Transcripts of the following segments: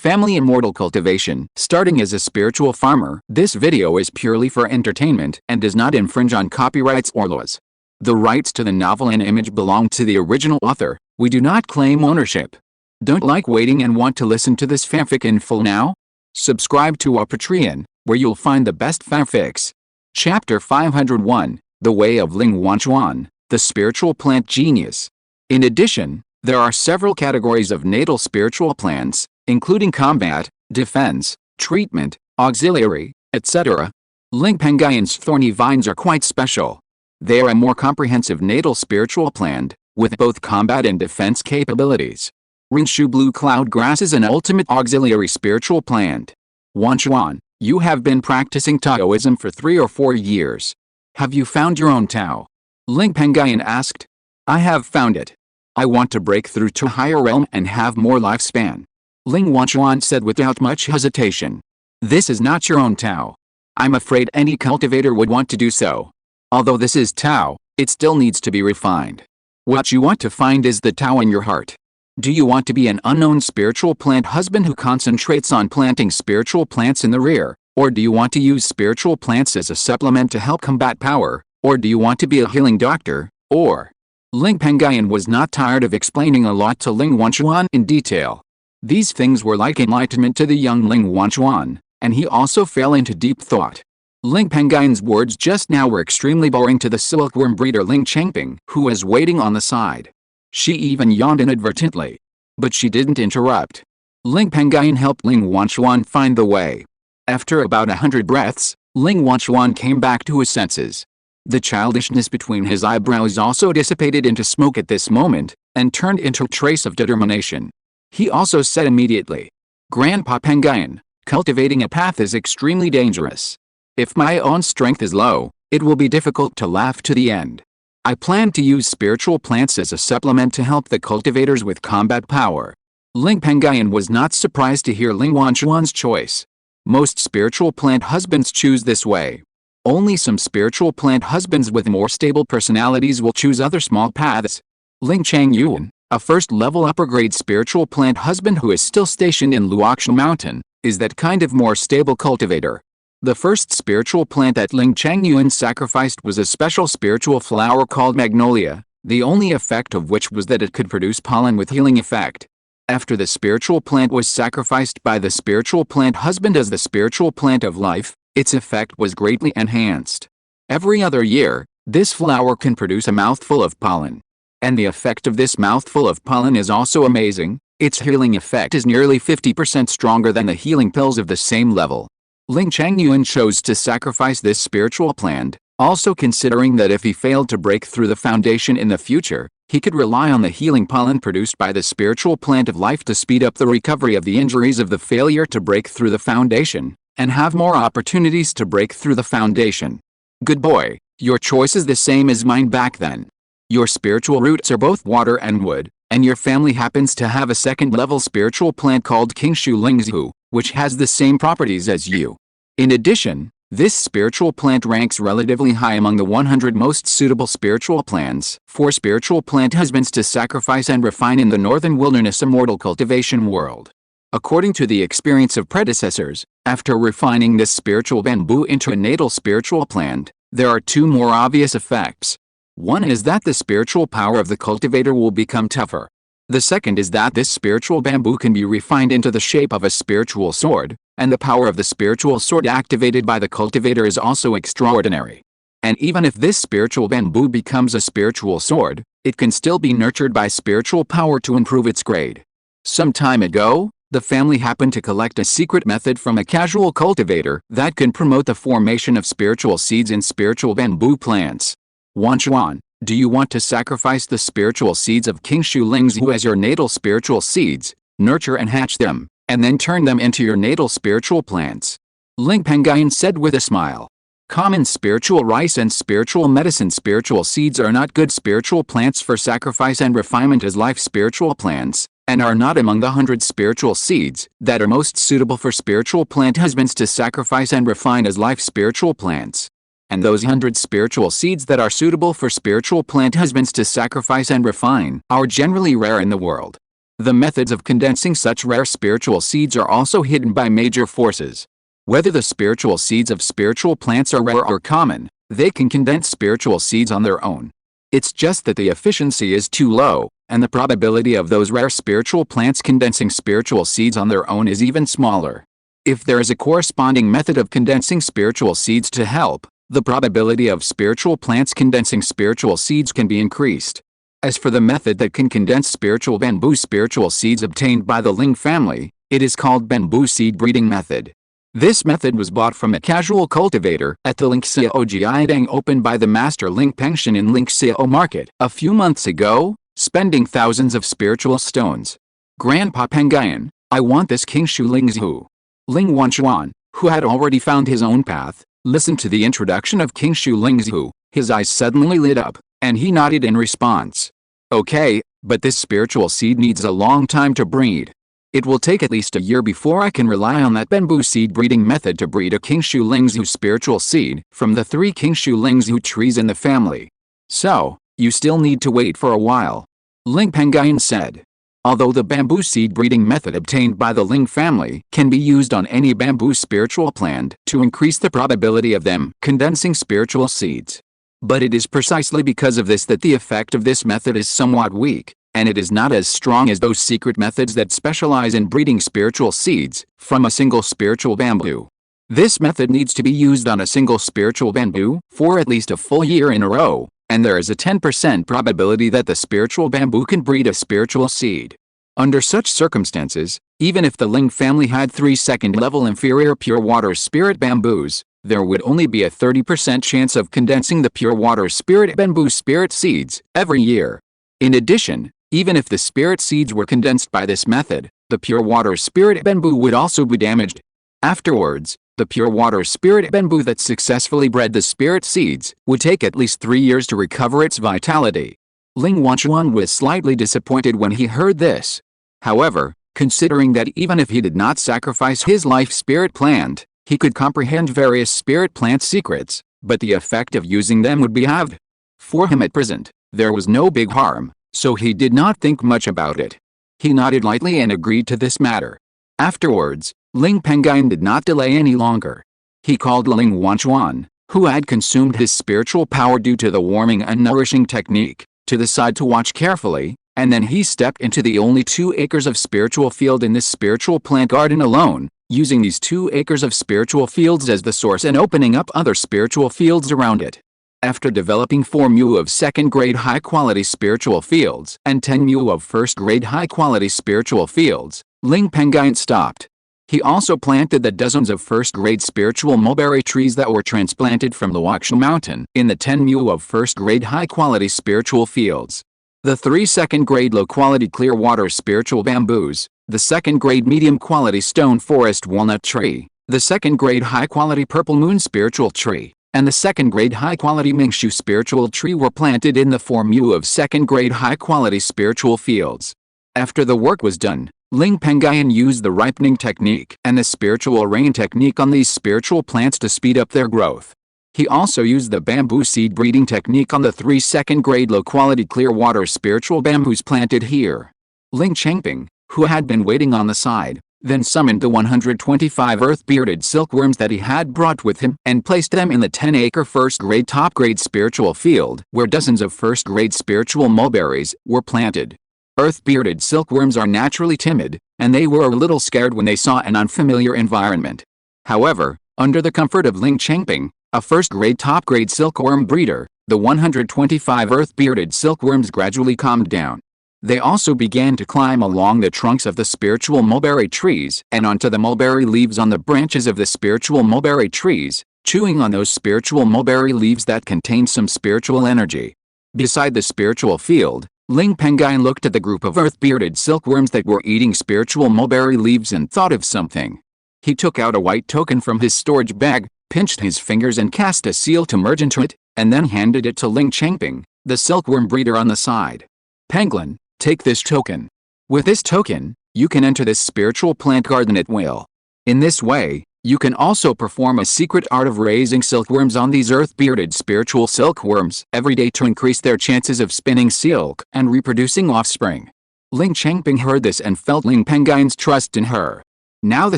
Family Immortal Cultivation. Starting as a spiritual farmer, this video is purely for entertainment and does not infringe on copyrights or laws. The rights to the novel and image belong to the original author. We do not claim ownership. Don't like waiting and want to listen to this fanfic in full now? Subscribe to our Patreon, where you'll find the best fanfics. Chapter 501, The Way of Lingxiao, the Spiritual Plant Genius. In addition, there are several categories of natal spiritual plants, including combat, defense, treatment, auxiliary, etc. Ling Pengyun's thorny vines are quite special. They are a more comprehensive natal spiritual plant, with both combat and defense capabilities. Rinshu blue cloud grass is an ultimate auxiliary spiritual plant. Wanchuan, you have been practicing Taoism for 3 or 4 years. Have you found your own Tao? Ling Pengyun asked. I have found it. I want to break through to a higher realm and have more lifespan. Ling Wanchuan said without much hesitation. This is not your own Tao. I'm afraid any cultivator would want to do so. Although this is Tao, it still needs to be refined. What you want to find is the Tao in your heart. Do you want to be an unknown spiritual plant husband who concentrates on planting spiritual plants in the rear? Or do you want to use spiritual plants as a supplement to help combat power? Or do you want to be a healing doctor? Or? Ling Pengyun was not tired of explaining a lot to Ling Wanchuan in detail. These things were like enlightenment to the young Ling Wanchuan, and he also fell into deep thought. Ling Pengyun's words just now were extremely boring to the silkworm breeder Ling Changping, who was waiting on the side. She even yawned inadvertently. But she didn't interrupt. Ling Pengyun helped Ling Wanchuan find the way. After about 100 breaths, Ling Wanchuan came back to his senses. The childishness between his eyebrows also dissipated into smoke at this moment, and turned into a trace of determination. He also said immediately, Grandpa Pengyun, cultivating a path is extremely dangerous. If my own strength is low, it will be difficult to laugh to the end. I plan to use spiritual plants as a supplement to help the cultivators with combat power. Ling Pengyun was not surprised to hear Ling Wanchuan's choice. Most spiritual plant husbands choose this way. Only some spiritual plant husbands with more stable personalities will choose other small paths. Lingxiao Yuan, a first-level upper-grade spiritual plant husband who is still stationed in Qingshi Mountain, is that kind of more stable cultivator. The first spiritual plant that Ling Pengyun sacrificed was a special spiritual flower called magnolia, the only effect of which was that it could produce pollen with healing effect. After the spiritual plant was sacrificed by the spiritual plant husband as the spiritual plant of life, its effect was greatly enhanced. Every other year, this flower can produce a mouthful of pollen. And the effect of this mouthful of pollen is also amazing. Its healing effect is nearly 50% stronger than the healing pills of the same level. Ling Pengyun chose to sacrifice this spiritual plant, also considering that if he failed to break through the foundation in the future, he could rely on the healing pollen produced by the spiritual plant of life to speed up the recovery of the injuries of the failure to break through the foundation, and have more opportunities to break through the foundation. Good boy, your choice is the same as mine back then. Your spiritual roots are both water and wood, and your family happens to have a second-level spiritual plant called Qingshi Lingxiao, which has the same properties as you. In addition, this spiritual plant ranks relatively high among the 100 most suitable spiritual plants for spiritual plant husbands to sacrifice and refine in the northern wilderness immortal cultivation world. According to the experience of predecessors, after refining this spiritual bamboo into a natal spiritual plant, there are 2 more obvious effects. One is that the spiritual power of the cultivator will become tougher. The second is that this spiritual bamboo can be refined into the shape of a spiritual sword, and the power of the spiritual sword activated by the cultivator is also extraordinary. And even if this spiritual bamboo becomes a spiritual sword, it can still be nurtured by spiritual power to improve its grade. Some time ago, the family happened to collect a secret method from a casual cultivator that can promote the formation of spiritual seeds in spiritual bamboo plants. Wanchuan, do you want to sacrifice the spiritual seeds of Qingshi Lingxiao as your natal spiritual seeds, nurture and hatch them, and then turn them into your natal spiritual plants? Ling Pengyun said with a smile. Common spiritual rice and spiritual medicine spiritual seeds are not good spiritual plants for sacrifice and refinement as life spiritual plants, and are not among the 100 spiritual seeds that are most suitable for spiritual plant husbands to sacrifice and refine as life spiritual plants. And those 100 spiritual seeds that are suitable for spiritual plant husbands to sacrifice and refine are generally rare in the world. The methods of condensing such rare spiritual seeds are also hidden by major forces. Whether the spiritual seeds of spiritual plants are rare or common, they can condense spiritual seeds on their own. It's just that the efficiency is too low, and the probability of those rare spiritual plants condensing spiritual seeds on their own is even smaller. If there is a corresponding method of condensing spiritual seeds to help, the probability of spiritual plants condensing spiritual seeds can be increased. As for the method that can condense spiritual bamboo spiritual seeds obtained by the Ling family, it is called bamboo seed breeding method. This method was bought from a casual cultivator at the Lingxiao Jiadang opened by the master Ling Pengyun in Lingxiao market a few months ago, spending thousands of spiritual stones. Grandpa Pengyun, I want this Qingshi Lingxiao. Ling Wanchuan, who had already found his own path, listened to the introduction of Qingshi Lingxiao. His eyes suddenly lit up, and he nodded in response. Okay, but this spiritual seed needs a long time to breed. It will take at least a year before I can rely on that bamboo seed breeding method to breed a Qingshi Lingxiao spiritual seed from the 3 Qingshi Lingxiao trees in the family. So, you still need to wait for a while. Ling Pengyun said. Although the bamboo seed breeding method obtained by the Ling family can be used on any bamboo spiritual plant to increase the probability of them condensing spiritual seeds. But it is precisely because of this that the effect of this method is somewhat weak, and it is not as strong as those secret methods that specialize in breeding spiritual seeds from a single spiritual bamboo. This method needs to be used on a single spiritual bamboo for at least a full year in a row, and there is a 10% probability that the spiritual bamboo can breed a spiritual seed. Under such circumstances, even if the Ling family had 3 second-level inferior pure water spirit bamboos, there would only be a 30% chance of condensing the pure water spirit bamboo spirit seeds every year. In addition, even if the spirit seeds were condensed by this method, the pure water spirit bamboo would also be damaged. Afterwards, the pure water spirit bamboo that successfully bred the spirit seeds would take at least 3 years to recover its vitality. Ling Wanchuan was slightly disappointed when he heard this. However, considering that even if he did not sacrifice his life spirit plant, he could comprehend various spirit plant secrets, but the effect of using them would be halved. For him at present, there was no big harm, so he did not think much about it. He nodded lightly and agreed to this matter. Afterwards, Ling Pengyun did not delay any longer. He called Ling Wanchuan, who had consumed his spiritual power due to the warming and nourishing technique, to the side to watch carefully, and then he stepped into the only 2 acres of spiritual field in this spiritual plant garden alone, using these 2 acres of spiritual fields as the source and opening up other spiritual fields around it. After developing 4 mu of second-grade high-quality spiritual fields and 10 mu of first-grade high-quality spiritual fields, Ling Pengyun stopped. He also planted the dozens of first-grade spiritual mulberry trees that were transplanted from the Qingshi Mountain in the 10 mu of first-grade high-quality spiritual fields. The 3 second-grade low-quality clear water spiritual bamboos, the second-grade medium-quality stone forest walnut tree, the second-grade high-quality purple moon spiritual tree, and the second-grade high-quality Mingshu spiritual tree were planted in the 4 mu of second-grade high-quality spiritual fields. After the work was done, Ling Pengyun used the ripening technique and the spiritual rain technique on these spiritual plants to speed up their growth. He also used the bamboo seed breeding technique on the 3 second-grade low-quality clear water spiritual bamboos planted here. Ling Changping, who had been waiting on the side, then summoned the 125 earth-bearded silkworms that he had brought with him and placed them in the 10-acre first-grade top-grade spiritual field where dozens of first-grade spiritual mulberries were planted. Earth-bearded silkworms are naturally timid, and they were a little scared when they saw an unfamiliar environment. However, under the comfort of Ling Changping, a first-grade top-grade silkworm breeder, the 125 earth-bearded silkworms gradually calmed down. They also began to climb along the trunks of the spiritual mulberry trees and onto the mulberry leaves on the branches of the spiritual mulberry trees, chewing on those spiritual mulberry leaves that contained some spiritual energy. Beside the spiritual field, Ling Pengyun looked at the group of earth-bearded silkworms that were eating spiritual mulberry leaves and thought of something. He took out a white token from his storage bag, pinched his fingers and cast a seal to merge into it, and then handed it to Ling Changping, the silkworm breeder on the side. Penguin, take this token. With this token, you can enter this spiritual plant garden at will. In this way, you can also perform a secret art of raising silkworms on these earth-bearded spiritual silkworms every day to increase their chances of spinning silk and reproducing offspring. Ling Changping heard this and felt Ling Pengyun's trust in her. Now the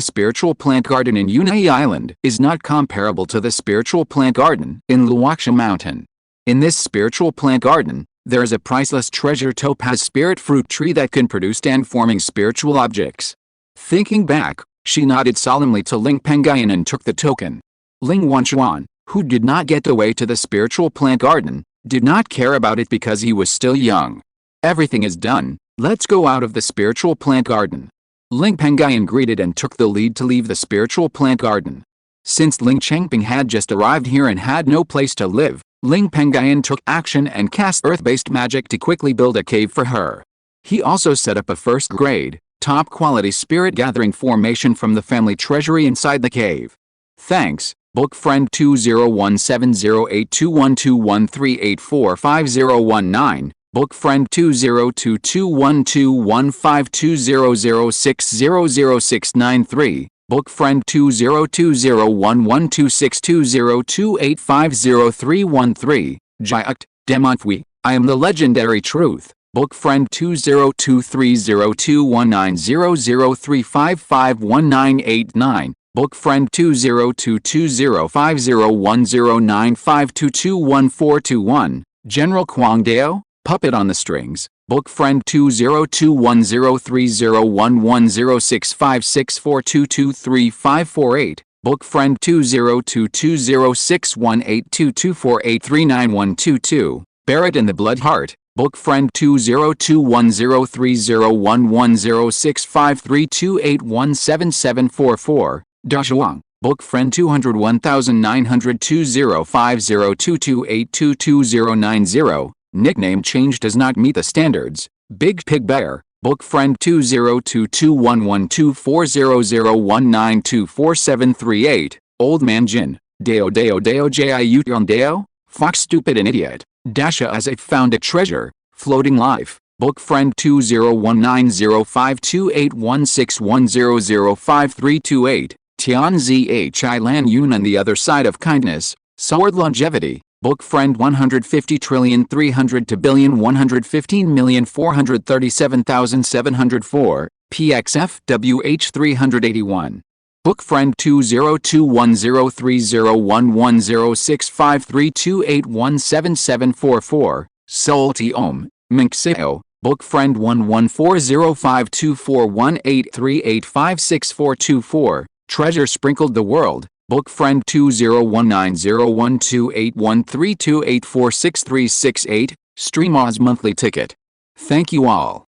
spiritual plant garden in Yunai Island is not comparable to the spiritual plant garden in Lingxiao Mountain. In this spiritual plant garden, there is a priceless treasure topaz spirit fruit tree that can produce stand-forming spiritual objects. Thinking back, she nodded solemnly to Ling Pengyun and took the token. Ling Wanchuan, who did not get the way to the spiritual plant garden, did not care about it because he was still young. Everything is done, let's go out of the spiritual plant garden. Ling Pengyun greeted and took the lead to leave the spiritual plant garden. Since Ling Changping had just arrived here and had no place to live, Ling Pengyun took action and cast earth-based magic to quickly build a cave for her. He also set up a first-grade, top-quality spirit-gathering formation from the family treasury inside the cave. Thanks, book friend 201708212138450019, book friend 202212152006000693, book friend 202011262028501313, Jayakt, Demonfui, I am the legendary truth, book friend 2023021900355189, book friend 202205010952214221, General Quang Dao, Puppet on the Strings, book friend 20210301106564223548, book friend 202206182248391122, Barrett in the Blood Heart, book friend 20210301106532817744, Da Zhuang, book friend 2019205022822090, nickname change does not meet the standards, Big Pig Bear, book friend 202211240019244738, Old Man Jin, Deo Jiayution Deo, Fox Stupid and Idiot, Dasha as I found a treasure, Floating Life, book friend 201905281610053328, Tian Zhi Lan Yun and the Other Side of Kindness, Sword Longevity, book friend 150,300,115,437,704, PXFWH 381. Book friend 20210301106532817744, Soul T Om, Minxeo, book friend 1140524183856424, Treasure Sprinkled the World, book friend 201901281328463668, StreamOz monthly ticket. Thank you all.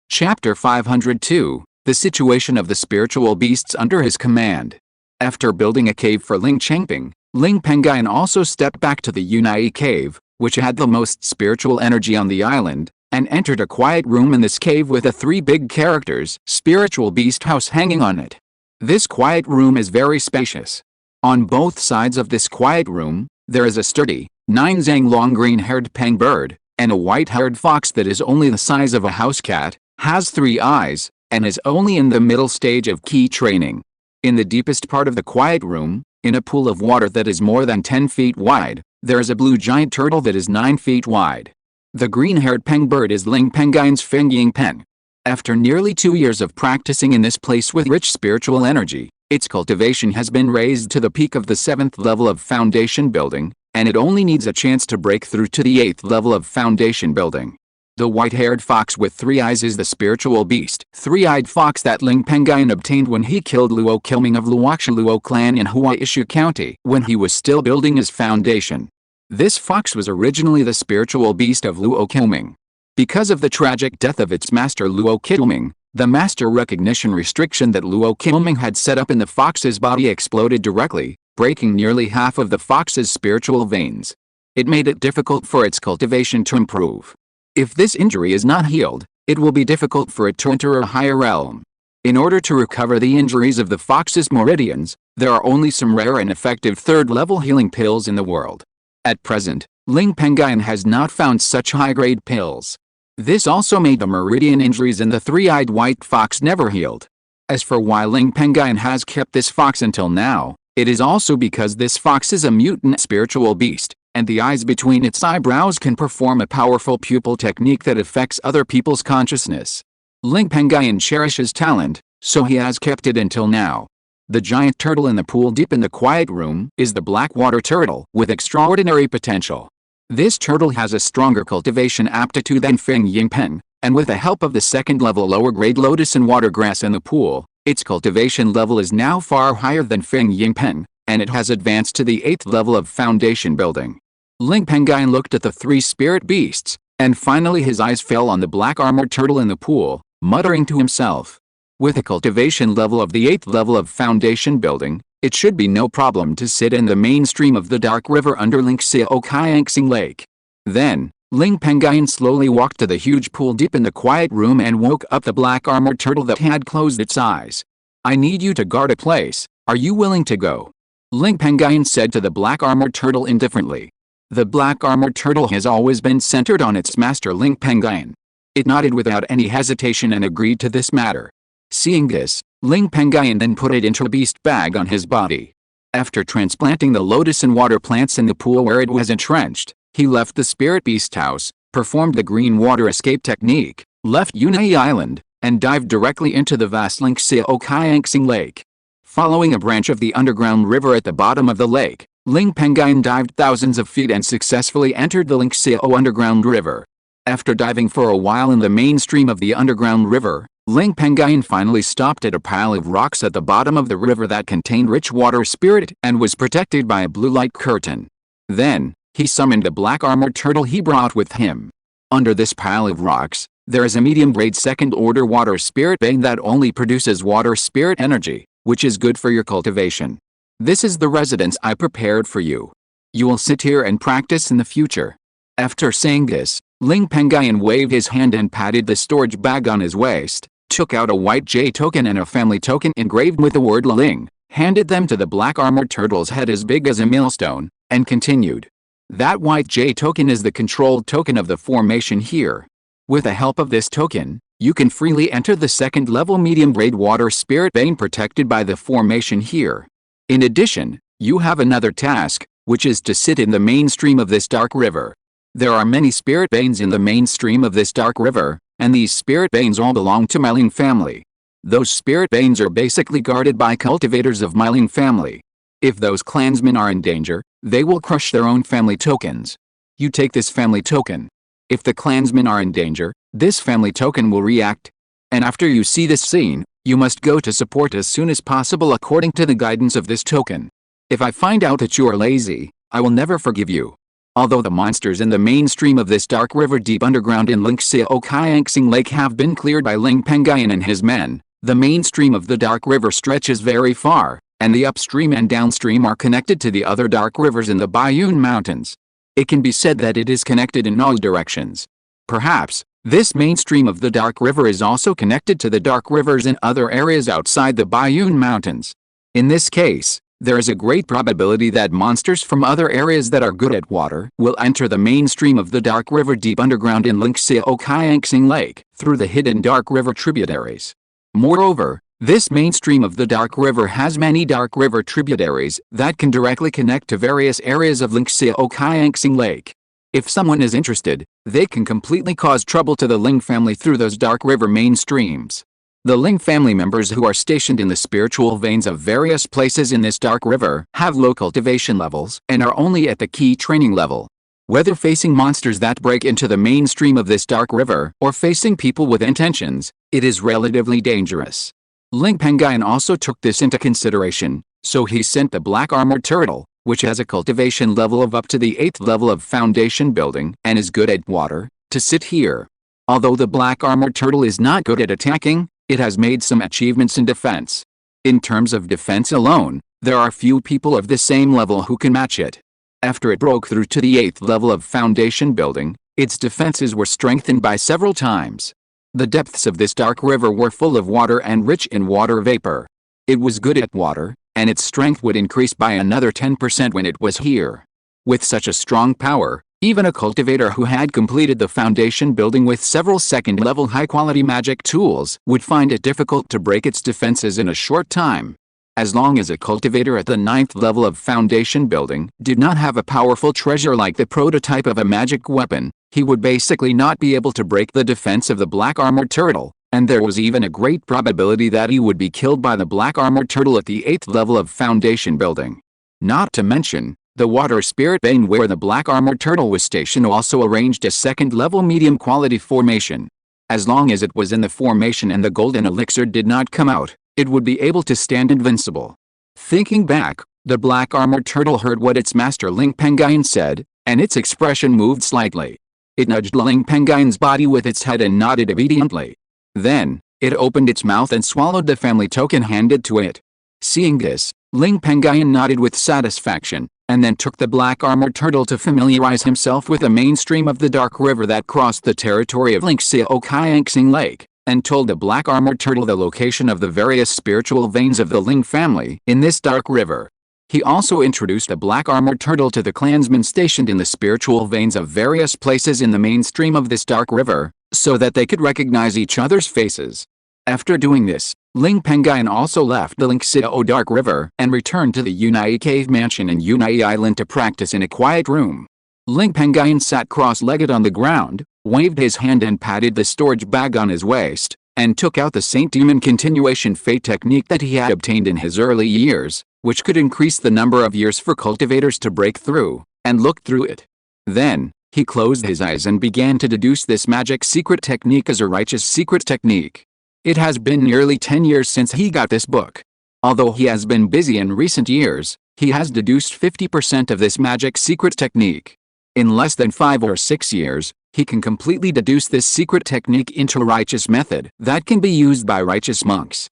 Chapter 502, The Situation of the Spiritual Beasts Under His Command. After building a cave for Ling Changping, Ling Pengyun also stepped back to the Yunai cave, which had the most spiritual energy on the island, and entered a quiet room in this cave with the three big characters' spiritual beast house hanging on it. This quiet room is very spacious. On both sides of this quiet room, there is a sturdy, 9-zang long green-haired peng bird, and a white-haired fox that is only the size of a house cat, has 3 eyes, and is only in the middle stage of key training. In the deepest part of the quiet room, in a pool of water that is more than 10 feet wide, there is a blue giant turtle that is 9 feet wide. The green-haired peng bird is Ling Pengyun's Fengying Peng. After nearly 2 years of practicing in this place with rich spiritual energy, its cultivation has been raised to the peak of the 7th level of foundation building, and it only needs a chance to break through to the 8th level of foundation building. The white-haired fox with 3 eyes is the spiritual beast, 3-eyed fox that Ling Pengyun obtained when he killed Luo Kilming of Luoxia Luo clan in Huaishu County when he was still building his foundation. This fox was originally the spiritual beast of Luo Kilming. Because of the tragic death of its master Luo Kilming, the master recognition restriction that Luo Kilming had set up in the fox's body exploded directly, breaking nearly half of the fox's spiritual veins. It made it difficult for its cultivation to improve. If this injury is not healed, it will be difficult for it to enter a higher realm. In order to recover the injuries of the fox's meridians, there are only some rare and effective 3rd-level healing pills in the world. At present, Ling Pengyun has not found such high-grade pills. This also made the meridian injuries in the 3-eyed white fox never healed. As for why Ling Pengyun has kept this fox until now, it is also because this fox is a mutant spiritual beast, and the eyes between its eyebrows can perform a powerful pupil technique that affects other people's consciousness. Ling Pengyun cherishes talent, so he has kept it until now. The giant turtle in the pool deep in the quiet room is the black water turtle with extraordinary potential. This turtle has a stronger cultivation aptitude than Feng Yingpeng, and with the help of the second-level lower-grade lotus and water grass in the pool, its cultivation level is now far higher than Feng Yingpeng, and it has advanced to the 8th level of foundation building. Ling Pengyun looked at the 3 spirit beasts, and finally his eyes fell on the black armored turtle in the pool, muttering to himself. With a cultivation level of the 8th level of foundation building, it should be no problem to sit in the mainstream of the dark river under Lingxiao Maturation Lake. Then, Ling Pengyun slowly walked to the huge pool deep in the quiet room and woke up the black armored turtle that had closed its eyes. "I need you to guard a place. Are you willing to go?" Ling Pengyun said to the black armored turtle indifferently. The black armored turtle has always been centered on its master Ling Pengyun. It nodded without any hesitation and agreed to this matter. Seeing this, Ling Pengyun then put it into a beast bag on his body. After transplanting the lotus and water plants in the pool where it was entrenched, he left the spirit beast house, performed the green water escape technique, left Yunai Island, and dived directly into the vast Lingxiao Maturation Lake. Following a branch of the underground river at the bottom of the lake, Ling Pengyun dived thousands of feet and successfully entered the Lingxiao underground river. After diving for a while in the mainstream of the underground river, Ling Pengyun finally stopped at a pile of rocks at the bottom of the river that contained rich water spirit and was protected by a blue light curtain. Then, he summoned the black armored turtle he brought with him. Under this pile of rocks, there is a medium-grade second-order water spirit vein that only produces water spirit energy, which is good for your cultivation. This is the residence I prepared for you. You will sit here and practice in the future. After saying this, Ling Pengyun waved his hand and patted the storage bag on his waist, took out a white jade token and a family token engraved with the word Ling, handed them to the black armored turtle's head as big as a millstone, and continued. That white jade token is the controlled token of the formation here. With the help of this token, you can freely enter the second-level medium-grade water spirit vein protected by the formation here. In addition, you have another task, which is to sit in the mainstream of this dark river. There are many spirit veins in the mainstream of this dark river, and these spirit veins all belong to my Ling family. Those spirit veins are basically guarded by cultivators of my Ling family. If those clansmen are in danger, they will crush their own family tokens. You take this family token. If the clansmen are in danger, this family token will react. And after you see this scene, you must go to support as soon as possible according to the guidance of this token. If I find out that you are lazy, I will never forgive you. Although the monsters in the mainstream of this dark river deep underground in Lingxiao Maturation Lake have been cleared by Ling Pengyun and his men, the mainstream of the dark river stretches very far, and the upstream and downstream are connected to the other dark rivers in the Qingshi Mountains. It can be said that it is connected in all directions. Perhaps, this mainstream of the dark river is also connected to the dark rivers in other areas outside the Qingshi Mountains. In this case, there is a great probability that monsters from other areas that are good at water will enter the mainstream of the dark river deep underground in Lingxiao Maturation Lake through the hidden dark river tributaries. Moreover, this mainstream of the dark river has many dark river tributaries that can directly connect to various areas of Lingxiao Maturation Lake. If someone is interested, they can completely cause trouble to the Ling family through those dark river mainstreams. The Ling family members who are stationed in the spiritual veins of various places in this dark river have low cultivation levels and are only at the key training level. Whether facing monsters that break into the mainstream of this dark river or facing people with intentions, it is relatively dangerous. Ling Pengyun also took this into consideration, so he sent the black armored turtle, which has a cultivation level of up to the 8th level of foundation building and is good at water, to sit here. Although the black armored turtle is not good at attacking, it has made some achievements in defense. In terms of defense alone, there are few people of the same level who can match it. After it broke through to the 8th level of foundation building, its defenses were strengthened by several times. The depths of this dark river were full of water and rich in water vapor. It was good at water, and its strength would increase by another 10% when it was here. With such a strong power, even a cultivator who had completed the foundation building with several second-level high-quality magic tools would find it difficult to break its defenses in a short time. As long as a cultivator at the 9th level of foundation building did not have a powerful treasure like the prototype of a magic weapon, he would basically not be able to break the defense of the black armored turtle, and there was even a great probability that he would be killed by the black armored turtle at the 8th level of foundation building. Not to mention, the water spirit vein where the black armored turtle was stationed also arranged a 2nd level medium quality formation. As long as it was in the formation and the golden elixir did not come out, it would be able to stand invincible. Thinking back, the black armored turtle heard what its master Ling Pengyun said, and its expression moved slightly. It nudged Ling Pengyun's body with its head and nodded obediently. Then, it opened its mouth and swallowed the family token handed to it. Seeing this, Ling Pengyun nodded with satisfaction, and then took the black armored turtle to familiarize himself with the mainstream of the dark river that crossed the territory of Lingxiao Maturation Lake, and told the black armored turtle the location of the various spiritual veins of the Ling family in this dark river. He also introduced the black armored turtle to the clansmen stationed in the spiritual veins of various places in the mainstream of this dark river, so that they could recognize each other's faces. After doing this, Ling Pengyun also left the Lingxiao Dark River and returned to the Yunai Cave Mansion in Yunai Island to practice in a quiet room. Ling Pengyun sat cross-legged on the ground, waved his hand and patted the storage bag on his waist, and took out the Saint Demon Continuation Fate technique that he had obtained in his early years, which could increase the number of years for cultivators to break through, and look through it. Then, he closed his eyes and began to deduce this magic secret technique as a righteous secret technique. It has been nearly 10 years since he got this book. Although he has been busy in recent years, he has deduced 50% of this magic secret technique. In less than 5 or 6 years, he can completely deduce this secret technique into a righteous method that can be used by righteous monks.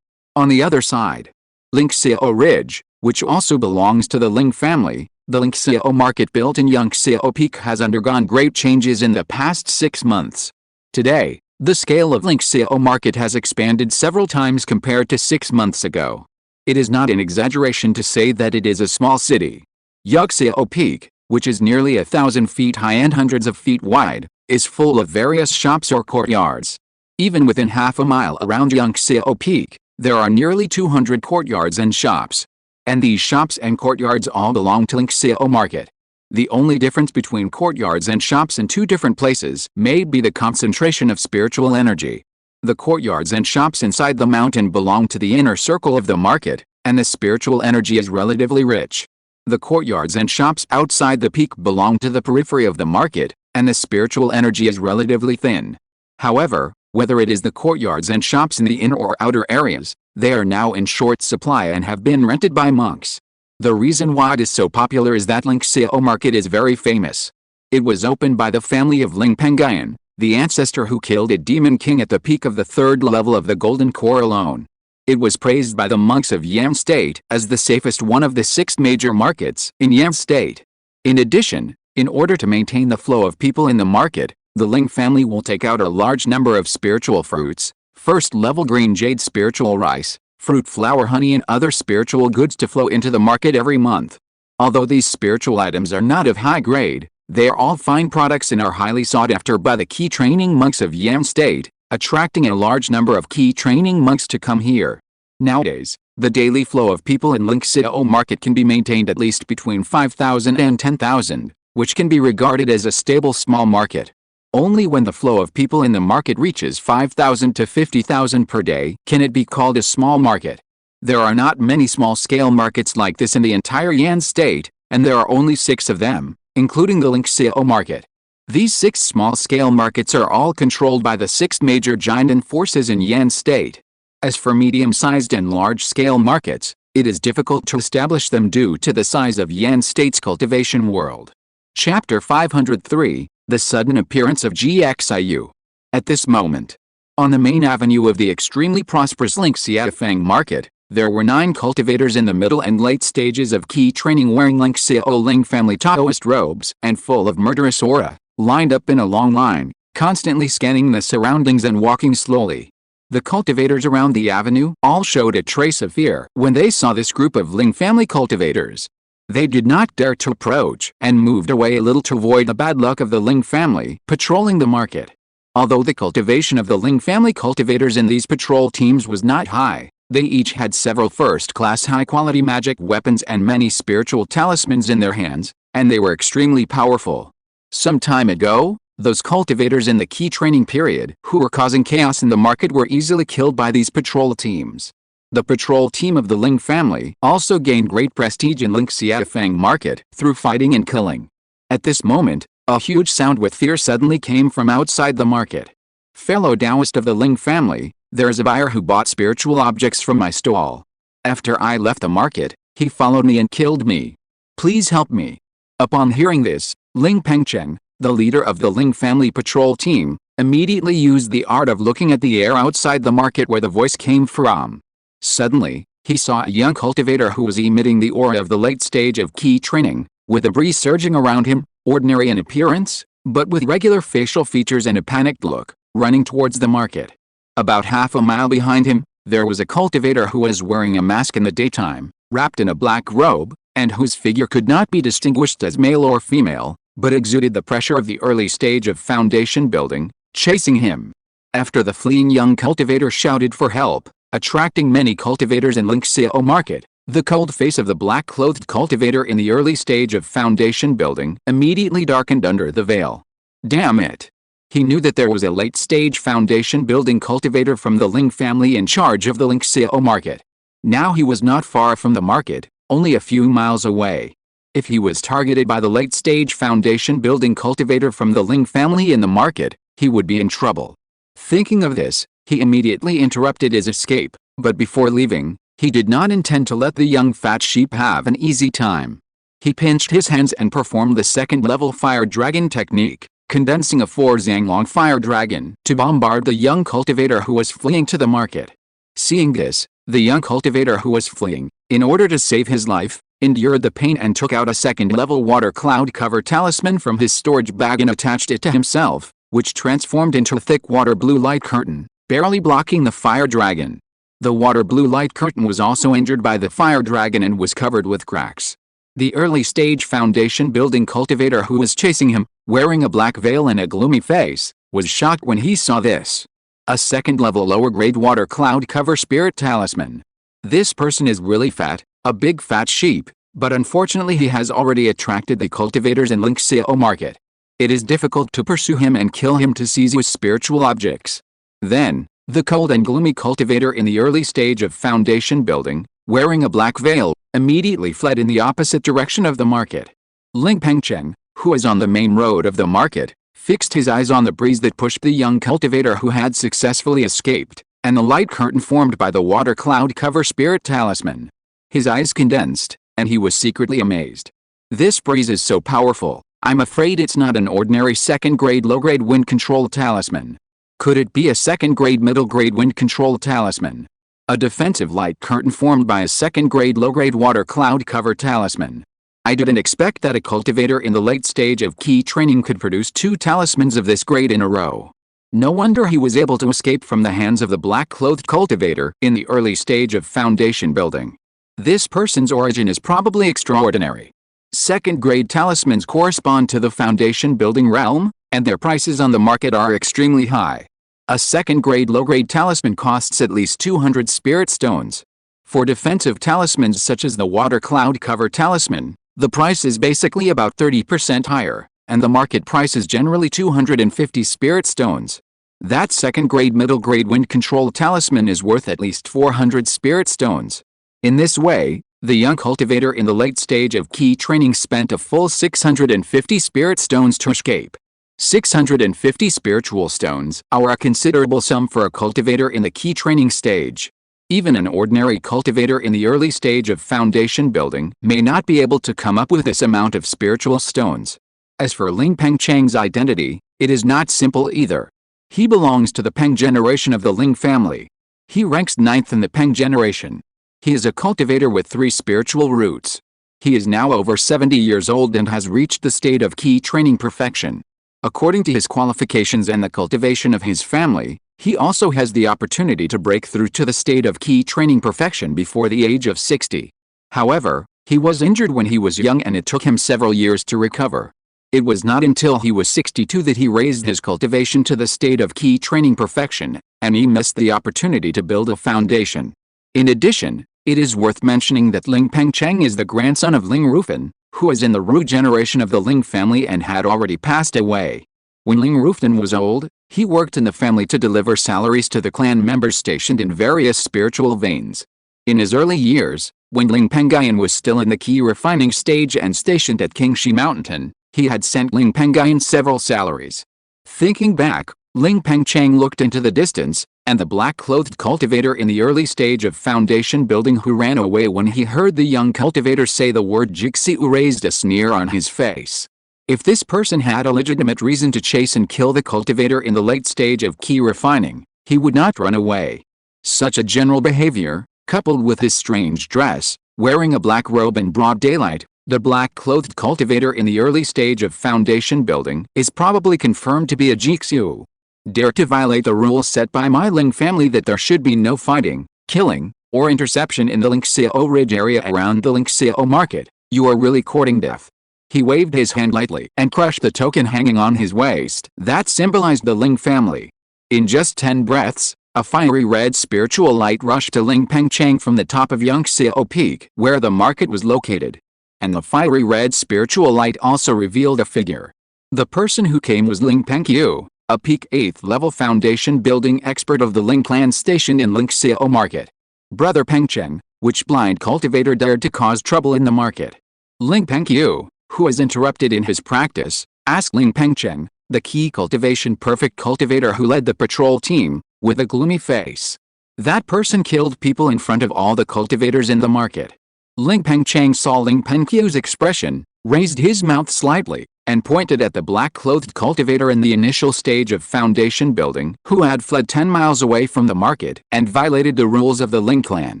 On the other side, Lingxiao Ridge, which also belongs to the Ling family, the Lingxiao market built in Lingxiao Peak has undergone great changes in the past 6 months. Today, the scale of Lingxiao market has expanded several times compared to 6 months ago. It is not an exaggeration to say that it is a small city. Lingxiao Peak, which is nearly 1,000 feet high and hundreds of feet wide, is full of various shops or courtyards. Even within half a mile around Lingxiao Peak, there are nearly 200 courtyards and shops. And these shops and courtyards all belong to Lingxiao market. The only difference between courtyards and shops in 2 different places may be the concentration of spiritual energy. The courtyards and shops inside the mountain belong to the inner circle of the market, and the spiritual energy is relatively rich. The courtyards and shops outside the peak belong to the periphery of the market, and the spiritual energy is relatively thin. However, whether it is the courtyards and shops in the inner or outer areas, they are now in short supply and have been rented by monks. The reason why it is so popular is that Lingxiao market is very famous. It was opened by the family of Ling Pengyun, the ancestor who killed a demon king at the peak of the 3rd level of the Golden Core alone. It was praised by the monks of Yan State as the safest one of the 6 major markets in Yan State. In addition, in order to maintain the flow of people in the market, the Ling family will take out a large number of spiritual fruits, 1st level green jade spiritual rice, fruit flower honey and other spiritual goods to flow into the market every month. Although these spiritual items are not of high grade, they are all fine products and are highly sought after by the key training monks of Yan State, attracting a large number of key training monks to come here. Nowadays, the daily flow of people in Lingxiao market can be maintained at least between 5,000 and 10,000, which can be regarded as a stable small market. Only when the flow of people in the market reaches 5,000 to 50,000 per day can it be called a small market. There are not many small-scale markets like this in the entire Yan State, and there are only 6 of them, including the Lingxiao market. These 6 small-scale markets are all controlled by the 6 major giant forces in Yan State. As for medium-sized and large-scale markets, it is difficult to establish them due to the size of Yan State's cultivation world. Chapter 503, The Sudden Appearance of GXIU. At this moment, on the main avenue of the extremely prosperous Lingxiao market, there were 9 cultivators in the middle and late stages of key training wearing Lingxiao Ling family Taoist robes and full of murderous aura, lined up in a long line, constantly scanning the surroundings and walking slowly. The cultivators around the avenue all showed a trace of fear when they saw this group of Ling family cultivators. They did not dare to approach and moved away a little to avoid the bad luck of the Ling family patrolling the market. Although the cultivation of the Ling family cultivators in these patrol teams was not high, They each had several first-class high-quality magic weapons and many spiritual talismans in their hands, and they were extremely powerful. Some time ago, those cultivators in the key training period who were causing chaos in the market were easily killed by these patrol teams. The patrol team of the Ling family also gained great prestige in Lingxiao market through fighting and killing. At this moment, a huge sound with fear suddenly came from outside the market. Fellow Taoist of the Ling family, there is a buyer who bought spiritual objects from my stall. After I left the market, he followed me and killed me. Please help me. Upon hearing this, Ling Pengyun, the leader of the Ling family patrol team, immediately used the art of looking at the air outside the market where the voice came from. Suddenly, he saw a young cultivator who was emitting the aura of the late stage of key training, with a breeze surging around him, ordinary in appearance, but with regular facial features and a panicked look, running towards the market. About half a mile behind him, there was a cultivator who was wearing a mask in the daytime, wrapped in a black robe, and whose figure could not be distinguished as male or female, but exuded the pressure of the early stage of foundation building, chasing him. After the fleeing young cultivator shouted for help, attracting many cultivators in Lingxiao market, the cold face of the black-clothed cultivator in the early stage of foundation building immediately darkened under the veil. Damn it! He knew that there was a late-stage foundation building cultivator from the Ling family in charge of the Lingxiao market. Now he was not far from the market, only a few miles away. If he was targeted by the late-stage foundation building cultivator from the Ling family in the market, he would be in trouble. Thinking of this, he immediately interrupted his escape, but before leaving, he did not intend to let the young fat sheep have an easy time. He pinched his hands and performed the second-level fire dragon technique, condensing a 4-zang-long fire dragon to bombard the young cultivator who was fleeing to the market. Seeing this, the young cultivator who was fleeing, in order to save his life, endured the pain and took out a second-level water cloud cover talisman from his storage bag and attached it to himself, which transformed into a thick water blue light curtain, barely blocking the fire dragon. The water blue light curtain was also injured by the fire dragon and was covered with cracks. The early stage foundation building cultivator who was chasing him, wearing a black veil and a gloomy face, was shocked when he saw this. A second-level lower-grade water cloud cover spirit talisman. This person is really fat, a big fat sheep, but unfortunately he has already attracted the cultivators in Lingxiao market. It is difficult to pursue him and kill him to seize his spiritual objects. Then, the cold and gloomy cultivator in the early stage of foundation building, wearing a black veil, immediately fled in the opposite direction of the market. Ling Pengyun, who was on the main road of the market, fixed his eyes on the breeze that pushed the young cultivator who had successfully escaped, and the light curtain formed by the water cloud cover spirit talisman. His eyes condensed, and he was secretly amazed. This breeze is so powerful, I'm afraid it's not an ordinary second-grade low-grade wind control talisman. Could it be a second-grade middle-grade wind control talisman? A defensive light curtain formed by a second-grade low-grade water cloud cover talisman. I didn't expect that a cultivator in the late stage of key training could produce 2 talismans of this grade in a row. No wonder he was able to escape from the hands of the black-clothed cultivator in the early stage of foundation building. This person's origin is probably extraordinary. Second-grade talismans correspond to the foundation building realm, and their prices on the market are extremely high. A second-grade low-grade talisman costs at least 200 spirit stones. For defensive talismans such as the water cloud cover talisman, the price is basically about 30% higher, and the market price is generally 250 spirit stones. That second-grade middle-grade wind control talisman is worth at least 400 spirit stones. In this way, the young cultivator in the late stage of key training spent a full 650 spirit stones to escape. 650 spiritual stones are a considerable sum for a cultivator in the key training stage. Even an ordinary cultivator in the early stage of foundation building may not be able to come up with this amount of spiritual stones. As for Ling Pengyun's identity, it is not simple either. He belongs to the Peng generation of the Ling family. He ranks 9th in the Peng generation. He is a cultivator with 3 spiritual roots. He is now over 70 years old and has reached the state of key training perfection. According to his qualifications and the cultivation of his family, he also has the opportunity to break through to the state of key training perfection before the age of 60. However, he was injured when he was young and it took him several years to recover. It was not until he was 62 that he raised his cultivation to the state of key training perfection, and he missed the opportunity to build a foundation. In addition, it is worth mentioning that Ling Pengyun is the grandson of Ling Rufan, who is in the Ru generation of the Ling family and had already passed away. When Ling Rufan was old, he worked in the family to deliver salaries to the clan members stationed in various spiritual veins. In his early years, when Ling Pengyun was still in the key refining stage and stationed at Qingshi Mountain, he had sent Ling Pengyun several salaries. Thinking back, Ling Pengyun looked into the distance, and the black-clothed cultivator in the early stage of foundation building who ran away when he heard the young cultivator say the word Jixiu raised a sneer on his face. If this person had a legitimate reason to chase and kill the cultivator in the late stage of key refining, he would not run away. Such a general behavior, coupled with his strange dress, wearing a black robe in broad daylight, the black-clothed cultivator in the early stage of foundation building is probably confirmed to be a Jixiu. Dare to violate the rules set by my Ling family that there should be no fighting, killing, or interception in the Lingxiao Ridge area around the Lingxiao market, you are really courting death. He waved his hand lightly and crushed the token hanging on his waist that symbolized the Ling family. In just 10 breaths, a fiery red spiritual light rushed to Ling Pengyun from the top of Yangxiao Peak where the market was located. And the fiery red spiritual light also revealed a figure. The person who came was Ling Pengyun, a peak 8th level foundation building expert of the Ling clan stationed in Lingxiao market. Brother Pengyun, which blind cultivator dared to cause trouble in the market? Ling Pengyun, who was interrupted in his practice, asked Ling Pengyun, the key cultivation perfect cultivator who led the patrol team, with a gloomy face. That person killed people in front of all the cultivators in the market. Ling Pengyun saw Ling Pengyun's expression, raised his mouth slightly, and pointed at the black-clothed cultivator in the initial stage of foundation building who had fled 10 miles away from the market and violated the rules of the Ling clan.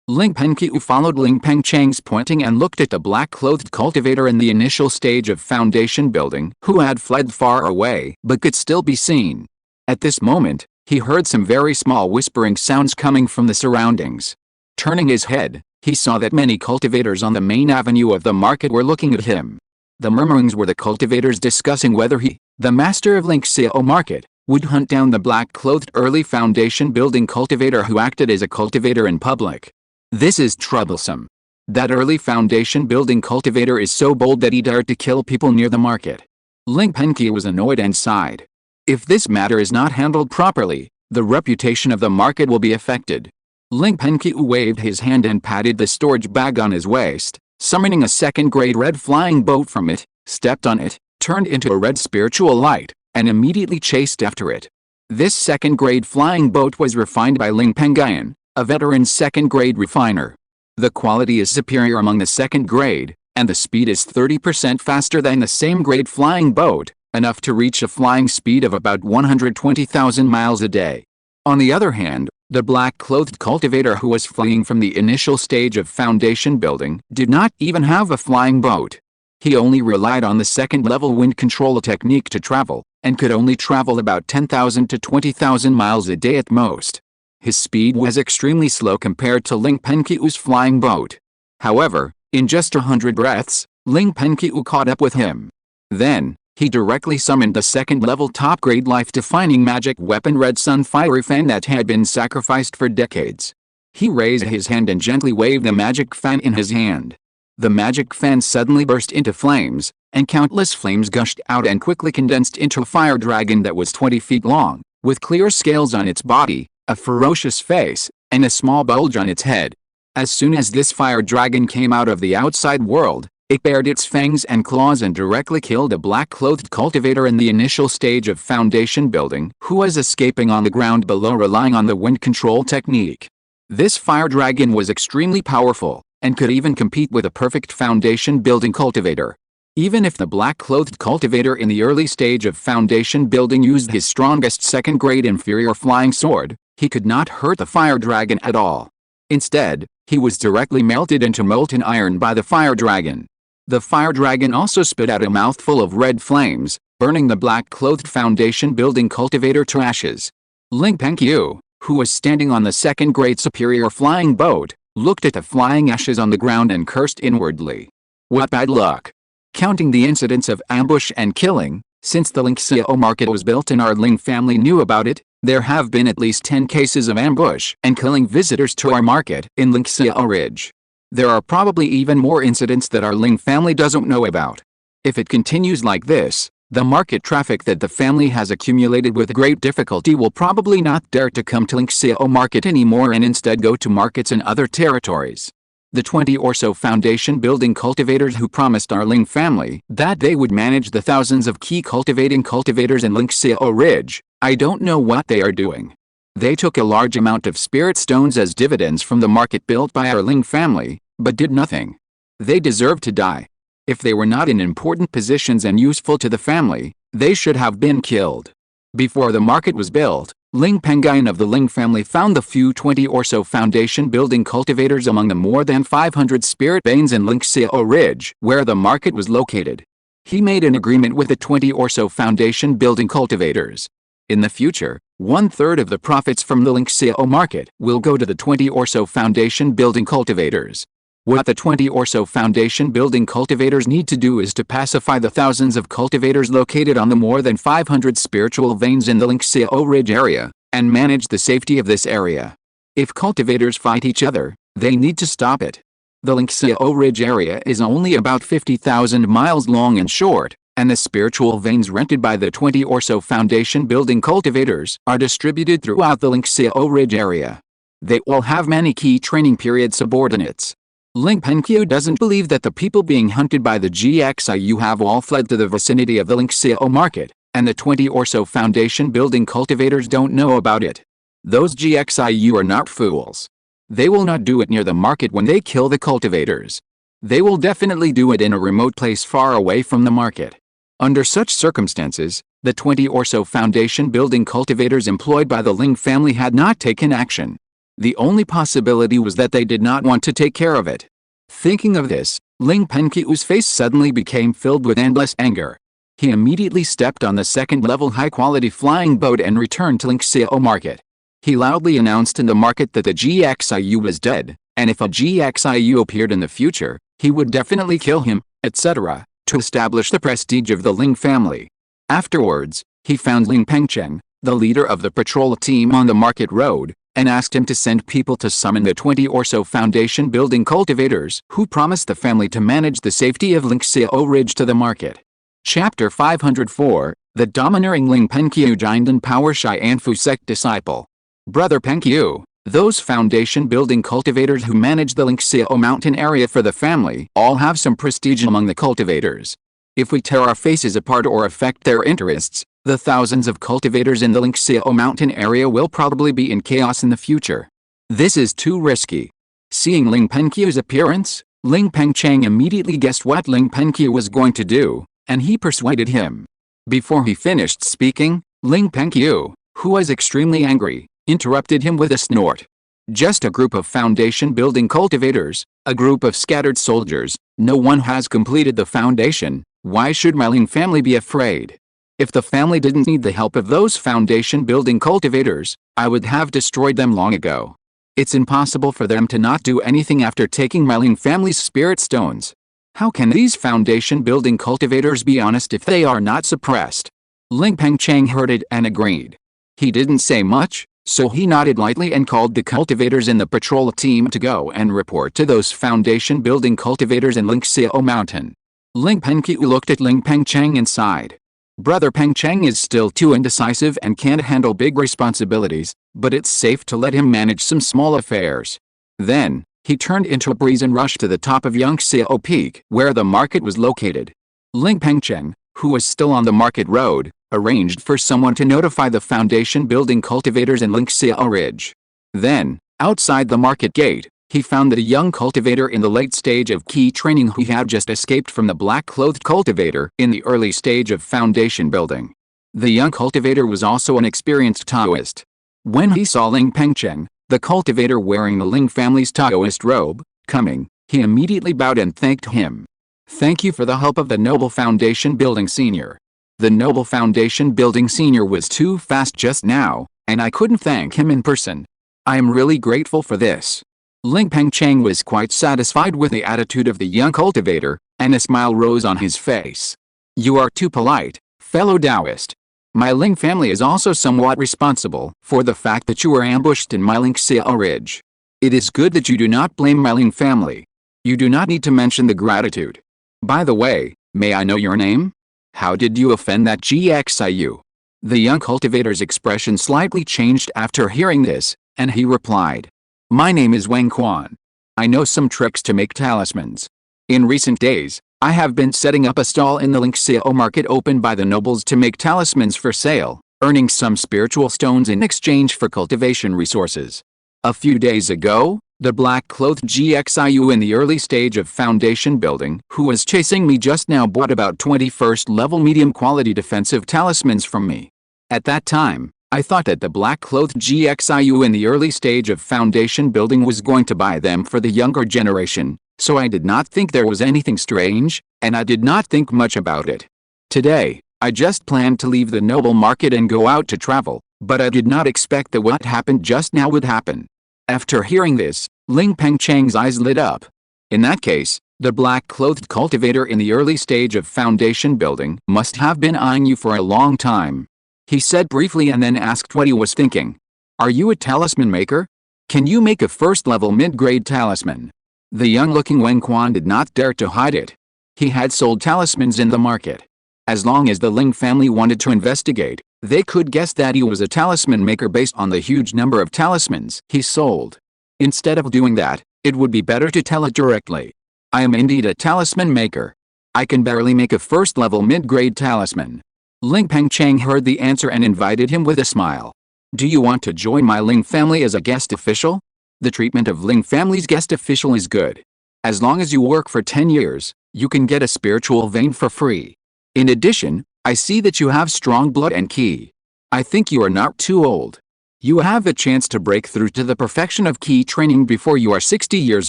Ling Pengyun followed Ling Pengyun's pointing and looked at the black-clothed cultivator in the initial stage of foundation building who had fled far away but could still be seen. At this moment, he heard some very small whispering sounds coming from the surroundings. Turning his head, he saw that many cultivators on the main avenue of the market were looking at him. The murmurings were the cultivators discussing whether he, the master of Lingxiao market, would hunt down the black-clothed early foundation building cultivator who acted as a cultivator in public. This is troublesome. That early foundation building cultivator is so bold that he dared to kill people near the market. Ling Pengyun was annoyed and sighed. If this matter is not handled properly, the reputation of the market will be affected. Ling Pengyun waved his hand and patted the storage bag on his waist, summoning a second-grade red flying boat from it, stepped on it, turned into a red spiritual light, and immediately chased after it. This second-grade flying boat was refined by Ling Pengyun, a veteran second-grade refiner. The quality is superior among the second grade, and the speed is 30% faster than the same grade flying boat, enough to reach a flying speed of about 120,000 miles a day. On the other hand, the black-clothed cultivator who was fleeing from the initial stage of foundation building did not even have a flying boat. He only relied on the second-level wind control technique to travel, and could only travel about 10,000 to 20,000 miles a day at most. His speed was extremely slow compared to Ling Pengyun's flying boat. However, in just 100 breaths, Ling Pengyun caught up with him. Then, he directly summoned the second-level top-grade life-defining magic weapon Red Sun Fiery Fan that had been sacrificed for decades. He raised his hand and gently waved the magic fan in his hand. The magic fan suddenly burst into flames, and countless flames gushed out and quickly condensed into a fire dragon that was 20 feet long, with clear scales on its body, a ferocious face, and a small bulge on its head. As soon as this fire dragon came out of the outside world, it bared its fangs and claws and directly killed a black-clothed cultivator in the initial stage of foundation building who was escaping on the ground below relying on the wind control technique. This fire dragon was extremely powerful, and could even compete with a perfect foundation building cultivator. Even if the black-clothed cultivator in the early stage of foundation building used his strongest second-grade inferior flying sword, he could not hurt the fire dragon at all. Instead, he was directly melted into molten iron by the fire dragon. The fire dragon also spit out a mouthful of red flames, burning the black-clothed foundation building cultivator to ashes. Ling Pengyun, who was standing on the second-grade superior flying boat, looked at the flying ashes on the ground and cursed inwardly. What bad luck! Counting the incidents of ambush and killing, Since the Lingxiao market was built and our Ling family knew about it, there have been at least 10 cases of ambush and killing visitors to our market in Lingxiao Ridge. There are probably even more incidents that our Ling family doesn't know about. If it continues like this, the market traffic that the family has accumulated with great difficulty will probably not dare to come to Lingxiao market anymore and instead go to markets in other territories. The 20 or so foundation building cultivators who promised our Ling family that they would manage the thousands of key cultivating cultivators in Lingxiao Ridge, I don't know what they are doing. They took a large amount of spirit stones as dividends from the market built by our Ling family, but did nothing. They deserve to die. If they were not in important positions and useful to the family, they should have been killed. Before the market was built, Ling Pengyun of the Ling family found the few 20 or so foundation building cultivators among the more than 500 spirit veins in Lingxiao Ridge, where the market was located. He made an agreement with the 20 or so foundation building cultivators. In the future, 1/3 of the profits from the Lingxiao market will go to the 20 or so foundation building cultivators. What the 20 or so foundation building cultivators need to do is to pacify the thousands of cultivators located on the more than 500 spiritual veins in the Lingxiao Ridge area, and manage the safety of this area. If cultivators fight each other, they need to stop it. The Lingxiao Ridge area is only about 50,000 miles long and short, and the spiritual veins rented by the 20 or so foundation building cultivators are distributed throughout the Lingxiao Ridge area. They will have many key training period subordinates. Ling Pengyun doesn't believe that the people being hunted by the Gxiu have all fled to the vicinity of the Lingxiao market, and the 20 or so foundation building cultivators don't know about it. Those Gxiu are not fools. They will not do it near the market when they kill the cultivators. They will definitely do it in a remote place far away from the market. Under such circumstances, the 20 or so foundation building cultivators employed by the Ling family had not taken action. The only possibility was that they did not want to take care of it. Thinking of this, Ling Pengyun's face suddenly became filled with endless anger. He immediately stepped on the second-level high-quality flying boat and returned to Lingxiao market. He loudly announced in the market that the Gxiu was dead, and if a Gxiu appeared in the future, he would definitely kill him, etc., to establish the prestige of the Ling family. Afterwards, he found Ling Pengyun, the leader of the patrol team on the market road, and asked him to send people to summon the 20 or so foundation building cultivators who promised the family to manage the safety of Lingxiao Ridge to the market. Chapter 504, The Domineering Ling Pengyun Jinden Power Shi Anfu Sect Disciple. Brother Pengyun, those foundation building cultivators who manage the Lingxiao Mountain area for the family all have some prestige among the cultivators. If we tear our faces apart or affect their interests, the thousands of cultivators in the Lingxiao Mountain area will probably be in chaos in the future. This is too risky. Seeing Ling Pengyun's appearance, Ling Pengyun immediately guessed what Ling Pengyun was going to do, and he persuaded him. Before he finished speaking, Ling Pengyun, who was extremely angry, interrupted him with a snort. Just a group of foundation building cultivators, a group of scattered soldiers, no one has completed the foundation. Why should my Ling family be afraid? If the family didn't need the help of those foundation building cultivators, I would have destroyed them long ago. It's impossible for them to not do anything after taking my Ling family's spirit stones. How can these foundation building cultivators be honest if they are not suppressed? Ling Pengyun heard it and agreed. He didn't say much, so he nodded lightly and called the cultivators in the patrol team to go and report to those foundation building cultivators in Lingxiao Mountain. Ling Pengyun looked at Ling Pengyun and sighed. Brother Pengyun is still too indecisive and can't handle big responsibilities, but it's safe to let him manage some small affairs. Then, he turned into a breeze and rushed to the top of Lingxiao Peak, where the market was located. Ling Pengyun, who was still on the market road, arranged for someone to notify the foundation building cultivators in Lingxiao Ridge. Then, outside the market gate, he found that a young cultivator in the late stage of key training who had just escaped from the black-clothed cultivator in the early stage of foundation building. The young cultivator was also an experienced Taoist. When he saw Ling Pengyun, the cultivator wearing the Ling family's Taoist robe, coming, he immediately bowed and thanked him. Thank you for the help of the noble foundation building senior. The noble foundation building senior was too fast just now, and I couldn't thank him in person. I am really grateful for this. Ling Pengyun was quite satisfied with the attitude of the young cultivator, and a smile rose on his face. You are too polite, Fellow Taoist, my Ling family is also somewhat responsible for the fact that you were ambushed in my Lingxiao Ridge. It is good that you do not blame my Ling family. You do not need to mention the gratitude. By the way, may I know your name? How did you offend that GXIU? The young cultivator's expression slightly changed after hearing this, and he replied, "My name is Wang Quan. I know some tricks to make talismans. In recent days, I have been setting up a stall in the Lingxiao market opened by the nobles to make talismans for sale, earning some spiritual stones in exchange for cultivation resources. A few days ago, the black-clothed GXIU in the early stage of foundation building, who was chasing me just now, bought about 21st level medium-quality defensive talismans from me. At that time, I thought that the black-clothed GXIU in the early stage of foundation building was going to buy them for the younger generation, so I did not think there was anything strange, and I did not think much about it. Today, I just planned to leave the noble market and go out to travel, but I did not expect that what happened just now would happen." After hearing this, Ling Pengyun's eyes lit up. In that case, the black-clothed cultivator in the early stage of foundation building must have been eyeing you for a long time. He said briefly and then asked what he was thinking. "Are you a talisman maker? Can you make a first-level mid-grade talisman?" The young-looking Wang Quan did not dare to hide it. He had sold talismans in the market. As long as the Ling family wanted to investigate, they could guess that he was a talisman maker based on the huge number of talismans he sold. Instead of doing that, it would be better to tell it directly. "I am indeed a talisman maker. I can barely make a first-level mid-grade talisman." Ling Pengyun heard the answer and invited him with a smile. "Do you want to join my Ling family as a guest official? The treatment of Ling family's guest official is good. As long as you work for 10 years, you can get a spiritual vein for free. In addition, I see that you have strong blood and ki. I think you are not too old. You have a chance to break through to the perfection of ki training before you are 60 years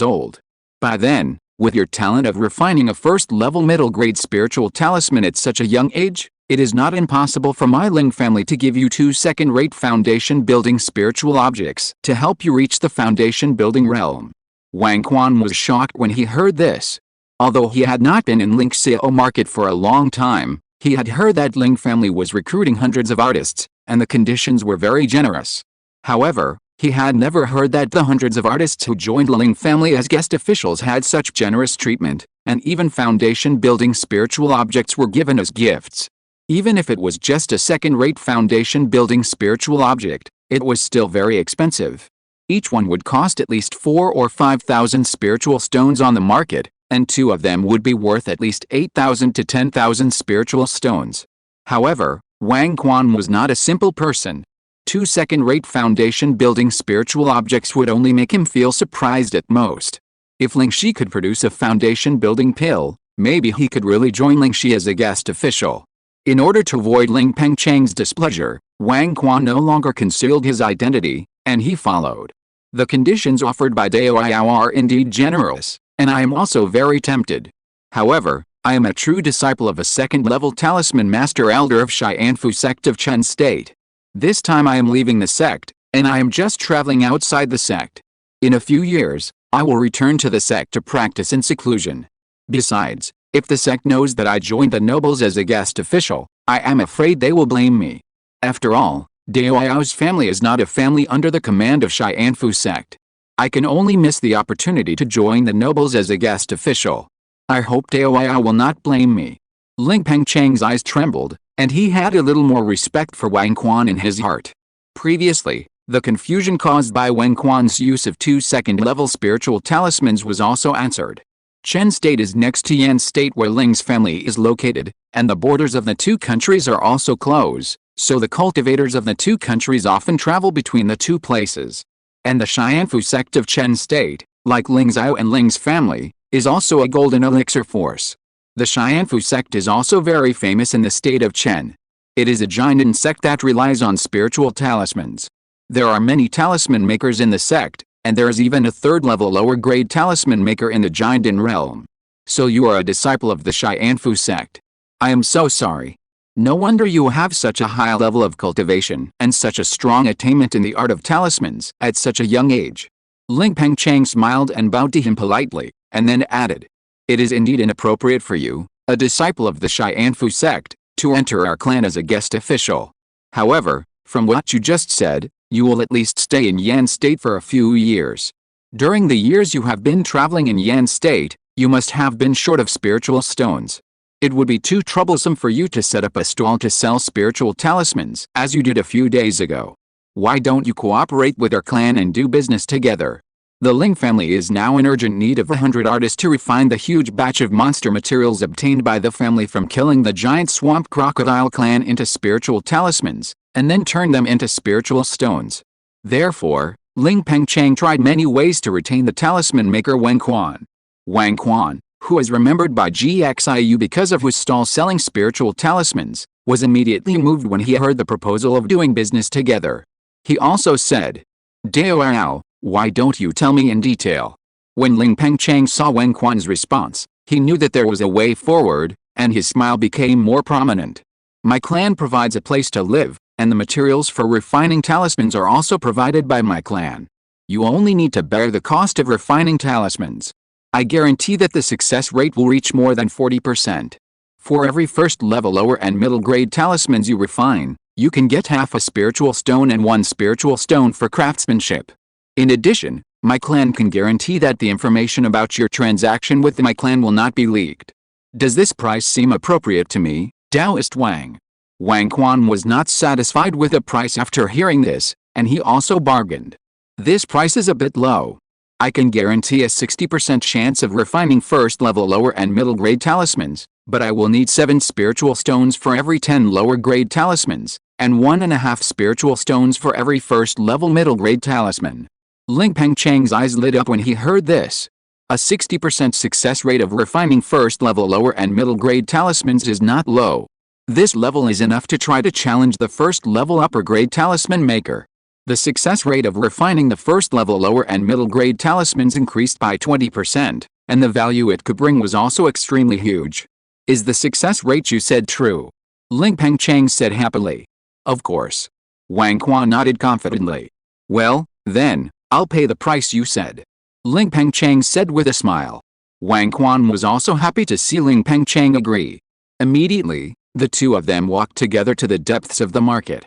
old. By then, with your talent of refining a first-level middle-grade spiritual talisman at such a young age, it is not impossible for my Ling family to give you 2 second-rate foundation-building spiritual objects to help you reach the foundation-building realm." Wang Quan was shocked when he heard this. Although he had not been in Lingxiao market for a long time, he had heard that Ling family was recruiting hundreds of artists, and the conditions were very generous. However, he had never heard that the hundreds of artists who joined the Ling family as guest officials had such generous treatment, and even foundation-building spiritual objects were given as gifts. Even if it was just a second-rate foundation-building spiritual object, it was still very expensive. Each one would cost at least 4,000 or 5,000 spiritual stones on the market, and 2 of them would be worth at least 8,000 to 10,000 spiritual stones. However, Wang Quan was not a simple person. 2 second-rate foundation-building spiritual objects would only make him feel surprised at most. If Lingxi could produce a foundation-building pill, maybe he could really join Lingxi as a guest official. In order to avoid Ling Pengyun's displeasure, Wang Quan no longer concealed his identity, and he followed. "The conditions offered by Dao are indeed generous, and I am also very tempted. However, I am a true disciple of a second-level talisman master elder of Xianfu sect of Chen State. This time I am leaving the sect, and I am just traveling outside the sect. In a few years, I will return to the sect to practice in seclusion. Besides, if the sect knows that I joined the nobles as a guest official, I am afraid they will blame me. After all, Daoyao's family is not a family under the command of Xianfu sect. I can only miss the opportunity to join the nobles as a guest official. I hope Daoyao will not blame me." Ling Pengyun's eyes trembled, and he had a little more respect for Wang Quan in his heart. Previously, the confusion caused by Wang Quan's use of 2 second-level spiritual talismans was also answered. Chen State is next to Yan State where Ling's family is located, and the borders of the 2 countries are also close, so the cultivators of the 2 countries often travel between the 2 places. And the Xianfu sect of Chen State, like Lingxiao and Ling's family, is also a golden elixir force. The Xianfu sect is also very famous in the state of Chen. It is a giant sect that relies on spiritual talismans. There are many talisman makers in the sect, and there is even a 3rd-level lower-grade talisman maker in the Jiandan realm. So you are a disciple of the Xianfu sect. I am so sorry. No wonder you have such a high level of cultivation and such a strong attainment in the art of talismans at such a young age. Ling Pengyun smiled and bowed to him politely, and then added, "It is indeed inappropriate for you, a disciple of the Xianfu sect, to enter our clan as a guest official. However, from what you just said, you will at least stay in Yan State for a few years. During the years you have been traveling in Yan State, you must have been short of spiritual stones. It would be too troublesome for you to set up a stall to sell spiritual talismans, as you did a few days ago. Why don't you cooperate with our clan and do business together? The Ling family is now in urgent need of 100 artists to refine the huge batch of monster materials obtained by the family from killing the giant swamp crocodile clan into spiritual talismans, and then turn them into spiritual stones. Therefore, Ling Pengyun tried many ways to retain the talisman maker Wang Quan. Wang Quan, who is remembered by GXIU because of his stall selling spiritual talismans, was immediately moved when he heard the proposal of doing business together. He also said, "Dao, why don't you tell me in detail?" When Ling Pengyun saw Wang Quan's response, he knew that there was a way forward, and his smile became more prominent. "My clan provides a place to live, and the materials for refining talismans are also provided by my clan. You only need to bear the cost of refining talismans. I guarantee that the success rate will reach more than 40%. For every first level lower and middle grade talismans you refine, you can get half a spiritual stone and 1 spiritual stone for craftsmanship. In addition, my clan can guarantee that the information about your transaction with my clan will not be leaked. Does this price seem appropriate to me, Taoist Wang?" Wang Quan was not satisfied with the price after hearing this, and he also bargained. "This price is a bit low. I can guarantee a 60% chance of refining first-level lower and middle-grade talismans, but I will need 7 spiritual stones for every 10 lower-grade talismans, and 1.5 spiritual stones for every first-level middle-grade talisman." Ling Pengyun's eyes lit up when he heard this. A 60% success rate of refining first-level lower and middle-grade talismans is not low. This level is enough to try to challenge the first-level upper-grade talisman maker. The success rate of refining the first-level lower and middle-grade talismans increased by 20%, and the value it could bring was also extremely huge. "Is the success rate you said true?" Ling Pengyun said happily. "Of course." Wang Quan nodded confidently. "Well, then, I'll pay the price you said," Ling Pengyun said with a smile. Wang Quan was also happy to see Ling Pengyun agree. Immediately, the two of them walked together to the depths of the market.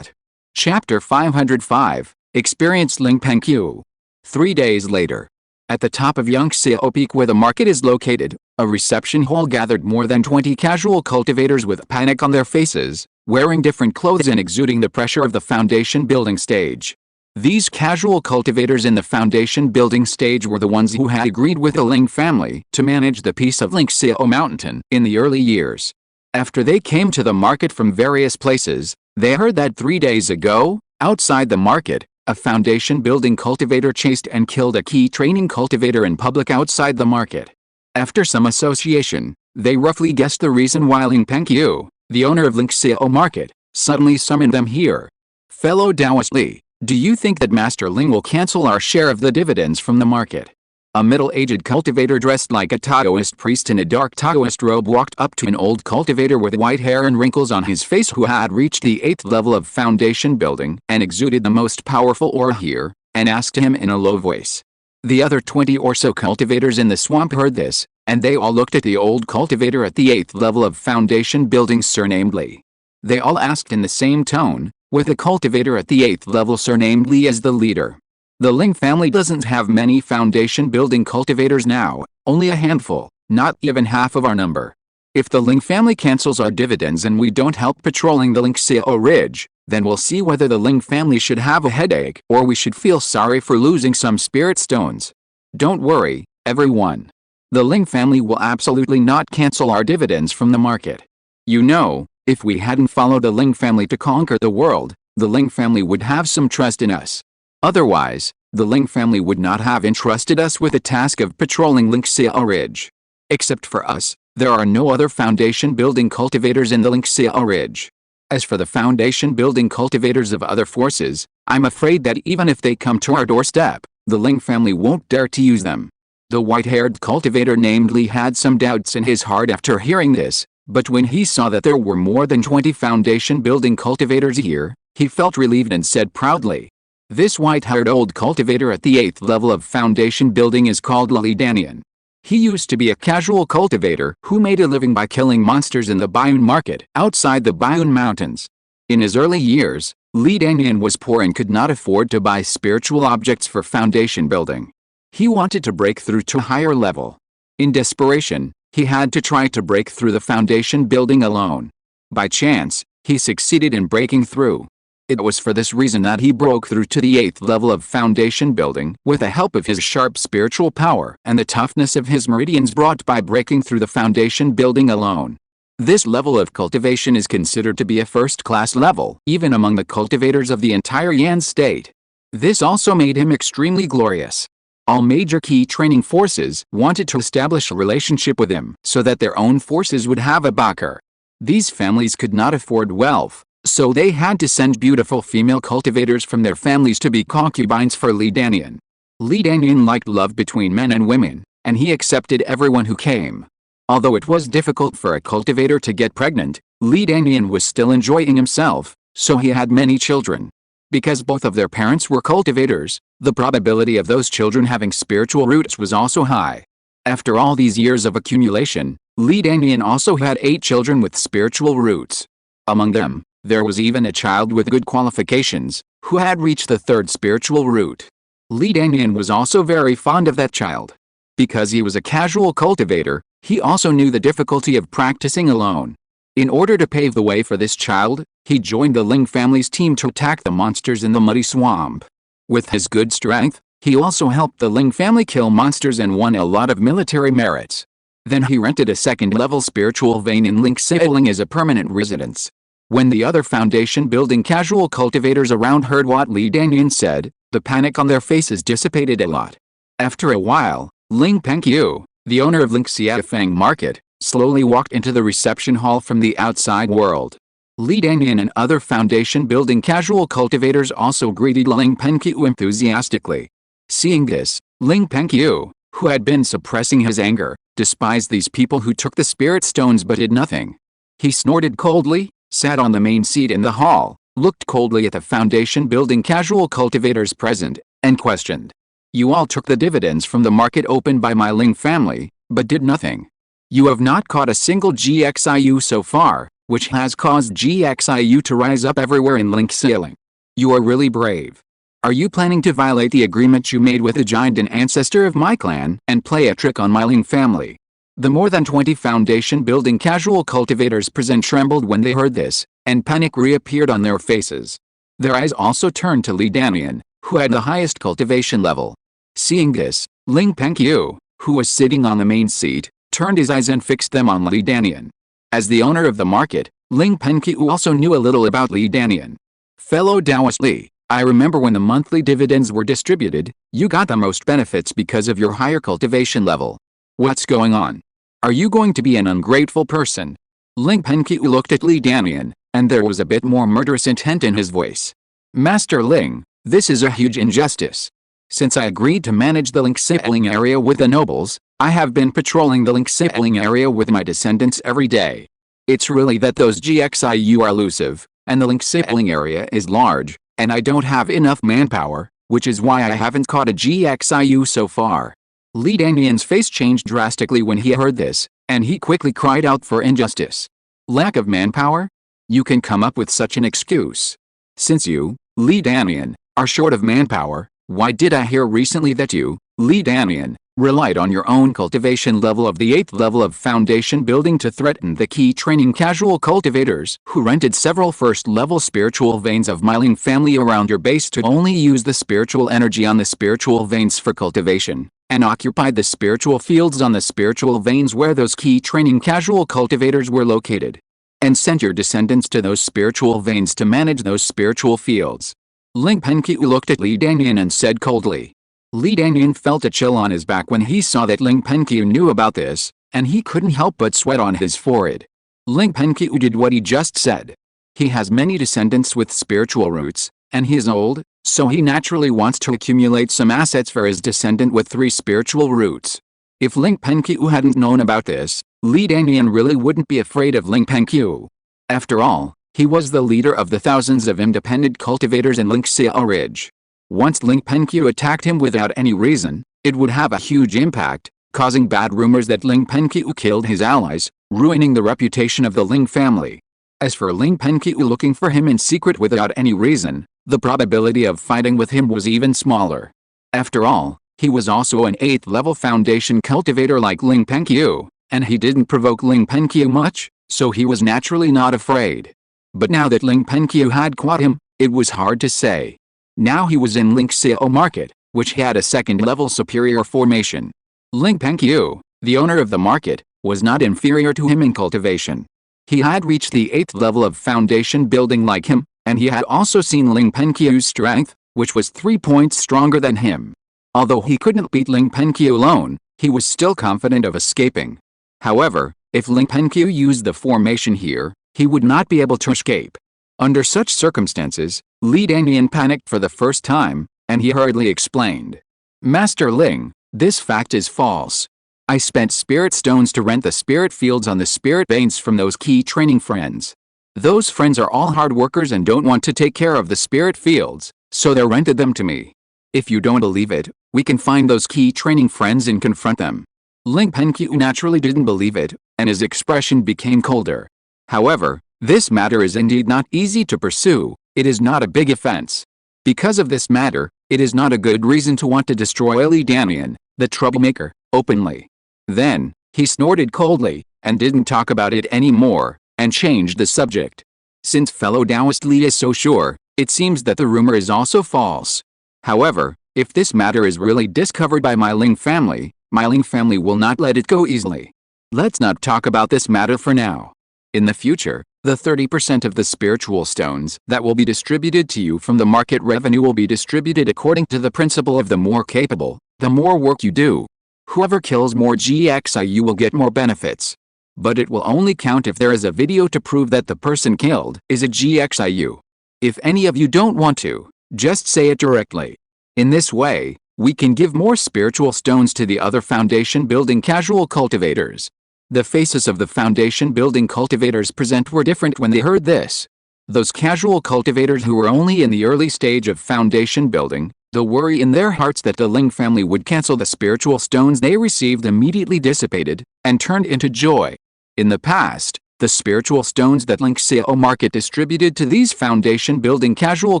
Chapter 505, Experienced Ling Pengyun. 3 days later. At the top of Lingxiao Peak where the market is located, a reception hall gathered more than 20 casual cultivators with panic on their faces, wearing different clothes and exuding the pressure of the foundation building stage. These casual cultivators in the foundation building stage were the ones who had agreed with the Ling family to manage the piece of Lingxiao Mountain in the early years. After they came to the market from various places, they heard that 3 days ago, outside the market, a foundation building cultivator chased and killed a key training cultivator in public outside the market. After some association, they roughly guessed the reason why Ling Pengyun, the owner of Lingxiao Market, suddenly summoned them here. "Fellow Taoist Li, do you think that Master Ling will cancel our share of the dividends from the market?" A middle-aged cultivator dressed like a Taoist priest in a dark Taoist robe walked up to an old cultivator with white hair and wrinkles on his face who had reached the 8th level of foundation building and exuded the most powerful aura here, and asked him in a low voice. The other 20 or so cultivators in the swamp heard this, and they all looked at the old cultivator at the 8th level of foundation building surnamed Li. They all asked in the same tone, with the cultivator at the 8th level surnamed Li as the leader. The Ling family doesn't have many foundation building cultivators now, only a handful, not even half of our number. If the Ling family cancels our dividends and we don't help patrolling the Lingxiao Ridge, then we'll see whether the Ling family should have a headache or we should feel sorry for losing some spirit stones. Don't worry, everyone. The Ling family will absolutely not cancel our dividends from the market. You know, if we hadn't followed the Ling family to conquer the world, the Ling family would have some trust in us. Otherwise, the Ling family would not have entrusted us with the task of patrolling Lingxiao Ridge. Except for us, there are no other foundation building cultivators in the Lingxiao Ridge. As for the foundation building cultivators of other forces, I'm afraid that even if they come to our doorstep, the Ling family won't dare to use them. The white-haired cultivator named Li had some doubts in his heart after hearing this, but when he saw that there were more than 20 foundation building cultivators here, he felt relieved and said proudly, "This white-haired old cultivator at the 8th level of foundation building is called Li Dantian. He used to be a casual cultivator who made a living by killing monsters in the Bayun market outside the Bayun Mountains. In his early years, Li Dantian was poor and could not afford to buy spiritual objects for foundation building. He wanted to break through to a higher level. In desperation, he had to try to break through the foundation building alone. By chance, he succeeded in breaking through. It was for this reason that he broke through to the 8th level of foundation building with the help of his sharp spiritual power and the toughness of his meridians brought by breaking through the foundation building alone. This level of cultivation is considered to be a first-class level, even among the cultivators of the entire Yan state. This also made him extremely glorious. All major key training forces wanted to establish a relationship with him so that their own forces would have a backer. These families could not afford wealth, so they had to send beautiful female cultivators from their families to be concubines for Li Dantian. Li Dantian liked love between men and women, and he accepted everyone who came. Although it was difficult for a cultivator to get pregnant, Li Dantian was still enjoying himself, so he had many children. Because both of their parents were cultivators, the probability of those children having spiritual roots was also high. After all these years of accumulation, Li Dantian also had 8 children with spiritual roots. Among them, there was even a child with good qualifications, who had reached the 3rd spiritual root. Li Dantian was also very fond of that child. Because he was a casual cultivator, he also knew the difficulty of practicing alone. In order to pave the way for this child, he joined the Ling family's team to attack the monsters in the muddy swamp. With his good strength, he also helped the Ling family kill monsters and won a lot of military merits. Then he rented a 2nd-level spiritual vein in Lingxiao as a permanent residence. When the other foundation-building casual cultivators around heard what Li Dantian said, the panic on their faces dissipated a lot. After a while, Ling Pengyun, the owner of Lingxiao Market, slowly walked into the reception hall from the outside world. Li Dantian and other foundation-building casual cultivators also greeted Ling Pengyun enthusiastically. Seeing this, Ling Pengyun, who had been suppressing his anger, despised these people who took the spirit stones but did nothing. He snorted coldly, sat on the main seat in the hall, looked coldly at the foundation-building casual cultivators present, and questioned. You all took the dividends from the market opened by my Ling family, but did nothing. You have not caught a single GXIU so far, which has caused GXIU to rise up everywhere in Lingxiao. You are really brave. Are you planning to violate the agreement you made with a giant and ancestor of my clan, and play a trick on my Ling family? The more than 20 foundation-building casual cultivators present trembled when they heard this, and panic reappeared on their faces. Their eyes also turned to Li Dantian, who had the highest cultivation level. Seeing this, Ling Pengyun, who was sitting on the main seat, turned his eyes and fixed them on Li Dantian. As the owner of the market, Ling Pengyun also knew a little about Li Dantian. Fellow Taoist Li, I remember when the monthly dividends were distributed, you got the most benefits because of your higher cultivation level. What's going on? Are you going to be an ungrateful person? Ling Pengyun looked at Li Dantian, and there was a bit more murderous intent in his voice. Master Ling, this is a huge injustice. Since I agreed to manage the Lingxiao area with the nobles, I have been patrolling the Lingxiao area with my descendants every day. It's really that those GXIU are elusive, and the Lingxiao area is large, and I don't have enough manpower, which is why I haven't caught a GXIU so far. Li Dantian's face changed drastically when he heard this, and he quickly cried out for injustice. Lack of manpower? You can come up with such an excuse. Since you, Li Dantian, are short of manpower, why did I hear recently that you, Li Dantian, relied on your own cultivation level of the 8th level of foundation building to threaten the key training casual cultivators who rented several 1st-level spiritual veins of my Ling family around your base to only use the spiritual energy on the spiritual veins for cultivation, and occupied the spiritual fields on the spiritual veins where those key training casual cultivators were located, and sent your descendants to those spiritual veins to manage those spiritual fields. Ling Pengyun looked at Li Dantian and said coldly. Li Dantian felt a chill on his back when he saw that Ling Pengyun knew about this, and he couldn't help but sweat on his forehead. Ling Pengyun did what he just said. He has many descendants with spiritual roots, and he is old, so he naturally wants to accumulate some assets for his descendant with 3 spiritual roots. If Ling Pengyun hadn't known about this, Li Dantian really wouldn't be afraid of Ling Pengyun. After all, he was the leader of the thousands of independent cultivators in Lingxiao Ridge. Once Ling Pengyun attacked him without any reason, it would have a huge impact, causing bad rumors that Ling Pengyun killed his allies, ruining the reputation of the Ling family. As for Ling Pengyun looking for him in secret without any reason, the probability of fighting with him was even smaller. After all, he was also an 8th level foundation cultivator like Ling Pengyun, and he didn't provoke Ling Pengyun much, so he was naturally not afraid. But now that Ling Pengyun had caught him, it was hard to say. Now he was in Lingxiao Market, which had a 2nd level superior formation. Ling Pengyun, the owner of the market, was not inferior to him in cultivation. He had reached the 8th level of foundation building like him, and he had also seen Ling Pengyun's strength, which was 3 points stronger than him. Although he couldn't beat Ling Pengyun alone, he was still confident of escaping. However, if Ling Pengyun used the formation here, he would not be able to escape. Under such circumstances, Li Dantian panicked for the first time, and he hurriedly explained. Master Ling, this fact is false. I spent spirit stones to rent the spirit fields on the spirit veins from those key training friends. Those friends are all hard workers and don't want to take care of the spirit fields, so they rented them to me. If you don't believe it, we can find those key training friends and confront them. Ling Pengyun naturally didn't believe it, and his expression became colder. However, this matter is indeed not easy to pursue. It is not a big offense. Because of this matter, it is not a good reason to want to destroy Li Dantian, the troublemaker, openly. Then, he snorted coldly, and didn't talk about it anymore, and changed the subject. Since fellow Taoist Li is so sure, it seems that the rumor is also false. However, if this matter is really discovered by my Ling family will not let it go easily. Let's not talk about this matter for now. In the future, the 30% of the spiritual stones that will be distributed to you from the market revenue will be distributed according to the principle of the more capable, the more work you do. Whoever kills more GXIU will get more benefits. But it will only count if there is a video to prove that the person killed is a GXIU. If any of you don't want to, just say it directly. In this way, we can give more spiritual stones to the other foundation building casual cultivators. The faces of the foundation building cultivators present were different when they heard this. Those casual cultivators who were only in the early stage of foundation building, the worry in their hearts that the Ling family would cancel the spiritual stones they received immediately dissipated, and turned into joy. In the past, the spiritual stones that Lingxiao Market distributed to these foundation building casual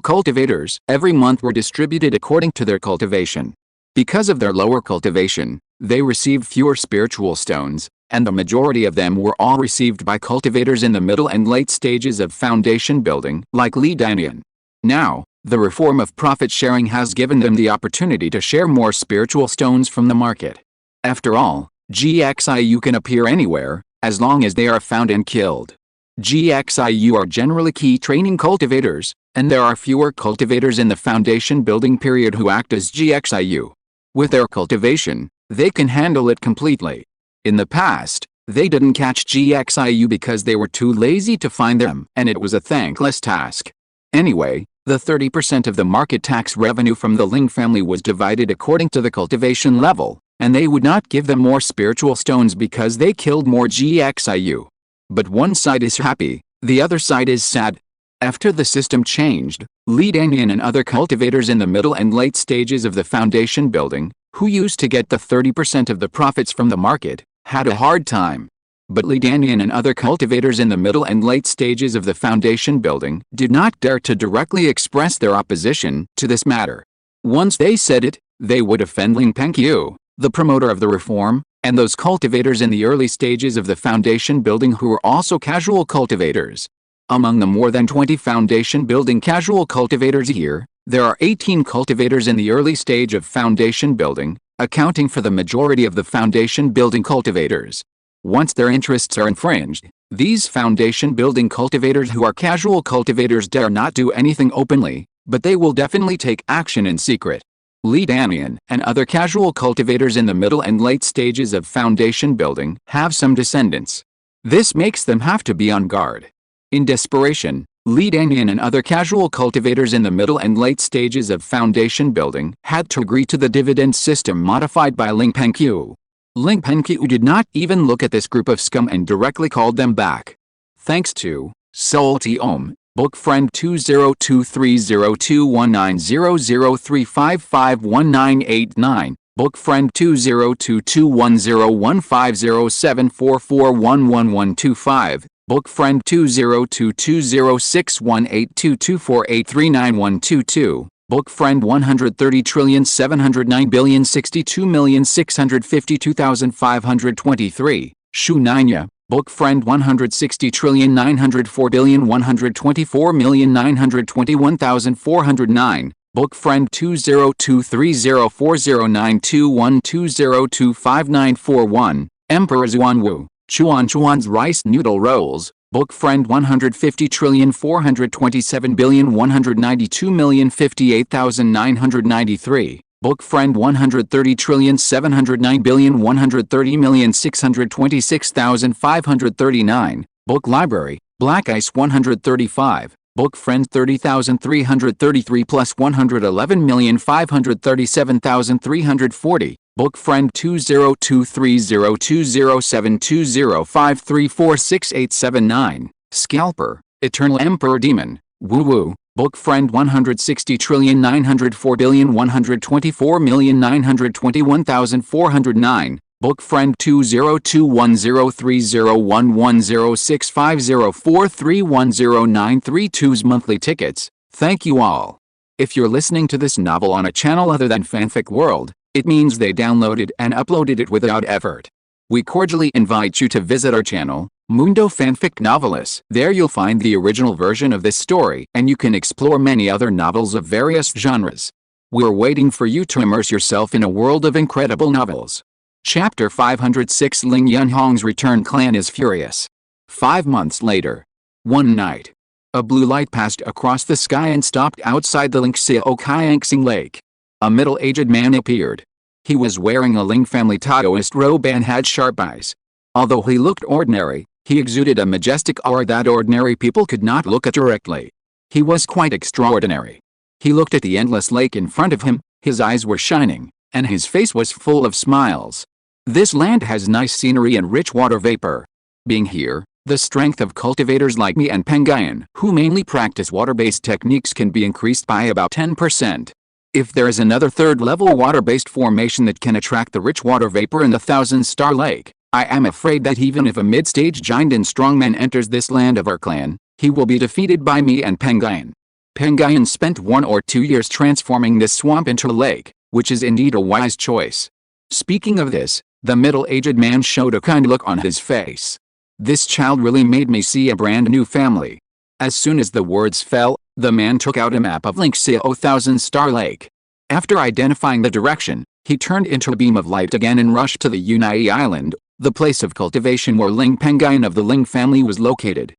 cultivators every month were distributed according to their cultivation. Because of their lower cultivation, they received fewer spiritual stones, and the majority of them were all received by cultivators in the middle and late stages of foundation building, like Li Dantian. Now, the reform of profit sharing has given them the opportunity to share more spiritual stones from the market. After all, GXIU can appear anywhere, as long as they are found and killed. GXIU are generally key training cultivators, and there are fewer cultivators in the foundation building period who act as GXIU. With their cultivation, they can handle it completely. In the past, they didn't catch GXIU because they were too lazy to find them, and it was a thankless task. Anyway, the 30% of the market tax revenue from the Ling family was divided according to the cultivation level, and they would not give them more spiritual stones because they killed more GXIU. But one side is happy, the other side is sad. After the system changed, Li Dantian and other cultivators in the middle and late stages of the foundation building, who used to get the 30% of the profits from the market, had a hard time. But Li Dantian and other cultivators in the middle and late stages of the foundation building did not dare to directly express their opposition to this matter. Once they said it, they would offend Ling Pengyun, the promoter of the reform, and those cultivators in the early stages of the foundation building who were also casual cultivators. Among the more than 20 foundation building casual cultivators here, there are 18 cultivators in the early stage of foundation building, accounting for the majority of the foundation building cultivators. Once their interests are infringed, these foundation building cultivators who are casual cultivators dare not do anything openly, but they will definitely take action in secret. Li Dantian and other casual cultivators in the middle and late stages of foundation building have some descendants. This makes them have to be on guard. In desperation, Li Dantian and other casual cultivators in the middle and late stages of foundation building had to agree to the dividend system modified by Ling Pengyun. Ling Pengyun did not even look at this group of scum and directly called them back. Thanks to Soul T-Om, Book Friend 202302190035518989. Book friend 202210150744111125. Book friend 202206182248391122. Book friend 130,709,062,652,523. Shu Nanya. Book friend 160,904,124,921,409. Book friend 202304092120259141. Emperor Xuanwu. Chuan's rice noodle rolls. Book friend 150,427,192,058,993. Book friend 130,709,130,626,539. Book library, Black Ice 135. Book friend 30,333 plus 111,537,340. Book friend 202302072053468879. Scalper, Eternal Emperor Demon, Woo Woo. Book friend 160,904,124,921,409. Book friend 2021030110650431093. Monthly tickets. Thank you all. If you're listening to this novel on a channel other than Fanfic World, it means they downloaded and uploaded it without effort. We cordially invite you to visit our channel, Mundo Fanfic Novelis. There you'll find the original version of this story, and you can explore many other novels of various genres. We're waiting for you to immerse yourself in a world of incredible novels. Chapter 506. Ling Yunhong's return. Clan is furious. 5 months later. One night. A blue light passed across the sky and stopped outside the Lingxiao Lake. A middle-aged man appeared. He was wearing a Ling family Taoist robe and had sharp eyes. Although he looked ordinary, he exuded a majestic aura that ordinary people could not look at directly. He was quite extraordinary. He looked at the endless lake in front of him, his eyes were shining, and his face was full of smiles. This land has nice scenery and rich water vapor. Being here, the strength of cultivators like me and Pengyun, who mainly practice water-based techniques, can be increased by about 10%. If there is another third-level water-based formation that can attract the rich water vapor in the Thousand-Star Lake, I am afraid that even if a mid-stage giant and strongman enters this land of our clan, he will be defeated by me and Pengyun. Pengyun spent 1 or 2 years transforming this swamp into a lake, which is indeed a wise choice. Speaking of this, the middle-aged man showed a kind look on his face. This child really made me see a brand new family. As soon as the words fell, the man took out a map of Lingxiao Thousand-Star Lake. After identifying the direction, he turned into a beam of light again and rushed to the Yunai Island, the place of cultivation where Ling Pengyun of the Ling family was located.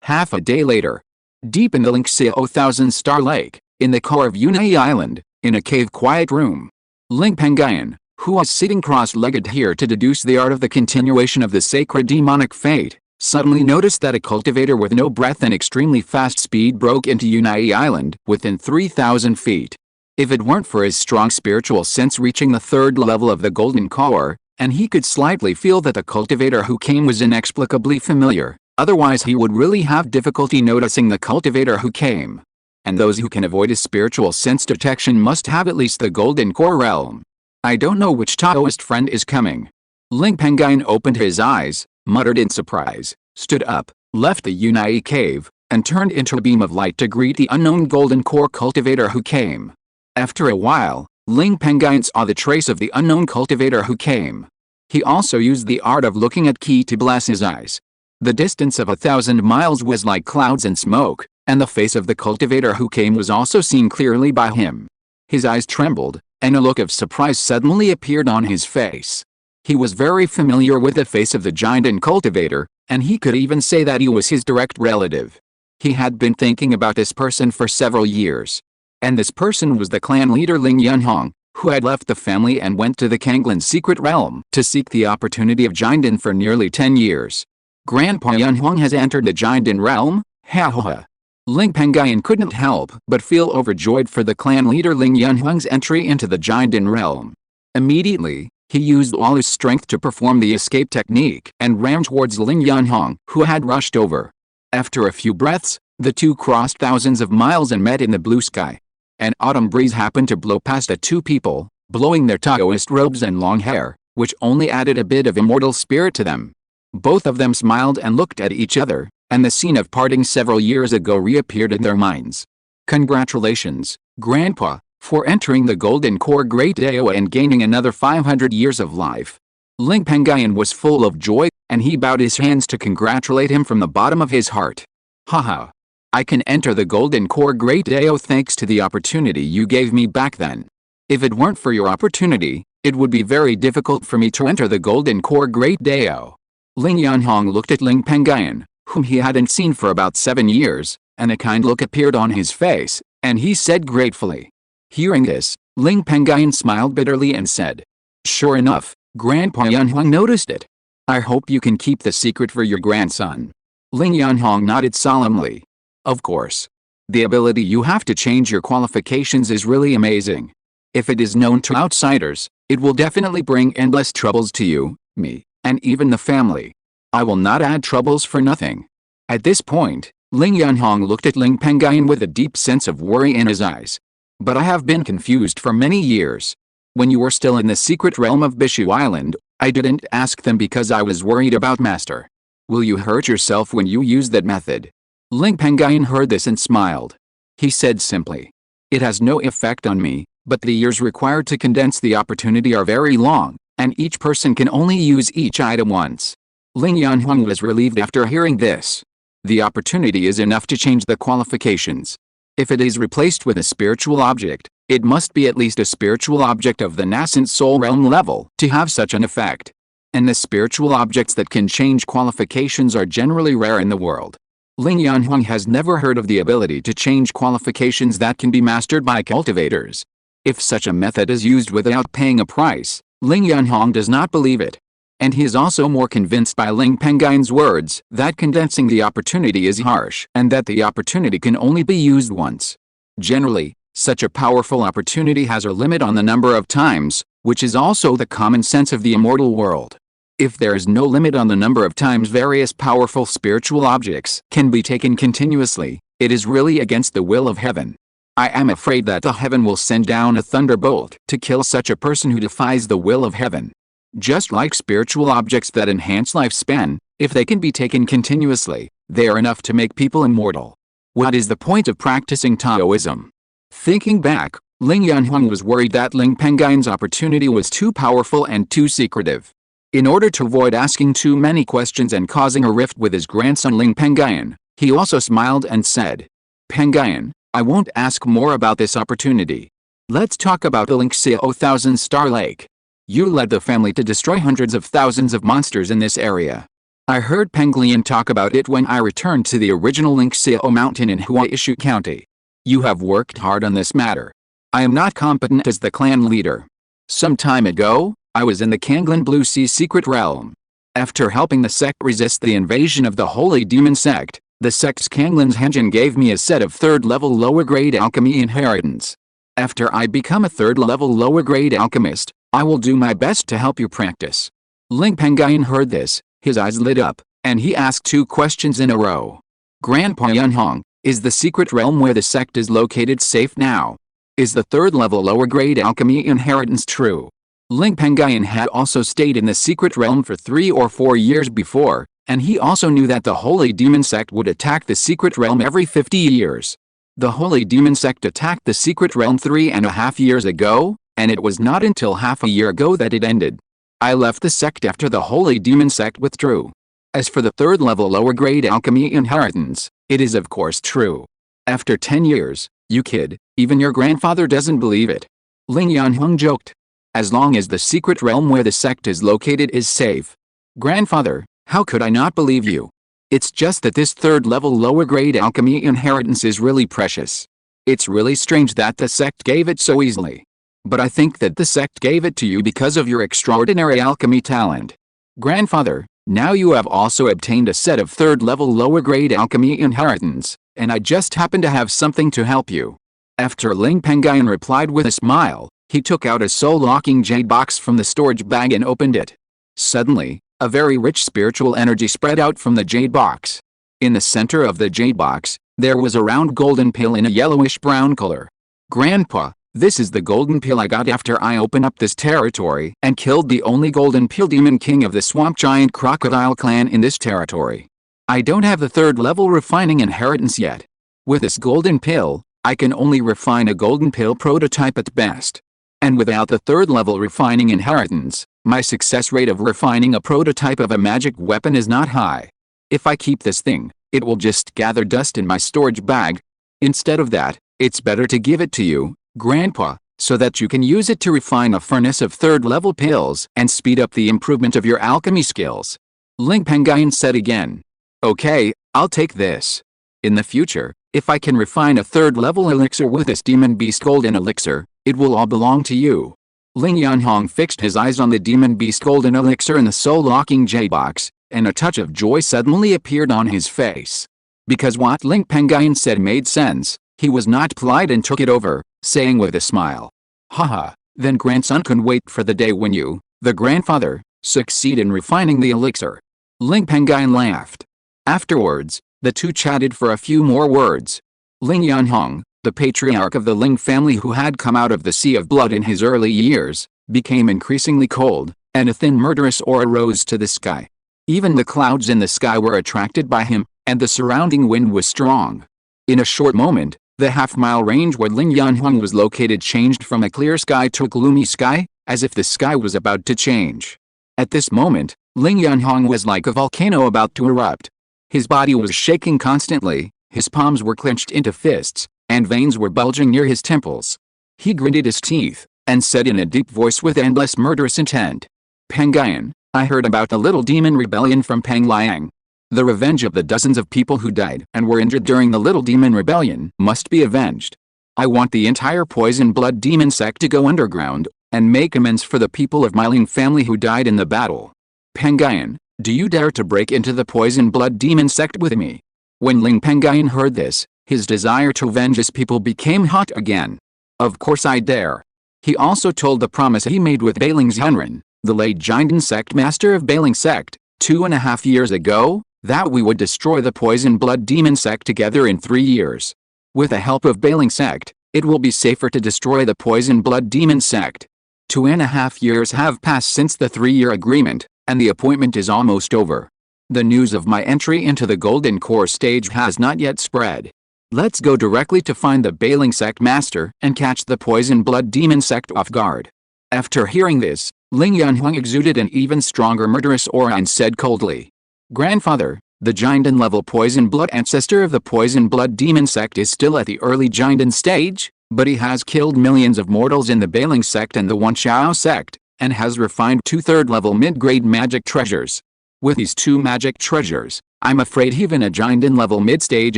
Half a day later. Deep in the Lingxiao Thousand-Star Lake, in the core of Yunai Island, in a cave quiet room, Ling Pengyun, who was sitting cross-legged here to deduce the art of the continuation of the sacred demonic fate, suddenly noticed that a cultivator with no breath and extremely fast speed broke into Yunai Island within 3,000 feet. If it weren't for his strong spiritual sense reaching the 3rd level of the golden core, and he could slightly feel that the cultivator who came was inexplicably familiar, otherwise he would really have difficulty noticing the cultivator who came. And those who can avoid his spiritual sense detection must have at least the golden core realm. I don't know which Taoist friend is coming. Ling Pengyun opened his eyes, muttered in surprise, stood up, left the Yunai cave, and turned into a beam of light to greet the unknown golden core cultivator who came. After a while, Ling Pengyun saw the trace of the unknown cultivator who came. He also used the art of looking at Qi to bless his eyes. The distance of 1,000 miles was like clouds and smoke, and the face of the cultivator who came was also seen clearly by him. His eyes trembled, and a look of surprise suddenly appeared on his face. He was very familiar with the face of the giant and cultivator, and he could even say that he was his direct relative. He had been thinking about this person for several years. And this person was the clan leader Ling Yunhong, who had left the family and went to the Kanglin's secret realm to seek the opportunity of Jiandin for nearly 10 years. Grandpa Yunhong has entered the Jiandin realm? Ha ha ha. Ling Pengyun couldn't help but feel overjoyed for the clan leader Ling Yunhong's entry into the Jiandin realm. Immediately, he used all his strength to perform the escape technique and ran towards Ling Yunhong, who had rushed over. After a few breaths, the two crossed thousands of miles and met in the blue sky. An autumn breeze happened to blow past the two people, blowing their Taoist robes and long hair, which only added a bit of immortal spirit to them. Both of them smiled and looked at each other, and the scene of parting several years ago reappeared in their minds. Congratulations, Grandpa, for entering the Golden Core Great Dao and gaining another 500 years of life. Ling Pengyun was full of joy, and he bowed his hands to congratulate him from the bottom of his heart. Haha. I can enter the Golden Core Great Dao thanks to the opportunity you gave me back then. If it weren't for your opportunity, it would be very difficult for me to enter the Golden Core Great Dao. Ling Yanhong looked at Ling Pengyun, whom he hadn't seen for about 7 years, and a kind look appeared on his face, and he said gratefully. Hearing this, Ling Pengyun smiled bitterly and said, "Sure enough, Grandpa Yanhong noticed it. I hope you can keep the secret for your grandson." Ling Yanhong nodded solemnly. Of course. The ability you have to change your qualifications is really amazing. If it is known to outsiders, it will definitely bring endless troubles to you, me, and even the family. I will not add troubles for nothing. At this point, Ling Yanhong looked at Ling Pengyun with a deep sense of worry in his eyes. But I have been confused for many years. When you were still in the secret realm of Bishu Island, I didn't ask them because I was worried about Master. Will you hurt yourself when you use that method? Ling Pengyun heard this and smiled. He said simply, "It has no effect on me, but the years required to condense the opportunity are very long, and each person can only use each item once." Ling Yanhong was relieved after hearing this. The opportunity is enough to change the qualifications. If it is replaced with a spiritual object, it must be at least a spiritual object of the nascent soul realm level to have such an effect. And the spiritual objects that can change qualifications are generally rare in the world. Ling Yanhong has never heard of the ability to change qualifications that can be mastered by cultivators. If such a method is used without paying a price, Ling Yanhong does not believe it. And he is also more convinced by Ling Pengyun's words that condensing the opportunity is harsh and that the opportunity can only be used once. Generally, such a powerful opportunity has a limit on the number of times, which is also the common sense of the immortal world. If there is no limit on the number of times various powerful spiritual objects can be taken continuously, it is really against the will of heaven. I am afraid that the heaven will send down a thunderbolt to kill such a person who defies the will of heaven. Just like spiritual objects that enhance lifespan, if they can be taken continuously, they are enough to make people immortal. What is the point of practicing Taoism? Thinking back, Ling Yanhong was worried that Ling Pengyun's opportunity was too powerful and too secretive. In order to avoid asking too many questions and causing a rift with his grandson Ling Pengyun, he also smiled and said, "Pengyun, I won't ask more about this opportunity. Let's talk about the Lingxiao Thousand Star Lake. You led the family to destroy hundreds of thousands of monsters in this area. I heard Pengyun talk about it when I returned to the original Lingxiao Mountain in Huaishu County. You have worked hard on this matter. I am not competent as the clan leader. Some time ago, I was in the Kanglan Blue Sea secret realm. After helping the sect resist the invasion of the Holy Demon sect, the sect's Kanglan's Henjin gave me a set of third-level lower-grade alchemy inheritance. After I become a third-level lower-grade alchemist, I will do my best to help you practice." Ling Pengyun heard this, his eyes lit up, and he asked 2 questions in a row. "Grandpa Yanhong, is the secret realm where the sect is located safe now? Is the third-level lower-grade alchemy inheritance true?" Ling Pengyun had also stayed in the secret realm for 3 or 4 years before, and he also knew that the Holy Demon sect would attack the secret realm every 50 years. The Holy Demon sect attacked the secret realm 3.5 years ago, and it was not until half a year ago that it ended. I left the sect after the Holy Demon sect withdrew. As for the third-level lower-grade alchemy inheritance, it is of course true. After 10 years, you kid, even your grandfather doesn't believe it. Ling Yanhong joked. As long as the secret realm where the sect is located is safe. Grandfather, how could I not believe you? It's just that this third-level lower-grade alchemy inheritance is really precious. It's really strange that the sect gave it so easily. But I think that the sect gave it to you because of your extraordinary alchemy talent. Grandfather, now you have also obtained a set of third-level lower-grade alchemy inheritance, and I just happen to have something to help you." After Ling Pengyun replied with a smile, he took out a soul-locking jade box from the storage bag and opened it. Suddenly, a very rich spiritual energy spread out from the jade box. In the center of the jade box, there was a round golden pill in a yellowish-brown color. "Grandpa, This is the golden pill I got after I opened up this territory and killed the only golden pill demon king of the swamp giant crocodile clan in this territory. I don't have the 3rd level refining inheritance yet. With this golden pill, I can only refine a golden pill prototype at best. And without the 3rd level refining inheritance, my success rate of refining a prototype of a magic weapon is not high. If I keep this thing, it will just gather dust in my storage bag. Instead of that, it's better to give it to you, Grandpa, so that you can use it to refine a furnace of 3rd level pills and speed up the improvement of your alchemy skills. Ling Pengyun said again. Okay, I'll take this. In the future, if I can refine a 3rd level elixir with this demon beast golden elixir, it will all belong to you. Ling Yanhong fixed his eyes on the demon beast golden elixir in the soul-locking jade box, and a touch of joy suddenly appeared on his face. Because what Ling Pengyun said made sense, he was not polite and took it over, saying with a smile. Haha, then grandson can wait for the day when you, the grandfather, succeed in refining the elixir. Ling Pengyun laughed. Afterwards, the two chatted for a few more words. Ling Yanhong, the patriarch of the Ling family who had come out of the sea of blood in his early years, became increasingly cold, and a thin murderous aura rose to the sky. Even the clouds in the sky were attracted by him, and the surrounding wind was strong. In a short moment, the half-mile range where Ling Yanhong was located changed from a clear sky to a gloomy sky, as if the sky was about to change. At this moment, Ling Yanhong was like a volcano about to erupt. His body was shaking constantly, his palms were clenched into fists, and veins were bulging near his temples. He gritted his teeth, and said in a deep voice with endless murderous intent. Pengyun, I heard about the little demon rebellion from Pengliang. The revenge of the dozens of people who died and were injured during the Little Demon Rebellion must be avenged. I want the entire Poison Blood Demon sect to go underground, and make amends for the people of my Ling family who died in the battle. Pengyun, do you dare to break into the Poison Blood Demon sect with me? When Ling Pengyun heard this, his desire to avenge his people became hot again. Of course I dare. He also told the promise he made with Bailing Zhenren, the late Jinden sect master of Bailing sect, 2.5 years ago, that we would destroy the Poison Blood Demon sect together in 3 years. With the help of Bailing sect, it will be safer to destroy the Poison Blood Demon sect. 2.5 years have passed since the 3-year agreement, and the appointment is almost over. The news of my entry into the Golden Core stage has not yet spread. Let's go directly to find the Bailing sect master and catch the Poison Blood Demon sect off guard. After hearing this, Ling Yanhong exuded an even stronger murderous aura and said coldly. Grandfather, the Jinden level Poison Blood ancestor of the Poison Blood Demon sect is still at the early Jinden stage, but he has killed millions of mortals in the Bailing sect and the Wanxiao sect, and has refined 2 3rd-level mid-grade magic treasures. With these 2 magic treasures, I'm afraid even a Jinden level mid-stage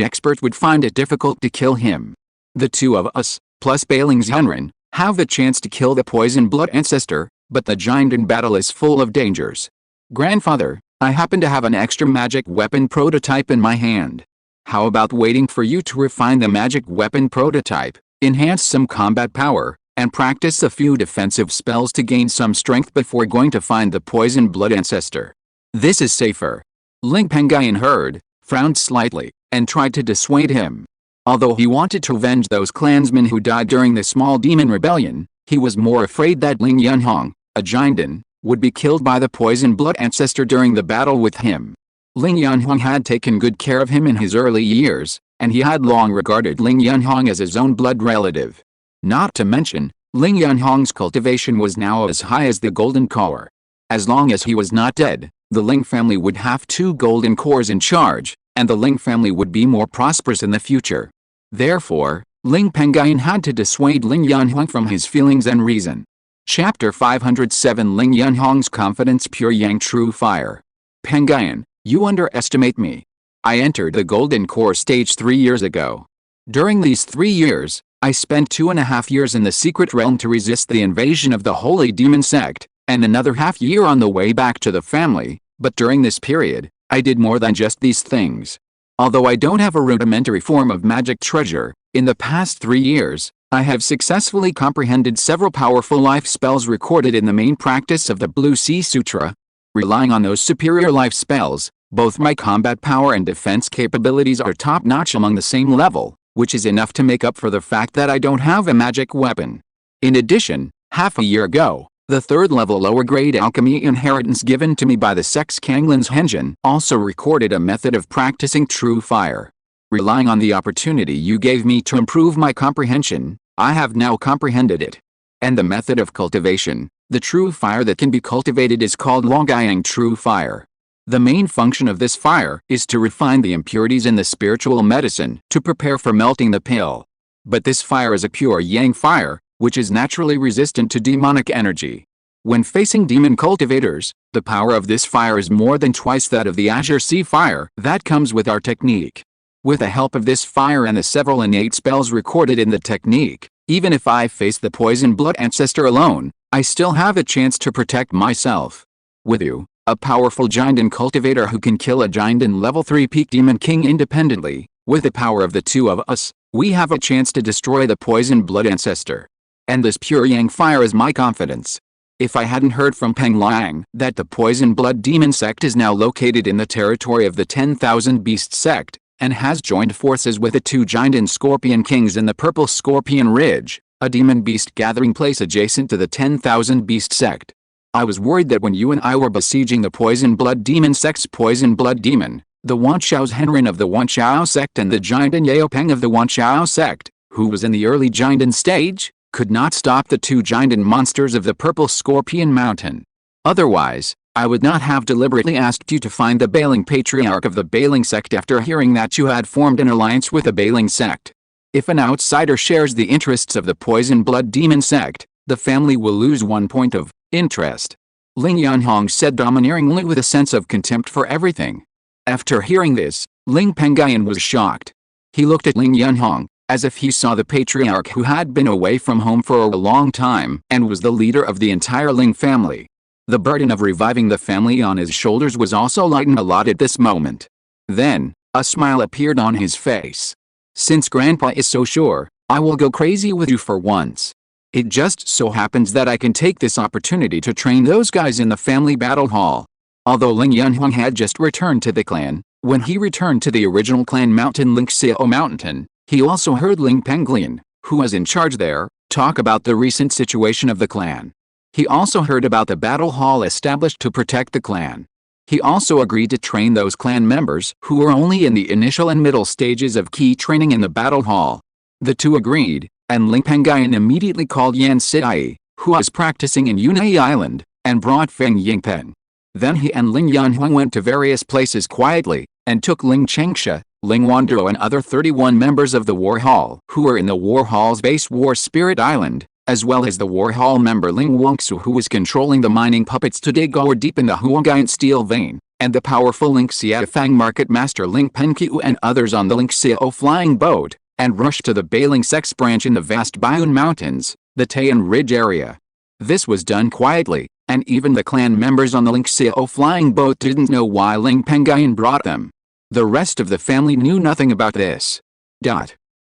expert would find it difficult to kill him. The 2 of us, plus Bailing Zhenren, have the chance to kill the Poison Blood ancestor, but the Jinden battle is full of dangers. Grandfather, I happen to have an extra magic weapon prototype in my hand. How about waiting for you to refine the magic weapon prototype, enhance some combat power, and practice a few defensive spells to gain some strength before going to find the Poison Blood ancestor? This is safer. Ling Pengyun heard, frowned slightly, and tried to dissuade him. Although he wanted to avenge those clansmen who died during the Small Demon Rebellion, he was more afraid that Ling Yanhong, a Jinden, would be killed by the Poison Blood ancestor during the battle with him. Ling Yanhong had taken good care of him in his early years, and he had long regarded Ling Yanhong as his own blood relative. Not to mention, Ling Yanhong's cultivation was now as high as the golden core. As long as he was not dead, the Ling family would have 2 golden cores in charge, and the Ling family would be more prosperous in the future. Therefore, Ling Pengyun had to dissuade Ling Yanhong from his feelings and reason. Chapter 507 Ling Yanhong's Confidence Pure Yang True Fire. Pengyun, you underestimate me. I entered the Golden Core stage 3 years ago. During these 3 years, I spent 2.5 years in the secret realm to resist the invasion of the Holy Demon sect, and another half year on the way back to the family, but during this period, I did more than just these things. Although I don't have a rudimentary form of magic treasure, in the past 3 years, I have successfully comprehended several powerful life spells recorded in the main practice of the Blue Sea Sutra. Relying on those superior life spells, both my combat power and defense capabilities are top-notch among the same level, which is enough to make up for the fact that I don't have a magic weapon. In addition, half a year ago, the third-level lower-grade alchemy inheritance given to me by the Sex Kanglin's Henjin also recorded a method of practicing true fire. Relying on the opportunity you gave me to improve my comprehension, I have now comprehended it. And the method of cultivation, the true fire that can be cultivated, is called Longyang true fire. The main function of this fire is to refine the impurities in the spiritual medicine to prepare for melting the pill. But this fire is a pure yang fire, which is naturally resistant to demonic energy. When facing demon cultivators, the power of this fire is more than twice that of the Azure Sea fire that comes with our technique. With the help of this fire and the several innate spells recorded in the technique, even if I face the poison blood ancestor alone, I still have a chance to protect myself. With you, a powerful Jindan cultivator who can kill a Jindan level 3 peak demon king independently, with the power of the two of us, we have a chance to destroy the poison blood ancestor. And this pure yang fire is my confidence. If I hadn't heard from Peng Liang that the poison blood demon sect is now located in the territory of the 10,000 beast sect, and has joined forces with the two Jindan scorpion kings in the purple scorpion ridge, a demon beast gathering place adjacent to the 10,000 beast sect, I was worried that when you and I were besieging the poison blood demon sect's poison blood demon, the Wanchao's Henrin of the Wanchao sect and the Jindan Yaopeng of the Wanchao sect, who was in the early Jindan stage, could not stop the two Jindan monsters of the purple scorpion mountain. Otherwise, I would not have deliberately asked you to find the Bailing patriarch of the Bailing sect after hearing that you had formed an alliance with the Bailing sect. If an outsider shares the interests of the poison blood demon sect, the family will lose 1 point of interest. Ling Yanhong said domineeringly with a sense of contempt for everything. After hearing this, Ling Pengyun was shocked. He looked at Ling Yanhong, as if he saw the patriarch who had been away from home for a long time and was the leader of the entire Ling family. The burden of reviving the family on his shoulders was also lightened a lot at this moment. Then, a smile appeared on his face. Since Grandpa is so sure, I will go crazy with you for once. It just so happens that I can take this opportunity to train those guys in the family battle hall. Although Ling Yunhuang had just returned to the clan, when he returned to the original clan mountain Lingxiao Mountain, he also heard Ling Pengyun, who was in charge there, talk about the recent situation of the clan. He also heard about the battle hall established to protect the clan. He also agreed to train those clan members who were only in the initial and middle stages of key training in the battle hall. The two agreed, and Ling Pengyun immediately called Yan Siai, who was practicing in Yunai Island, and brought Feng Yingpen. Then he and Ling Yanhuang went to various places quietly, and took Ling Chengsha, Ling Wanduo and other 31 members of the War Hall who were in the War Hall's base War Spirit Island, as well as the War Hall member Ling Wangsu who was controlling the mining puppets to dig ore deep in the Huanggiant steel vein, and the powerful Lingxiao Fang market master Ling Pengyun and others on the Lingxiao flying boat, and rushed to the Bailing Sex branch in the vast Bayun Mountains, the Tayan Ridge area. This was done quietly, and even the clan members on the Lingxiao flying boat didn't know why Ling Pengyun brought them. The rest of the family knew nothing about this.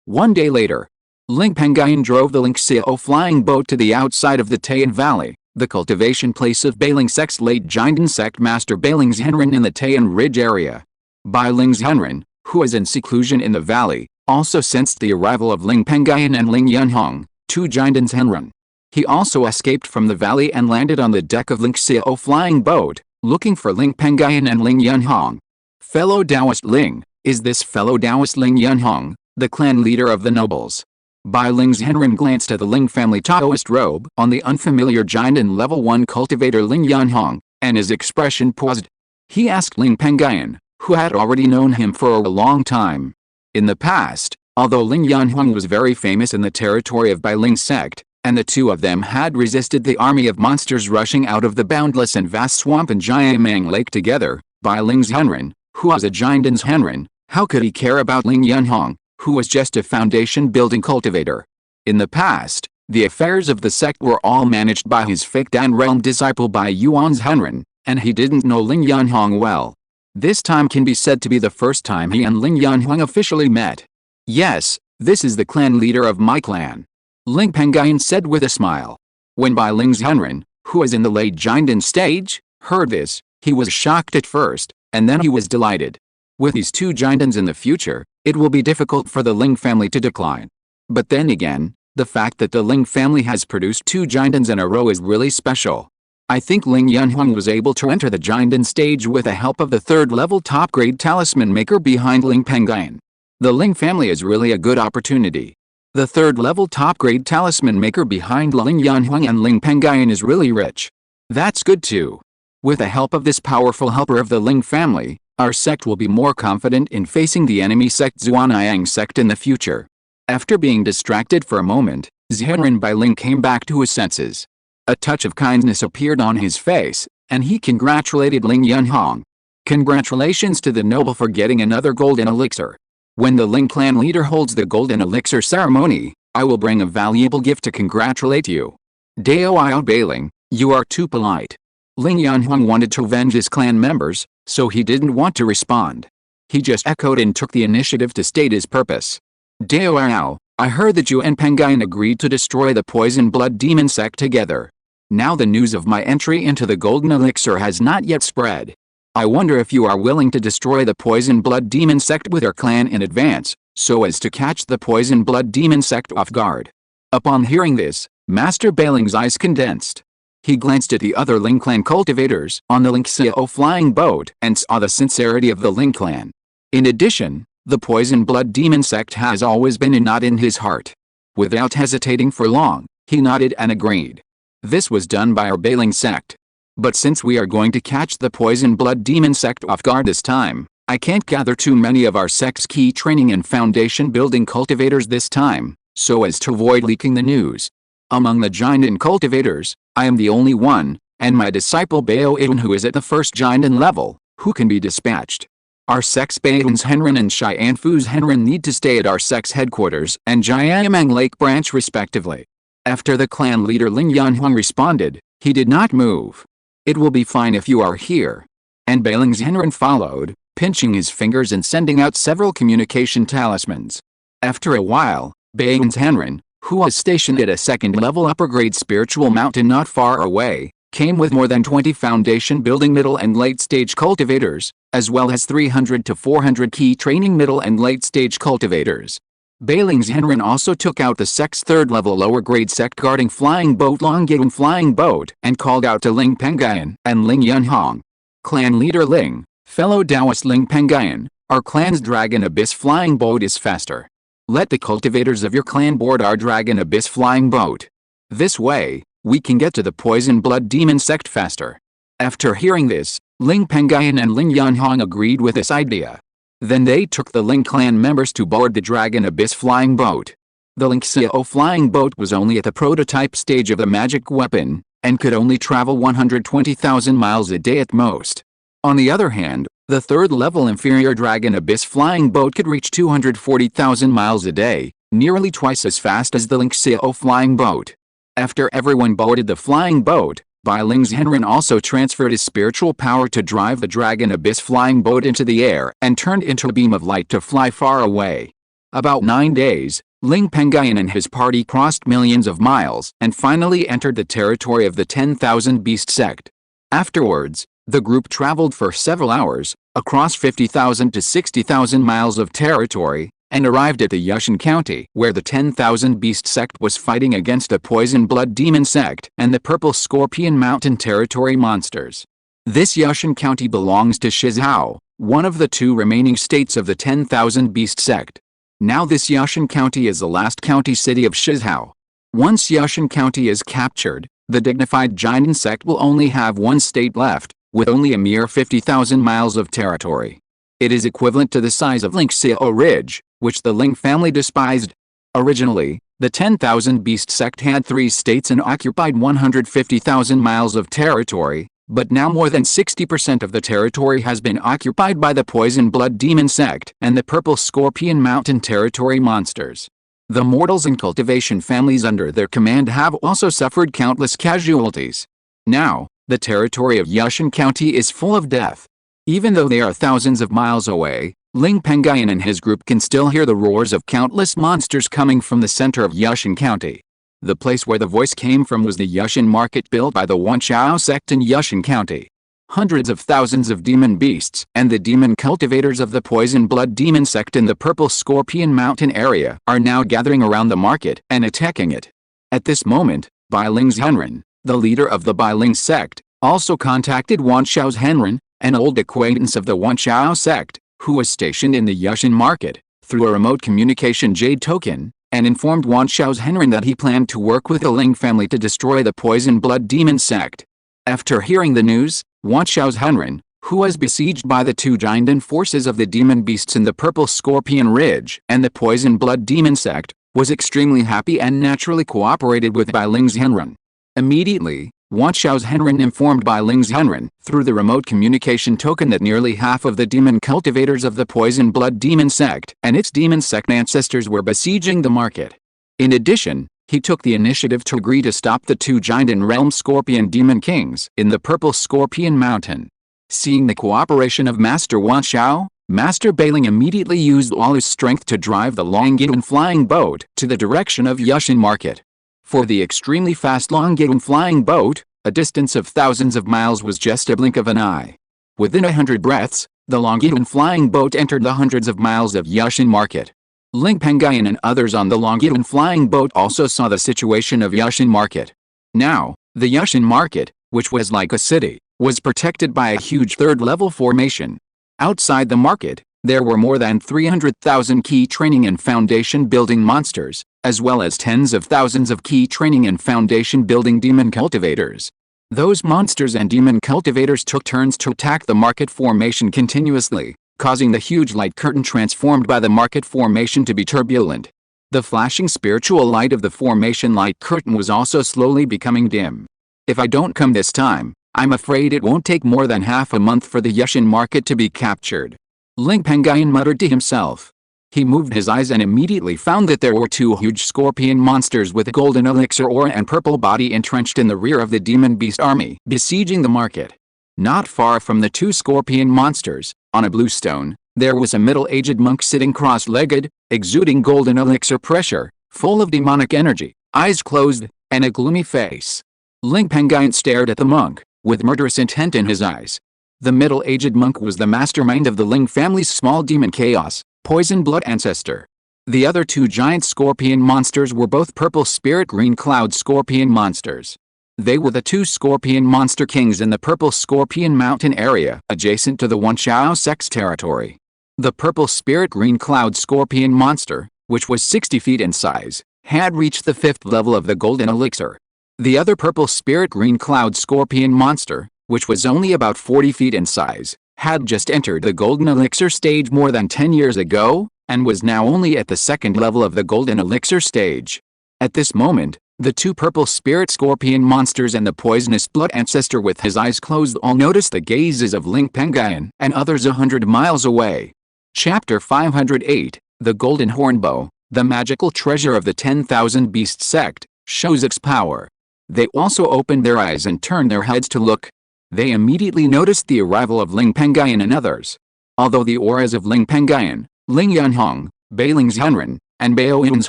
1 day later, Ling Pengyun drove the Lingxiao flying boat to the outside of the Tayan Valley, the cultivation place of Bailing Sect's late Jindan sect master Bailing Zhenren in the Tayan Ridge area. Bailing Zhenren, who was in seclusion in the valley, also sensed the arrival of Ling Pengyun and Ling Yunhong, two Jindan Zhenren. He also escaped from the valley and landed on the deck of Lingxiao flying boat, looking for Ling Pengyun and Ling Yunhong. Fellow Taoist Ling, is this fellow Taoist Ling Yunhong, the clan leader of the nobles? Bai Ling Zhenren glanced at the Ling family Taoist robe on the unfamiliar Jindan level 1 cultivator Ling Yunhong, and his expression paused. He asked Ling Pengyun, who had already known him for a long time. In the past, although Ling Yunhong was very famous in the territory of Bailing sect, and the two of them had resisted the army of monsters rushing out of the boundless and vast swamp in Jiamang Lake together, Bailing Zhenren, who was a Jindan's Henren, how could he care about Ling Yunhong, who was just a foundation-building cultivator? In the past, the affairs of the sect were all managed by his fake Dan realm disciple Bai Yuan's Henren, and he didn't know Ling Yunhong well. This time can be said to be the first time he and Ling Yunhong officially met. Yes, this is the clan leader of my clan, Ling Pengyun said with a smile. When Bai Ling Zhenren, who was in the late Jindan stage, heard this, he was shocked at first, and then he was delighted. With these two Jindans in the future, it will be difficult for the Ling family to decline. But then again, The fact that the Ling family has produced 2 Jindans in a row is really special. I think Ling Yunhuang was able to enter the Jindan stage with the help of the 3rd level top grade talisman maker behind Ling Pengyun. The Ling family is really a good opportunity. The 3rd level top grade talisman maker behind Ling Yunhuang and Ling Pengyun is really rich. That's good too. With the help of this powerful helper of the Ling family, our sect will be more confident in facing the enemy sect Zhuanayang sect in the future. After being distracted for a moment, Zhenren Bai Ling came back to his senses. A touch of kindness appeared on his face, and he congratulated Ling Yunhuang. Congratulations to the noble for getting another golden elixir. When the Ling clan leader holds the golden elixir ceremony, I will bring a valuable gift to congratulate you. Dao Bailing, you are too polite. Ling Yunhuang wanted to avenge his clan members, so he didn't want to respond. He just echoed and took the initiative to state his purpose. Dao, I heard that you and Pengyun agreed to destroy the poison blood demon sect together. Now the news of my entry into the golden elixir has not yet spread. I wonder if you are willing to destroy the poison blood demon sect with your clan in advance, so as to catch the poison blood demon sect off guard. Upon hearing this, Master Bailing's eyes condensed. He glanced at the other Ling clan cultivators on the Lingxiao flying boat and saw the sincerity of the Ling clan. In addition, the poison blood demon sect has always been a knot in his heart. Without hesitating for long, he nodded and agreed. This was done by our Bailing sect. But since we are going to catch the poison blood demon sect off guard this time, I can't gather too many of our sect's key training and foundation building cultivators this time, so as to avoid leaking the news. Among the Jindan cultivators, I am the only one, and my disciple Bao Idun who is at the 1st Jindan level, who can be dispatched. Our sect's Baidun's Henren and Cheyenne Fu's Henren need to stay at our sect's headquarters and Jiayamang Lake branch respectively. After the clan leader Ling Yunhuang responded, he did not move. It will be fine if you are here. And Bailing's Henren followed, pinching his fingers and sending out several communication talismans. After a while, Bailing's Henren, who was stationed at a 2nd level upper grade spiritual mountain not far away, came with more than 20 foundation building middle and late stage cultivators, as well as 300 to 400 key training middle and late stage cultivators. Bailing's Henren also took out the sect's 3rd level lower grade sect guarding flying boat Longyun flying boat and called out to Ling Pengyun and Ling Yunhuang. Clan leader Ling, fellow Taoist Ling Pengyun, our clan's dragon abyss flying boat is faster. Let the cultivators of your clan board our dragon abyss flying boat. This way, we can get to the poison blood demon sect faster. After hearing this, Ling Pengyun and Ling Yunhuang agreed with this idea. Then they took the Ling clan members to board the Dragon Abyss flying boat. The Lingxiao flying boat was only at the prototype stage of the magic weapon, and could only travel 120,000 miles a day at most. On the other hand, the 3rd level inferior Dragon Abyss flying boat could reach 240,000 miles a day, nearly twice as fast as the Lingxiao flying boat. After everyone boarded the flying boat, Bai Ling's Henren also transferred his spiritual power to drive the Dragon Abyss flying boat into the air and turned into a beam of light to fly far away. About 9 days, Ling Pengyun and his party crossed millions of miles and finally entered the territory of the 10,000 Beast sect. Afterwards, the group traveled for several hours, across 50,000 to 60,000 miles of territory, and arrived at the Yushan County where the 10,000 Beast sect was fighting against the Poison Blood Demon sect and the Purple Scorpion Mountain Territory monsters. This Yushan County belongs to Shizhao, one of the 2 remaining states of the 10,000 Beast sect. Now this Yushan County is the last county city of Shizhao. Once Yushan County is captured, the dignified Jindan sect will only have 1 state left, with only a mere 50,000 miles of territory. It is equivalent to the size of Lingxiao Ridge, which the Ling family despised. Originally, the 10,000 Beast sect had 3 states and occupied 150,000 miles of territory, but now more than 60% of the territory has been occupied by the Poison Blood Demon sect and the Purple Scorpion Mountain Territory monsters. The mortals and cultivation families under their command have also suffered countless casualties. Now, the territory of Yushan County is full of death. Even though they are thousands of miles away, Ling Pengyun and his group can still hear the roars of countless monsters coming from the center of Yushan County. The place where the voice came from was the Yushan market built by the Wanchao sect in Yushan County. Hundreds of thousands of demon beasts and the demon cultivators of the poison blood demon sect in the purple Scorpion Mountain area are now gathering around the market and attacking it. At this moment, Bai Ling's Henren, the leader of the Bai Ling sect, also contacted Wanxiao's Henren, an old acquaintance of the Wanxiao sect, who was stationed in the Yushin market, through a remote communication jade token, and informed Wanxiao's Henren that he planned to work with the Ling family to destroy the poison blood demon sect. After hearing the news, Wanxiao's Henren, who was besieged by the two giant forces of the demon beasts in the purple Scorpion Ridge and the poison blood demon sect, was extremely happy and naturally cooperated with Bai Ling's Henren. Immediately, Wanxiao's Henren informed Bai Ling's Henren through the remote communication token that nearly half of the demon cultivators of the poison blood demon sect and its demon sect ancestors were besieging the market. In addition, he took the initiative to agree to stop the two giant realm scorpion demon kings in the purple Scorpion Mountain. Seeing the cooperation of Master Wanxiao, Master Bailing immediately used all his strength to drive the Longyearbyen flying boat to the direction of Yushin market. For the extremely fast Longyearbyen flying boat, a distance of thousands of miles was just a blink of an eye. Within 100 breaths, the Longyearbyen flying boat entered the hundreds of miles of Yushin market. Ling Pengyun and others on the Longyearbyen flying boat also saw the situation of Yushin market. Now, the Yushin market, which was like a city, was protected by a huge third-level formation. Outside the market, there were more than 300,000 key training and foundation building monsters, as well as tens of thousands of key training and foundation building demon cultivators. Those monsters and demon cultivators took turns to attack the market formation continuously, causing the huge light curtain transformed by the market formation to be turbulent. The flashing spiritual light of the formation light curtain was also slowly becoming dim. If I don't come this time, I'm afraid it won't take more than half a month for the Yushin market to be captured. Ling Pengyun muttered to himself. He moved his eyes and immediately found that there were two huge scorpion monsters with a golden elixir aura and purple body entrenched in the rear of the demon beast army, besieging the market. Not far from the two scorpion monsters, on a blue stone, there was a middle-aged monk sitting cross-legged, exuding golden elixir pressure, full of demonic energy, eyes closed, and a gloomy face. Ling Pengyun stared at the monk, with murderous intent in his eyes. The middle-aged monk was the mastermind of the Ling family's small demon chaos, poison blood ancestor. The other two giant scorpion monsters were both purple spirit green cloud scorpion monsters. They were the two scorpion monster kings in the purple Scorpion Mountain area adjacent to the Wanxiao sect's territory. The purple spirit green cloud scorpion monster, which was 60 feet in size, had reached the 5th level of the golden elixir. The other purple spirit green cloud scorpion monster, which was only about 40 feet in size, had just entered the golden elixir stage more than 10 years ago, and was now only at the 2nd level of the golden elixir stage. At this moment, the two purple spirit scorpion monsters and the poisonous blood ancestor with his eyes closed all noticed the gazes of Ling Pengyun and others 100 miles away. Chapter 508, The Golden Hornbow, the magical treasure of the 10,000 Beast sect, shows its power. They also opened their eyes and turned their heads to look. They immediately noticed the arrival of Ling Pengyun and others. Although the auras of Ling Pengyun, Ling Yunhong, Bai Ling's Henren, and Baoyun's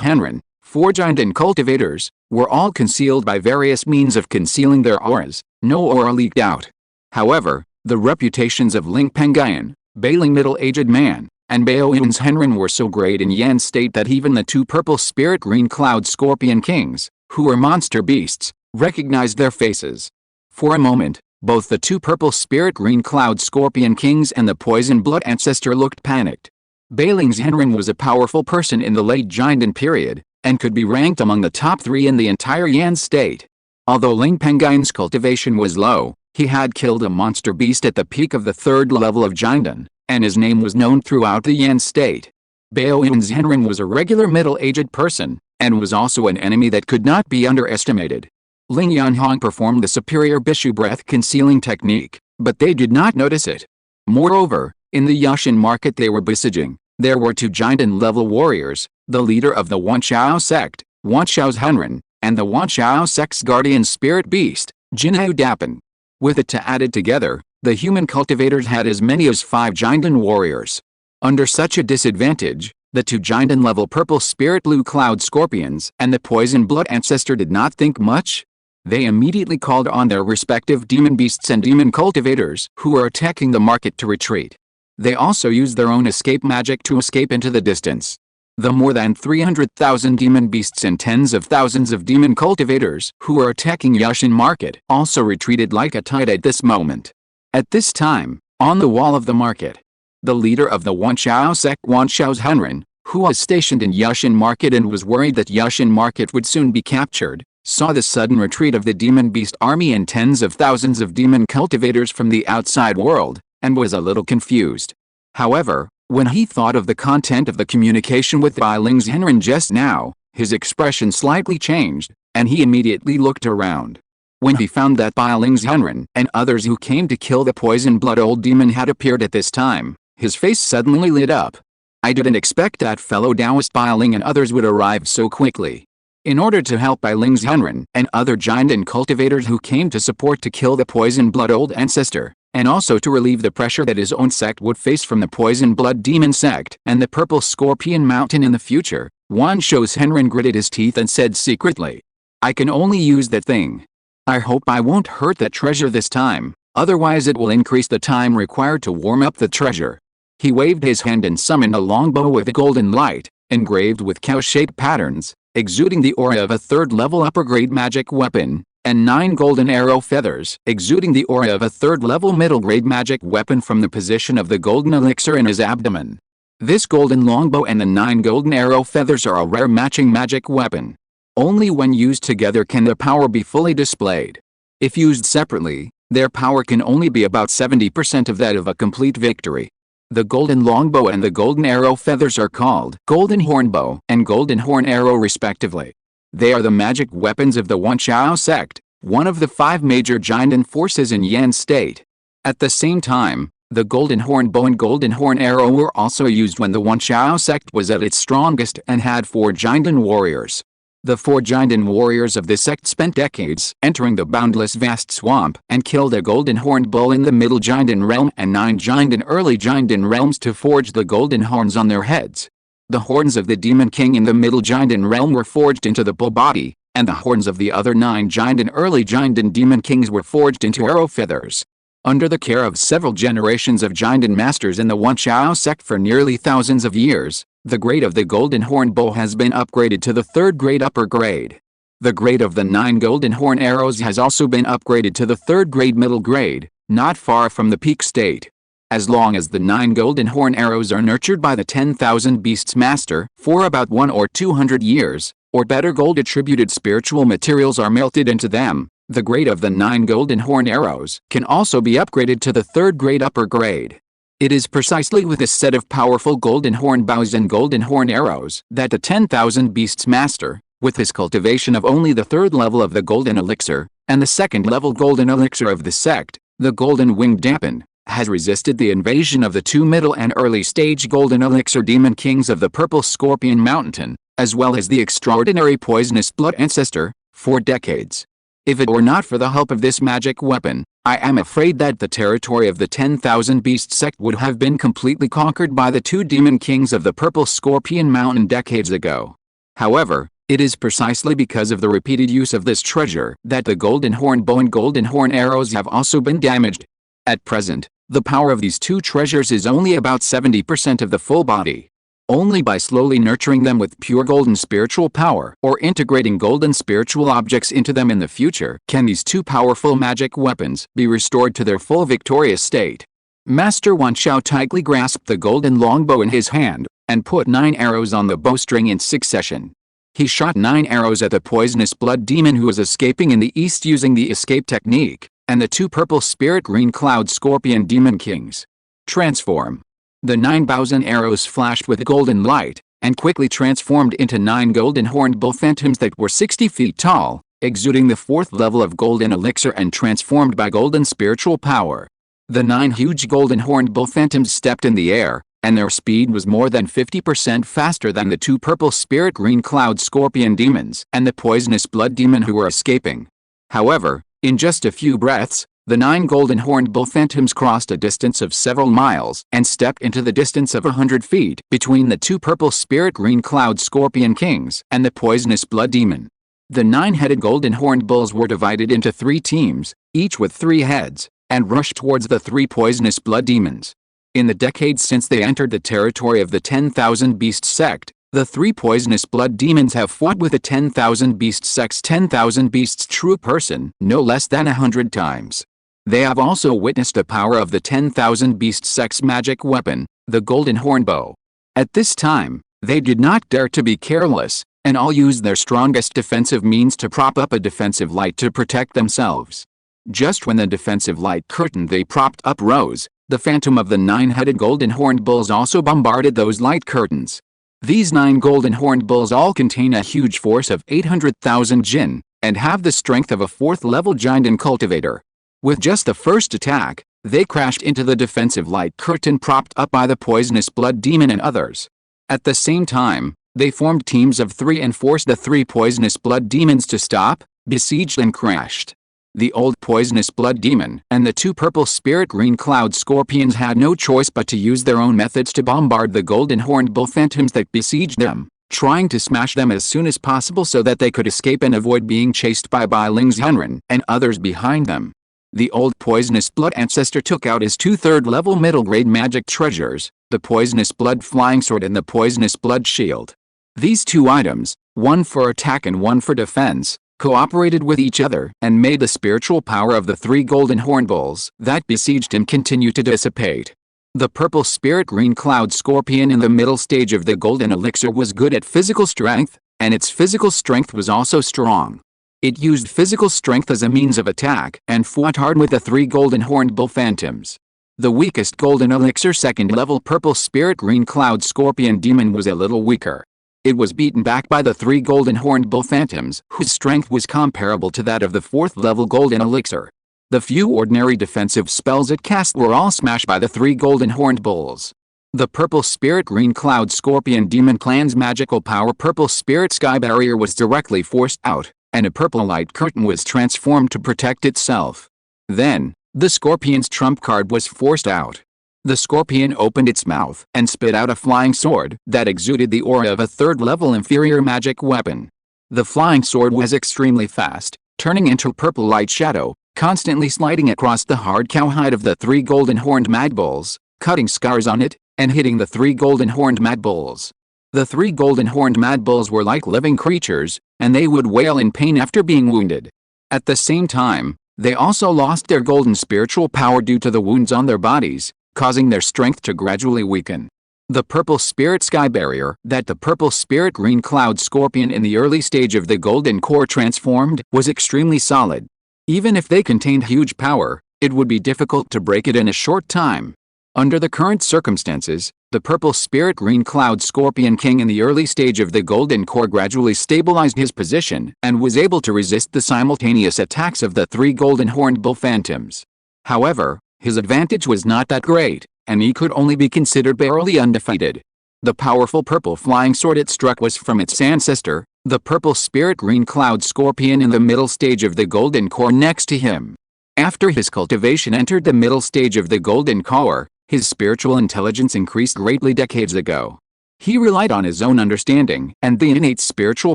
Henren, 4 giant cultivators, were all concealed by various means of concealing their auras, no aura leaked out. However, the reputations of Ling Pengyun, Bai Ling middle-aged man, and Baoyun's Henren were so great in Yan state that even the two purple spirit green cloud scorpion kings, who were monster beasts, recognized their faces. For a moment, both the two purple spirit green cloud scorpion kings and the poison blood ancestor looked panicked. Bai Ling's Henren was a powerful person in the late Jiandan period, and could be ranked among the top 3 in the entire Yan state. Although Ling Pengyun's cultivation was low, he had killed a monster beast at the peak of the 3rd level of Jiandan, and his name was known throughout the Yan state. Baoyun's Henren was a regular middle-aged person, and was also an enemy that could not be underestimated. Ling Yunhong performed the superior Bishu breath concealing technique, but they did not notice it. Moreover, in the Yushin market they were besieging, there were 2 Jiandan-level warriors, the leader of the Wanxiao sect, Wanxiao's Henren, and the Wanxiao sect's guardian spirit beast, Jinhao Dapan. With it added together, the human cultivators had as many as 5 Jiandan warriors. Under such a disadvantage, the 2 Jiandan-level purple spirit blue cloud scorpions and the poison blood ancestor did not think much. They immediately called on their respective demon beasts and demon cultivators who were attacking the market to retreat. They also used their own escape magic to escape into the distance. The more than 300,000 demon beasts and tens of thousands of demon cultivators who were attacking Yushin market also retreated like a tide at this moment. At this time, on the wall of the market, the leader of the Wanshao sect, Wanshao's Henren, who was stationed in Yushin market and was worried that Yushin market would soon be captured, saw the sudden retreat of the demon beast army and tens of thousands of demon cultivators from the outside world, and was a little confused. However, when he thought of the content of the communication with Bai Ling's Henren just now, his expression slightly changed, and he immediately looked around. When he found that Bai Ling's Henren and others who came to kill the poison blood old demon had appeared at this time, his face suddenly lit up. I didn't expect that fellow Taoist Bai Ling and others would arrive so quickly. In order to help Bai Ling's Henren and other giant and cultivators who came to support to kill the poison blood old ancestor, and also to relieve the pressure that his own sect would face from the poison blood demon sect and the purple scorpion mountain in the future, Wanshao's Henren gritted his teeth and said secretly, I can only use that thing. I hope I won't hurt that treasure this time, otherwise it will increase the time required to warm up the treasure. He waved his hand and summoned a longbow with a golden light, engraved with cow-shaped patterns, exuding the aura of a third-level upper-grade magic weapon, and 9 golden arrow feathers, exuding the aura of a third-level middle-grade magic weapon from the position of the golden elixir in his abdomen. This golden longbow and the 9 golden arrow feathers are a rare matching magic weapon. Only when used together can their power be fully displayed. If used separately, their power can only be about 70% of that of a complete victory. The golden longbow and the golden arrow feathers are called golden hornbow and golden horn arrow respectively. They are the magic weapons of the Wanshao sect, one of the 5 major giant forces in Yan state. At the same time, the golden horn bow and golden horn arrow were also used when the Wanshao sect was at its strongest and had 4 giant warriors. The 4 giant warriors of this sect spent decades entering the boundless vast swamp and killed a golden horned bull in the middle giant realm and 9 giant and early giant realms to forge the golden horns on their heads. The horns of the demon king in the middle giant realm were forged into the bull body, and the horns of the other 9 giant and early giant and demon kings were forged into arrow feathers. Under the care of several generations of giant and masters in the Wanshao sect for nearly thousands of years, the grade of the golden horn bow has been upgraded to the 3rd grade upper grade. The grade of the 9 golden horn arrows has also been upgraded to the 3rd grade middle grade, not far from the peak state. As long as the 9 golden horn arrows are nurtured by the 10,000 beasts master for about 1 or 200 years, or better gold attributed spiritual materials are melted into them, the grade of the 9 golden horn arrows can also be upgraded to the 3rd grade upper grade. It is precisely with this set of powerful golden horn bows and golden horn arrows that the 10,000 beasts master, with his cultivation of only the 3rd level of the golden elixir, and the 2nd level golden elixir of the sect, the golden winged dampen, has resisted the invasion of the 2 middle and early stage golden elixir demon kings of the purple scorpion mountain, as well as the extraordinary poisonous blood ancestor, for decades. If it were not for the help of this magic weapon, I am afraid that the territory of the 10,000 beast sect would have been completely conquered by the 2 demon kings of the purple scorpion mountain decades ago. However, it is precisely because of the repeated use of this treasure that the golden horn bow and golden horn arrows have also been damaged. At present, the power of these 2 treasures is only about 70% of the full body. Only by slowly nurturing them with pure golden spiritual power or integrating golden spiritual objects into them in the future can these 2 powerful magic weapons be restored to their full victorious state. Master Wanshao tightly grasped the golden longbow in his hand and put 9 arrows on the bowstring in succession. He shot 9 arrows at the poisonous blood demon who was escaping in the east using the escape technique, and the 2 purple spirit green cloud scorpion demon kings. Transform. The 9 bows and arrows flashed with golden light, and quickly transformed into 9 golden horned bull phantoms that were 60 feet tall, exuding the 4th level of golden elixir and transformed by golden spiritual power. The 9 huge golden horned bull phantoms stepped in the air, and their speed was more than 50% faster than the 2 purple spirit green cloud scorpion demons and the poisonous blood demon who were escaping. However, in just a few breaths, the 9 golden horned bull phantoms crossed a distance of several miles and stepped into the distance of 100 feet between the 2 purple spirit green cloud scorpion kings and the poisonous blood demon. The 9-headed golden horned bulls were divided into 3 teams, each with 3 heads, and rushed towards the 3 poisonous blood demons. In the decades since they entered the territory of the 10,000 Beast sect, the 3 poisonous blood demons have fought with the 10,000 Beast sect's 10,000 Beasts true person no less than 100 times. They have also witnessed the power of the 10,000 Beast sect's magic weapon, the golden horn bow. At this time, they did not dare to be careless, and all used their strongest defensive means to prop up a defensive light to protect themselves. Just when the defensive light curtain they propped up rose, the phantom of the 9-headed golden horned bulls also bombarded those light curtains. These 9 golden horned bulls all contain a huge force of 800,000 jinn, and have the strength of a 4th-level giant and cultivator. With just the first attack, they crashed into the defensive light curtain propped up by the poisonous blood demon and others. At the same time, they formed teams of 3 and forced the 3 poisonous blood demons to stop, besieged and crashed. The old poisonous blood demon and the 2 purple spirit green cloud scorpions had no choice but to use their own methods to bombard the golden horned bull phantoms that besieged them, trying to smash them as soon as possible so that they could escape and avoid being chased by Lingxiao and others behind them. The old poisonous blood ancestor took out his 2 third-level middle-grade magic treasures, the poisonous blood flying sword and the poisonous blood shield. These 2 items, one for attack and one for defense, cooperated with each other and made the spiritual power of the 3 golden horn bulls that besieged him continue to dissipate. The purple spirit green cloud scorpion in the middle stage of the golden elixir was good at physical strength, and its physical strength was also strong. It used physical strength as a means of attack and fought hard with the 3 golden horned bull phantoms. The weakest golden elixir 2nd level purple spirit green cloud scorpion demon was a little weaker. It was beaten back by the 3 golden horned bull phantoms whose strength was comparable to that of the 4th level golden elixir. The few ordinary defensive spells it cast were all smashed by the 3 golden horned bulls. The purple spirit green cloud scorpion demon clan's magical power purple spirit sky barrier was directly forced out, and a purple light curtain was transformed to protect itself. Then, the scorpion's trump card was forced out. The scorpion opened its mouth and spit out a flying sword that exuded the aura of a 3rd-level inferior magic weapon. The flying sword was extremely fast, turning into purple light shadow, constantly sliding across the hard cowhide of the 3 golden horned mad bulls, cutting scars on it, and hitting the 3 golden horned mad bulls. The 3 golden horned mad bulls were like living creatures, and they would wail in pain after being wounded. At the same time, they also lost their golden spiritual power due to the wounds on their bodies, causing their strength to gradually weaken. The purple spirit sky barrier that the purple spirit green cloud scorpion in the early stage of the golden core transformed was extremely solid. Even if they contained huge power, it would be difficult to break it in a short time. Under the current circumstances, the purple spirit green cloud scorpion king in the early stage of the golden core gradually stabilized his position and was able to resist the simultaneous attacks of the 3 golden horned bull phantoms. However, his advantage was not that great, and he could only be considered barely undefeated. The powerful purple flying sword it struck was from its ancestor, the purple spirit green cloud scorpion in the middle stage of the golden core next to him. After his cultivation entered the middle stage of the golden core, his spiritual intelligence increased greatly decades ago. He relied on his own understanding and the innate spiritual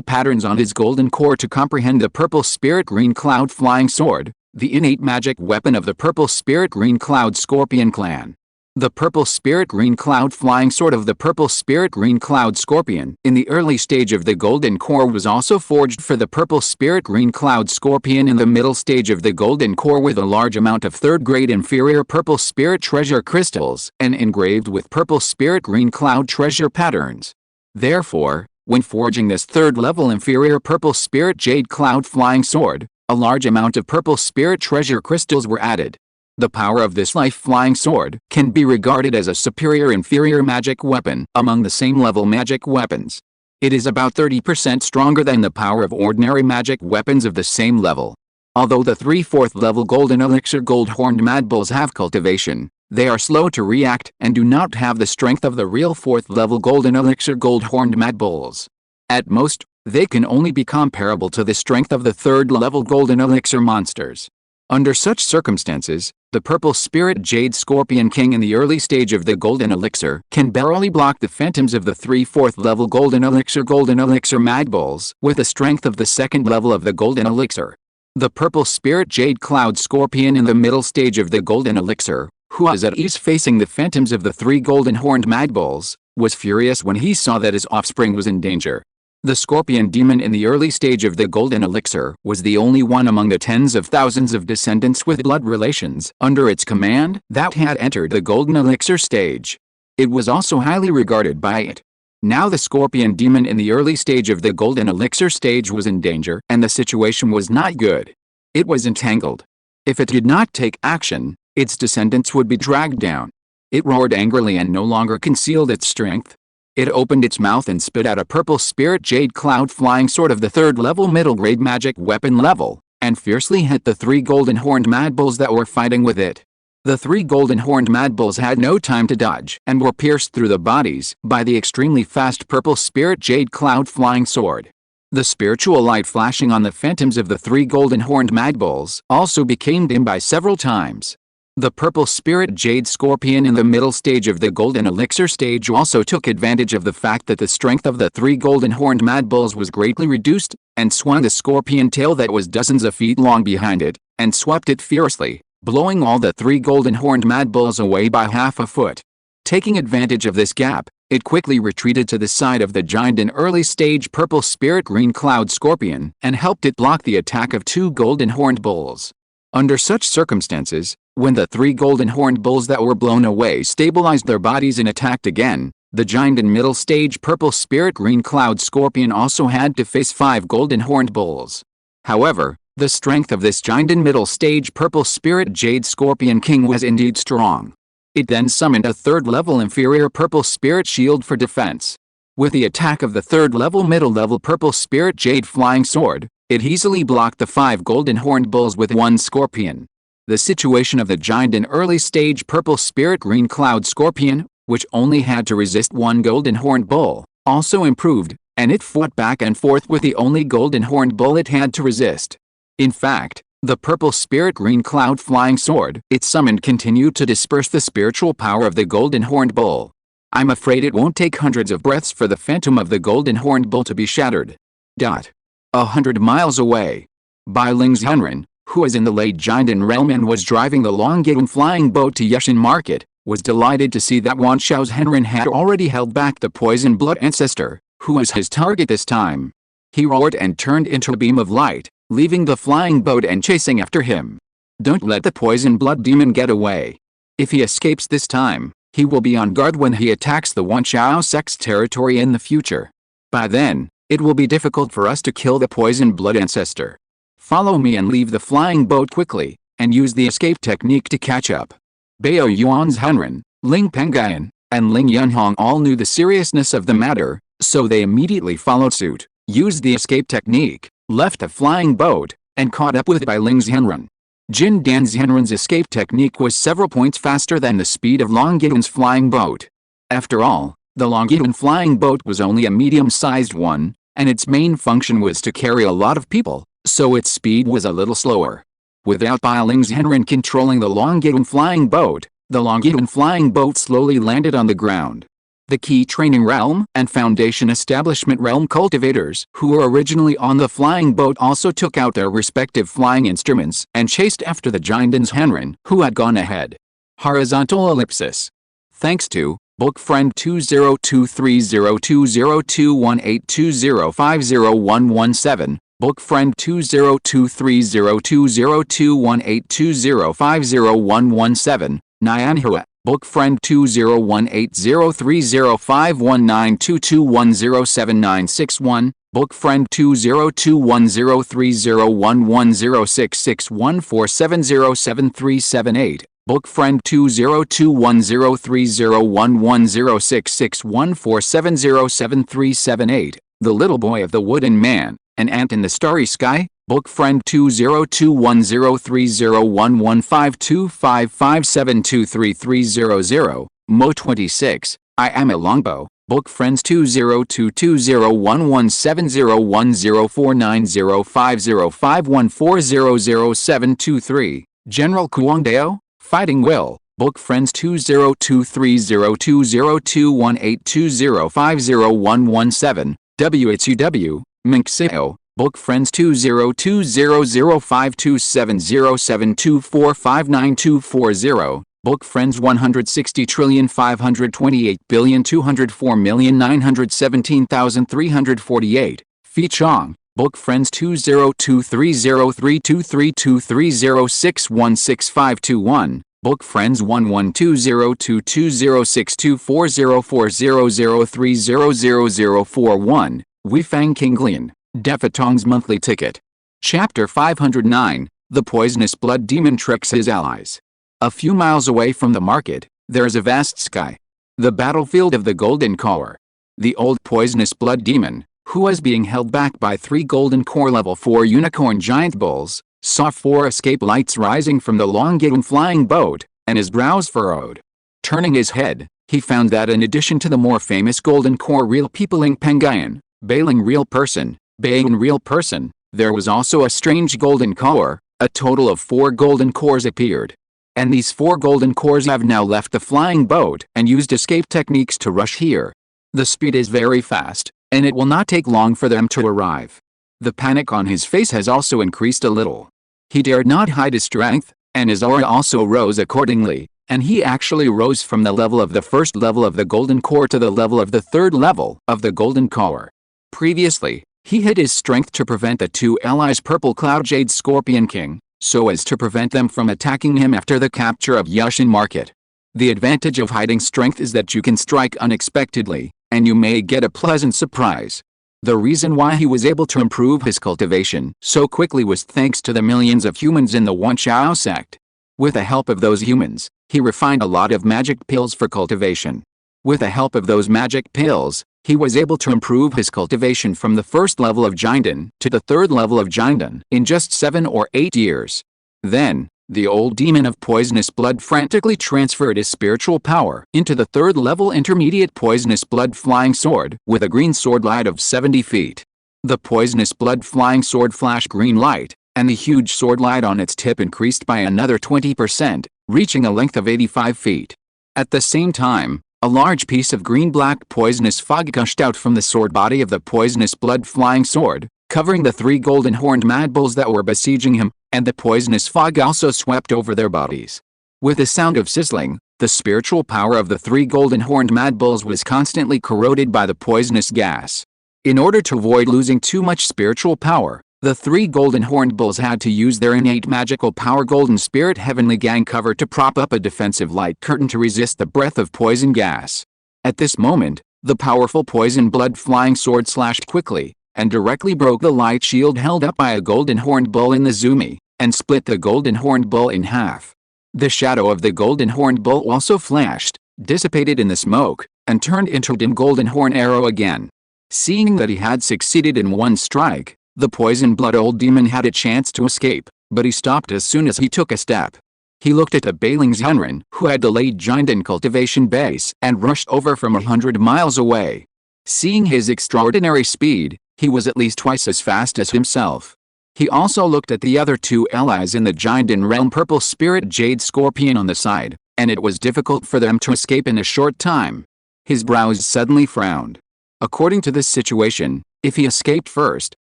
patterns on his golden core to comprehend the purple spirit green cloud flying sword, the innate magic weapon of the purple spirit green cloud scorpion clan. The purple spirit green cloud flying sword of the purple spirit green cloud scorpion in the early stage of the golden core was also forged for the purple spirit green cloud scorpion in the middle stage of the golden core with a large amount of 3rd-grade inferior purple spirit treasure crystals and engraved with purple spirit green cloud treasure patterns. Therefore, when forging this 3rd-level inferior purple spirit jade cloud flying sword, a large amount of purple spirit treasure crystals were added. The power of this life-flying sword can be regarded as a superior inferior magic weapon among the same level magic weapons. It is about 30% stronger than the power of ordinary magic weapons of the same level. Although the 3 4th-level golden elixir gold-horned mad bulls have cultivation, they are slow to react and do not have the strength of the real 4th-level golden elixir gold-horned mad bulls. At most, they can only be comparable to the strength of the 3rd-level golden elixir monsters. Under such circumstances, The purple spirit jade scorpion king in the early stage of the golden elixir can barely block the phantoms of the 3/4 level golden elixir mad bulls with the strength of the second level of the golden elixir. The purple spirit jade cloud scorpion in the middle stage of the golden elixir, who was at ease facing the phantoms of the 3 golden horned mad bulls, was furious when he saw that his offspring was in danger. The scorpion demon in the early stage of the golden elixir was the only one among the tens of thousands of descendants with blood relations under its command that had entered the golden elixir stage. It was also highly regarded by it. Now the scorpion demon in the early stage of the golden elixir stage was in danger, and the situation was not good. It was entangled. If it did not take action, its descendants would be dragged down. It roared angrily and no longer concealed its strength. It opened its mouth and spit out a purple spirit jade cloud flying sword of the 3rd level middle grade magic weapon level, and fiercely hit the 3 golden horned mad bulls that were fighting with it. The 3 golden horned mad bulls had no time to dodge and were pierced through the bodies by the extremely fast purple spirit jade cloud flying sword. The spiritual light flashing on the phantoms of the 3 golden horned mad bulls also became dim by several times. The purple spirit jade scorpion in the middle stage of the golden elixir stage also took advantage of the fact that the strength of the 3 golden horned mad bulls was greatly reduced, and swung the scorpion tail that was dozens of feet long behind it, and swept it fiercely, blowing all the 3 golden horned mad bulls away by half a foot. Taking advantage of this gap, it quickly retreated to the side of the giant and early stage purple spirit green cloud scorpion and helped it block the attack of 2 golden horned bulls. Under such circumstances, when the 3 golden horned bulls that were blown away stabilized their bodies and attacked again, the giant and middle stage purple spirit green cloud scorpion also had to face 5 golden horned bulls. However, the strength of this giant and middle stage purple spirit jade scorpion king was indeed strong. It then summoned a 3rd level inferior purple spirit shield for defense. With the attack of the 3rd level middle level purple spirit jade flying sword, it easily blocked the 5 golden horned bulls with 1 scorpion. The situation of the giant and early stage purple spirit green cloud scorpion, which only had to resist 1 golden horned bull, also improved, and it fought back and forth with the only golden horned bull it had to resist. In fact, the purple spirit green cloud flying sword it summoned continued to disperse the spiritual power of the golden horned bull. I'm afraid it won't take hundreds of breaths for the phantom of the golden horned bull to be shattered. 100 miles away. Bai Ling's Henren, who was in the late Jinden realm and was driving the Longyearbyen flying boat to Yushin Market, was delighted to see that Wan Xiao's Henren had already held back the poison blood ancestor, who was his target this time. He roared and turned into a beam of light, leaving the flying boat and chasing after him. Don't let the poison blood demon get away. If he escapes this time, he will be on guard when he attacks the Wan Xiao sect's territory in the future. By then, it will be difficult for us to kill the poison blood ancestor. Follow me and leave the flying boat quickly, and use the escape technique to catch up. Bao Yuan's Henren, Ling Pengyun, and Ling Yunhong all knew the seriousness of the matter, so they immediately followed suit, used the escape technique, left the flying boat, and caught up with Bai Ling's Henren. Jin Dan's Henren's escape technique was several points faster than the speed of Longyearbyen's flying boat. After all, the Longyearbyen flying boat was only a medium-sized one, and its main function was to carry a lot of people, so its speed was a little slower. Without Bai Ling's Henren controlling the Longyearbyen flying boat, the Longyearbyen flying boat slowly landed on the ground. The key training realm and foundation establishment realm cultivators who were originally on the flying boat also took out their respective flying instruments and chased after the Jinden's Henren, who had gone ahead. Horizontal ellipsis. Thanks to Book Friend 202302021820501117, Book Friend 202302021820501117, Nyanhua, Book Friend 201803051922107961, Book Friend 20210301106614707378, Book Friend 20210301106614707378, The Little Boy of the Wooden Man, An Ant in the Starry Sky, Book Friend 20210301152557233300, Mo 26, I Am a Longbow, Book Friends 202201170104905051400723, General Kuangdao, Fighting Will, Book Friends 202002021820501117, WHUW, Lingxiao, Book Friends 202005270724592440, Book Friends 160,528,204,917,348, Fi Chong, Book Friends 2023323230616521, Book Friends 11202206240400300041, Weifang Qinglian, Defatong's Monthly Ticket. Chapter 509, The Poisonous Blood Demon Tricks His Allies. A few miles away from the market, there is a vast sky. The battlefield of the Golden Core. The old poisonous blood demon, who was being held back by 3 golden core level 4 unicorn giant bulls, saw 4 escape lights rising from the long-gate flying boat, and his brows furrowed. Turning his head, he found that in addition to the more famous golden core real people Ling Pengyun, Bailing real person, Bayan real person, there was also a strange golden core. A total of 4 golden cores appeared. And these 4 golden cores have now left the flying boat and used escape techniques to rush here. The speed is very fast, and it will not take long for them to arrive. The panic on his face has also increased a little. He dared not hide his strength, and his aura also rose accordingly, and he actually rose from the level of the first level of the golden core to the level of the third level of the golden core. Previously, he hid his strength to prevent the 2 allies Purple Cloud Jade Scorpion King, so as to prevent them from attacking him after the capture of Yushin Market. The advantage of hiding strength is that you can strike unexpectedly, and you may get a pleasant surprise. The reason why he was able to improve his cultivation so quickly was thanks to the millions of humans in the Wanchao sect. With the help of those humans, he refined a lot of magic pills for cultivation. With the help of those magic pills, he was able to improve his cultivation from the first level of Jinden to the third level of Jinden in just 7 or 8 years. Then, the old demon of poisonous blood frantically transferred his spiritual power into the third level intermediate poisonous blood flying sword with a green sword light of 70 feet. The poisonous blood flying sword flashed green light, and the huge sword light on its tip increased by another 20%, reaching a length of 85 feet. At the same time, a large piece of green-black poisonous fog gushed out from the sword body of the poisonous blood flying sword, covering the 3 golden horned mad bulls that were besieging him, and the poisonous fog also swept over their bodies. With a sound of sizzling, the spiritual power of the 3 golden horned mad bulls was constantly corroded by the poisonous gas. In order to avoid losing too much spiritual power, the 3 golden horned bulls had to use their innate magical power Golden Spirit Heavenly Gang cover to prop up a defensive light curtain to resist the breath of poison gas. At this moment, the powerful poison blood flying sword slashed quickly, and directly broke the light shield held up by a golden horned bull in the Zumi, and split the golden horned bull in half. The shadow of the golden horned bull also flashed, dissipated in the smoke, and turned into a dim golden horn arrow again. Seeing that he had succeeded in one strike, the poison blood old demon had a chance to escape, but he stopped as soon as he took a step. He looked at the Bailing Zhenren, who had delayed Jinden cultivation base and rushed over from 100 miles away. Seeing his extraordinary speed, he was at least twice as fast as himself. He also looked at the other 2 allies in the Jinden realm Purple Spirit Jade Scorpion on the side, and it was difficult for them to escape in a short time. His brows suddenly frowned. According to this situation, if he escaped first,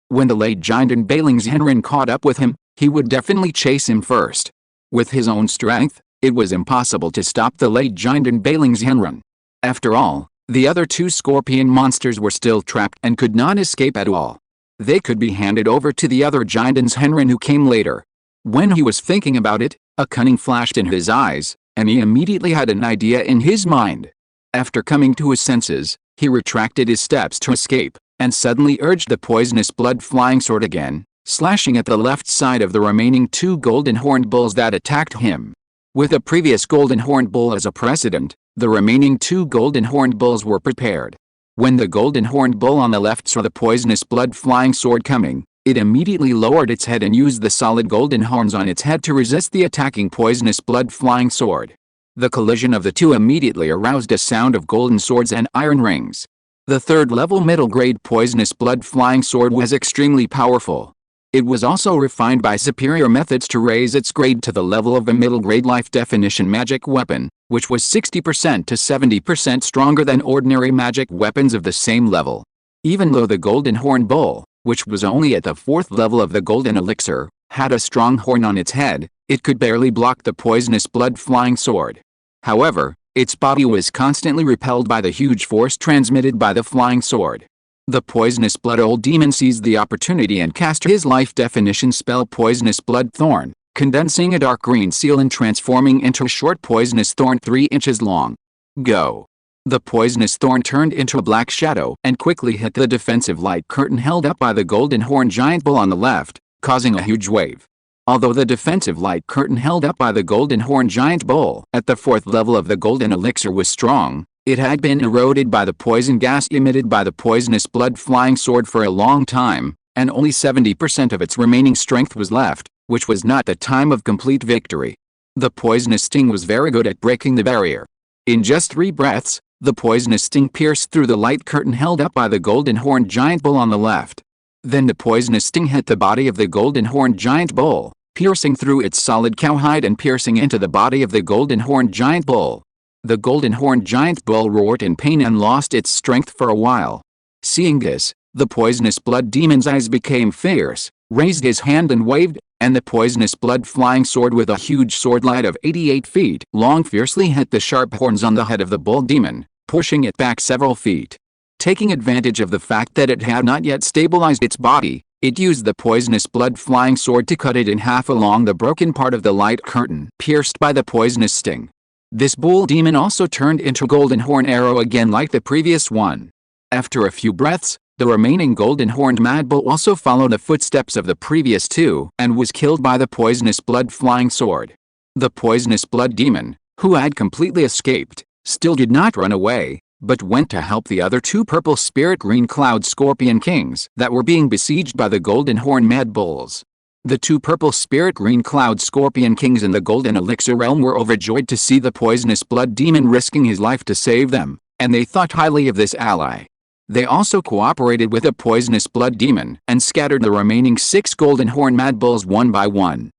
when the late Jinden Bailing Zhenren caught up with him, he would definitely chase him first. With his own strength, it was impossible to stop the late Jinden Bailing Zhenren. After all, the other 2 scorpion monsters were still trapped and could not escape at all. They could be handed over to the other Jinden Zhenren who came later. When he was thinking about it, a cunning flashed in his eyes, and he immediately had an idea in his mind. After coming to his senses, he retracted his steps to escape, and suddenly urged the poisonous blood flying sword again, slashing at the left side of the remaining 2 golden horned bulls that attacked him. With a previous golden horned bull as a precedent, the remaining 2 golden horned bulls were prepared. When the golden horned bull on the left saw the poisonous blood flying sword coming, it immediately lowered its head and used the solid golden horns on its head to resist the attacking poisonous blood flying sword. The collision of the 2 immediately aroused a sound of golden swords and iron rings. The 3rd level middle grade poisonous blood flying sword was extremely powerful. It was also refined by superior methods to raise its grade to the level of a middle-grade life-definition magic weapon, which was 60% to 70% stronger than ordinary magic weapons of the same level. Even though the Golden Horn Bull, which was only at the 4th level of the Golden Elixir, had a strong horn on its head, it could barely block the poisonous blood flying sword. However, its body was constantly repelled by the huge force transmitted by the flying sword. The poisonous blood old demon seized the opportunity and cast his life-definition spell Poisonous Blood Thorn, condensing a dark green seal and transforming into a short poisonous thorn 3 inches long. Go! The poisonous thorn turned into a black shadow and quickly hit the defensive light curtain held up by the Golden Horn Giant Bull on the left, causing a huge wave. Although the defensive light curtain held up by the Golden Horn Giant Bull at the 4th level of the Golden Elixir was strong, it had been eroded by the poison gas emitted by the poisonous blood flying sword for a long time, and only 70% of its remaining strength was left, which was not the time of complete victory. The poisonous sting was very good at breaking the barrier. In just 3 breaths, the poisonous sting pierced through the light curtain held up by the Golden Horn Giant Bull on the left. Then the poisonous sting hit the body of the Golden Horn Giant Bull, piercing through its solid cowhide and piercing into the body of the Golden Horn Giant Bull. The Golden Horn Giant Bull roared in pain and lost its strength for a while. Seeing this, the poisonous blood demon's eyes became fierce, raised his hand and waved, and the poisonous blood flying sword with a huge swordlight of 88 feet long fiercely hit the sharp horns on the head of the bull demon, pushing it back several feet. Taking advantage of the fact that it had not yet stabilized its body, it used the poisonous blood flying sword to cut it in half along the broken part of the light curtain pierced by the poisonous sting. This bull demon also turned into Golden Horn Arrow again like the previous one. After a few breaths, the remaining Golden Horned Mad Bull also followed the footsteps of the previous 2 and was killed by the poisonous blood flying sword. The poisonous blood demon, who had completely escaped, still did not run away, but went to help the other 2 purple spirit green cloud scorpion kings that were being besieged by the Golden Horn Mad Bulls. The 2 purple spirit green cloud scorpion kings in the Golden Elixir realm were overjoyed to see the poisonous blood demon risking his life to save them, and they thought highly of this ally. They also cooperated with the poisonous blood demon and scattered the remaining 6 Golden Horn Mad Bulls one by one.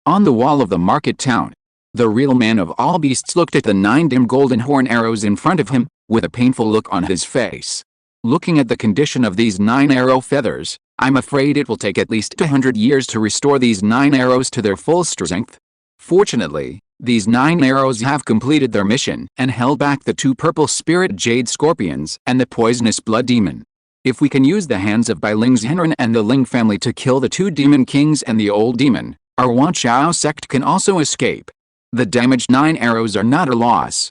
On the wall of the market town, the real man of all beasts looked at the 9 dim Golden Horn arrows in front of him, with a painful look on his face. Looking at the condition of these 9 arrow feathers, I'm afraid it will take at least 200 years to restore these 9 arrows to their full strength. Fortunately, these 9 arrows have completed their mission and held back the 2 purple spirit jade scorpions and the poisonous blood demon. If we can use the hands of Bai Ling's Henren and the Ling family to kill the 2 demon kings and the old demon, our Wanchao sect can also escape. The damaged 9 arrows are not a loss.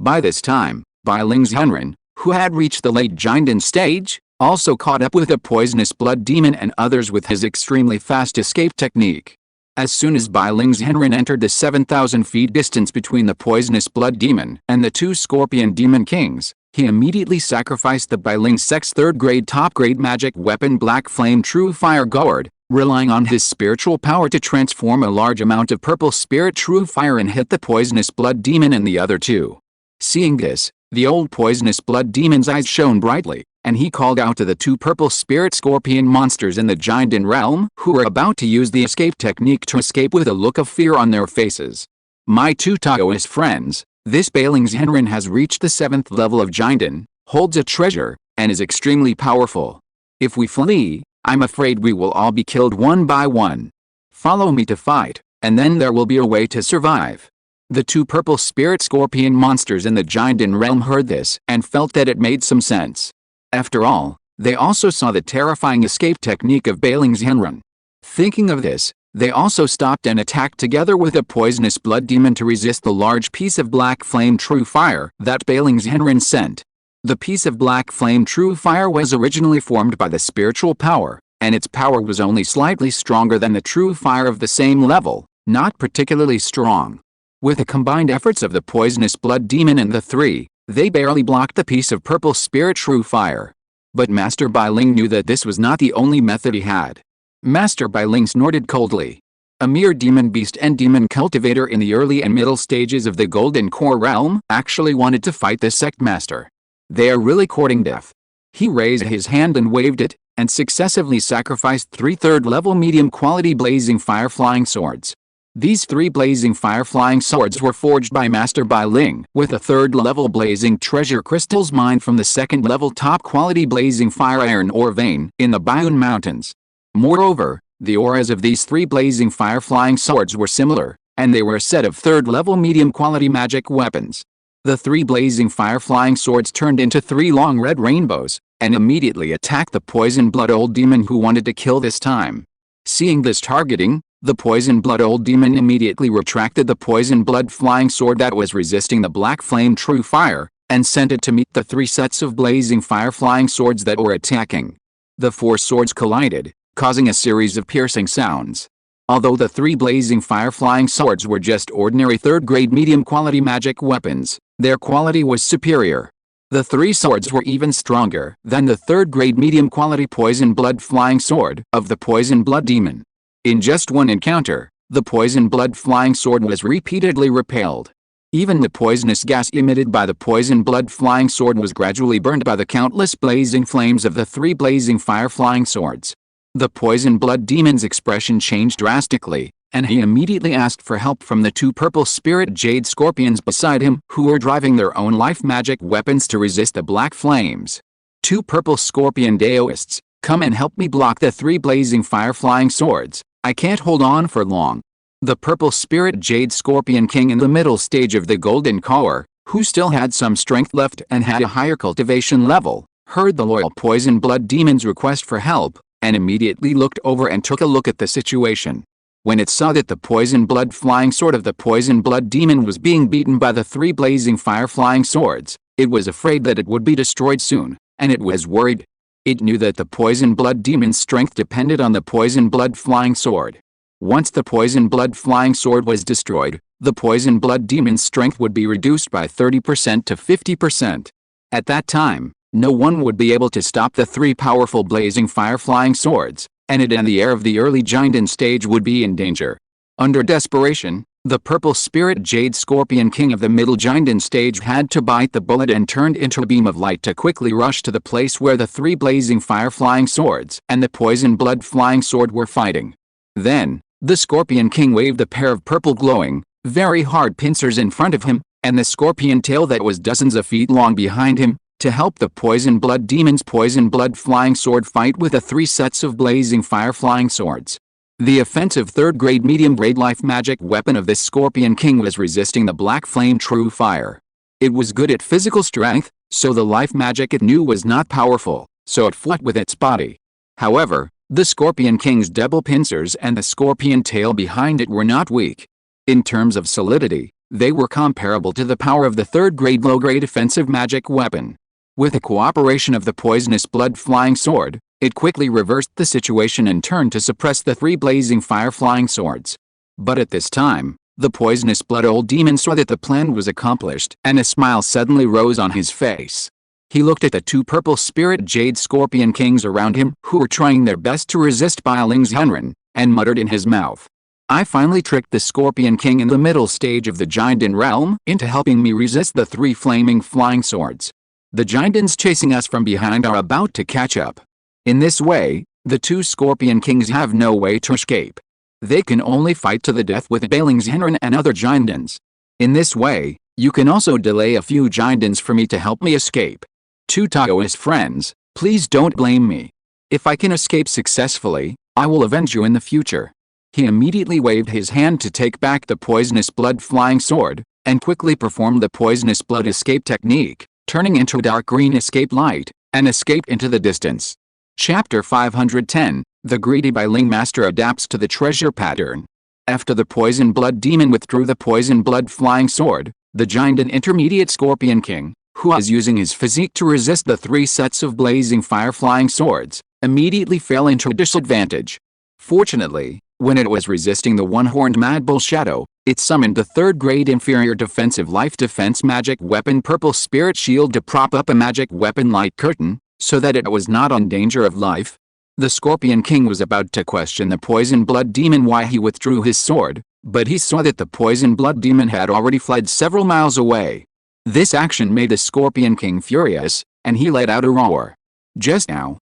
By this time, Bai Ling's Henren, who had reached the late Jinden stage, also caught up with the poisonous blood demon and others with his extremely fast escape technique. As soon as Bai Ling's Henren entered the 7,000 feet distance between the poisonous blood demon and the 2 scorpion demon kings, he immediately sacrificed the Bai Ling sect's 3rd grade top grade magic weapon Black Flame True Fire Gourd, relying on his spiritual power to transform a large amount of purple spirit true fire and hit the poisonous blood demon and the other 2. Seeing this, the old poisonous blood demon's eyes shone brightly, and he called out to the 2 purple spirit scorpion monsters in the Jinden realm who were about to use the escape technique to escape with a look of fear on their faces. My 2 Taoist friends, this Bai Ling's Henren has reached the 7th level of Jinden, holds a treasure, and is extremely powerful. If we flee, I'm afraid we will all be killed one by one. Follow me to fight, and then there will be a way to survive. The 2 purple spirit scorpion monsters in the Jinden realm heard this and felt that it made some sense. After all, they also saw the terrifying escape technique of Bai Ling's Henren. Thinking of this, they also stopped and attacked together with a poisonous blood demon to resist the large piece of black flame true fire that Bai Ling's Henren sent. The piece of black flame true fire was originally formed by the spiritual power, and its power was only slightly stronger than the true fire of the same level, not particularly strong. With the combined efforts of the poisonous blood demon and the 3, they barely blocked the piece of purple spirit true fire. But Master Bai Ling knew that this was not the only method he had. Master Bai Ling snorted coldly. A mere demon beast and demon cultivator in the early and middle stages of the Golden Core realm actually wanted to fight the sect master. They are really courting death. He raised his hand and waved it, and successively sacrificed 3 third-level medium-quality blazing fire-flying swords. These 3 blazing fire-flying swords were forged by Master Bai Ling with a third-level blazing treasure crystals mined from the second-level top-quality blazing fire iron ore vein in the Baiyun Mountains. Moreover, the auras of these 3 blazing fire-flying swords were similar, and they were a set of third-level medium-quality magic weapons. The 3 blazing fire-flying swords turned into 3 long red rainbows, and immediately attacked the poison blood old demon who wanted to kill this time. Seeing this targeting, the poison blood old demon immediately retracted the poison blood flying sword that was resisting the black flame true fire, and sent it to meet the 3 sets of blazing fire flying swords that were attacking. The 4 swords collided, causing a series of piercing sounds. Although the 3 blazing fire-flying swords were just ordinary third-grade medium-quality magic weapons, their quality was superior. The 3 swords were even stronger than the third-grade medium-quality poison blood flying sword of the poison blood demon. In just one encounter, the poison blood flying sword was repeatedly repelled. Even the poisonous gas emitted by the poison blood flying sword was gradually burned by the countless blazing flames of the 3 blazing fire-flying swords. The poison blood demon's expression changed drastically, and he immediately asked for help from the 2 purple spirit jade scorpions beside him who were driving their own life magic weapons to resist the black flames. 2 purple scorpion Taoists, come and help me block the 3 blazing fire-flying swords. I can't hold on for long. The purple spirit jade scorpion king in the middle stage of the golden core, who still had some strength left and had a higher cultivation level, heard the loyal poison blood demon's request for help, and immediately looked over and took a look at the situation. When it saw that the poison blood flying sword of the poison blood demon was being beaten by the 3 blazing fire flying swords, it was afraid that it would be destroyed soon, and it was worried. It knew that the poison blood demon's strength depended on the poison blood flying sword. Once the poison blood flying sword was destroyed, the poison blood demon's strength would be reduced by 30% to 50%. At that time, no one would be able to stop the 3 powerful blazing fire-flying swords, and it and the heir of the early giant stage would be in danger. Under desperation, the purple spirit jade scorpion king of the middle giant stage had to bite the bullet and turned into a beam of light to quickly rush to the place where the 3 blazing fire-flying swords and the poison blood flying sword were fighting. Then, the scorpion king waved a pair of purple glowing, very hard pincers in front of him, and the scorpion tail that was dozens of feet long behind him, to help the poison blood demon's poison blood flying sword fight with the 3 sets of blazing fire flying swords. The offensive third-grade medium-grade life magic weapon of this scorpion king was resisting the black flame true fire. It was good at physical strength, so the life magic it knew was not powerful, so it fought with its body. However, the scorpion king's double pincers and the scorpion tail behind it were not weak. In terms of solidity, they were comparable to the power of the third-grade low-grade offensive magic weapon. With the cooperation of the poisonous blood-flying sword, it quickly reversed the situation and turned to suppress the 3 blazing fire-flying swords. But at this time, the poisonous blood old demon saw that the plan was accomplished, and a smile suddenly rose on his face. He looked at the 2 purple spirit jade scorpion kings around him who were trying their best to resist Bai Ling's Henren, and muttered in his mouth, "I finally tricked the scorpion king in the middle stage of the Giandan realm into helping me resist the 3 flaming flying swords. The Giandans chasing us from behind are about to catch up. In this way, the 2 scorpion kings have no way to escape. They can only fight to the death with Bai Ling's Henren and other Giandans. In this way, you can also delay a few Giandans for me to help me escape. 2 Taoist friends, please don't blame me. If I can escape successfully, I will avenge you in the future." He immediately waved his hand to take back the poisonous blood flying sword, and quickly performed the poisonous blood escape technique, turning into a dark green escape light, and escaped into the distance. Chapter 510, The Greedy Bai Ling Master Adapts to the Treasure Pattern. After the poison blood demon withdrew the poison blood flying sword, the giant and intermediate scorpion king, who was using his physique to resist the 3 sets of blazing fire-flying swords, immediately fell into a disadvantage. Fortunately, when it was resisting the one-horned mad bull shadow, it summoned the third-grade inferior defensive life defense magic weapon Purple Spirit Shield to prop up a magic weapon light curtain, so that it was not in danger of life. The Scorpion King was about to question the poison blood demon why he withdrew his sword, but he saw that the poison blood demon had already fled several miles away. This action made the Scorpion King furious, and he let out a roar. Just now,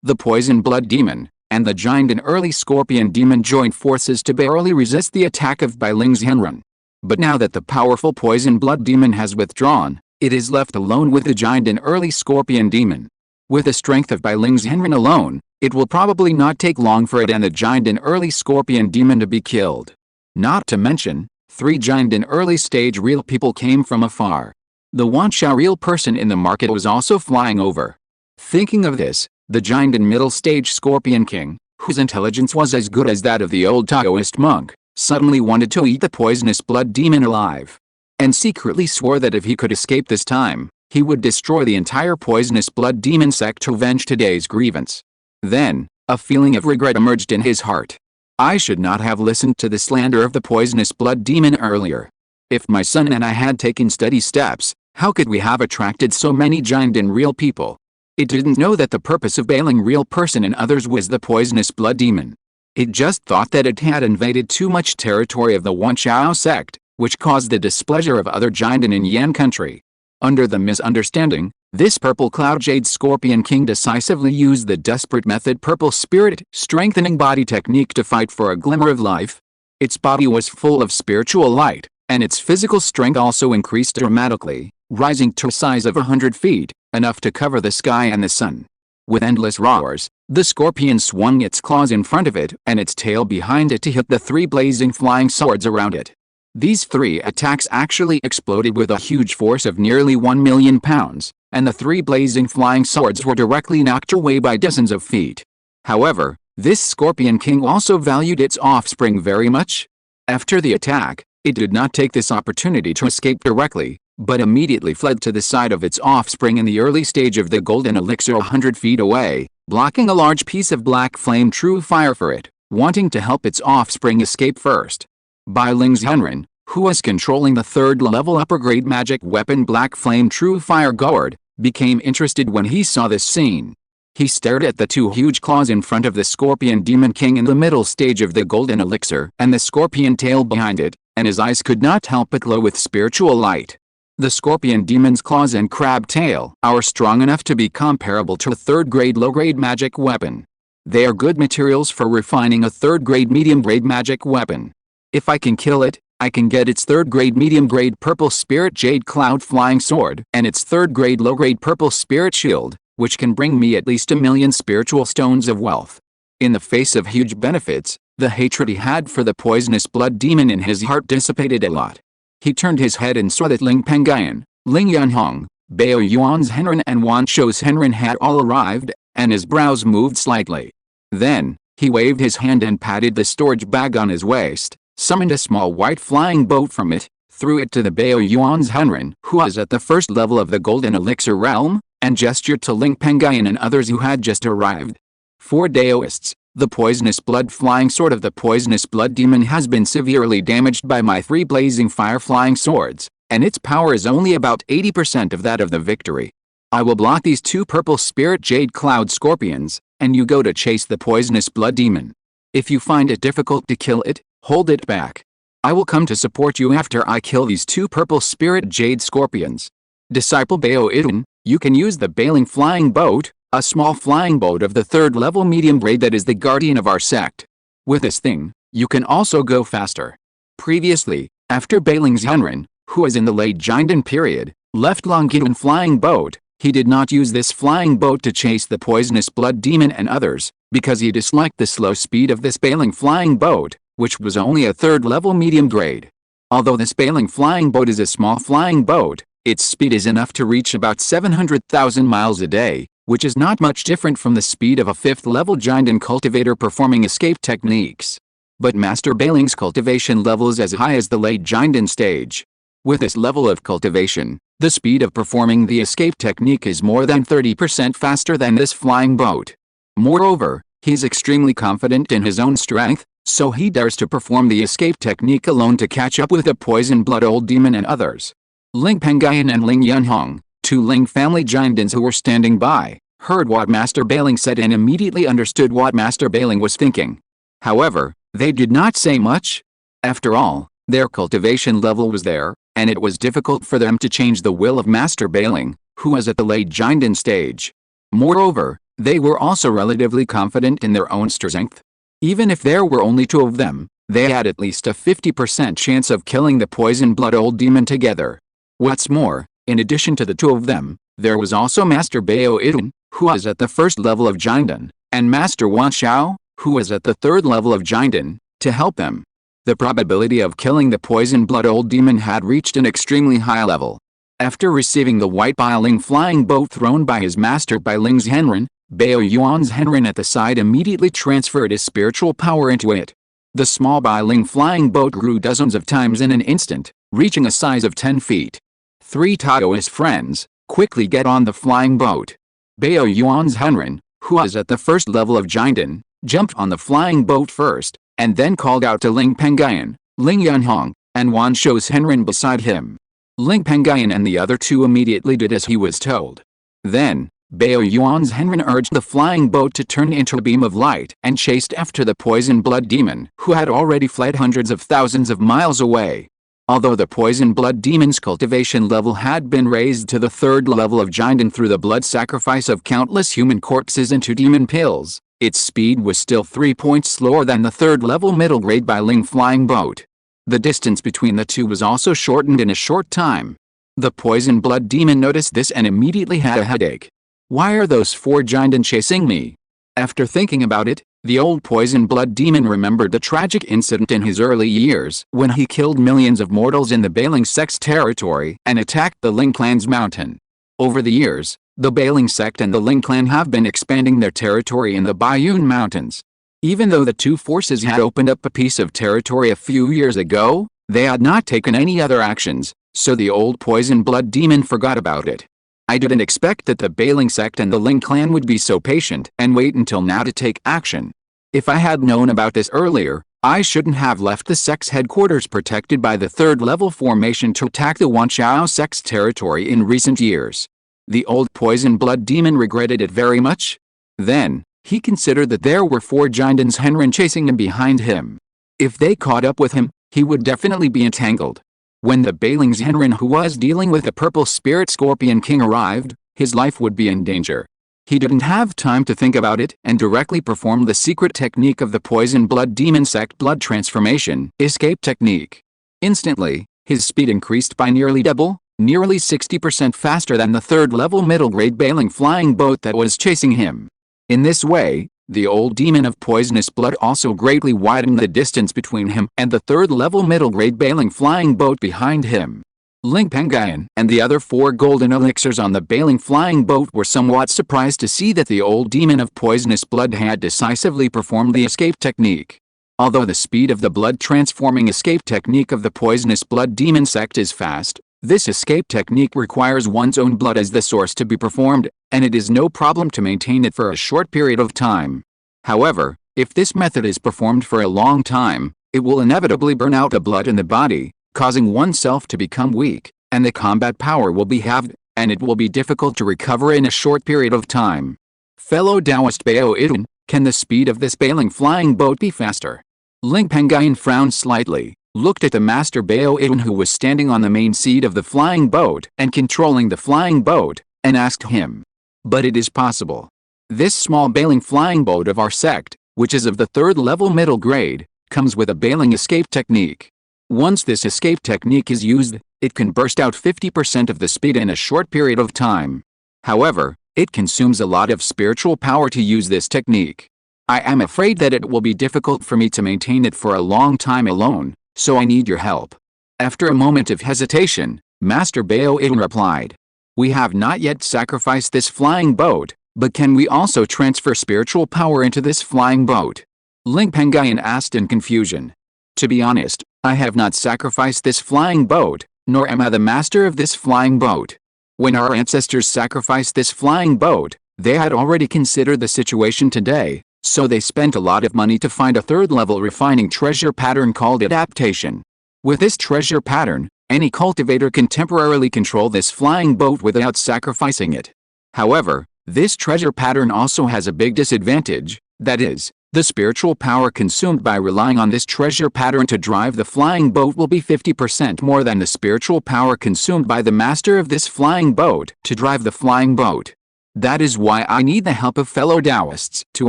the poison blood demon, and the giant and early scorpion demon joined forces to barely resist the attack of Bai Ling's Henren. But now that the powerful poison blood demon has withdrawn, it is left alone with the giant and early scorpion demon. With the strength of Bai Ling's Henren alone, it will probably not take long for it and the giant and early scorpion demon to be killed. Not to mention, 3 giant and early stage real people came from afar. The Wanxiao real person in the market was also flying over. Thinking of this, the giant and middle stage scorpion king, whose intelligence was as good as that of the old Taoist monk, suddenly wanted to eat the poisonous blood demon alive. And secretly swore that if he could escape this time, he would destroy the entire poisonous blood demon sect to avenge today's grievance. Then, a feeling of regret emerged in his heart. I should not have listened to the slander of the poisonous blood demon earlier. If my son and I had taken steady steps, how could we have attracted so many giant and real people? It didn't know that the purpose of bailing real person and others was the poisonous blood demon. It just thought that it had invaded too much territory of the Wanxiao sect, which caused the displeasure of other giant and Yan country. Under the misunderstanding, this purple cloud jade scorpion king decisively used the desperate method purple spirit strengthening body technique to fight for a glimmer of life. Its body was full of spiritual light, and its physical strength also increased dramatically, rising to a size of 100 feet, enough to cover the sky and the sun. With endless roars, the scorpion swung its claws in front of it and its tail behind it to hit the 3 blazing flying swords around it. These 3 attacks actually exploded with a huge force of nearly 1 million pounds, and the 3 blazing flying swords were directly knocked away by dozens of feet. However, this scorpion king also valued its offspring very much. After the attack, it did not take this opportunity to escape directly, but immediately fled to the side of its offspring in the early stage of the golden elixir 100 feet away, blocking a large piece of black flame true fire for it, wanting to help its offspring escape first. Bai Ling's Henren, who was controlling the 3rd level upper grade magic weapon Black Flame True Fire Gourd, became interested when he saw this scene. He stared at the 2 huge claws in front of the scorpion demon king in the middle stage of the golden elixir and the scorpion tail behind it, and his eyes could not help but glow with spiritual light. The scorpion demon's claws and crab tail are strong enough to be comparable to a 3rd grade low grade magic weapon. They are good materials for refining a 3rd grade medium grade magic weapon. If I can kill it, I can get its 3rd grade medium grade purple spirit jade cloud flying sword and its 3rd grade low grade purple spirit shield, which can bring me at least 1,000,000 spiritual stones of wealth. In the face of huge benefits, the hatred he had for the poisonous blood demon in his heart dissipated a lot. He turned his head and saw that Ling Pengyun, Ling Yanhong, Bao Yuan's Henren and Wanshou's Henren had all arrived, and his brows moved slightly. Then, he waved his hand and patted the storage bag on his waist, summoned a small white flying boat from it, threw it to the Bao Yuan's Henren, who was at the 1st level of the golden elixir realm, and gestured to Ling Pengyun and others who had just arrived. For Taoists, the poisonous blood flying sword of the poisonous blood demon has been severely damaged by my 3 blazing fire flying swords, and its power is only about 80% of that of the victory. I will block these 2 purple spirit jade cloud scorpions, and you go to chase the poisonous blood demon. If you find it difficult to kill it, hold it back. I will come to support you after I kill these 2 purple spirit jade scorpions. Disciple Bao Idun, you can use the bailing flying boat, a small flying boat of the 3rd level medium grade that is the guardian of our sect. With this thing, you can also go faster. Previously, after Bailing's Henren, who was in the late Jindan period, left Longidun flying boat, he did not use this flying boat to chase the poisonous blood demon and others, because he disliked the slow speed of this bailing flying boat, which was only a 3rd level medium grade. Although this bailing flying boat is a small flying boat, its speed is enough to reach about 700,000 miles a day, which is not much different from the speed of a 5th level giant and cultivator performing escape techniques. But Master Bailing's cultivation level is as high as the late Jindan stage. With this level of cultivation, the speed of performing the escape technique is more than 30% faster than this flying boat. Moreover, he's extremely confident in his own strength, so he dares to perform the escape technique alone to catch up with the poison blood old demon and others. Ling Pengyun and Ling Yanhong, 2 Ling family Jindans who were standing by, heard what Master Bailing said and immediately understood what Master Bailing was thinking. However, they did not say much. After all, their cultivation level was there, and it was difficult for them to change the will of Master Bailing, who was at the late Jindan stage. Moreover, they were also relatively confident in their own strength. Even if there were only 2 of them, they had at least a 50% chance of killing the poison blood old demon together. What's more, in addition to the 2 of them, there was also Master Bao Idun, who was at the 1st level of Jinden, and Master Wan Xiao, who was at the 3rd level of Jinden, to help them. The probability of killing the poison blood old demon had reached an extremely high level. After receiving the white Bailing flying boat thrown by his master Bai Ling's Henren, Bao Yuan's Henren at the side immediately transferred his spiritual power into it. The small Bailing flying boat grew dozens of times in an instant, reaching a size of 10 feet. 3 Taoist friends quickly get on the flying boat. Bao Yuan's Henren, who was at the 1st level of Jinden, jumped on the flying boat first, and then called out to Ling Pengyun, Ling Yunhong, and Wan Shou's Henren beside him. Ling Pengyun and the other 2 immediately did as he was told. Then, Bao Yuan's Henren urged the flying boat to turn into a beam of light and chased after the poison blood demon, who had already fled hundreds of thousands of miles away. Although the poison blood demon's cultivation level had been raised to the 3rd level of Jinden through the blood sacrifice of countless human corpses into demon pills, its speed was still 3 points slower than the 3rd level middle grade Bailing flying boat. The distance between the 2 was also shortened in a short time. The poison blood demon noticed this and immediately had a headache. Why are those 4 Jinden chasing me? After thinking about it, the old poison blood demon remembered the tragic incident in his early years when he killed millions of mortals in the Bailing sect's territory and attacked the Ling clan's mountain. Over the years, the Bailing sect and the Ling clan have been expanding their territory in the Baiyun Mountains. Even though the 2 forces had opened up a piece of territory a few years ago, they had not taken any other actions, so the old poison blood demon forgot about it. I didn't expect that the Bailing sect and the Ling clan would be so patient and wait until now to take action. If I had known about this earlier, I shouldn't have left the sect's headquarters protected by the 3rd level formation to attack the Wanxiao sect's territory in recent years. The old poison blood demon regretted it very much. Then, he considered that there were 4 Jinden's Henren chasing him behind him. If they caught up with him, he would definitely be entangled. When the Bailing's Henren who was dealing with the purple spirit scorpion king arrived, his life would be in danger. He didn't have time to think about it and directly performed the secret technique of the poison blood demon sect blood transformation, escape technique. Instantly, his speed increased by nearly double, nearly 60% faster than the 3rd level middle grade Bailing flying boat that was chasing him. In this way, the old demon of poisonous blood also greatly widened the distance between him and the 3rd level middle grade Bailing flying boat behind him. Ling Pengyun and the other 4 golden elixirs on the Bailing flying boat were somewhat surprised to see that the old demon of poisonous blood had decisively performed the escape technique. Although the speed of the blood transforming escape technique of the poisonous blood demon sect is fast, this escape technique requires one's own blood as the source to be performed, and it is no problem to maintain it for a short period of time. However, if this method is performed for a long time, it will inevitably burn out the blood in the body, causing oneself to become weak, and the combat power will be halved, and it will be difficult to recover in a short period of time. Fellow Taoist Bao Idun, can the speed of this Bailing flying boat be faster? Ling Pengyun frowned slightly, looked at the master Bao Idun who was standing on the main seat of the flying boat and controlling the flying boat, and asked him. But it is possible. This small Bailing flying boat of our sect, which is of the 3rd level middle grade, comes with a Bailing escape technique. Once this escape technique is used, it can burst out 50% of the speed in a short period of time. However, it consumes a lot of spiritual power to use this technique. I am afraid that it will be difficult for me to maintain it for a long time alone, so I need your help. After a moment of hesitation, Master Bao Idun replied. We have not yet sacrificed this flying boat, but can we also transfer spiritual power into this flying boat? Ling Pengyun asked in confusion. To be honest, I have not sacrificed this flying boat, nor am I the master of this flying boat. When our ancestors sacrificed this flying boat, they had already considered the situation today, so they spent a lot of money to find a 3rd level refining treasure pattern called adaptation. With this treasure pattern, any cultivator can temporarily control this flying boat without sacrificing it. However, this treasure pattern also has a big disadvantage, that is, the spiritual power consumed by relying on this treasure pattern to drive the flying boat will be 50% more than the spiritual power consumed by the master of this flying boat to drive the flying boat. That is why I need the help of fellow Taoists to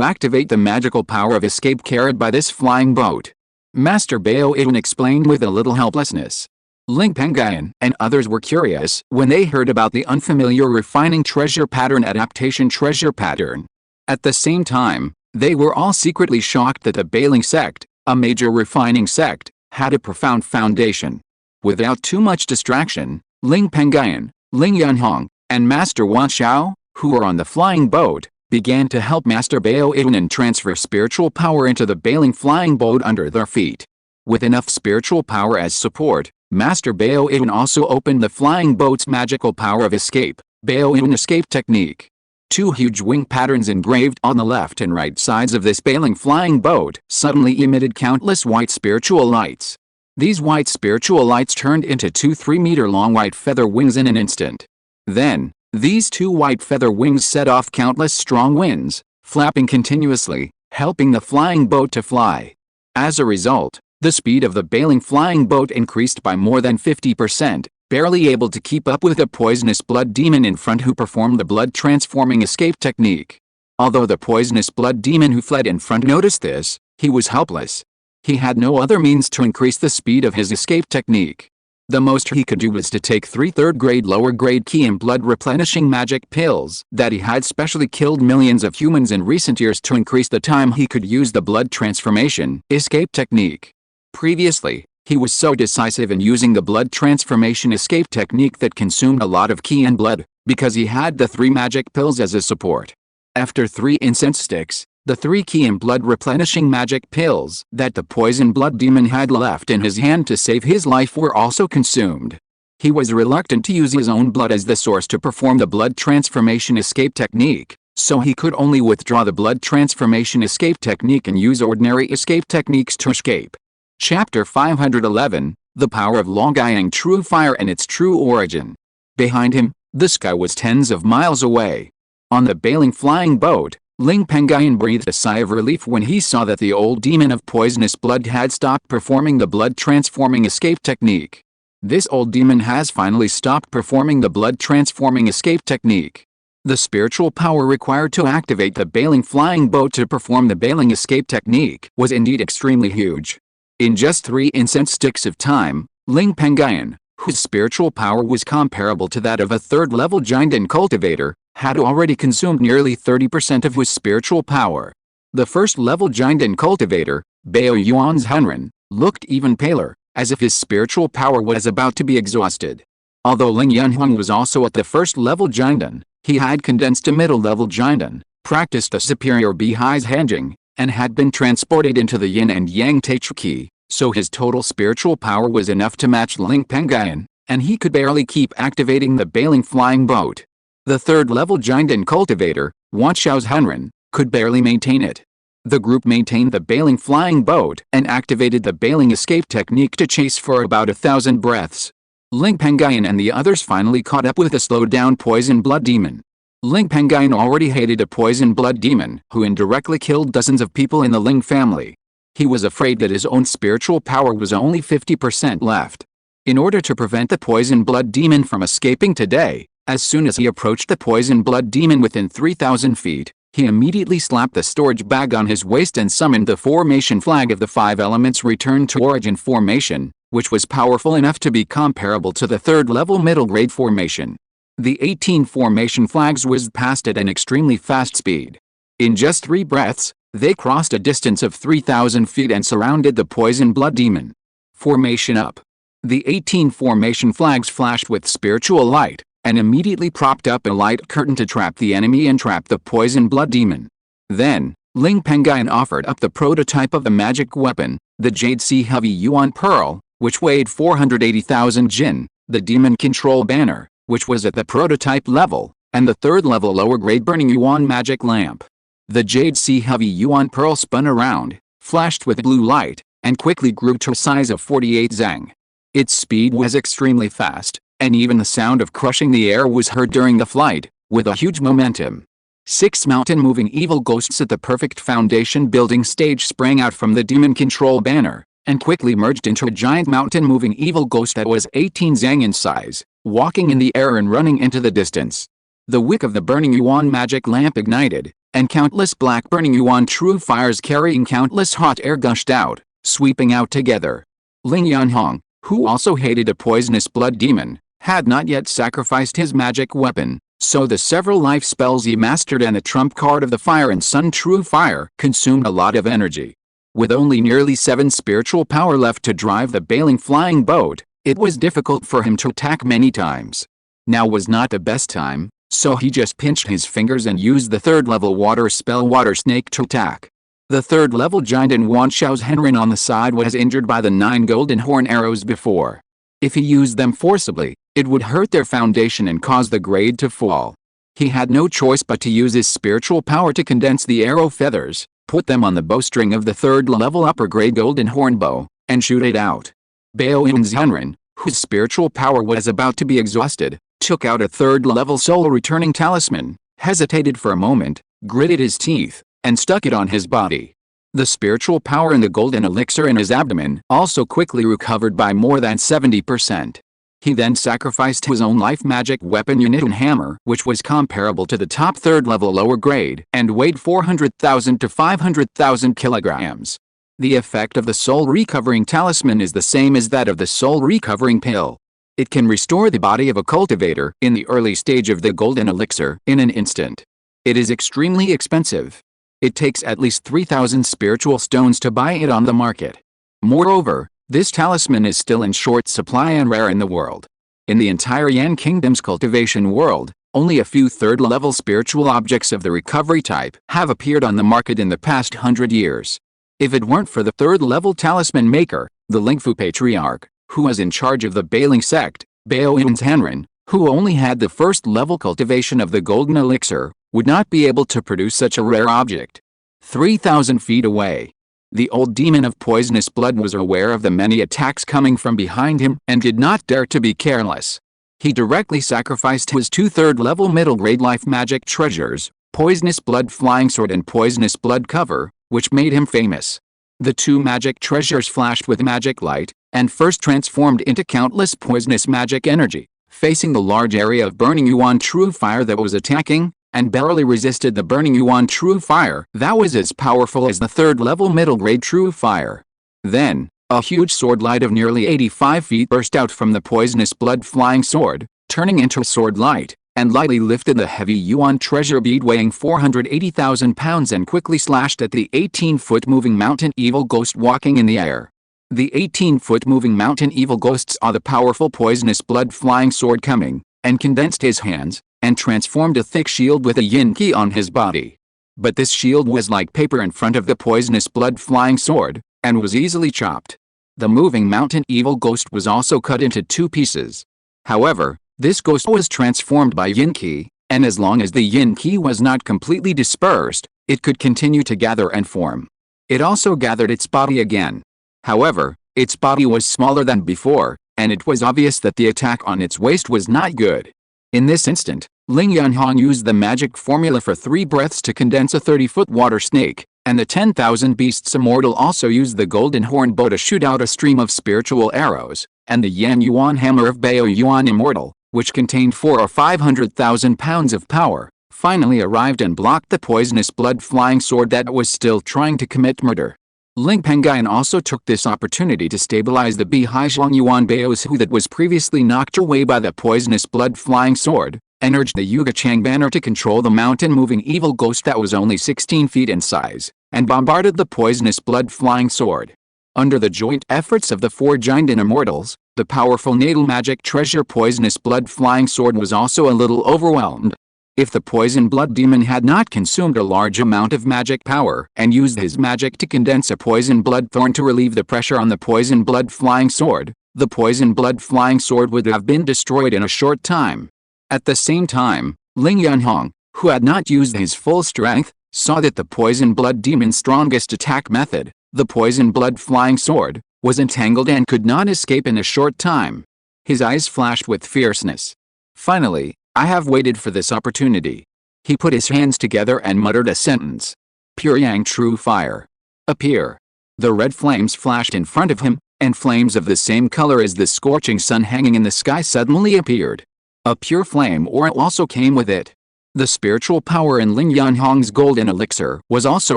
activate the magical power of escape carried by this flying boat. Master Bao Yin explained with a little helplessness. Ling Pengyun and others were curious when they heard about the unfamiliar refining treasure pattern adaptation treasure pattern. At the same time, they were all secretly shocked that the Bailing sect, a major refining sect, had a profound foundation. Without too much distraction, Ling Pengyun, Ling Yunhong, and Master Wan Xiao, who were on the flying boat, began to help Master Bao Yin transfer spiritual power into the Bailing flying boat under their feet. With enough spiritual power as support, Master Bao Yin also opened the flying boat's magical power of escape, Bao Yin escape technique. Two huge wing patterns engraved on the left and right sides of this Bailing flying boat suddenly emitted countless white spiritual lights. These white spiritual lights turned into two 3-meter-long white feather wings in an instant. Then, these two white feather wings set off countless strong winds, flapping continuously, helping the flying boat to fly. As a result, the speed of the Bailing flying boat increased by more than 50%, barely able to keep up with the poisonous blood demon in front who performed the blood transforming escape technique. Although the poisonous blood demon who fled in front noticed this, he was helpless. He had no other means to increase the speed of his escape technique. The most he could do was to take 3 third-grade lower-grade Qi and blood-replenishing magic pills that he had specially killed millions of humans in recent years to increase the time he could use the blood transformation escape technique. Previously, he was so decisive in using the blood transformation escape technique that consumed a lot of Qi and blood, because he had the 3 magic pills as a support. After 3 incense sticks, the 3 Qi and blood replenishing magic pills that the poison blood demon had left in his hand to save his life were also consumed. He was reluctant to use his own blood as the source to perform the blood transformation escape technique, so he could only withdraw the blood transformation escape technique and use ordinary escape techniques to escape. Chapter 511, The Power of Longyang True Fire and Its True Origin. Behind him, the sky was tens of miles away. On the Bailing flying boat, Ling Pengyun breathed a sigh of relief when he saw that the old demon of poisonous blood had stopped performing the blood transforming escape technique. This old demon has finally stopped performing the blood transforming escape technique. The spiritual power required to activate the Bailing flying boat to perform the Bailing escape technique was indeed extremely huge. In just 3 incense sticks of time, Ling Pengyun, whose spiritual power was comparable to that of a 3rd-level giant and cultivator, had already consumed nearly 30% of his spiritual power. The 1st-level giant and cultivator, Bao Yuan's Hunren, looked even paler, as if his spiritual power was about to be exhausted. Although Ling Yunhong was also at the 1st-level giant, he had condensed to middle-level giant, practiced a superior Bihai's Hanjing, and had been transported into the yin and yang Taichu Qi, so his total spiritual power was enough to match Ling Pengyun, and he could barely keep activating the Bailing flying boat. The 3rd-level giant and cultivator, Wan Xiao's Hunren, could barely maintain it. The group maintained the Bailing flying boat and activated the Bailing escape technique to chase for about 1,000 breaths. Ling Pengyun and the others finally caught up with the slowed-down poison blood demon. Ling Pengyun already hated a poison blood demon who indirectly killed dozens of people in the Ling family. He was afraid that his own spiritual power was only 50% left. In order to prevent the poison blood demon from escaping today, as soon as he approached the poison blood demon within 3,000 feet, he immediately slapped the storage bag on his waist and summoned the formation flag of the 5 elements Return to Origin formation, which was powerful enough to be comparable to the 3rd-level middle-grade formation. The 18 formation flags whizzed past at an extremely fast speed. In just 3 breaths, they crossed a distance of 3,000 feet and surrounded the poison blood demon. Formation up. The 18 formation flags flashed with spiritual light, and immediately propped up a light curtain to trap the enemy and trap the poison blood demon. Then, Ling Pengyun offered up the prototype of the magic weapon, the Jade Sea Heavy Yuan Pearl, which weighed 480,000 Jin, the Demon Control Banner, which was at the prototype level, and the 3rd-level lower-grade Burning Yuan Magic Lamp. The Jade Sea Heavy Yuan Pearl spun around, flashed with blue light, and quickly grew to a size of 48 zang. Its speed was extremely fast, and even the sound of crushing the air was heard during the flight, with a huge momentum. 6 mountain-moving evil ghosts at the perfect foundation building stage sprang out from the Demon Control Banner, and quickly merged into a giant mountain-moving evil ghost that was 18 zang in size, walking in the air and running into the distance. The wick of the burning yuan magic lamp ignited, and countless black burning yuan true fires carrying countless hot air gushed out, sweeping out together. Ling Yanhong, who also hated a poisonous blood demon, had not yet sacrificed his magic weapon, so the several life spells he mastered and the trump card of the fire and sun true fire consumed a lot of energy. With only nearly 7 spiritual power left to drive the bailing flying boat, it was difficult for him to attack many times. Now was not the best time, so he just pinched his fingers and used the 3rd level water spell Water Snake to attack. The 3rd level giant in Wanxiao's Henrin on the side was injured by the 9 golden horn arrows before. If he used them forcibly, it would hurt their foundation and cause the grade to fall. He had no choice but to use his spiritual power to condense the arrow feathers, put them on the bowstring of the 3rd level upper grade golden horn bow, and shoot it out. Bao Yin's Henrin, whose spiritual power was about to be exhausted, took out a 3rd level soul returning talisman, hesitated for a moment, gritted his teeth, and stuck it on his body. The spiritual power in the golden elixir in his abdomen also quickly recovered by more than 70%. He then sacrificed his own life magic weapon Unitun hammer, which was comparable to the top 3rd level lower grade and weighed 400,000 to 500,000 kilograms. The effect of the soul recovering talisman is the same as that of the soul recovering pill. It can restore the body of a cultivator in the early stage of the golden elixir in an instant. It is extremely expensive. It takes at least 3,000 spiritual stones to buy it on the market. Moreover, this talisman is still in short supply and rare in the world. In the entire Yan Kingdom's cultivation world, only a few 3rd level spiritual objects of the recovery type have appeared on the market in the past 100 years. If it weren't for the 3rd level talisman maker, the Lingfu patriarch, who was in charge of the Bailing sect, Bao Yin's Henrin, who only had the 1st level cultivation of the golden elixir, would not be able to produce such a rare object. 3,000 feet away, the old demon of poisonous blood was aware of the many attacks coming from behind him and did not dare to be careless. He directly sacrificed his 2 3rd level middle grade life magic treasures, poisonous blood flying sword and poisonous blood cover, which made him famous. The 2 magic treasures flashed with magic light, and first transformed into countless poisonous magic energy, facing the large area of burning yuan true fire that was attacking, and barely resisted the burning yuan true fire that was as powerful as the 3rd level middle grade true fire. Then, a huge sword light of nearly 85 feet burst out from the poisonous blood flying sword, turning into a sword light, and lightly lifted the heavy yuan treasure bead weighing 480,000 pounds and quickly slashed at the 18-foot moving mountain evil ghost walking in the air. The 18-foot moving mountain evil ghost saw the powerful poisonous blood flying sword coming, and condensed his hands, and transformed a thick shield with a yin ki on his body. But this shield was like paper in front of the poisonous blood flying sword, and was easily chopped. The moving mountain evil ghost was also cut into 2 pieces. However, this ghost was transformed by yin ki, and as long as the yin ki was not completely dispersed, it could continue to gather and form. It also gathered its body again. However, its body was smaller than before, and it was obvious that the attack on its waist was not good. In this instant, Ling Yanhong used the magic formula for 3 breaths to condense a 30-foot water snake, and the 10,000 beasts immortal also used the golden horn bow to shoot out a stream of spiritual arrows, and the Yan Yuan hammer of Bao Yuan immortal, which contained 400,000 or 500,000 pounds of power, finally arrived and blocked the poisonous blood flying sword that was still trying to commit murder. Ling Pengyun also took this opportunity to stabilize the Bihai Yuan Bao's Hu that was previously knocked away by the poisonous blood flying sword, and urged the Yuga Chang banner to control the mountain moving evil ghost that was only 16 feet in size, and bombarded the poisonous blood flying sword. Under the joint efforts of the 4 giant immortals, the powerful natal magic treasure poisonous blood flying sword was also a little overwhelmed. If the poison blood demon had not consumed a large amount of magic power and used his magic to condense a poison blood thorn to relieve the pressure on the poison blood flying sword, the poison blood flying sword would have been destroyed in a short time. At the same time, Ling Yanhong, who had not used his full strength, saw that the poison blood demon's strongest attack method, the poison blood flying sword, was entangled and could not escape in a short time. His eyes flashed with fierceness. Finally, I have waited for this opportunity. He put his hands together and muttered a sentence. Pure Yang True Fire. Appear. The red flames flashed in front of him, and flames of the same color as the scorching sun hanging in the sky suddenly appeared. A pure flame aura also came with it, The spiritual power in Ling Yanhong's golden elixir was also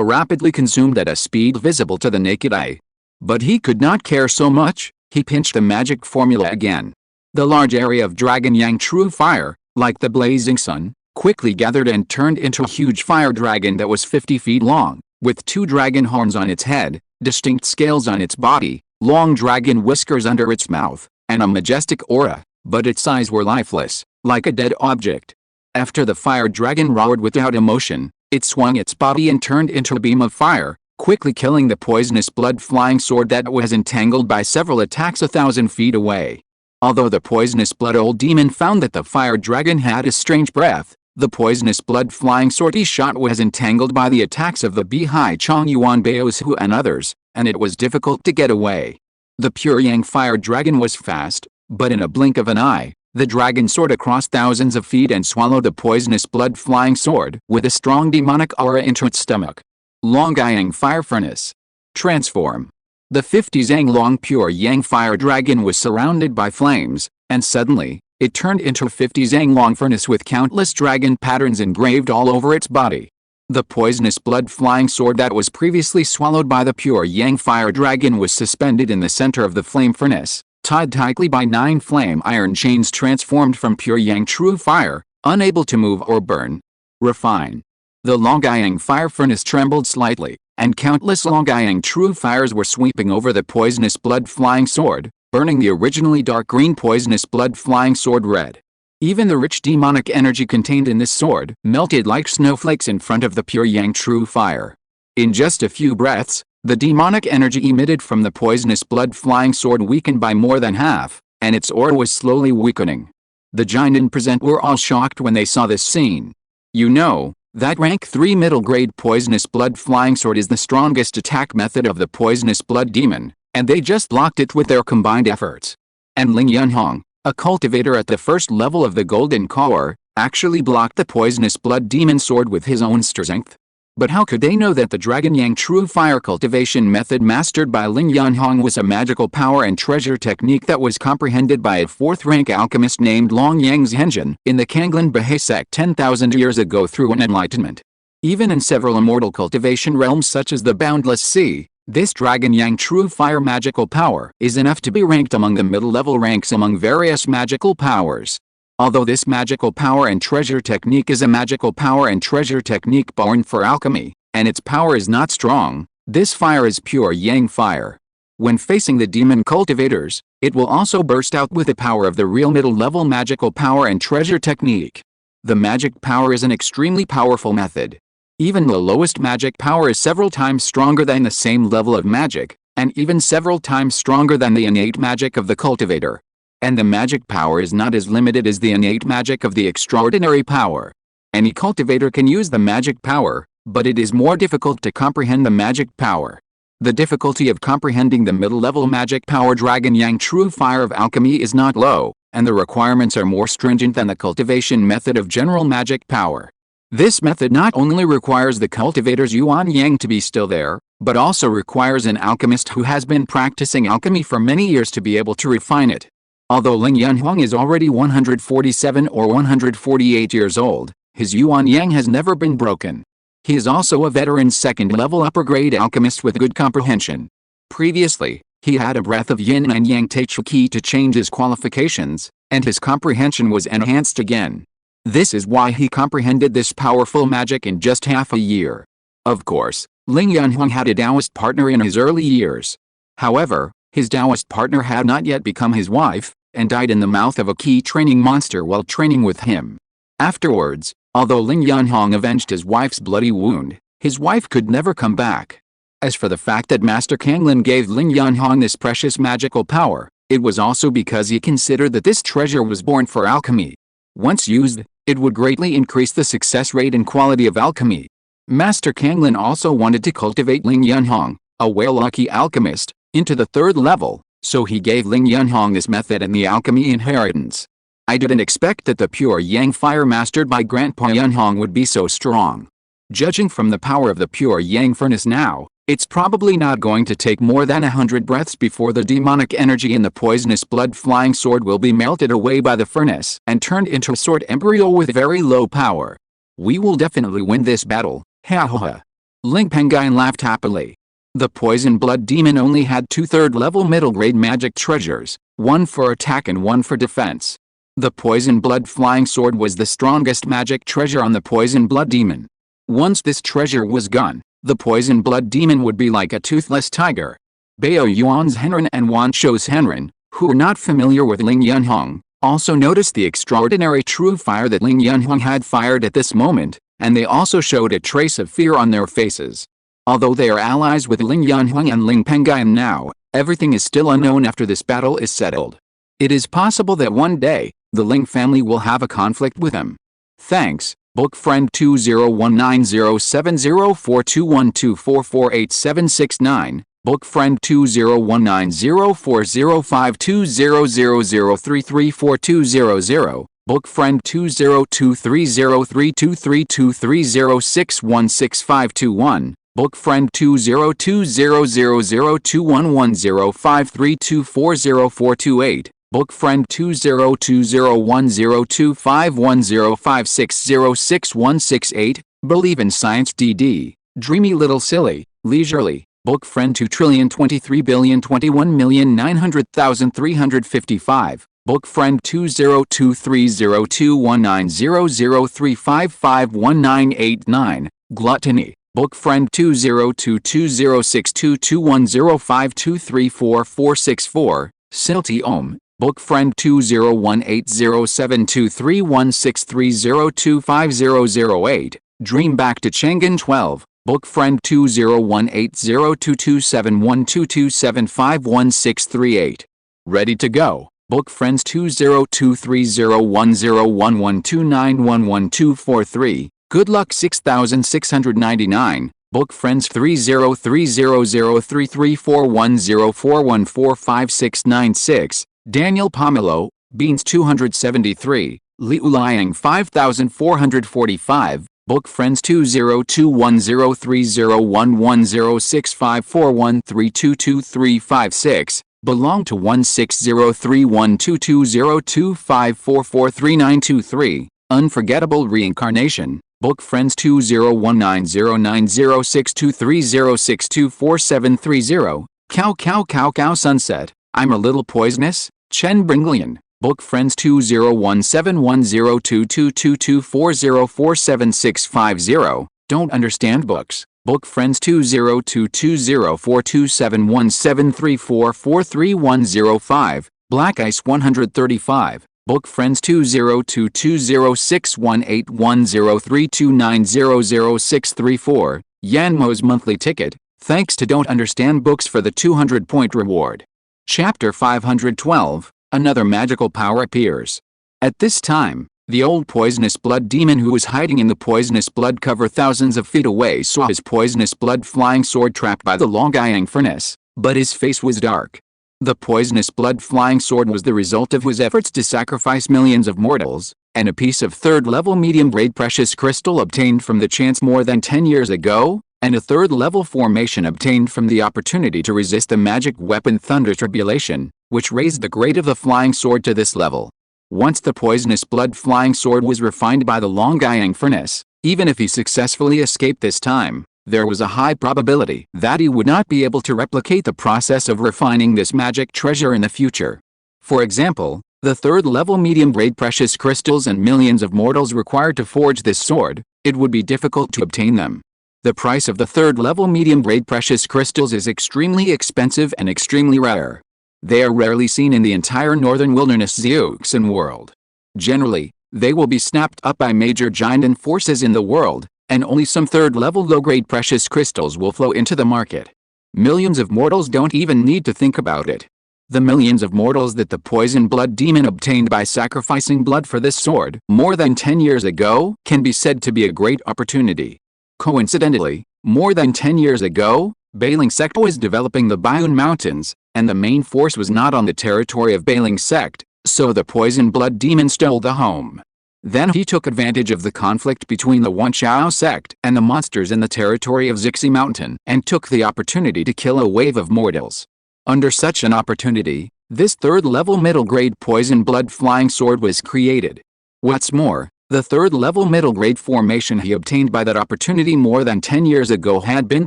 rapidly consumed at a speed visible to the naked eye. But he could not care so much. He pinched the magic formula again. The large area of Dragon Yang true fire, like the blazing sun, quickly gathered and turned into a huge fire dragon that was 50 feet long, with 2 dragon horns on its head, distinct scales on its body, long dragon whiskers under its mouth, and a majestic aura, but its eyes were lifeless, like a dead object. After the fire dragon roared without emotion, it swung its body and turned into a beam of fire, quickly killing the poisonous blood-flying sword that was entangled by several attacks 1,000 feet away. Although the poisonous blood old demon found that the fire dragon had a strange breath, the poisonous blood-flying sword he shot was entangled by the attacks of the Bihai Chong Yuan Baozu and others, and it was difficult to get away. The pure Yang fire dragon was fast, but in a blink of an eye, the dragon soared across thousands of feet and swallowed the poisonous blood-flying sword with a strong demonic aura into its stomach. Long Yang Fire Furnace. Transform. The 50 Zhang long pure Yang fire dragon was surrounded by flames, and suddenly, it turned into a 50 Zhang long furnace with countless dragon patterns engraved all over its body. The poisonous blood-flying sword that was previously swallowed by the pure Yang fire dragon was suspended in the center of the flame furnace, tied tightly by 9 flame iron chains transformed from pure Yang true fire, unable to move or burn. Refine. The Longyang fire furnace trembled slightly, and countless Longyang true fires were sweeping over the poisonous blood-flying sword, burning the originally dark green poisonous blood-flying sword red. Even the rich demonic energy contained in this sword melted like snowflakes in front of the pure Yang true fire. In just a few breaths, the demonic energy emitted from the poisonous blood-flying sword weakened by more than half, and its aura was slowly weakening. The Jinan present were all shocked when they saw this scene. You know, that rank 3 middle-grade poisonous blood-flying sword is the strongest attack method of the poisonous blood demon, and they just blocked it with their combined efforts. And Ling Yanhong, a cultivator at the first level of the Golden Core, actually blocked the poisonous blood demon sword with his own strength. But how could they know that the Dragon Yang True Fire cultivation method mastered by Ling Yanhong was a magical power and treasure technique that was comprehended by a 4th-rank alchemist named Long Yang Zhenjin in the Kanglan Baha'i sect 10,000 years ago through an enlightenment? Even in several immortal cultivation realms such as the Boundless Sea, this Dragon Yang True Fire magical power is enough to be ranked among the middle-level ranks among various magical powers. Although this magical power and treasure technique is a magical power and treasure technique born for alchemy, and its power is not strong, this fire is pure Yang fire. When facing the demon cultivators, it will also burst out with the power of the real middle-level magical power and treasure technique. The magic power is an extremely powerful method. Even the lowest magic power is several times stronger than the same level of magic, and even several times stronger than the innate magic of the cultivator. And the magic power is not as limited as the innate magic of the extraordinary power. Any cultivator can use the magic power, but it is more difficult to comprehend the magic power. The difficulty of comprehending the middle-level magic power Dragon Yang True Fire of alchemy is not low, and the requirements are more stringent than the cultivation method of general magic power. This method not only requires the cultivator's Yuan Yang to be still there, but also requires an alchemist who has been practicing alchemy for many years to be able to refine it. Although Ling Yanhong is already 147 or 148 years old, his Yuan Yang has never been broken. He is also a veteran second-level upper-grade alchemist with good comprehension. Previously, he had a breath of yin and yang Taichu Qi to change his qualifications, and his comprehension was enhanced again. This is why he comprehended this powerful magic in just half a year. Of course, Ling Yanhong had a Taoist partner in his early years. However, his Taoist partner had not yet become his wife, and died in the mouth of a key training monster while training with him. Afterwards, although Ling Yanhong avenged his wife's bloody wound, his wife could never come back. As for the fact that Master Kanglan gave Ling Yanhong this precious magical power, it was also because he considered that this treasure was born for alchemy. Once used, it would greatly increase the success rate and quality of alchemy. Master Kanglan also wanted to cultivate Ling Yanhong, a well-lucky alchemist, into the 3rd level, so he gave Ling Yanhong this method and the alchemy inheritance. I didn't expect that the pure Yang fire mastered by Grandpa Yanhong would be so strong. Judging from the power of the pure Yang furnace now, it's probably not going to take more than 100 breaths before the demonic energy in the poisonous blood-flying sword will be melted away by the furnace and turned into a sword embryo with very low power. We will definitely win this battle, ha ha ha. Ling Pengyun laughed happily. The poison blood demon only had 2 third-level middle-grade magic treasures, one for attack and one for defense. The poison blood flying sword was the strongest magic treasure on the poison blood demon. Once this treasure was gone, the poison blood demon would be like a toothless tiger. Bao Yuan's Henren and Wan Shou's Henren, who were not familiar with Ling Yunhong, also noticed the extraordinary true fire that Ling Yunhong had fired at this moment, and they also showed a trace of fear on their faces. Although they are allies with Ling Yunhong and Ling Pengyun now, everything is still unknown after this battle is settled. It is possible that one day, the Ling family will have a conflict with them. Thanks, book friend 201907042124487769, book friend 201904052000334200, book friend 2023032323061651, book friend 20200002110532404428, book friend 2021025105606168, believe in science DD, dreamy little silly, leisurely, book friend 2,023,021,900,355, book friend 2023021900355189, gluttony, book friend 2020622105234464, silty om, book friend 201807231630250008, dream back to Chang'an 12, book friend 2018022712275168. Ready to go, book friends 2023010112911243, good luck 6699, book friends 303003341041456696, Daniel Pomelo, Beans 273, Liu Liang 5445, book friends 20210301106541322356, belong to 1603122025443923, unforgettable reincarnation, book friends 2019090623062470, cow cow cow cow sunset, I'm a little poisonous, Chen Bringlian, book friends 201710222224047650, don't understand books, book friends 202204271734433105, black ice 135, book friends 202206181032900634, Yanmo's monthly ticket, thanks to Don't Understand Books for the 200-point reward. Chapter 512, another magical power appears. At this time, the old poisonous blood demon who was hiding in the poisonous blood cover thousands of feet away saw his poisonous blood flying sword trapped by the Longyang furnace, but his face was dark. The poisonous blood flying sword was the result of his efforts to sacrifice millions of mortals, and a piece of third-level medium-grade precious crystal obtained from the chance more than 10 years ago, and a third-level formation obtained from the opportunity to resist the magic weapon Thunder Tribulation, which raised the grade of the flying sword to this level. Once the poisonous blood flying sword was refined by the Longyang furnace, even if he successfully escaped this time, there was a high probability that he would not be able to replicate the process of refining this magic treasure in the future. For example, the third-level medium-grade precious crystals and millions of mortals required to forge this sword, it would be difficult to obtain them. The price of the third-level medium-grade precious crystals is extremely expensive and extremely rare. They are rarely seen in the entire northern wilderness Zeuxan world. Generally, they will be snapped up by major giant forces in the world, and only some third-level low-grade precious crystals will flow into the market. Millions of mortals don't even need to think about it. The millions of mortals that the poison blood demon obtained by sacrificing blood for this sword more than 10 years ago can be said to be a great opportunity. Coincidentally, more than 10 years ago, Bailing sect was developing the Bayun Mountains, and the main force was not on the territory of Bailing sect, so the poison blood demon stole the home. Then he took advantage of the conflict between the Wanqiao sect and the monsters in the territory of Qingshi Mountain and took the opportunity to kill a wave of mortals. Under such an opportunity, this third-level middle-grade poison blood flying sword was created. What's more, The third-level middle-grade formation he obtained by that opportunity more than 10 years ago had been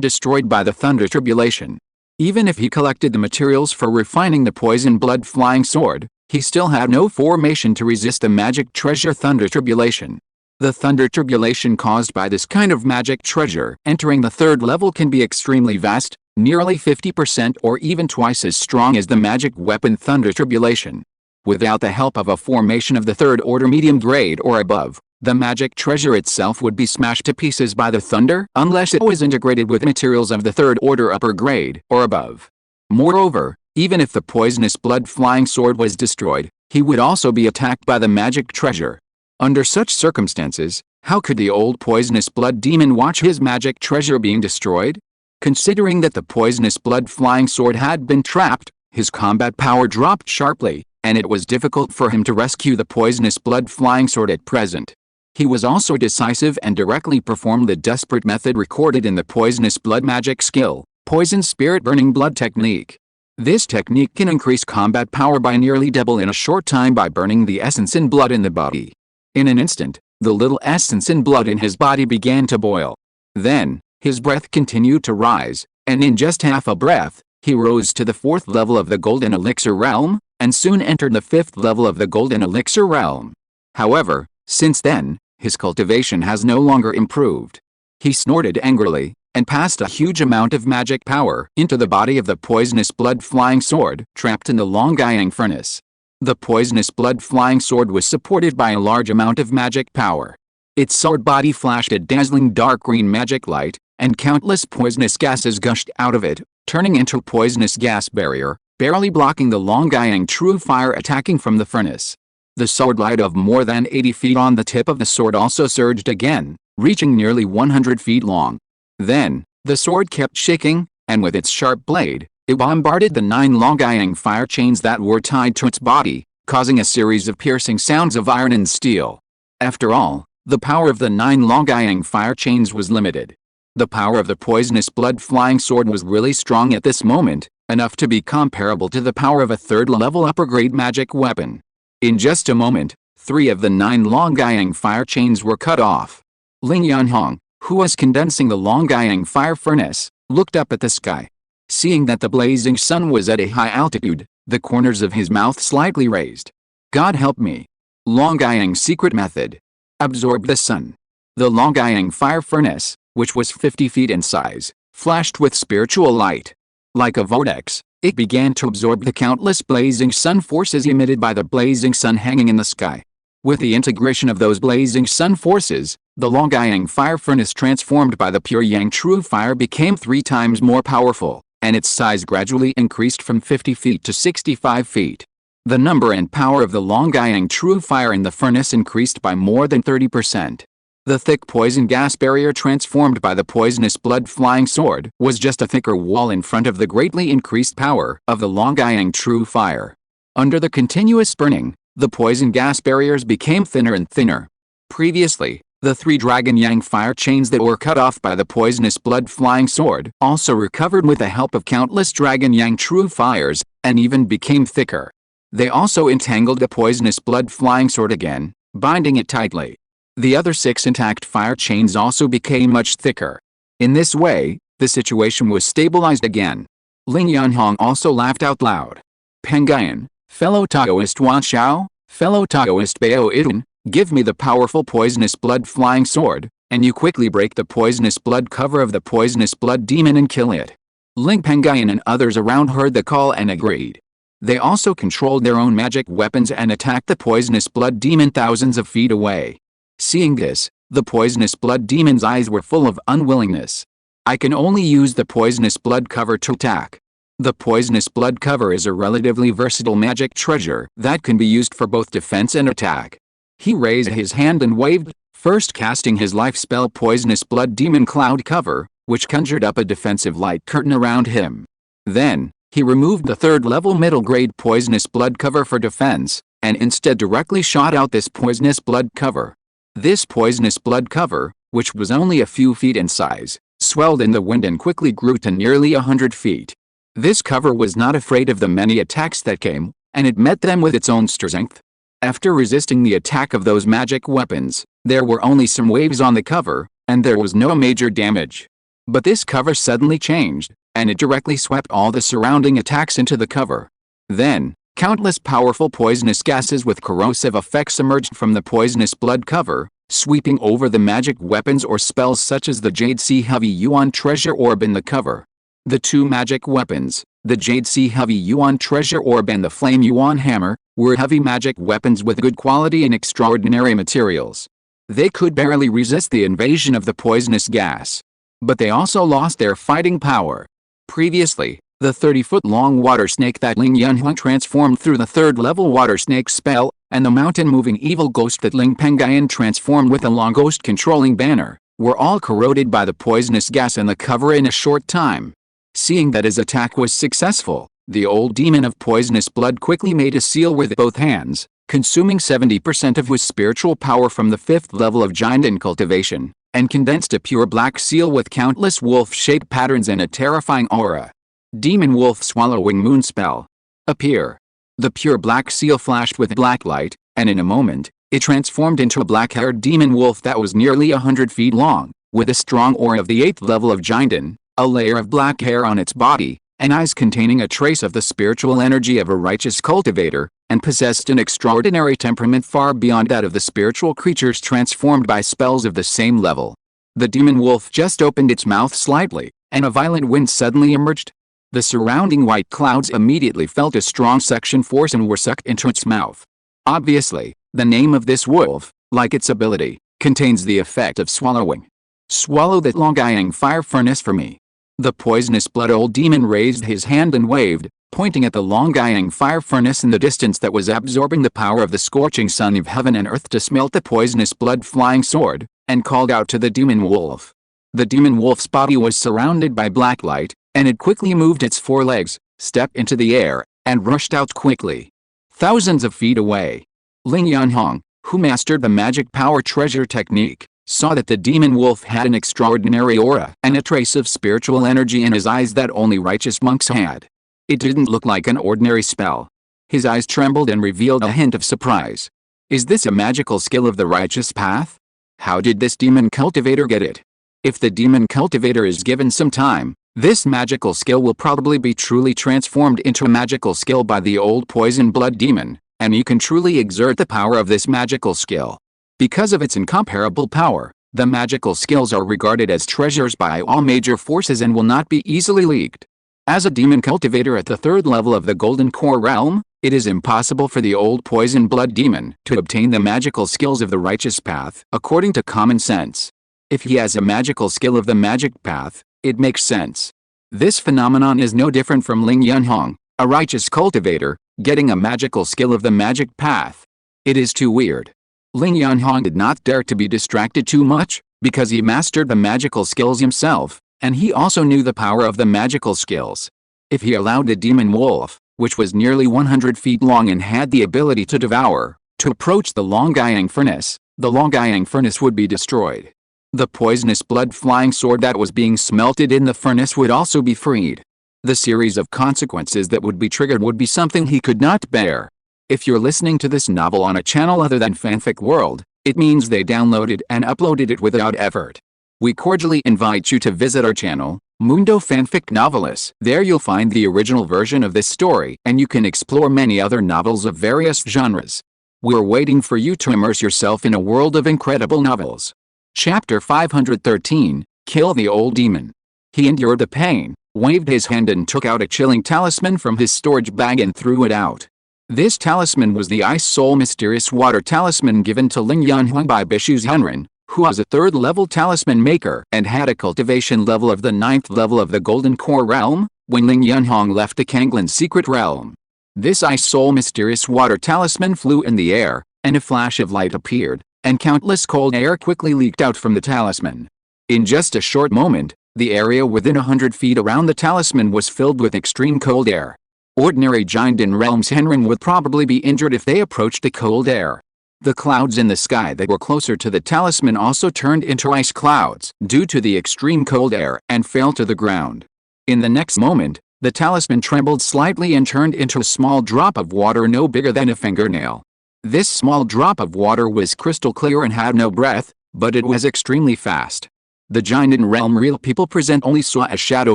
destroyed by the Thunder Tribulation. Even if he collected the materials for refining the poison blood flying sword, he still had no formation to resist the magic treasure Thunder Tribulation. The Thunder Tribulation caused by this kind of magic treasure entering the third level can be extremely vast, nearly 50% or even twice as strong as the magic weapon Thunder Tribulation. Without the help of a formation of the third order medium grade or above, the magic treasure itself would be smashed to pieces by the thunder unless it was integrated with materials of the third order upper grade or above. Moreover, even if the poisonous blood flying sword was destroyed, he would also be attacked by the magic treasure. Under such circumstances, how could the old poisonous blood demon watch his magic treasure being destroyed? Considering that the poisonous blood flying sword had been trapped, his combat power dropped sharply, and it was difficult for him to rescue the poisonous blood flying sword at present. He was also decisive and directly performed the desperate method recorded in the poisonous blood magic skill, Poison Spirit Burning Blood Technique. This technique can increase combat power by nearly double in a short time by burning the essence in blood in the body. In an instant, the little essence in blood in his body began to boil. Then, his breath continued to rise, and in just half a breath, he rose to the 4th level of the Golden Elixir Realm, and soon entered the 5th level of the Golden Elixir Realm. However, since then, his cultivation has no longer improved. He snorted angrily, and passed a huge amount of magic power into the body of the poisonous blood flying sword trapped in the Longgyang furnace. The poisonous blood flying sword was supported by a large amount of magic power. Its sword body flashed a dazzling dark green magic light, and countless poisonous gases gushed out of it, turning into a poisonous gas barrier, barely blocking the Longgyang true fire attacking from the furnace. The sword light of more than 80 feet on the tip of the sword also surged again, reaching nearly 100 feet long. Then, the sword kept shaking, and with its sharp blade, it bombarded the 9 Longgyang fire chains that were tied to its body, causing a series of piercing sounds of iron and steel. After all, the power of the 9 Longgyang fire chains was limited. The power of the poisonous blood flying sword was really strong at this moment, enough to be comparable to the power of a third-level upper-grade magic weapon. In just a moment, 3 of the 9 Longgyang fire chains were cut off. Ling Yanhong, who was condensing the Longgyang fire furnace, looked up at the sky. Seeing that the blazing sun was at a high altitude, the corners of his mouth slightly raised. God help me. Longgyang secret method. Absorb the sun. The Longgyang fire furnace, which was 50 feet in size, flashed with spiritual light. Like a vortex, it began to absorb the countless blazing sun forces emitted by the blazing sun hanging in the sky. With the integration of those blazing sun forces, the Longgyang fire furnace transformed by the pure yang true fire became 3 times more powerful, and its size gradually increased from 50 feet to 65 feet. The number and power of the Longgyang true fire in the furnace increased by more than 30%. The thick poison gas barrier transformed by the poisonous blood flying sword was just a thicker wall in front of the greatly increased power of the Longgyang true fire. Under the continuous burning, the poison gas barriers became thinner and thinner. Previously, the 3 Dragon Yang fire chains that were cut off by the poisonous blood flying sword also recovered with the help of countless Dragon Yang true fires, and even became thicker. They also entangled the poisonous blood flying sword again, binding it tightly. The other 6 intact fire chains also became much thicker. In this way, the situation was stabilized again. Ling Yanhong also laughed out loud. Pengyun, fellow Taoist Wanshao, fellow Taoist Bao Idun, give me the powerful poisonous blood flying sword, and you quickly break the poisonous blood cover of the poisonous blood demon and kill it. Ling Pengyun and others around heard the call and agreed. They also controlled their own magic weapons and attacked the poisonous blood demon thousands of feet away. Seeing this, the poisonous blood demon's eyes were full of unwillingness. I can only use the poisonous blood cover to attack. The poisonous blood cover is a relatively versatile magic treasure that can be used for both defense and attack. He raised his hand and waved, first casting his life spell Poisonous Blood Demon Cloud Cover, which conjured up a defensive light curtain around him. Then, he removed the 3rd-level middle-grade Poisonous Blood Cover for defense, and instead directly shot out this Poisonous Blood Cover. This poisonous blood cover, which was only a few feet in size, swelled in the wind and quickly grew to nearly 100 feet. This cover was not afraid of the many attacks that came, and it met them with its own strength. After resisting the attack of those magic weapons, There were only some waves on the cover, and there was no major damage. But this cover suddenly changed, and it directly swept all the surrounding attacks into the cover. Then, countless powerful poisonous gases with corrosive effects emerged from the poisonous blood cover, sweeping over the magic weapons or spells such as the Jade Sea Heavy Yuan treasure orb in the cover. The two magic weapons, the Jade Sea Heavy Yuan treasure orb and the Flame Yuan hammer, were heavy magic weapons with good quality and extraordinary materials. They could barely resist the invasion of the poisonous gas. But they also lost their fighting power. Previously, the 30-foot-long water snake that Ling Yunhuang transformed through the 3rd-level water snake spell, and the mountain-moving evil ghost that Ling Pengyun transformed with a long ghost-controlling banner, were all corroded by the poisonous gas in the cover in a short time. Seeing that his attack was successful, the old demon of poisonous blood quickly made a seal with both hands, consuming 70% of his spiritual power from the 5th level of giant in cultivation, and condensed a pure black seal with countless wolf-shaped patterns and a terrifying aura. Demon Wolf Swallowing Moon Spell. Appear. The pure black seal flashed with black light, and in a moment, it transformed into a black-haired demon wolf that was nearly 100 feet long, with a strong aura of the 8th level of Jinden, a layer of black hair on its body, and eyes containing a trace of the spiritual energy of a righteous cultivator, and possessed an extraordinary temperament far beyond that of the spiritual creatures transformed by spells of the same level. The demon wolf just opened its mouth slightly, and a violent wind suddenly emerged. The surrounding white clouds immediately felt a strong suction force and were sucked into its mouth. Obviously, the name of this wolf, like its ability, contains the effect of swallowing. Swallow that Longgyang fire furnace for me. The poisonous blood old demon raised his hand and waved, pointing at the Longgyang fire furnace in the distance that was absorbing the power of the scorching sun of heaven and earth to smelt the poisonous blood flying sword, and called out to the demon wolf. The demon wolf's body was surrounded by black light, and it quickly moved its forelegs, stepped into the air, and rushed out quickly. Thousands of feet away, Ling Yunhuang, who mastered the magic power treasure technique, saw that the demon wolf had an extraordinary aura and a trace of spiritual energy in his eyes that only righteous monks had. It didn't look like an ordinary spell. His eyes trembled and revealed a hint of surprise. Is this a magical skill of the righteous path? How did this demon cultivator get it? If the demon cultivator is given some time, this magical skill will probably be truly transformed into a magical skill by the old poison blood demon, and you can truly exert the power of this magical skill. Because of its incomparable power, the magical skills are regarded as treasures by all major forces and will not be easily leaked. As a demon cultivator at the 3rd level of the Golden Core realm, it is impossible for the old poison blood demon to obtain the magical skills of the righteous path according to common sense. If he has a magical skill of the magic path, it makes sense. This phenomenon is no different from Ling Yunhuang, a righteous cultivator, getting a magical skill of the magic path. It is too weird. Ling Yunhuang did not dare to be distracted too much, because he mastered the magical skills himself, and he also knew the power of the magical skills. If he allowed the demon wolf, which was nearly 100 feet long and had the ability to devour, to approach the Longgyang furnace, the Longgyang furnace would be destroyed. The poisonous blood flying sword that was being smelted in the furnace would also be freed. The series of consequences that would be triggered would be something he could not bear. If you're listening to this novel on a channel other than Fanfic World, it means they downloaded and uploaded it without effort. We cordially invite you to visit our channel, Mundo Fanfic Novelists. There you'll find the original version of this story, and you can explore many other novels of various genres. We're waiting for you to immerse yourself in a world of incredible novels. Chapter 513, Kill the Old Demon. He endured the pain, waved his hand and took out a chilling talisman from his storage bag and threw it out. This talisman was the Ice Soul Mysterious Water Talisman given to Ling Yunhuang by Bishu Zhenren, who was a 3rd-level talisman maker and had a cultivation level of the 9th level of the Golden Core realm, when Ling Yunhuang left the Kanglin's secret realm. This Ice Soul Mysterious Water Talisman flew in the air, and a flash of light appeared, and countless cold air quickly leaked out from the talisman. In just a short moment, the area within 100 feet around the talisman was filled with extreme cold air. Ordinary Jinden realms Henren would probably be injured if they approached the cold air. The clouds in the sky that were closer to the talisman also turned into ice clouds due to the extreme cold air and fell to the ground. In the next moment, the talisman trembled slightly and turned into a small drop of water no bigger than a fingernail. This small drop of water was crystal clear and had no breath, but it was extremely fast. The giant realm real people present only saw a shadow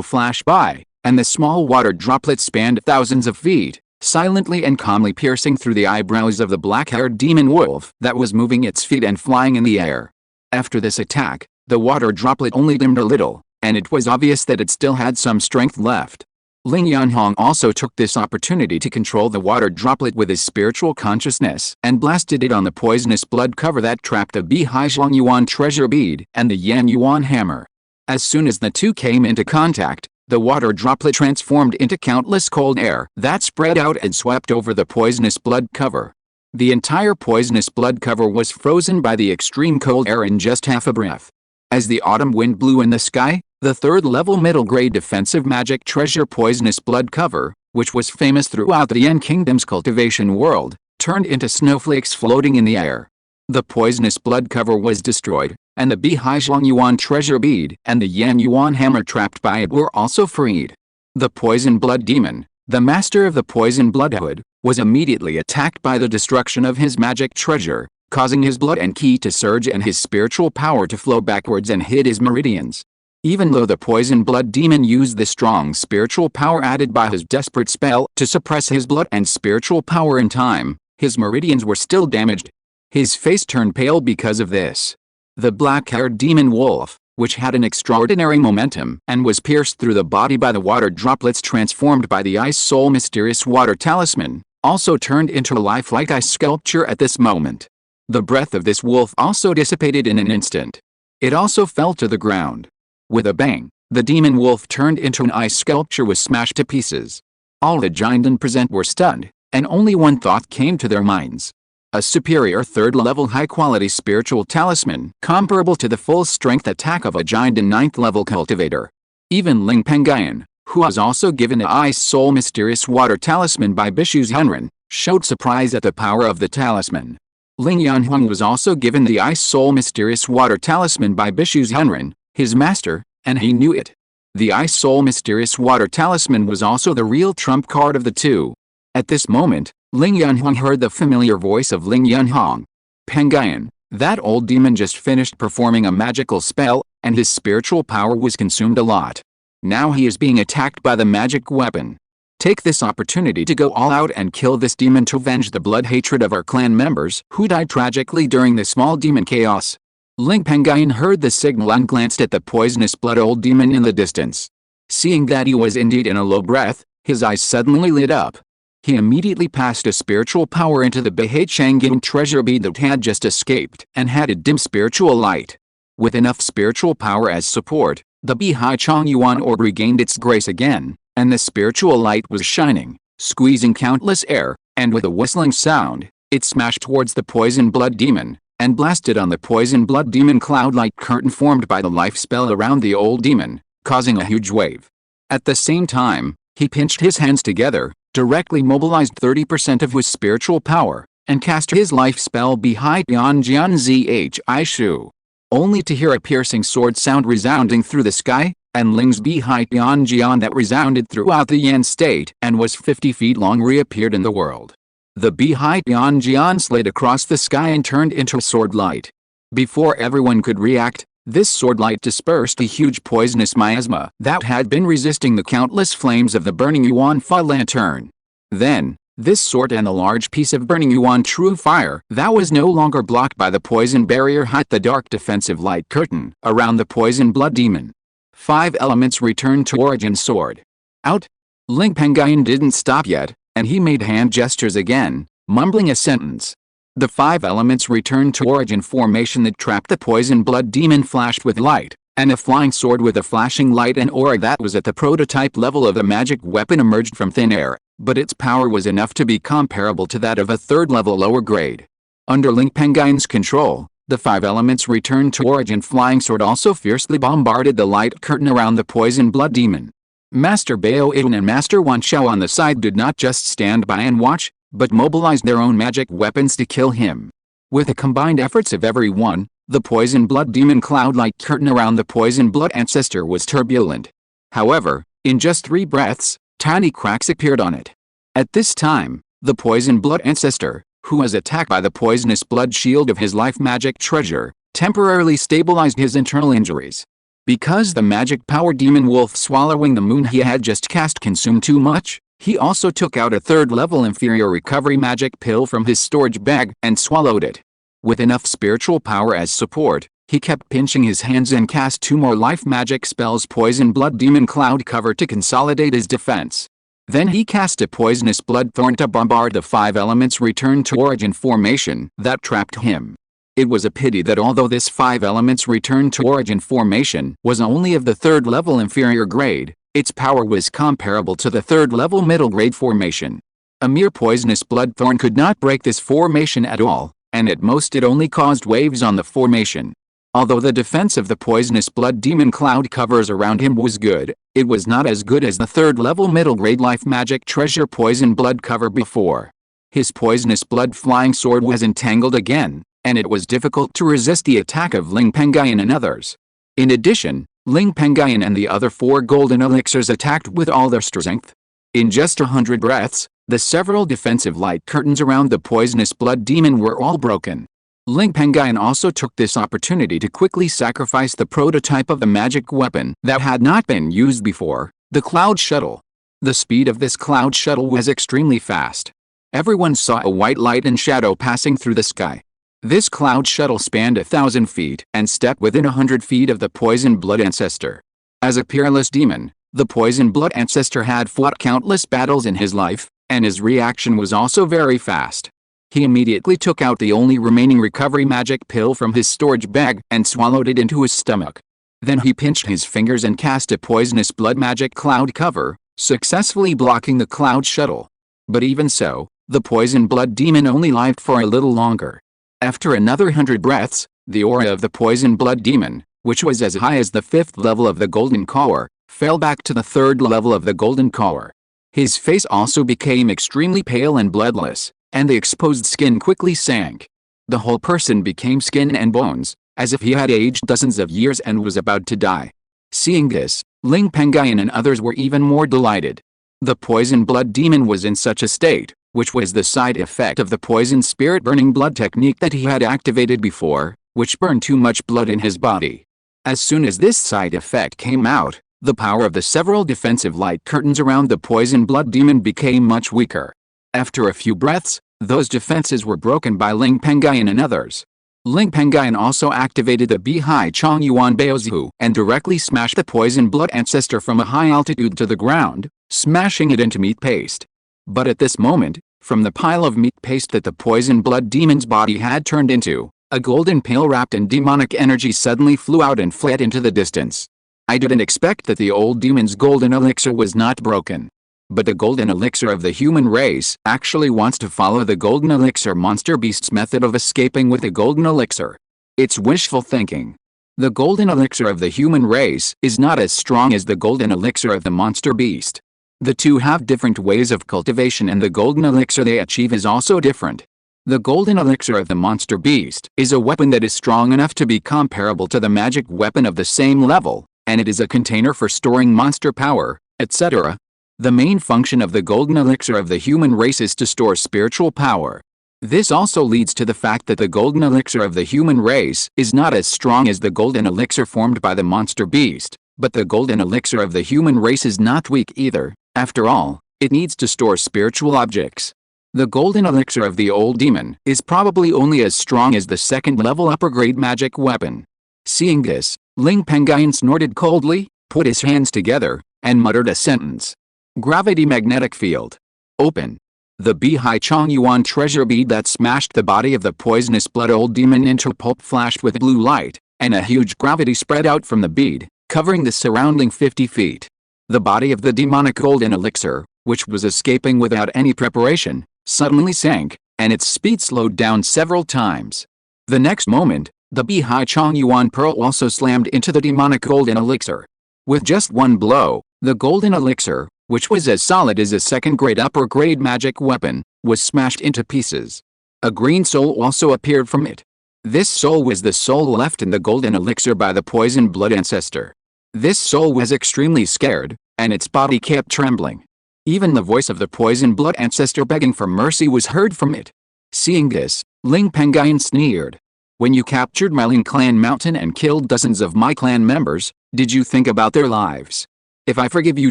flash by, and the small water droplet spanned thousands of feet, silently and calmly piercing through the eyebrows of the black-haired demon wolf that was moving its feet and flying in the air. After this attack, the water droplet only dimmed a little, and it was obvious that it still had some strength left. Ling Yanhong also took this opportunity to control the water droplet with his spiritual consciousness and blasted it on the poisonous blood cover that trapped the Bihai Yuan treasure bead and the Yan Yuan hammer. As soon as the two came into contact, the water droplet transformed into countless cold air that spread out and swept over the poisonous blood cover. The entire poisonous blood cover was frozen by the extreme cold air in just half a breath. As the autumn wind blew in the sky, the third-level middle-grade defensive magic treasure poisonous blood cover, which was famous throughout the Yan Kingdom's cultivation world, turned into snowflakes floating in the air. The poisonous blood cover was destroyed, and the Bihai Yuan treasure bead and the Yan Yuan hammer trapped by it were also freed. The poison blood demon, the master of the poison bloodhood, was immediately attacked by the destruction of his magic treasure, causing his blood and ki to surge and his spiritual power to flow backwards and hit his meridians. Even though the poison blood demon used the strong spiritual power added by his desperate spell to suppress his blood and spiritual power in time, his meridians were still damaged. His face turned pale because of this. The black-haired demon wolf, which had an extraordinary momentum and was pierced through the body by the water droplets transformed by the ice soul mysterious water talisman, also turned into a lifelike ice sculpture at this moment. The breath of this wolf also dissipated in an instant. It also fell to the ground. With a bang, the demon wolf turned into an ice sculpture was smashed to pieces. All the giants present were stunned, and only one thought came to their minds. A superior third-level high-quality spiritual talisman comparable to the full-strength attack of a giant and ninth-level cultivator. Even Ling Pengyun, who was also given the ice soul mysterious water talisman by Bishu Zhenren, showed surprise at the power of the talisman. Ling Yanhong was also given the ice soul mysterious water talisman by Bishu Zhenren, his master, and he knew it. The ice soul mysterious water talisman was also the real trump card of the two. At this moment, Ling Yanhong heard the familiar voice of Ling Yanhong. Pengyun, that old demon just finished performing a magical spell, and his spiritual power was consumed a lot. Now he is being attacked by the magic weapon. Take this opportunity to go all out and kill this demon to avenge the blood hatred of our clan members who died tragically during the small demon chaos. Ling Pengyun heard the signal and glanced at the poisonous blood old demon in the distance. Seeing that he was indeed in a low breath, his eyes suddenly lit up. He immediately passed a spiritual power into the Bihai Changyun treasure bead that had just escaped and had a dim spiritual light. With enough spiritual power as support, the Bihai Changyuan orb regained its grace again, and the spiritual light was shining, squeezing countless air, and with a whistling sound, it smashed towards the poison blood demon, and blasted on the poison blood demon cloud-like curtain formed by the life spell around the old demon, causing a huge wave. At the same time, he pinched his hands together, directly mobilized 30% of his spiritual power, and cast his life spell Bihai Tianjian Zhi Shu. Only to hear a piercing sword sound resounding through the sky, and Ling's Bihai Tianjian that resounded throughout the Yan state and was 50 feet long reappeared in the world. The Bihai Tianjian slid across the sky and turned into a sword light. Before everyone could react, this sword light dispersed a huge poisonous miasma that had been resisting the countless flames of the burning Yuan Fa lantern. Then, this sword and a large piece of burning Yuan true fire that was no longer blocked by the poison barrier hit the dark defensive light curtain around the poison blood demon. 5 elements returned to origin sword. Out. Ling Pengyun didn't stop yet, and he made hand gestures again, mumbling a sentence. The 5 elements returned to origin formation that trapped the poison blood demon flashed with light, and a flying sword with a flashing light and aura that was at the prototype level of a magic weapon emerged from thin air, but its power was enough to be comparable to that of a third-level lower grade. Under Ling Pengyun's control, the 5 elements returned to origin flying sword also fiercely bombarded the light curtain around the poison blood demon. Master Bao Yidun and Master Wan Xiao on the side did not just stand by and watch, but mobilized their own magic weapons to kill him. With the combined efforts of everyone, the poison blood demon cloud-like curtain around the poison blood ancestor was turbulent. However, in just 3 breaths, tiny cracks appeared on it. At this time, the poison blood ancestor, who was attacked by the poisonous blood shield of his life magic treasure, temporarily stabilized his internal injuries. Because the magic power demon wolf swallowing the moon he had just cast consumed too much, he also took out a third-level inferior recovery magic pill from his storage bag and swallowed it. With enough spiritual power as support, he kept pinching his hands and cast 2 more life magic spells Poison Blood Demon Cloud Cover to consolidate his defense. Then he cast a Poisonous Blood Thorn to bombard the 5 elements return to origin formation that trapped him. It was a pity that although this 5 elements return to origin formation was only of the 3rd level inferior grade, its power was comparable to the 3rd level middle grade formation. A mere Poisonous Blood Thorn could not break this formation at all, and at most it only caused waves on the formation. Although the defense of the Poisonous Blood Demon Cloud covers around him was good, it was not as good as the 3rd level middle grade life magic treasure Poison Blood cover before. His Poisonous Blood Flying Sword was entangled again, and it was difficult to resist the attack of Ling Pengyun and others. In addition, Ling Pengyun and the other 4 golden elixirs attacked with all their strength. In just 100 breaths, the several defensive light curtains around the Poisonous Blood Demon were all broken. Ling Pengyun also took this opportunity to quickly sacrifice the prototype of the magic weapon that had not been used before, the Cloud Shuttle. The speed of this Cloud Shuttle was extremely fast. Everyone saw a white light and shadow passing through the sky. This Cloud Shuttle spanned 1,000 feet and stepped within 100 feet of the Poison Blood Ancestor. As a peerless demon, the Poison Blood Ancestor had fought countless battles in his life, and his reaction was also very fast. He immediately took out the only remaining recovery magic pill from his storage bag and swallowed it into his stomach. Then he pinched his fingers and cast a Poisonous Blood magic cloud cover, successfully blocking the Cloud Shuttle. But even so, the Poison Blood Demon only lived for a little longer. After another 100 breaths, the aura of the Poison Blood Demon, which was as high as the 5th level of the Golden Core, fell back to the 3rd level of the Golden Core. His face also became extremely pale and bloodless, and the exposed skin quickly sank. The whole person became skin and bones, as if he had aged dozens of years and was about to die. Seeing this, Ling Pengyun and others were even more delighted. The Poison Blood Demon was in such a state, which was the side effect of the Poison Spirit Burning Blood technique that he had activated before, which burned too much blood in his body. As soon as this side effect came out, the power of the several defensive light curtains around the Poison Blood Demon became much weaker. After a few breaths, those defenses were broken by Ling Pengyun and others. Ling Pengyun also activated the Bihai Chong Yuan Baozu and directly smashed the Poison Blood Ancestor from a high altitude to the ground, smashing it into meat paste. But at this moment, from the pile of meat paste that the Poison Blood Demon's body had turned into, a golden pill wrapped in demonic energy suddenly flew out and fled into the distance. I didn't expect that the old demon's golden elixir was not broken. But the golden elixir of the human race actually wants to follow the golden elixir monster beast's method of escaping with the golden elixir. It's wishful thinking. The golden elixir of the human race is not as strong as the golden elixir of the monster beast. The two have different ways of cultivation and the golden elixir they achieve is also different. The golden elixir of the monster beast is a weapon that is strong enough to be comparable to the magic weapon of the same level, and it is a container for storing monster power, etc. The main function of the golden elixir of the human race is to store spiritual power. This also leads to the fact that the golden elixir of the human race is not as strong as the golden elixir formed by the monster beast, but the golden elixir of the human race is not weak either. After all, it needs to store spiritual objects. The golden elixir of the old demon is probably only as strong as the 2nd level upper grade magic weapon. Seeing this, Ling Pengyun snorted coldly, put his hands together, and muttered a sentence. Gravity magnetic field. Open. The Bihai Chong Yuan treasure bead that smashed the body of the poisonous blood old demon into pulp flashed with blue light, and a huge gravity spread out from the bead, covering the surrounding 50 feet. The body of the demonic golden elixir, which was escaping without any preparation, suddenly sank, and its speed slowed down several times. The next moment, the Bihai Chong Yuan pearl also slammed into the demonic golden elixir. With just one blow, the golden elixir, which was as solid as a 2nd grade upper grade magic weapon, was smashed into pieces. A green soul also appeared from it. This soul was the soul left in the golden elixir by the poison blood ancestor. This soul was extremely scared, and its body kept trembling. Even the voice of the poison blood ancestor begging for mercy was heard from it. Seeing this, Ling Pengyun sneered. When you captured my Ling clan mountain and killed dozens of my clan members, did you think about their lives? If I forgive you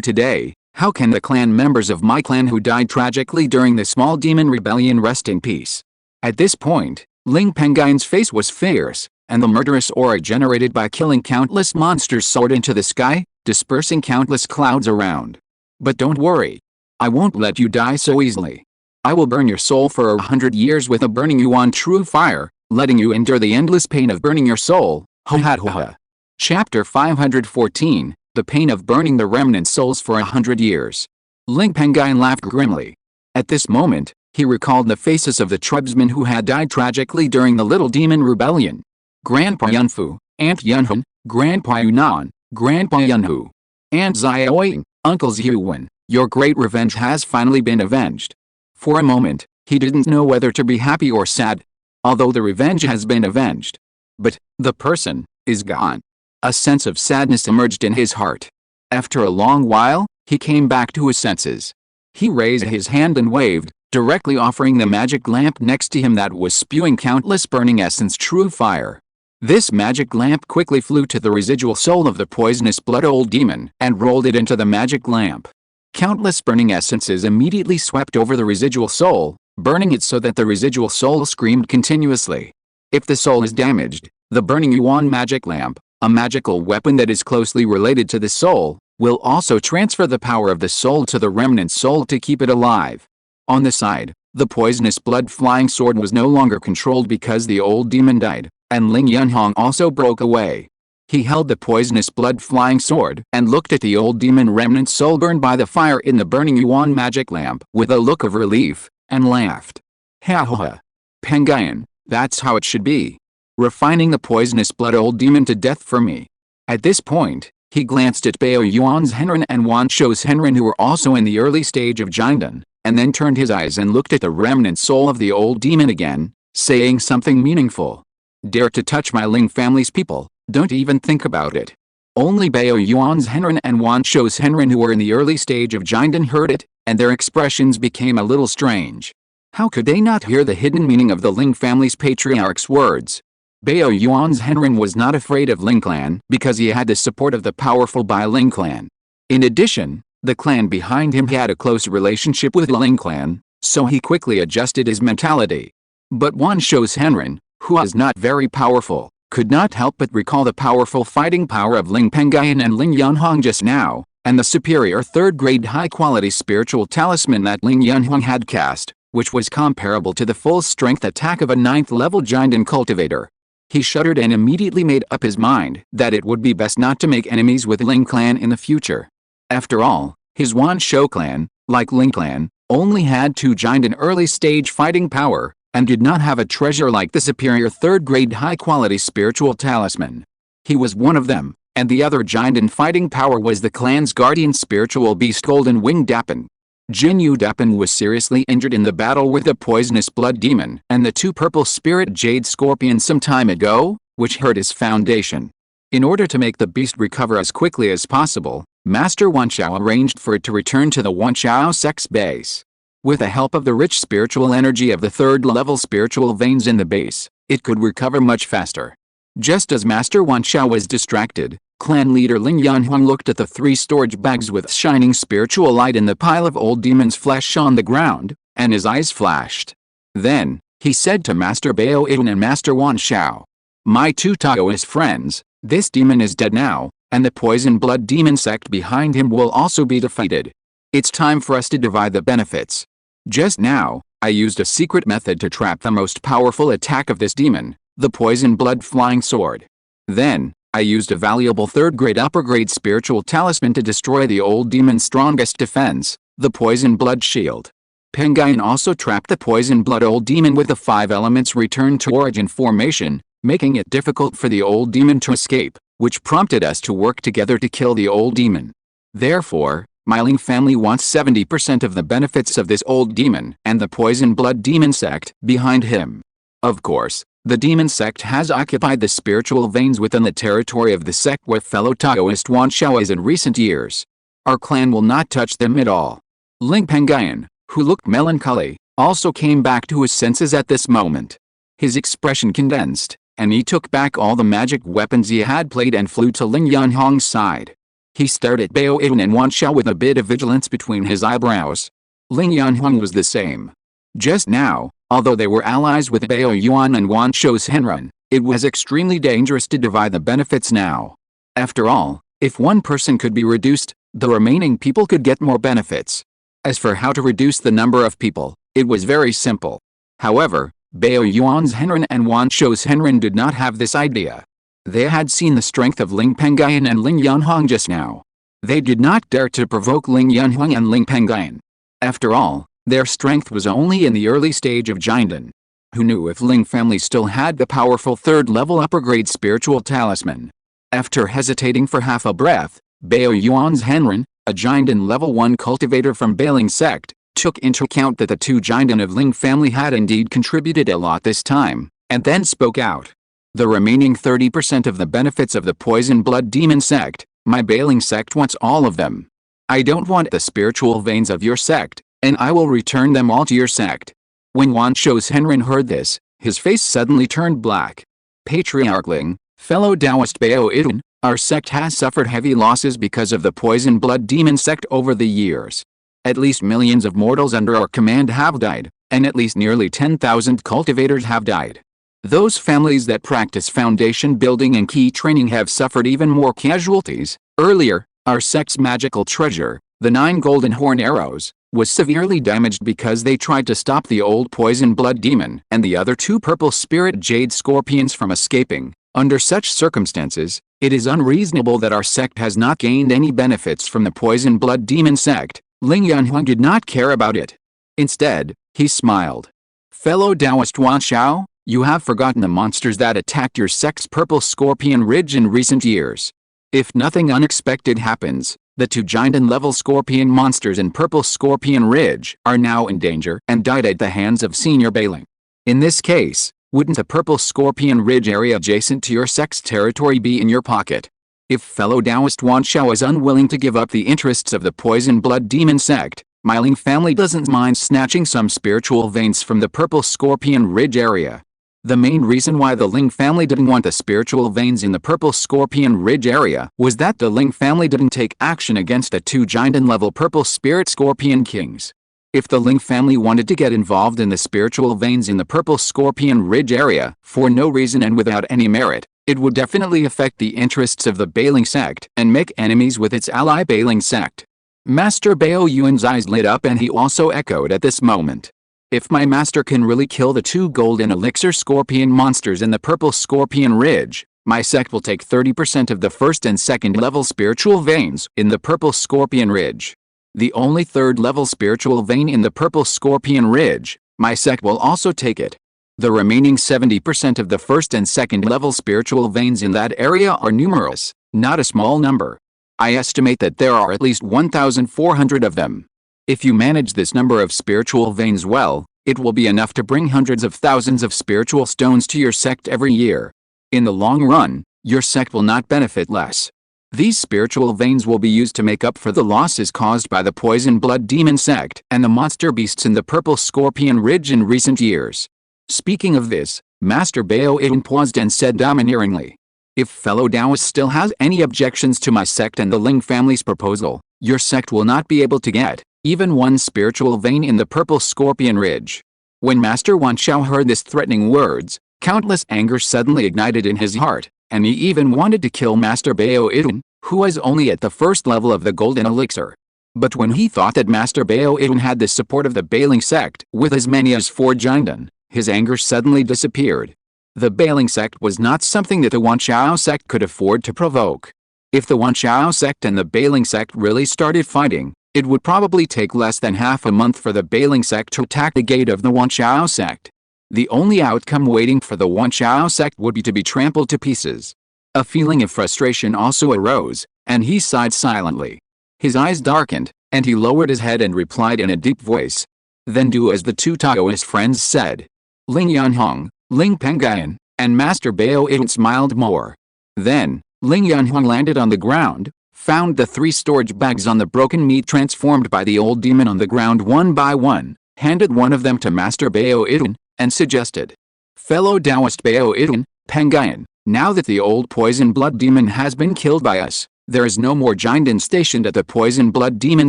today, how can the clan members of my clan who died tragically during the small demon rebellion rest in peace? At this point, Ling Pengyun's face was fierce, and the murderous aura generated by killing countless monsters soared into the sky, dispersing countless clouds around. But don't worry. I won't let you die so easily. I will burn your soul for 100 years with a burning you on true fire, letting you endure the endless pain of burning your soul. Ha ha ha ha. Chapter 514, The Pain of Burning the Remnant Souls for 100 Years. Ling Pengyun laughed grimly. At this moment, he recalled the faces of the tribesmen who had died tragically during the Little Demon Rebellion. Grandpa Yunfu, Aunt Yunhun, Grandpa Yunan, Grandpa Yunhu, Aunt Xiaoying, Uncle Xiuwen, your great revenge has finally been avenged. For a moment, he didn't know whether to be happy or sad. Although the revenge has been avenged. But, the person, is gone. A sense of sadness emerged in his heart. After a long while, he came back to his senses. He raised his hand and waved, directly offering the magic lamp next to him that was spewing countless burning essence true fire. This magic lamp quickly flew to the residual soul of the poisonous blood old demon and rolled it into the magic lamp. Countless burning essences immediately swept over the residual soul, burning it so that the residual soul screamed continuously. If the soul is damaged, the burning yuan magic lamp, a magical weapon that is closely related to the soul, will also transfer the power of the soul to the remnant soul to keep it alive. On the side, the poisonous blood flying sword was no longer controlled because the old demon died, and Ling Yunhong also broke away. He held the poisonous blood flying sword and looked at the old demon remnant soul burned by the fire in the burning yuan magic lamp with a look of relief, and laughed. Ha ha ha. Pengyun, that's how it should be. Refining the poisonous blood old demon to death for me. At this point, he glanced at Bao Yuan's Henren and Wan Shou's Henren who were also in the early stage of Jinden, and then turned his eyes and looked at the remnant soul of the old demon again, saying something meaningful. Dare to touch my Ling family's people, don't even think about it. Only Bao Yuan's Henren and Wan Shou's Henren who were in the early stage of Jinden heard it, and their expressions became a little strange. How could they not hear the hidden meaning of the Ling family's patriarch's words? Bao Yuan's Henren was not afraid of Ling clan because he had the support of the powerful Bai Ling clan. In addition, the clan behind him had a close relationship with the Ling clan, so he quickly adjusted his mentality. But Wan Shou's Henren, who was not very powerful, could not help but recall the powerful fighting power of Ling Pengyun and Ling Yunhong just now, and the superior third-grade high-quality spiritual talisman that Ling Yunhong had cast, which was comparable to the full-strength attack of a 9th-level Jinden cultivator. He shuddered and immediately made up his mind that it would be best not to make enemies with Ling clan in the future. After all, his Wan Shou clan, like Ling clan, only had 2 Jinden early-stage fighting power, and did not have a treasure like the superior third-grade high-quality spiritual talisman. He was one of them, and the other Jinden fighting power was the clan's guardian spiritual beast Golden Wing Dapan. Jinyu Dapan was seriously injured in the battle with the poisonous blood demon and the 2 purple spirit jade scorpions some time ago, which hurt his foundation. In order to make the beast recover as quickly as possible, Master Wanshao arranged for it to return to the Wanshao sex base. With the help of the rich spiritual energy of the 3rd-level spiritual veins in the base, it could recover much faster. Just as Master Wanshao was distracted, clan leader Ling Yunhong looked at the 3 storage bags with shining spiritual light in the pile of old demon's flesh on the ground, and his eyes flashed. Then, he said to Master Bao Yun and Master Wanshao, "My 2 Taoist friends, this demon is dead now, and the poison blood demon sect behind him will also be defeated. It's time for us to divide the benefits. Just now, I used a secret method to trap the most powerful attack of this demon, the poison blood flying sword. Then, I used a valuable 3rd-grade upper-grade spiritual talisman to destroy the old demon's strongest defense, the poison blood shield. Pengyun also trapped the poison blood old demon with the 5 elements return to origin formation, making it difficult for the old demon to escape, which prompted us to work together to kill the old demon. Therefore, my Ling family wants 70% of the benefits of this old demon and the poison blood demon sect behind him. Of course, the demon sect has occupied the spiritual veins within the territory of the sect with fellow Taoist Wanshao in recent years. Our clan will not touch them at all." Ling Pengyun, who looked melancholy, also came back to his senses at this moment. His expression condensed, and he took back all the magic weapons he had played and flew to Ling Yanhong's side. He stared at Bao Yun and Wan Xiao with a bit of vigilance between his eyebrows. Ling Yanhong was the same. Just now, although they were allies with Bao Yuan and Wan Xiao's Henren, it was extremely dangerous to divide the benefits now. After all, if one person could be reduced, the remaining people could get more benefits. As for how to reduce the number of people, it was very simple. However, Bao Yuan's Henren and Wan Xiao's Henren did not have this idea. They had seen the strength of Ling Pengyun and Ling Yanhong just now. They did not dare to provoke Ling Yanhong and Ling Pengyun. After all, their strength was only in the early stage of Jinden. Who knew if Ling family still had the powerful third-level upper-grade spiritual talisman? After hesitating for half a breath, Bao Yuan's Henren, a Jinden level 1 cultivator from Bailing sect, took into account that the two Jinden of Ling family had indeed contributed a lot this time, and then spoke out. The remaining 30% of the benefits of the poison blood demon sect, my Bailing sect wants all of them. I don't want the spiritual veins of your sect, and I will return them all to your sect. When Wan Xiao's Henren heard this, his face suddenly turned black. Patriarch Ling, fellow Taoist Bao Yun, our sect has suffered heavy losses because of the poison blood demon sect over the years. At least millions of mortals under our command have died, and at least nearly 10,000 cultivators have died. Those families that practice foundation building and key training have suffered even more casualties. Earlier, our sect's magical treasure, the 9 golden horn arrows, was severely damaged because they tried to stop the old poison blood demon and the other 2 purple spirit jade scorpions from escaping. Under such circumstances, it is unreasonable that our sect has not gained any benefits from the poison blood demon sect. Ling Yanhong did not care about it. Instead, he smiled. Fellow Taoist Wan Xiao, you have forgotten the monsters that attacked your sect's purple scorpion ridge in recent years. If nothing unexpected happens, the 2 Jinden-level scorpion monsters in purple scorpion ridge are now in danger and died at the hands of senior Bailing. In this case, wouldn't the purple scorpion ridge area adjacent to your sect's territory be in your pocket? If fellow Taoist Wan Xiao is unwilling to give up the interests of the poison blood demon sect, my Ling family doesn't mind snatching some spiritual veins from the purple scorpion ridge area. The main reason why the Ling family didn't want the spiritual veins in the purple scorpion ridge area was that the Ling family didn't take action against the 2 Jinden-level purple spirit scorpion kings. If the Ling family wanted to get involved in the spiritual veins in the purple scorpion ridge area, for no reason and without any merit, it would definitely affect the interests of the Bailing sect and make enemies with its ally Bailing sect. Master Bao Yuan's eyes lit up and he also echoed at this moment. If my master can really kill the 2 golden elixir scorpion monsters in the purple scorpion ridge, my sect will take 30% of the 1st and 2nd level spiritual veins in the purple scorpion ridge. The only 3rd level spiritual vein in the purple scorpion ridge, my sect will also take it. The remaining 70% of the 1st and 2nd level spiritual veins in that area are numerous, not a small number. I estimate that there are at least 1,400 of them. If you manage this number of spiritual veins well, it will be enough to bring hundreds of thousands of spiritual stones to your sect every year. In the long run, your sect will not benefit less. These spiritual veins will be used to make up for the losses caused by the poison blood demon sect and the monster beasts in the purple scorpion ridge in recent years. Speaking of this, Master Bao Yun paused and said domineeringly, if fellow Taoist still has any objections to my sect and the Ling family's proposal, your sect will not be able to get even 1 spiritual vein in the purple scorpion ridge. When Master Wan Xiao heard this threatening words, countless anger suddenly ignited in his heart, and he even wanted to kill Master Bao Yun, who was only at the 1st level of the golden elixir. But when he thought that Master Bao Yun had the support of the Bailing sect with as many as 4 Jinden, his anger suddenly disappeared. The Bailing sect was not something that the Wan Xiao sect could afford to provoke. If the Wan Xiao sect and the Bailing sect really started fighting, it would probably take less than half a month for the Bailing sect to attack the gate of the Wan Xiao sect. The only outcome waiting for the Wan Xiao sect would be to be trampled to pieces. A feeling of frustration also arose, and he sighed silently. His eyes darkened, and he lowered his head and replied in a deep voice. Then do as the 2 Taoist friends said. Ling Yanhong, Ling Pengyun, and Master Bao Yun smiled more. Then, Ling Yanhong landed on the ground, found the 3 storage bags on the broken meat transformed by the old demon on the ground one by one, handed one of them to Master Bao Idun, and suggested, "Fellow Taoist Bao Idun, Pengyun, now that the old poison blood demon has been killed by us, there is no more Jinden stationed at the poison blood demon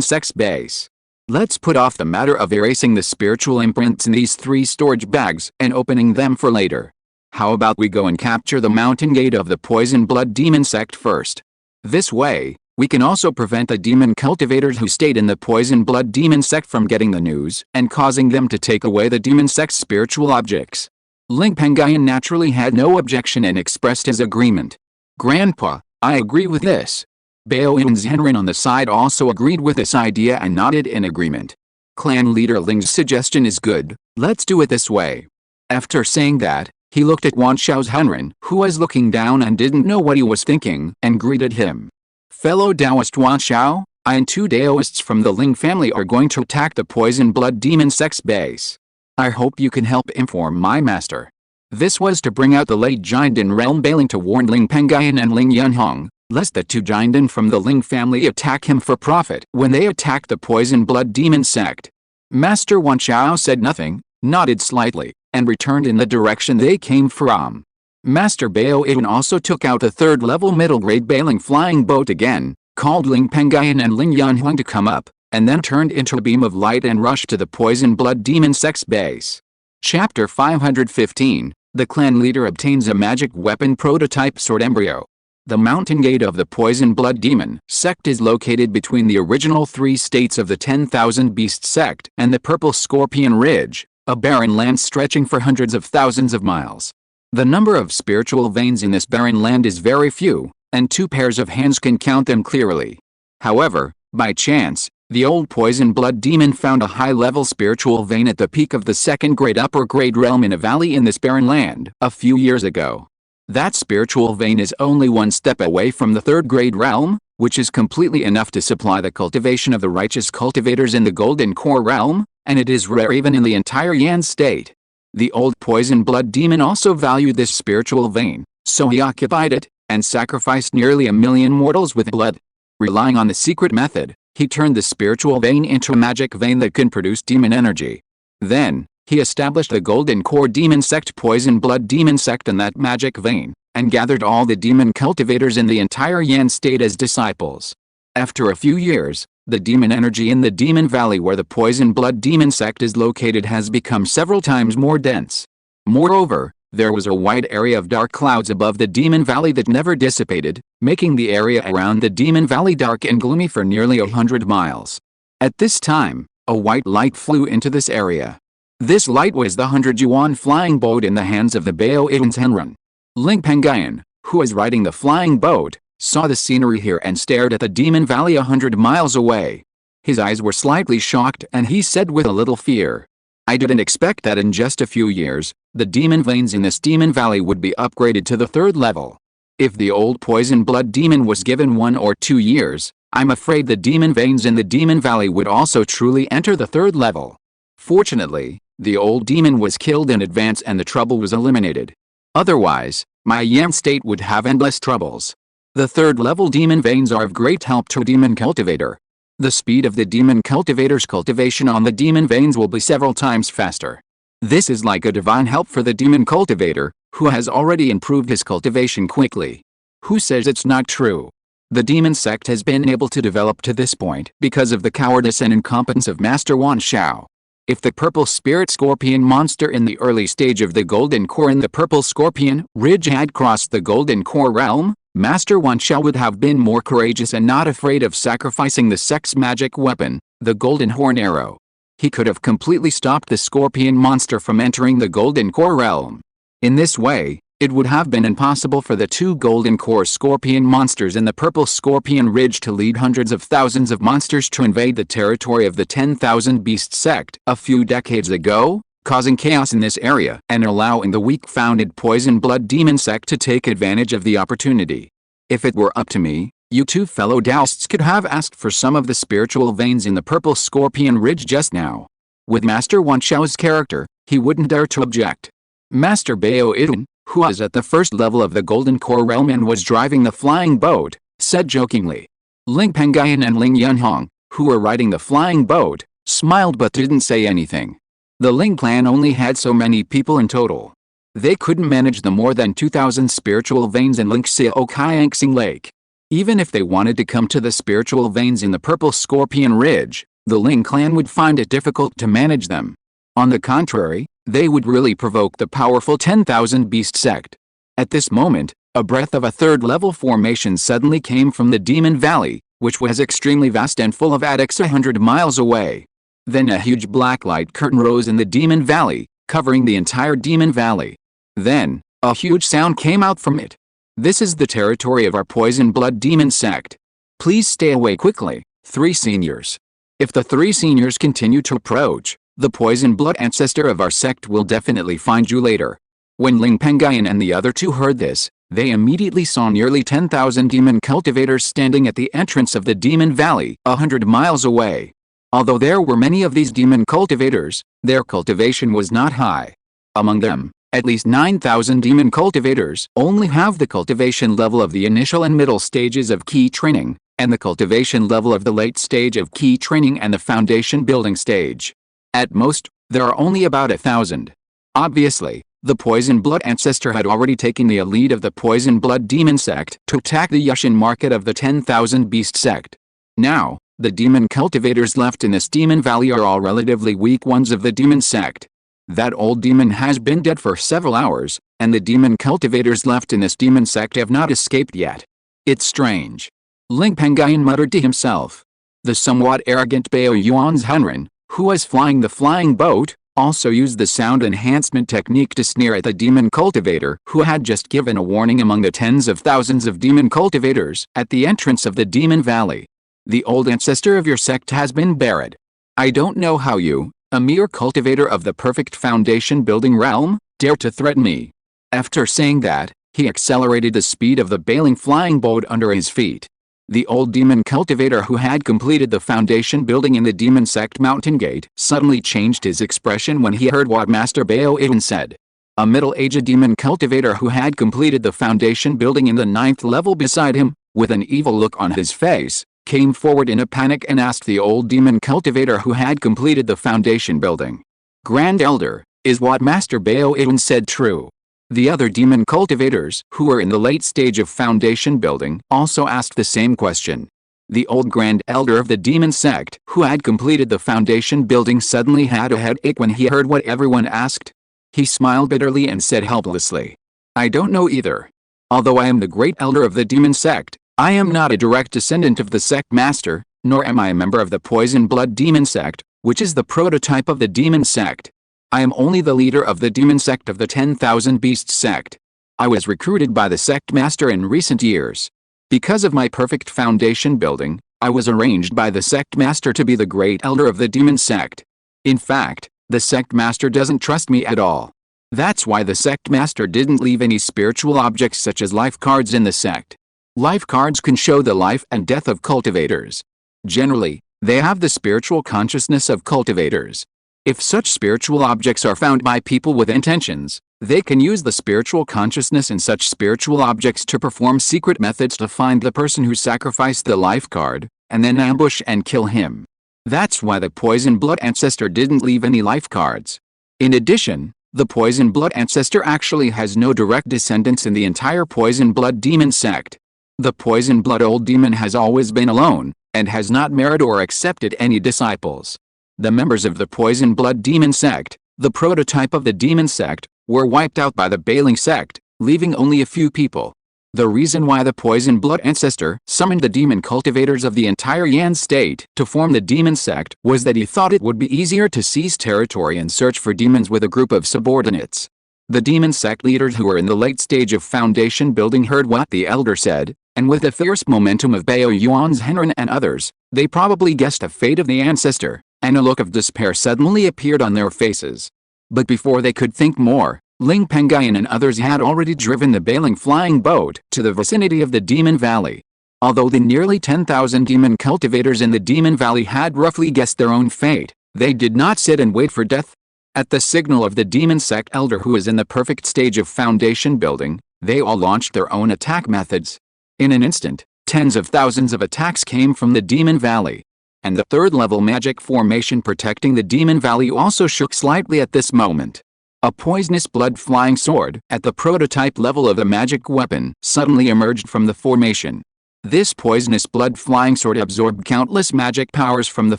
sect's base. Let's put off the matter of erasing the spiritual imprints in these 3 storage bags and opening them for later. How about we go and capture the mountain gate of the poison blood demon sect first? This way, we can also prevent the demon cultivators who stayed in the poison blood demon sect from getting the news and causing them to take away the demon sect's spiritual objects." Ling Pengyun naturally had no objection and expressed his agreement. "Grandpa, I agree with this." Bao Idun's Henrin on the side also agreed with this idea and nodded in agreement. "Clan leader Ling's suggestion is good, let's do it this way." After saying that, he looked at Wan Xiao's Henrin, who was looking down and didn't know what he was thinking, and greeted him. "Fellow Taoist Wan Xiao, I and 2 Taoists from the Ling family are going to attack the poison blood demon sect's base. I hope you can help inform my master." This was to bring out the late Jinden realm Bailing to warn Ling Pengyun and Ling Yunhong, lest the 2 Jinden from the Ling family attack him for profit when they attack the poison blood demon sect. Master Wan Xiao said nothing, nodded slightly, and returned in the direction they came from. Master Bao Idun also took out a 3rd-level middle-grade Bailing flying boat again, called Ling Pengyun and Ling Yunhong to come up, and then turned into a beam of light and rushed to the poison blood demon sect's base. Chapter 515, The clan leader obtains a magic weapon prototype sword embryo. The mountain gate of the poison blood demon sect is located between the original 3 states of the 10,000 Beast sect and the Purple Scorpion Ridge, a barren land stretching for hundreds of thousands of miles. The number of spiritual veins in this barren land is very few, and 2 pairs of hands can count them clearly. However, by chance, the old poison blood demon found a high-level spiritual vein at the peak of the 2nd grade upper grade realm in a valley in this barren land a few years ago. That spiritual vein is only 1 step away from the 3rd grade realm, which is completely enough to supply the cultivation of the righteous cultivators in the golden core realm, and it is rare even in the entire Yan state. The old poison blood demon also valued this spiritual vein, so he occupied it, and sacrificed nearly 1,000,000 mortals with blood. Relying on the secret method, he turned the spiritual vein into a magic vein that can produce demon energy. Then, he established the Golden Core Demon Sect Poison Blood Demon Sect in that magic vein, and gathered all the demon cultivators in the entire Yan state as disciples. After a few years, the demon energy in the Demon Valley where the Poison Blood Demon Sect is located has become several times more dense. Moreover, there was a wide area of dark clouds above the Demon Valley that never dissipated, making the area around the Demon Valley dark and gloomy for nearly 100 miles. At this time, a white light flew into this area. This light was the 100 yuan flying boat in the hands of the Bao Idun's Henrun. Ling Pengyun, who was riding the flying boat, saw the scenery here and stared at the Demon Valley 100 miles away. His eyes were slightly shocked and he said with a little fear, "I didn't expect that in just a few years, the demon veins in this Demon Valley would be upgraded to the 3rd level. If the old poison blood demon was given 1 or 2 years, I'm afraid the demon veins in the Demon Valley would also truly enter the 3rd level. Fortunately, the old demon was killed in advance and the trouble was eliminated. Otherwise, my Yan state would have endless troubles. The 3rd level demon veins are of great help to a demon cultivator. The speed of the demon cultivator's cultivation on the demon veins will be several times faster. This is like a divine help for the demon cultivator, who has already improved his cultivation quickly. Who says it's not true? The demon sect has been able to develop to this point because of the cowardice and incompetence of Master Wan Xiao. If the purple spirit scorpion monster in the early stage of the golden core in the purple scorpion ridge had crossed the golden core realm, Master Wan Xiao would have been more courageous and not afraid of sacrificing the sect's magic weapon, the golden horn arrow. He could have completely stopped the scorpion monster from entering the golden core realm. In this way, it would have been impossible for the 2 golden core scorpion monsters in the purple scorpion ridge to lead hundreds of thousands of monsters to invade the territory of the 10,000 Beast sect a few decades ago, causing chaos in this area and allowing the weak-founded poison blood demon sect to take advantage of the opportunity. If it were up to me, you 2 fellow Taoists could have asked for some of the spiritual veins in the purple scorpion ridge just now. With Master Wan Xiao's character, he wouldn't dare to object. Master Bao Idun, who was at the 1st level of the golden core realm and was driving the flying boat, said jokingly. Ling Pengyun and Ling Yunhong, who were riding the flying boat, smiled but didn't say anything. The Ling clan only had so many people in total. They couldn't manage the more than 2,000 spiritual veins in Lingxiao Lake. Even if they wanted to come to the spiritual veins in the Purple Scorpion Ridge, the Ling clan would find it difficult to manage them. On the contrary, they would really provoke the powerful 10,000 Beast sect. At this moment, a breath of a third-level formation suddenly came from the Demon Valley, which was extremely vast and full of addicts 100 miles away. Then a huge black light curtain rose in the Demon Valley, covering the entire Demon Valley. Then, a huge sound came out from it. This is the territory of our poison blood demon sect. Please stay away quickly, 3 seniors. If the 3 seniors continue to approach, the poison blood ancestor of our sect will definitely find you later. When Ling Pengyun and the other 2 heard this, they immediately saw nearly 10,000 demon cultivators standing at the entrance of the Demon Valley, 100 miles away. Although there were many of these demon cultivators, their cultivation was not high. Among them, at least 9,000 demon cultivators only have the cultivation level of the initial and middle stages of key training, and the cultivation level of the late stage of key training and the foundation building stage. At most, there are only about 1,000. Obviously, the poison blood ancestor had already taken the lead of the poison blood demon sect to attack the Yushin market of the 10,000 beast sect. Now, the demon cultivators left in this demon valley are all relatively weak ones of the demon sect. That old demon has been dead for several hours, and the demon cultivators left in this demon sect have not escaped yet. It's strange. Ling Pengyun muttered to himself. The somewhat arrogant Bao Yuan's Henren, who was flying the flying boat, also used the sound enhancement technique to sneer at the demon cultivator who had just given a warning among the tens of thousands of demon cultivators at the entrance of the demon valley. The old ancestor of your sect has been buried. I don't know how you, a mere cultivator of the perfect foundation building realm, dare to threaten me. After saying that, he accelerated the speed of the bailing flying boat under his feet. The old demon cultivator who had completed the foundation building in the demon sect mountain gate suddenly changed his expression when he heard what Master Bao Eden said. A middle-aged demon cultivator who had completed the foundation building in the 9th level beside him, with an evil look on his face, came forward in a panic and asked the old demon cultivator who had completed the foundation building. Grand Elder, is what Master Bao Eden said true? The other demon cultivators, who were in the late stage of foundation building, also asked the same question. The old Grand Elder of the demon sect, who had completed the foundation building, suddenly had a headache when he heard what everyone asked. He smiled bitterly and said helplessly, I don't know either. Although I am the great elder of the demon sect, I am not a direct descendant of the sect master, nor am I a member of the poison blood demon sect, which is the prototype of the demon sect. I am only the leader of the demon sect of the 10,000 Beasts sect. I was recruited by the sect master in recent years. Because of my perfect foundation building, I was arranged by the sect master to be the great elder of the demon sect. In fact, the sect master doesn't trust me at all. That's why the sect master didn't leave any spiritual objects such as life cards in the sect. Life cards can show the life and death of cultivators. Generally, they have the spiritual consciousness of cultivators. If such spiritual objects are found by people with intentions, they can use the spiritual consciousness in such spiritual objects to perform secret methods to find the person who sacrificed the life card, and then ambush and kill him. That's why the poison blood ancestor didn't leave any life cards. In addition, the poison blood ancestor actually has no direct descendants in the entire poison blood demon sect. The poison blood old demon has always been alone, and has not married or accepted any disciples. The members of the poison blood demon sect, the prototype of the demon sect, were wiped out by the Bailing sect, leaving only a few people. The reason why the poison blood ancestor summoned the demon cultivators of the entire Yan state to form the demon sect was that he thought it would be easier to seize territory and search for demons with a group of subordinates. The demon sect leaders who were in the late stage of foundation building heard what the elder said, and with the fierce momentum of Bao Yuan's Henren and others, they probably guessed the fate of the ancestor, and a look of despair suddenly appeared on their faces. But before they could think more, Ling Pengyun and others had already driven the bailing flying boat to the vicinity of the Demon Valley. Although the nearly 10,000 demon cultivators in the Demon Valley had roughly guessed their own fate, they did not sit and wait for death. At the signal of the demon sect elder who was in the perfect stage of foundation building, they all launched their own attack methods. In an instant, tens of thousands of attacks came from the Demon Valley. and the third-level magic formation protecting the Demon Valley also shook slightly at this moment. A poisonous blood-flying sword, at the prototype level of a magic weapon, suddenly emerged from the formation. This poisonous blood-flying sword absorbed countless magic powers from the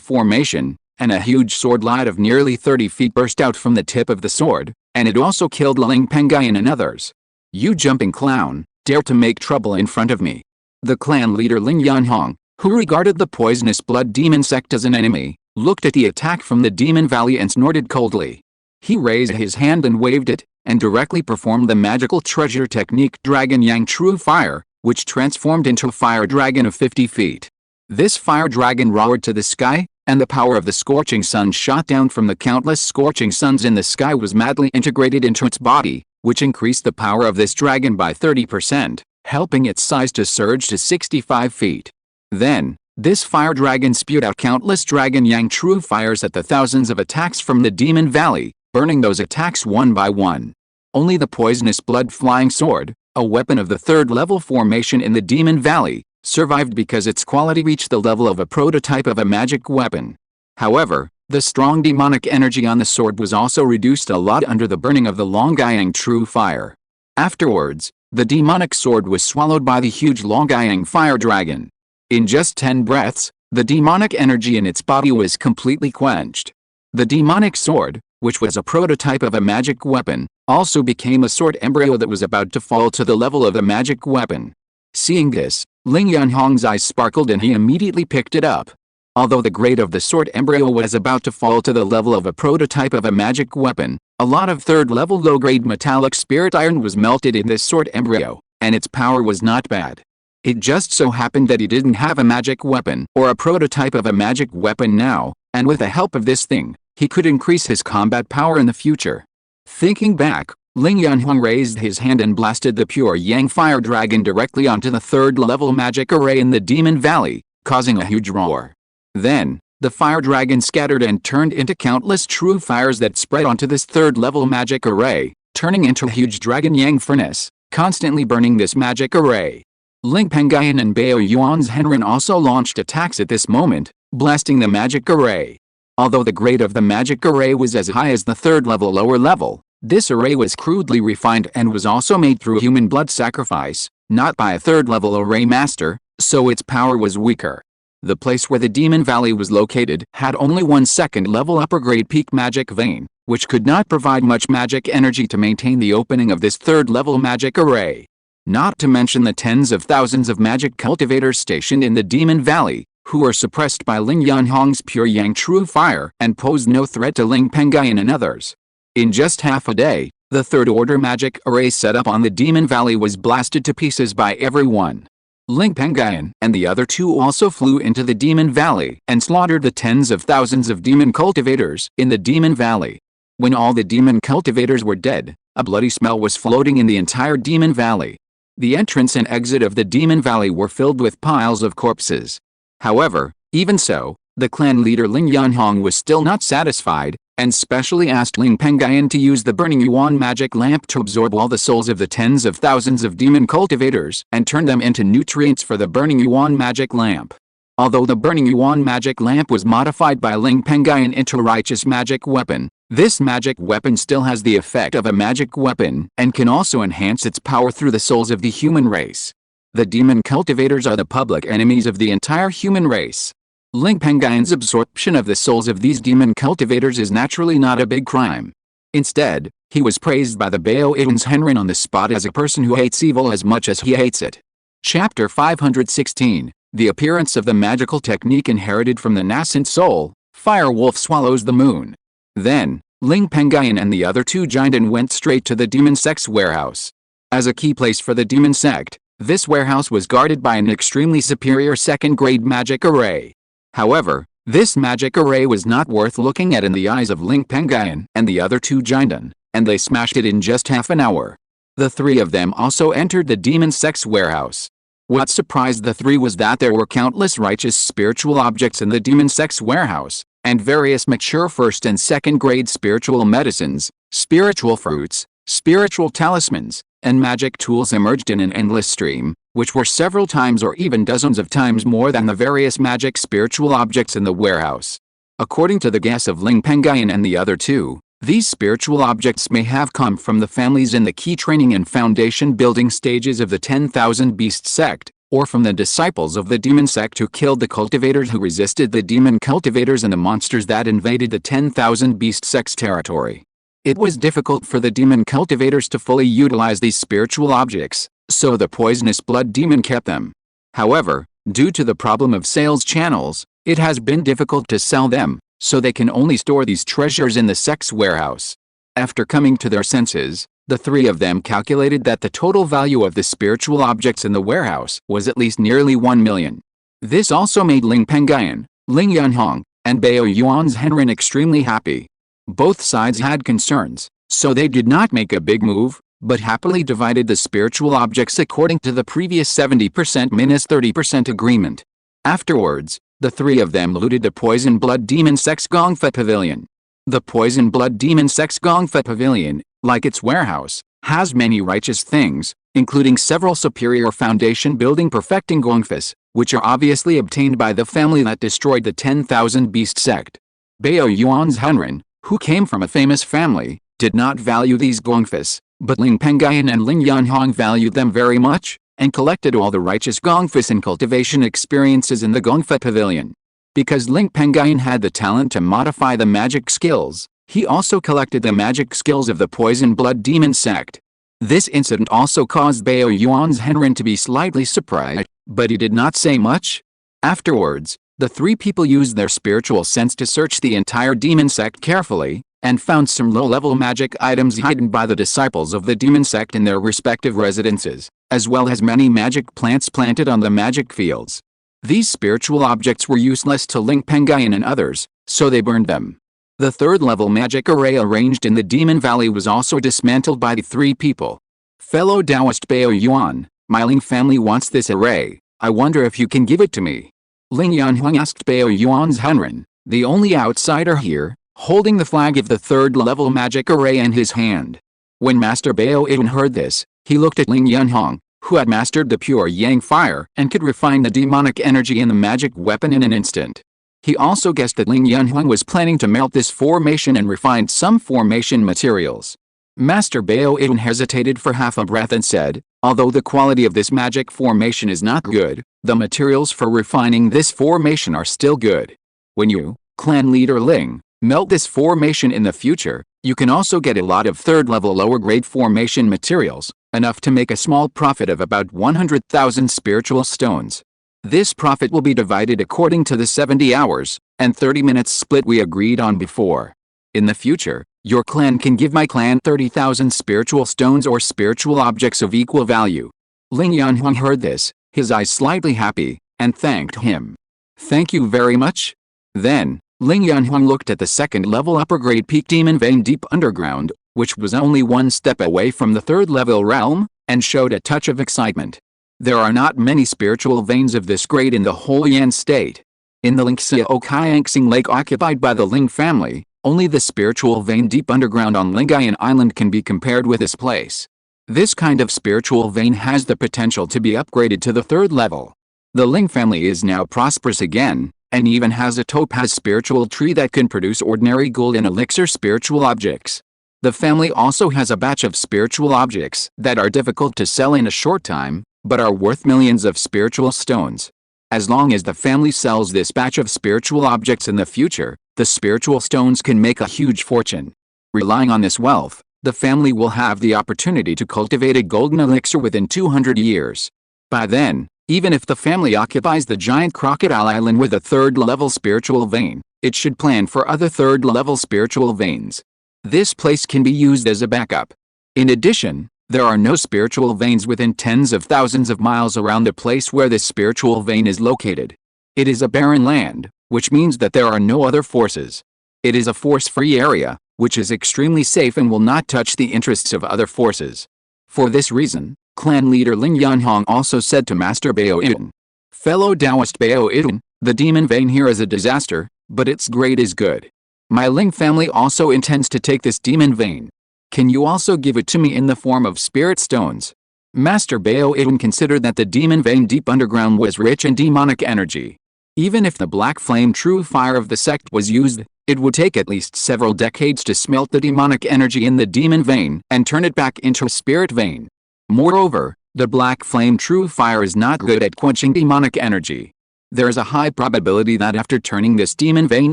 formation, and a huge sword light of nearly 30 feet burst out from the tip of the sword, and it also killed Ling Pengyun and others. "You jumping clown, dare to make trouble in front of me." The clan leader Ling Yanhong, who regarded the poisonous blood demon sect as an enemy, looked at the attack from the Demon Valley and snorted coldly. He raised his hand and waved it, and directly performed the magical treasure technique Dragon Yang True Fire, which transformed into a fire dragon of 50 feet. This fire dragon roared to the sky, and the power of the scorching sun shot down from the countless scorching suns in the sky was madly integrated into its body, which increased the power of this dragon by 30%, helping its size to surge to 65 feet. Then, this fire dragon spewed out countless Dragon Yang True Fires at the thousands of attacks from the Demon Valley, burning those attacks one by one. Only the poisonous blood-flying sword, a weapon of the third-level formation in the Demon Valley, survived because its quality reached the level of a prototype of a magic weapon. However, the strong demonic energy on the sword was also reduced a lot under the burning of the Longyang True Fire. Afterwards, the demonic sword was swallowed by the huge Longyang Fire Dragon. In just 10 breaths, the demonic energy in its body was completely quenched. The demonic sword, which was a prototype of a magic weapon, also became a sword embryo that was about to fall to the level of a magic weapon. Seeing this, Ling Yanhong's eyes sparkled and he immediately picked it up. Although the grade of the sword embryo was about to fall to the level of a prototype of a magic weapon, a lot of third-level low-grade metallic spirit iron was melted in this sword embryo, and its power was not bad. It just so happened that he didn't have a magic weapon or a prototype of a magic weapon now, and with the help of this thing, he could increase his combat power in the future. Thinking back, Ling Yanhong raised his hand and blasted the pure Yang Fire Dragon directly onto the third-level magic array in the Demon Valley, causing a huge roar. Then, the fire dragon scattered and turned into countless true fires that spread onto this third-level magic array, turning into a huge Dragon Yang furnace, constantly burning this magic array. Ling Pengyun and Bao Yuan's Henren also launched attacks at this moment, blasting the magic array. Although the grade of the magic array was as high as the third-level lower level, this array was crudely refined and was also made through human blood sacrifice, not by a third-level array master, so its power was weaker. The place where the Demon Valley was located had only one second-level upper-grade peak magic vein, which could not provide much magic energy to maintain the opening of this third-level magic array. Not to mention the tens of thousands of magic cultivators stationed in the Demon Valley, who were suppressed by Ling Yanhong's pure Yang True Fire and posed no threat to Ling Pengyun and others. In just half a day, the third-order magic array set up on the Demon Valley was blasted to pieces by everyone. Ling Pengyun and the other two also flew into the Demon Valley and slaughtered the tens of thousands of demon cultivators in the Demon Valley. When all the demon cultivators were dead, a bloody smell was floating in the entire Demon Valley. The entrance and exit of the Demon Valley were filled with piles of corpses. However, even so, the clan leader Ling Yanhong was still not satisfied, and specially asked Ling Pengyun to use the Burning Yuan magic lamp to absorb all the souls of the tens of thousands of demon cultivators and turn them into nutrients for the Burning Yuan magic lamp. Although the Burning Yuan magic lamp was modified by Ling Pengyun into a righteous magic weapon, this magic weapon still has the effect of a magic weapon and can also enhance its power through the souls of the human race. The demon cultivators are the public enemies of the entire human race. Ling Pengyun's absorption of the souls of these demon cultivators is naturally not a big crime. Instead, he was praised by the Bao Yuan's Henren on the spot as a person who hates evil as much as he hates it. Chapter 516, The Appearance of the Magical Technique Inherited from the Nascent Soul, Fire Wolf Swallows the Moon. Then, Ling Pengyun and the other two Jinden went straight to the demon sect's warehouse. As a key place for the demon sect, this warehouse was guarded by an extremely superior second-grade magic array. However, this magic array was not worth looking at in the eyes of Ling Pengyun and the other two Jinden, and they smashed it in just half an hour. The three of them also entered the demon sect's warehouse. What surprised the three was that there were countless righteous spiritual objects in the demon sect's warehouse, and various mature first and second grade spiritual medicines, spiritual fruits, spiritual talismans, and magic tools emerged in an endless stream, which were several times or even dozens of times more than the various magic spiritual objects in the warehouse. According to the guess of Ling Pengyun and the other two, these spiritual objects may have come from the families in the key training and foundation building stages of the 10,000 Beast sect, or from the disciples of the demon sect who killed the cultivators who resisted the demon cultivators and the monsters that invaded the 10,000 Beast sect's territory. It was difficult for the demon cultivators to fully utilize these spiritual objects, so the poisonous blood demon kept them. However, due to the problem of sales channels, it has been difficult to sell them, so they can only store these treasures in the sect's warehouse. After coming to their senses, the three of them calculated that the total value of the spiritual objects in the warehouse was at least nearly 1 million. This also made Ling Pengyun, Ling Yunhong, and Bao Yuan's Henren extremely happy. Both sides had concerns, so they did not make a big move, but happily divided the spiritual objects according to the previous 70%-30% agreement. Afterwards, the three of them looted the Poison Blood Demon Sect's Gongfa Pavilion. The Poison Blood Demon Sect's Gongfa Pavilion, like its warehouse, has many righteous things, including several superior foundation building perfecting Gongfas, which are obviously obtained by the family that destroyed the 10,000 Beast sect. Bao Yuan's Henren, who came from a famous family, did not value these Gongfas, but Ling Pengyun and Ling Yunhong valued them very much, and collected all the righteous Gongfas and cultivation experiences in the Gongfa Pavilion. Because Ling Pengyun had the talent to modify the magic skills, he also collected the magic skills of the Poison Blood Demon sect. This incident also caused Bao Yuan's Henren to be slightly surprised, but he did not say much. Afterwards, the three people used their spiritual sense to search the entire demon sect carefully, and found some low-level magic items hidden by the disciples of the demon sect in their respective residences, as well as many magic plants planted on the magic fields. These spiritual objects were useless to Ling Pengyun and others, so they burned them. The third-level magic array arranged in the Demon Valley was also dismantled by the three people. Fellow Taoist Bao Yuan, my Ling family wants this array. I wonder if you can give it to me. Ling Yunhong asked Bao Yuan's Henren, the only outsider here, holding the flag of the third-level magic array in his hand. When Master Bao Yuan heard this, he looked at Ling Yunhong, who had mastered the pure yang fire and could refine the demonic energy in the magic weapon in an instant. He also guessed that Ling Yunhong was planning to melt this formation and refine some formation materials. Master Bao Yuan hesitated for half a breath and said, although the quality of this magic formation is not good, the materials for refining this formation are still good. When you, clan leader Ling, melt this formation in the future, you can also get a lot of third-level lower-grade formation materials, enough to make a small profit of about 100,000 spiritual stones. This profit will be divided according to the 70 hours and 30 minutes split we agreed on before. In the future, your clan can give my clan 30,000 spiritual stones or spiritual objects of equal value. Ling Yunhong heard this, his eyes slightly happy, and thanked him. Thank you very much. Then, Ling Yunhong looked at the second-level upper-grade peak demon vein deep underground, which was only one step away from the third-level realm, and showed a touch of excitement. There are not many spiritual veins of this grade in the whole Yan state. In the Lingxiao Qiangxing Lake occupied by the Ling family, only the spiritual vein deep underground on Lingayan Island can be compared with this place. This kind of spiritual vein has the potential to be upgraded to the third level. The Ling family is now prosperous again, and even has a topaz spiritual tree that can produce ordinary gold and elixir spiritual objects. The family also has a batch of spiritual objects that are difficult to sell in a short time, but are worth millions of spiritual stones. As long as the family sells this batch of spiritual objects in the future, the spiritual stones can make a huge fortune. Relying on this wealth, the family will have the opportunity to cultivate a golden elixir within 200 years. By then, even if the family occupies the giant crocodile island with a third-level spiritual vein, it should plan for other third-level spiritual veins. This place can be used as a backup. In addition, there are no spiritual veins within tens of thousands of miles around the place where this spiritual vein is located. It is a barren land, which means that there are no other forces. It is a force-free area, which is extremely safe and will not touch the interests of other forces. For this reason, clan leader Ling Yunhong also said to Master Bao Yuan, "Fellow Taoist Bao Yuan, the demon vein here is a disaster, but its grade is good. My Ling family also intends to take this demon vein. Can you also give it to me in the form of spirit stones?" Master Bao Yin considered that the demon vein deep underground was rich in demonic energy. Even if the black flame true fire of the sect was used, it would take at least several decades to smelt the demonic energy in the demon vein and turn it back into a spirit vein. Moreover, the black flame true fire is not good at quenching demonic energy. There is a high probability that after turning this demon vein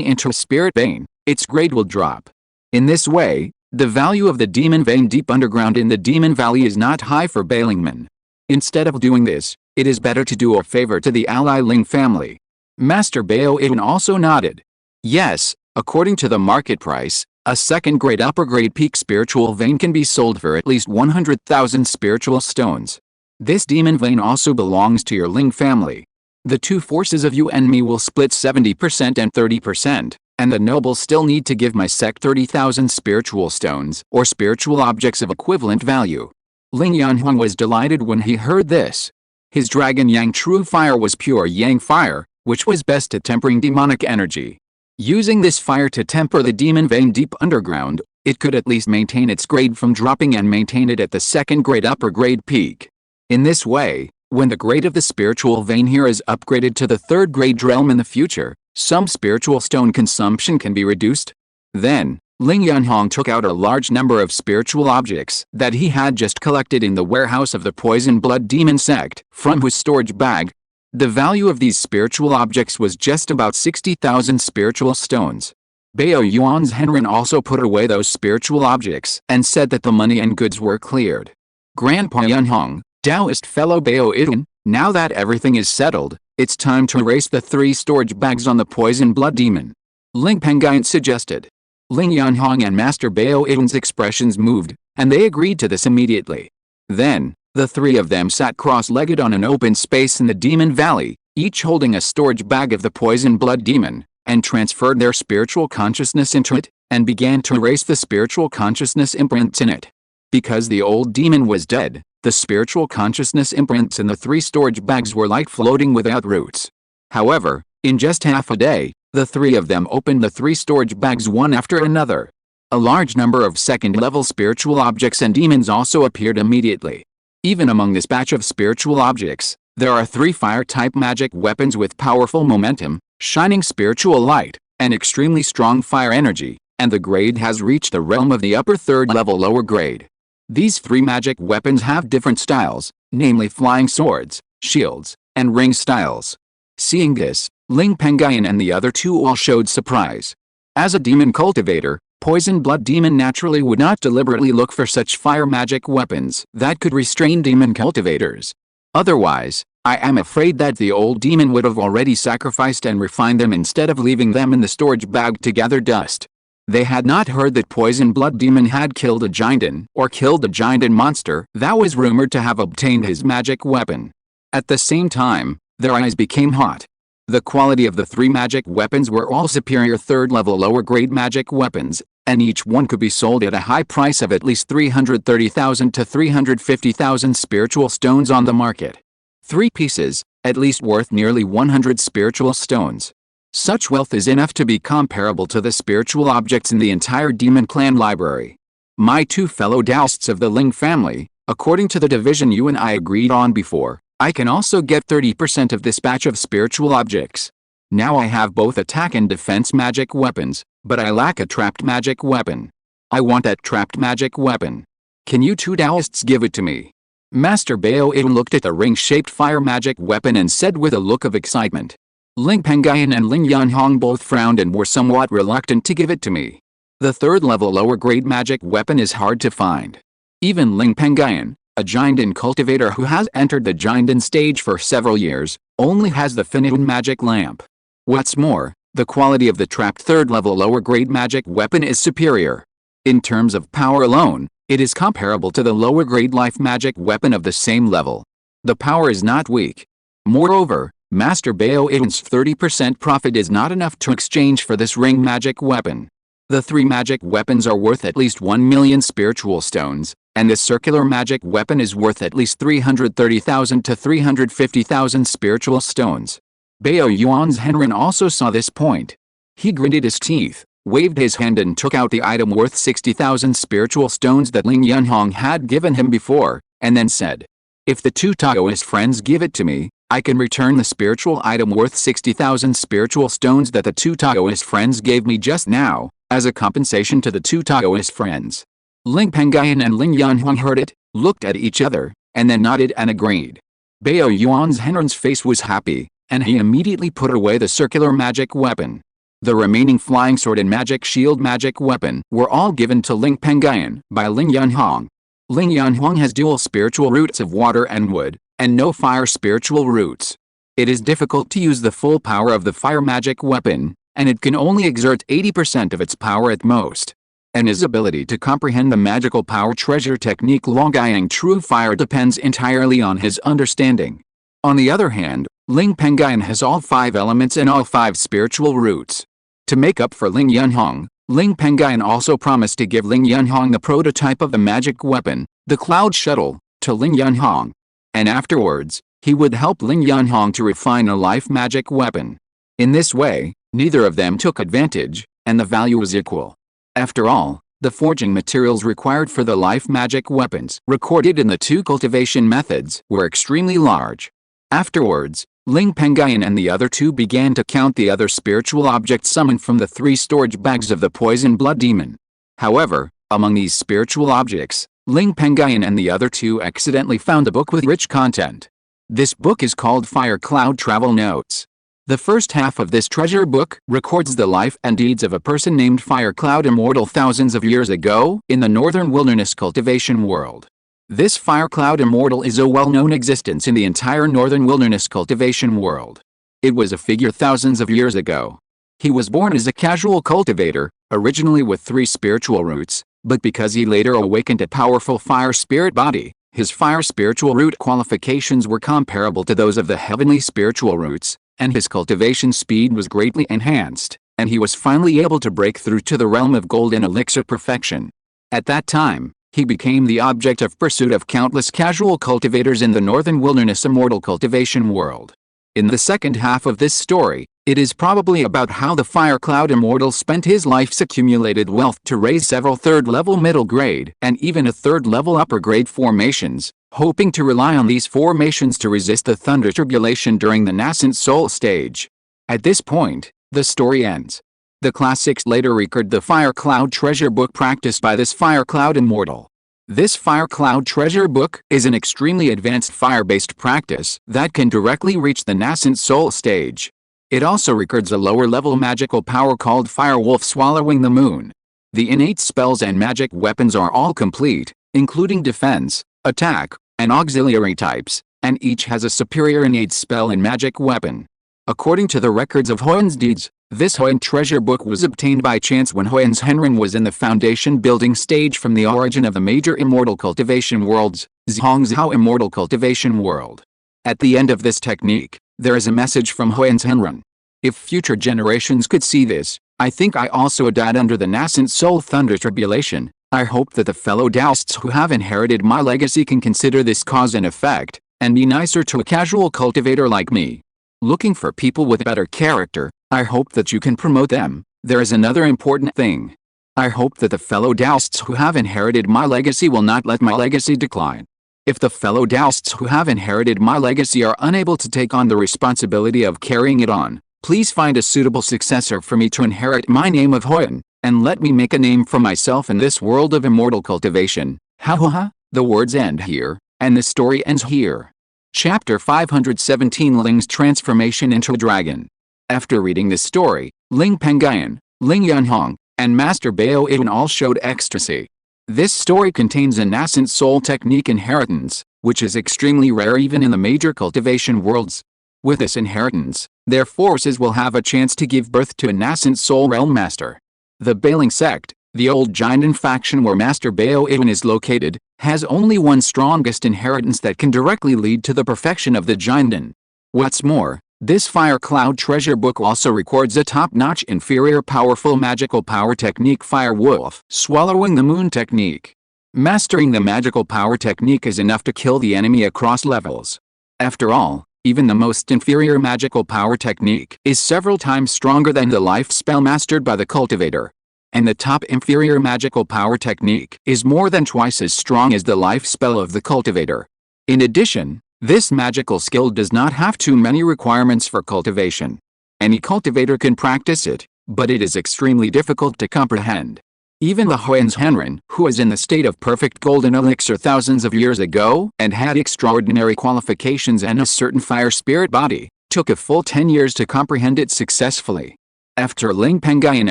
into a spirit vein, its grade will drop. In this way, the value of the demon vein deep underground in the demon valley is not high for Bailingman. Instead of doing this, it is better to do a favor to the ally Ling family. Master Bao Yin also nodded. Yes, according to the market price, a second-grade upper-grade peak spiritual vein can be sold for at least 100,000 spiritual stones. This demon vein also belongs to your Ling family. The two forces of you and me will split 70% and 30%. And the nobles still need to give my sect 30,000 spiritual stones or spiritual objects of equivalent value. Ling Yanhong was delighted when he heard this. His dragon Yang true fire was pure Yang fire, which was best at tempering demonic energy. Using this fire to temper the demon vein deep underground, it could at least maintain its grade from dropping and maintain it at the second grade upper grade peak. In this way, when the grade of the spiritual vein here is upgraded to the third grade realm in the future, some spiritual stone consumption can be reduced. Then, Ling Yanhong took out a large number of spiritual objects that he had just collected in the warehouse of the Poison Blood Demon sect from his storage bag. The value of these spiritual objects was just about 60,000 spiritual stones. Bao Yuan's Henrin also put away those spiritual objects and said that the money and goods were cleared. Grandpa Yanhong, Taoist fellow Bao Yin, now that everything is settled, it's time to erase the 3 storage bags on the Poison Blood Demon. Ling Pengyun suggested. Ling Yanhong and Master Bao Yin's expressions moved, and they agreed to this immediately. Then, the 3 of them sat cross-legged on an open space in the Demon Valley, each holding a storage bag of the Poison Blood Demon, and transferred their spiritual consciousness into it, and began to erase the spiritual consciousness imprints in it. Because the old demon was dead, the spiritual consciousness imprints in the 3 storage bags were like floating without roots. However, in just half a day, the 3 of them opened the 3 storage bags one after another. A large number of second-level spiritual objects and demons also appeared immediately. Even among this batch of spiritual objects, there are 3 fire-type magic weapons with powerful momentum, shining spiritual light, and extremely strong fire energy, and the grade has reached the realm of the upper 3rd level lower grade. These 3 magic weapons have different styles, namely flying swords, shields, and ring styles. Seeing this, Ling Pengyun and the other 2 all showed surprise. As a demon cultivator, Poison Blood Demon naturally would not deliberately look for such fire magic weapons that could restrain demon cultivators. Otherwise, I am afraid that the old demon would have already sacrificed and refined them instead of leaving them in the storage bag to gather dust. They had not heard that Poison Blood Demon had killed a giant or killed a giant monster that was rumored to have obtained his magic weapon. At the same time, their eyes became hot. The quality of the 3 magic weapons were all superior 3rd level lower grade magic weapons, and each one could be sold at a high price of at least 330,000 to 350,000 spiritual stones on the market. 3 pieces, at least worth nearly 100 spiritual stones. Such wealth is enough to be comparable to the spiritual objects in the entire Demon Clan library. My 2 fellow Taoists of the Ling family, according to the division you and I agreed on before, I can also get 30% of this batch of spiritual objects. Now I have both attack and defense magic weapons, but I lack a trapped magic weapon. I want that trapped magic weapon. Can you 2 Taoists give it to me? Master Bao Yin looked at the ring-shaped fire magic weapon and said with a look of excitement. Ling Pengyun and Ling Yanhong both frowned and were somewhat reluctant to give it to me. The 3rd level lower grade magic weapon is hard to find. Even Ling Pengyun, a giant cultivator who has entered the giant stage for several years, only has the Finitun magic lamp. What's more, the quality of the trapped 3rd level lower grade magic weapon is superior. In terms of power alone, it is comparable to the lower grade life magic weapon of the same level. The power is not weak. Moreover, Master Bao Yin's 30% profit is not enough to exchange for this ring magic weapon. The 3 magic weapons are worth at least 1 million spiritual stones, and this circular magic weapon is worth at least 330,000 to 350,000 spiritual stones. Bao Yuan's Henrin also saw this point. He gritted his teeth, waved his hand and took out the item worth 60,000 spiritual stones that Ling Yanhong had given him before, and then said, If the two Taoist friends give it to me, I can return the spiritual item worth 60,000 spiritual stones that the two Taoist friends gave me just now, as a compensation to the two Taoist friends. Ling Pengyun and Ling Yanhong heard it, looked at each other, and then nodded and agreed. Bao Yuan's Henren's face was happy, and he immediately put away the circular magic weapon. The remaining flying sword and magic shield magic weapon were all given to Ling Pengyun by Ling Yanhong. Ling Yanhong has dual spiritual roots of water and wood, and no fire spiritual roots. It is difficult to use the full power of the fire magic weapon, and it can only exert 80% of its power at most. And his ability to comprehend the magical power treasure technique Longyang True Fire depends entirely on his understanding. On the other hand, Ling Pengyun has all 5 elements and all 5 spiritual roots. To make up for Ling Yanhong, Ling Pengyun also promised to give Ling Yanhong the prototype of the magic weapon, the Cloud Shuttle, to Ling Yanhong. And afterwards, he would help Ling Yanhong to refine a life magic weapon. In this way, neither of them took advantage, and the value was equal. After all, the forging materials required for the life magic weapons recorded in the 2 cultivation methods were extremely large. Afterwards, Ling Pengyun and the other 2 began to count the other spiritual objects summoned from the 3 storage bags of the poison blood demon. However, among these spiritual objects, Ling Pengyun and the other 2 accidentally found a book with rich content. This book is called Fire Cloud Travel Notes. The first half of this treasure book records the life and deeds of a person named Fire Cloud Immortal thousands of years ago in the northern wilderness cultivation world. This Fire Cloud Immortal is a well-known existence in the entire northern wilderness cultivation world. It was a figure thousands of years ago. He was born as a casual cultivator, originally with 3 spiritual roots, but because he later awakened a powerful fire spirit body, his fire spiritual root qualifications were comparable to those of the heavenly spiritual roots, and his cultivation speed was greatly enhanced, and he was finally able to break through to the realm of golden elixir perfection. At that time, he became the object of pursuit of countless casual cultivators in the northern wilderness immortal cultivation world. In the second half of this story, it is probably about how the Fire Cloud Immortal spent his life's accumulated wealth to raise several third-level middle grade and even a third-level upper grade formations, hoping to rely on these formations to resist the thunder tribulation during the nascent soul stage. At this point, the story ends. The classics later record the Fire Cloud treasure book practiced by this Fire Cloud Immortal. This Fire Cloud treasure book is an extremely advanced fire-based practice that can directly reach the nascent soul stage. It also records a lower-level magical power called Fire Wolf Swallowing the Moon. The innate spells and magic weapons are all complete, including defense, attack, and auxiliary types, and each has a superior innate spell and magic weapon. According to the records of Huyen's deeds, this Huyen treasure book was obtained by chance when Huyen's Henren was in the foundation building stage from the origin of the major immortal cultivation worlds, Zhongzhao Immortal Cultivation World. At the end of this technique, there is a message from Huyen's Henren. If future generations could see this, I think I also died under the nascent soul thunder tribulation. I hope that the fellow Taoists who have inherited my legacy can consider this cause and effect, and be nicer to a casual cultivator like me. Looking for people with better character, I hope that you can promote them. There is another important thing. I hope that the fellow Taoists who have inherited my legacy will not let my legacy decline. If the fellow Taoists who have inherited my legacy are unable to take on the responsibility of carrying it on, please find a suitable successor for me to inherit my name of Huyen, and let me make a name for myself in this world of immortal cultivation. Ha ha ha, the words end here, and the story ends here. Chapter 517 Ling's Transformation into a Dragon. After reading this story, Ling Pengyun, Ling Yanhong, and Master Bao Yin all showed ecstasy. This story contains a nascent soul technique inheritance, which is extremely rare even in the major cultivation worlds. With this inheritance, their forces will have a chance to give birth to a nascent soul realm master. The Bailing sect, the old Jinden faction where Master Bao Yin is located, has only one strongest inheritance that can directly lead to the perfection of the Jinden. What's more, this Fire Cloud treasure book also records a top-notch inferior powerful magical power technique Fire Wolf Swallowing the Moon technique. Mastering the magical power technique is enough to kill the enemy across levels. After all, even the most inferior magical power technique is several times stronger than the life spell mastered by the cultivator. And the top inferior magical power technique is more than twice as strong as the life spell of the cultivator. In addition, this magical skill does not have too many requirements for cultivation. Any cultivator can practice it, but it is extremely difficult to comprehend. Even the Huan's Henren, who was in the state of perfect golden elixir thousands of years ago and had extraordinary qualifications and a certain fire spirit body, took a full 10 years to comprehend it successfully. After Ling Pengyun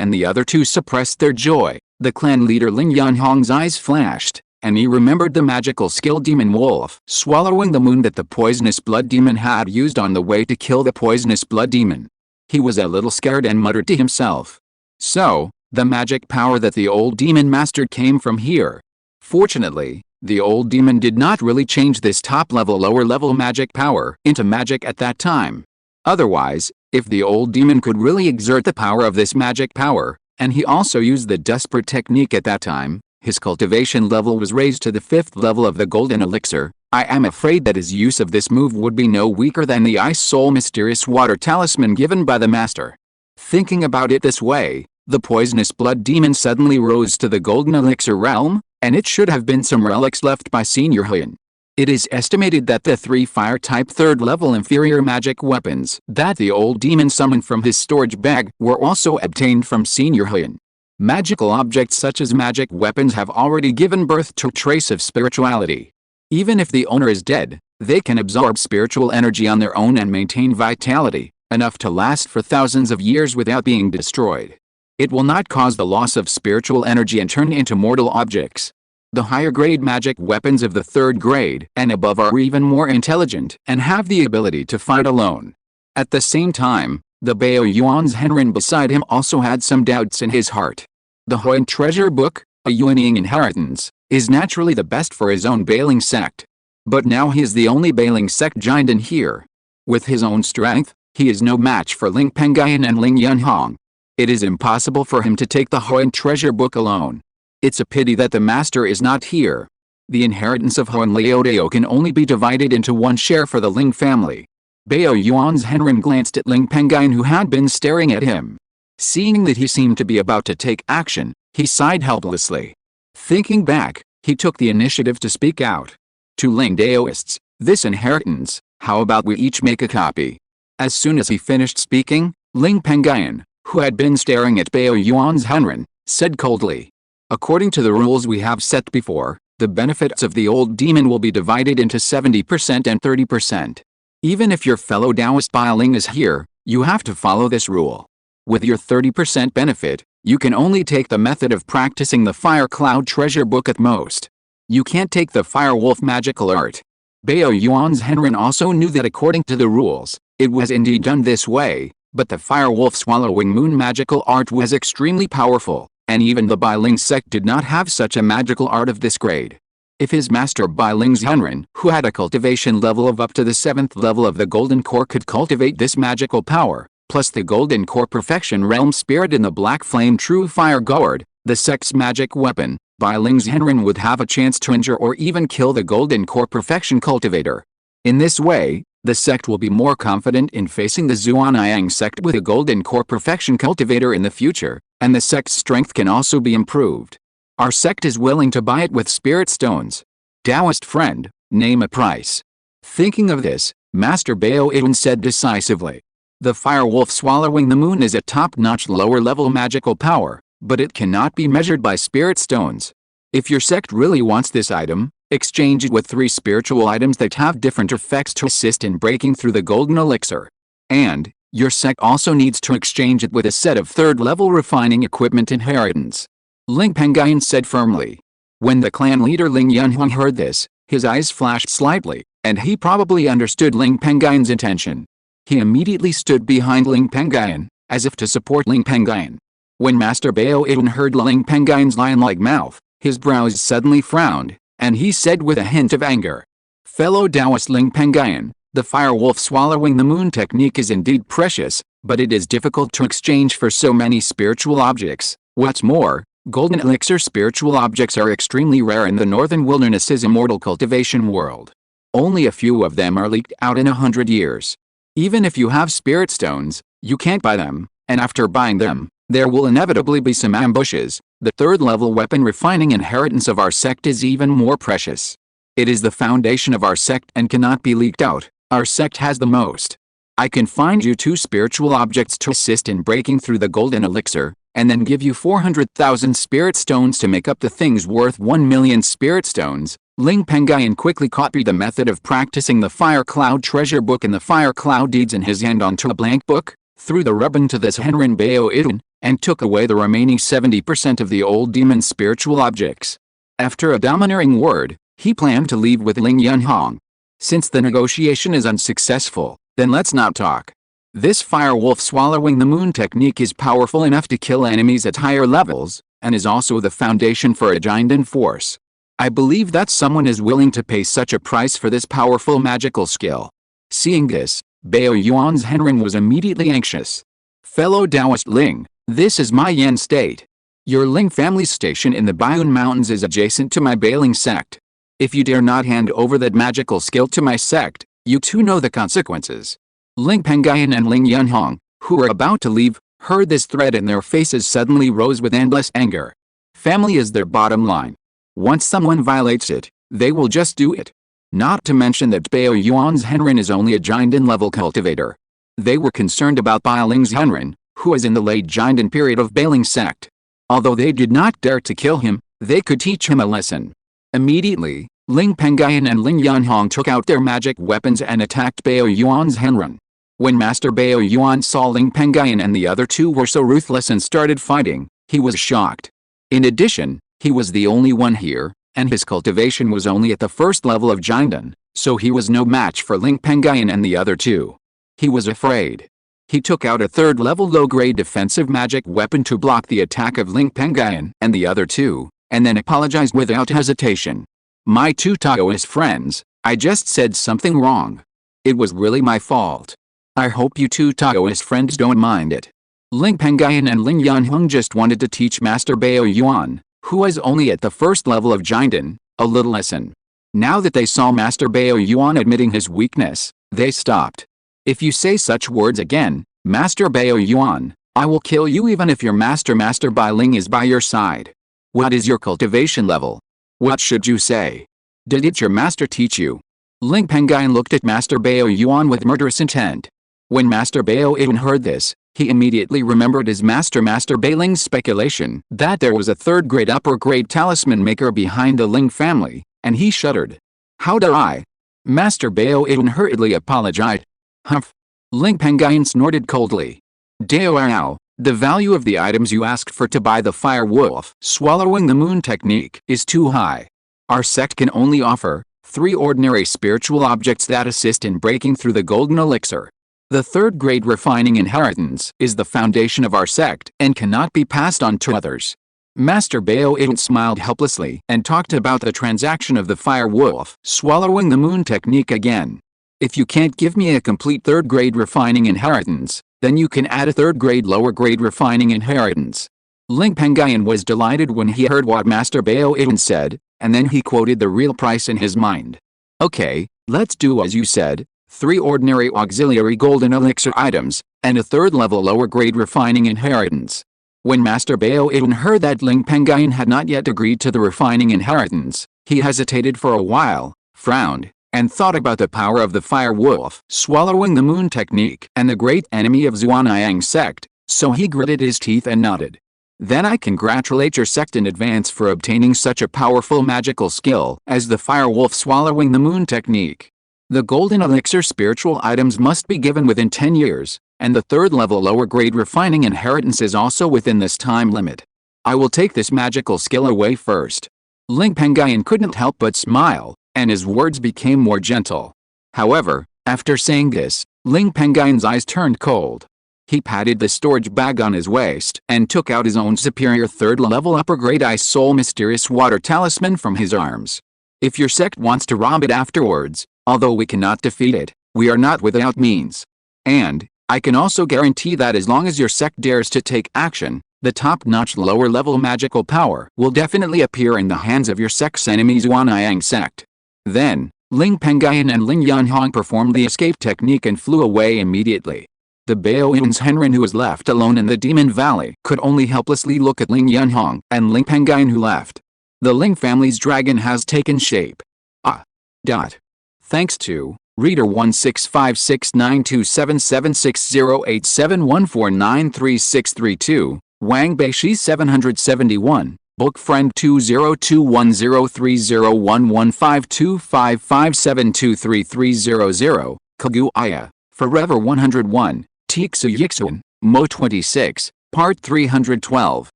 and the other two suppressed their joy, the clan leader Ling Yanhong's eyes flashed, and he remembered the magical skill demon wolf swallowing the moon that the poisonous blood demon had used on the way to kill the poisonous blood demon. He was a little scared and muttered to himself, "So, the magic power that the old demon mastered came from here." Fortunately, the old demon did not really change this top-level lower-level magic power into magic at that time. Otherwise, if the old demon could really exert the power of this magic power, and he also used the desperate technique at that time, his cultivation level was raised to the 5th level of the golden elixir, I am afraid that his use of this move would be no weaker than the Ice Soul mysterious water talisman given by the master. Thinking about it this way, the poisonous blood demon suddenly rose to the golden elixir realm, and it should have been some relics left by Senior Huan. It is estimated that the 3 fire-type 3rd-level inferior magic weapons that the old demon summoned from his storage bag were also obtained from Senior Huan. Magical objects such as magic weapons have already given birth to a trace of spirituality. Even if the owner is dead, they can absorb spiritual energy on their own and maintain vitality, enough to last for thousands of years without being destroyed. It will not cause the loss of spiritual energy and turn into mortal objects. The higher grade magic weapons of the 3rd grade and above are even more intelligent and have the ability to fight alone. At the same time, the Bao Yuan's Henren beside him also had some doubts in his heart. The Huan treasure book, a Yuanying inheritance, is naturally the best for his own Bailing sect. But now he is the only Bailing sect giant in here. With his own strength, he is no match for Ling Pengyun and Ling Yanhong. It is impossible for him to take the Huan treasure book alone. It's a pity that the master is not here. The inheritance of Huan Liodao can only be divided into 1 share for the Ling family. Bao Yuan's Henren glanced at Ling Pengyun, who had been staring at him. Seeing that he seemed to be about to take action, he sighed helplessly. Thinking back, he took the initiative to speak out. To Ling Daoists, this inheritance, how about we each make a copy? As soon as he finished speaking, Ling Pengyun, who had been staring at Bao Yuan's Henren, said coldly, "According to the rules we have set before, the benefits of the old demon will be divided into 70% and 30%. Even if your fellow Taoist Bailing is here, you have to follow this rule. With your 30% benefit, you can only take the method of practicing the Fire Cloud treasure book at most. You can't take the Fire Wolf magical art." Bao Yuan's Henren also knew that according to the rules, it was indeed done this way, but the Fire Wolf swallowing moon magical art was extremely powerful, and even the Bailing sect did not have such a magical art of this grade. If his master Bailing's Henren, who had a cultivation level of up to the 7th level of the Golden Core, could cultivate this magical power, plus the Golden Core Perfection Realm Spirit in the Black Flame True Fire Gourd, the sect's magic weapon, Bailing's Henren would have a chance to injure or even kill the Golden Core Perfection Cultivator. In this way, the sect will be more confident in facing the Zhuanyang sect with a Golden Core Perfection Cultivator in the future, and the sect's strength can also be improved. Our sect is willing to buy it with spirit stones. Taoist friend, name a price. Thinking of this, Master Bao Yun said decisively, "The Fire Wolf swallowing the moon is a top-notch lower-level magical power, but it cannot be measured by spirit stones. If your sect really wants this item, exchange it with 3 spiritual items that have different effects to assist in breaking through the golden elixir. And, your sect also needs to exchange it with a set of 3rd-level refining equipment inheritance." Ling Pengyun said firmly. When the clan leader Ling Yanhong heard this, his eyes flashed slightly, and he probably understood Ling Pengyun's intention. He immediately stood behind Ling Pengyun, as if to support Ling Pengyun. When Master Bao Yun heard Ling Pengyun's lion-like mouth, his brows suddenly frowned, and he said with a hint of anger, "Fellow Taoist Ling Pengyun, the Fire Wolf swallowing the moon technique is indeed precious, but it is difficult to exchange for so many spiritual objects. What's more, golden elixir spiritual objects are extremely rare in the northern wilderness's Immortal Cultivation world. Only a few of them are leaked out in 100 years. Even if you have spirit stones, you can't buy them, and after buying them, there will inevitably be some ambushes. The 3rd-level weapon refining inheritance of our sect is even more precious. It is the foundation of our sect and cannot be leaked out. Our sect has the most. I can find you 2 spiritual objects to assist in breaking through the golden elixir, and then give you 400,000 spirit stones to make up the things worth 1 million spirit stones. Ling Pengyun quickly copied the method of practicing the Fire Cloud treasure book and the Fire Cloud deeds in his hand onto a blank book, threw the rub into this Henrin Bao Idun, and took away the remaining 70% of the old demon spiritual objects. After a domineering word, he planned to leave with Ling Yunhong. Since the negotiation is unsuccessful, then let's not talk. This fire wolf swallowing the moon technique is powerful enough to kill enemies at higher levels, and is also the foundation for a giant force. I believe that someone is willing to pay such a price for this powerful magical skill. Seeing this, Bao Yuan's Henrin was immediately anxious. Fellow Taoist Ling, this is my Yen state. Your Ling family's station in the Bayun Mountains is adjacent to my Bailing sect. If you dare not hand over that magical skill to my sect, you too know the consequences. Ling Pengyun and Ling Yunhong, who were about to leave, heard this threat and their faces suddenly rose with endless anger. Family is their bottom line. Once someone violates it, they will just do it. Not to mention that Bao Yuan's Henrin is only a Jinden level cultivator. They were concerned about Bai Ling's Henrin, who is in the late Jinden period of Bailing sect. Although they did not dare to kill him, they could teach him a lesson. Immediately, Ling Pengyun and Ling Yunhong took out their magic weapons and attacked Bao Yuan's Henrin. When Master Bao Yuan saw Ling Pengyun and the other 2 were so ruthless and started fighting, he was shocked. In addition, he was the only one here, and his cultivation was only at the first level of Jinden, so he was no match for Ling Pengyun and the other 2. He was afraid. He took out a 3rd level low-grade defensive magic weapon to block the attack of Ling Pengyun and the other 2, and then apologized without hesitation. My 2 Taoist friends, I just said something wrong. It was really my fault. I hope you 2 Taoist friends don't mind it. Ling Pengyun and Ling Yunhong just wanted to teach Master Bao Yuan, who was only at the first level of Jinden, a little lesson. Now that they saw Master Bao Yuan admitting his weakness, they stopped. If you say such words again, Master Bao Yuan, I will kill you even if your Master Bai Ling is by your side. What is your cultivation level? What should you say? Did your master teach you? Ling Pengyun looked at Master Bao Yuan with murderous intent. When Master Bao Yuan heard this, he immediately remembered his Master Bai Ling's speculation that there was a 3rd grade upper grade talisman maker behind the Ling family, and he shuddered. How dare I? Master Bao Yuan hurriedly apologized. Humph. Ling Pengyun snorted coldly. Dao, the value of the items you asked for to buy the fire wolf swallowing the moon technique is too high. Our sect can only offer 3 ordinary spiritual objects that assist in breaking through the golden elixir. The 3rd grade refining inheritance is the foundation of our sect and cannot be passed on to others. Master Bao Yuan smiled helplessly and talked about the transaction of the fire wolf swallowing the moon technique again. If you can't give me a complete 3rd grade refining inheritance, then you can add a 3rd grade lower grade refining inheritance. Ling Pengyun was delighted when he heard what Master Bao Yuan said, and then he quoted the real price in his mind. Okay, let's do as you said, 3 ordinary auxiliary golden elixir items, and a 3rd level lower grade refining inheritance. When Master Bao Yuan heard that Ling Pengyun had not yet agreed to the refining inheritance, he hesitated for a while, frowned, and thought about the power of the fire wolf swallowing the moon technique and the great enemy of Xuanyang sect, so he gritted his teeth and nodded. Then I congratulate your sect in advance for obtaining such a powerful magical skill as the fire wolf swallowing the moon technique. The golden elixir spiritual items must be given within 10 years, and the 3rd level lower grade refining inheritance is also within this time limit. I will take this magical skill away first. Ling Pengyun couldn't help but smile, and his words became more gentle. However, after saying this, Ling Pengyun's eyes turned cold. He patted the storage bag on his waist and took out his own superior 3rd level upper grade ice soul mysterious water talisman from his arms. If your sect wants to rob it afterwards, although we cannot defeat it, we are not without means. And, I can also guarantee that as long as your sect dares to take action, the top-notch lower-level magical power will definitely appear in the hands of your sect's enemy Xuanyang sect. Then, Ling Pengyun and Ling Yunhong performed the escape technique and flew away immediately. The Bao Yuan's Henrin who was left alone in the Demon Valley could only helplessly look at Ling Yunhong and Ling Pengyun who left. The Ling family's dragon has taken shape. Ah! Thanks to Reader 1656927760871493632, Wang Beishi 771, Book Friend 20210301152557233300, Kagu Aya, Forever 101, Tixu Yixuan, Mo 26, Part 312,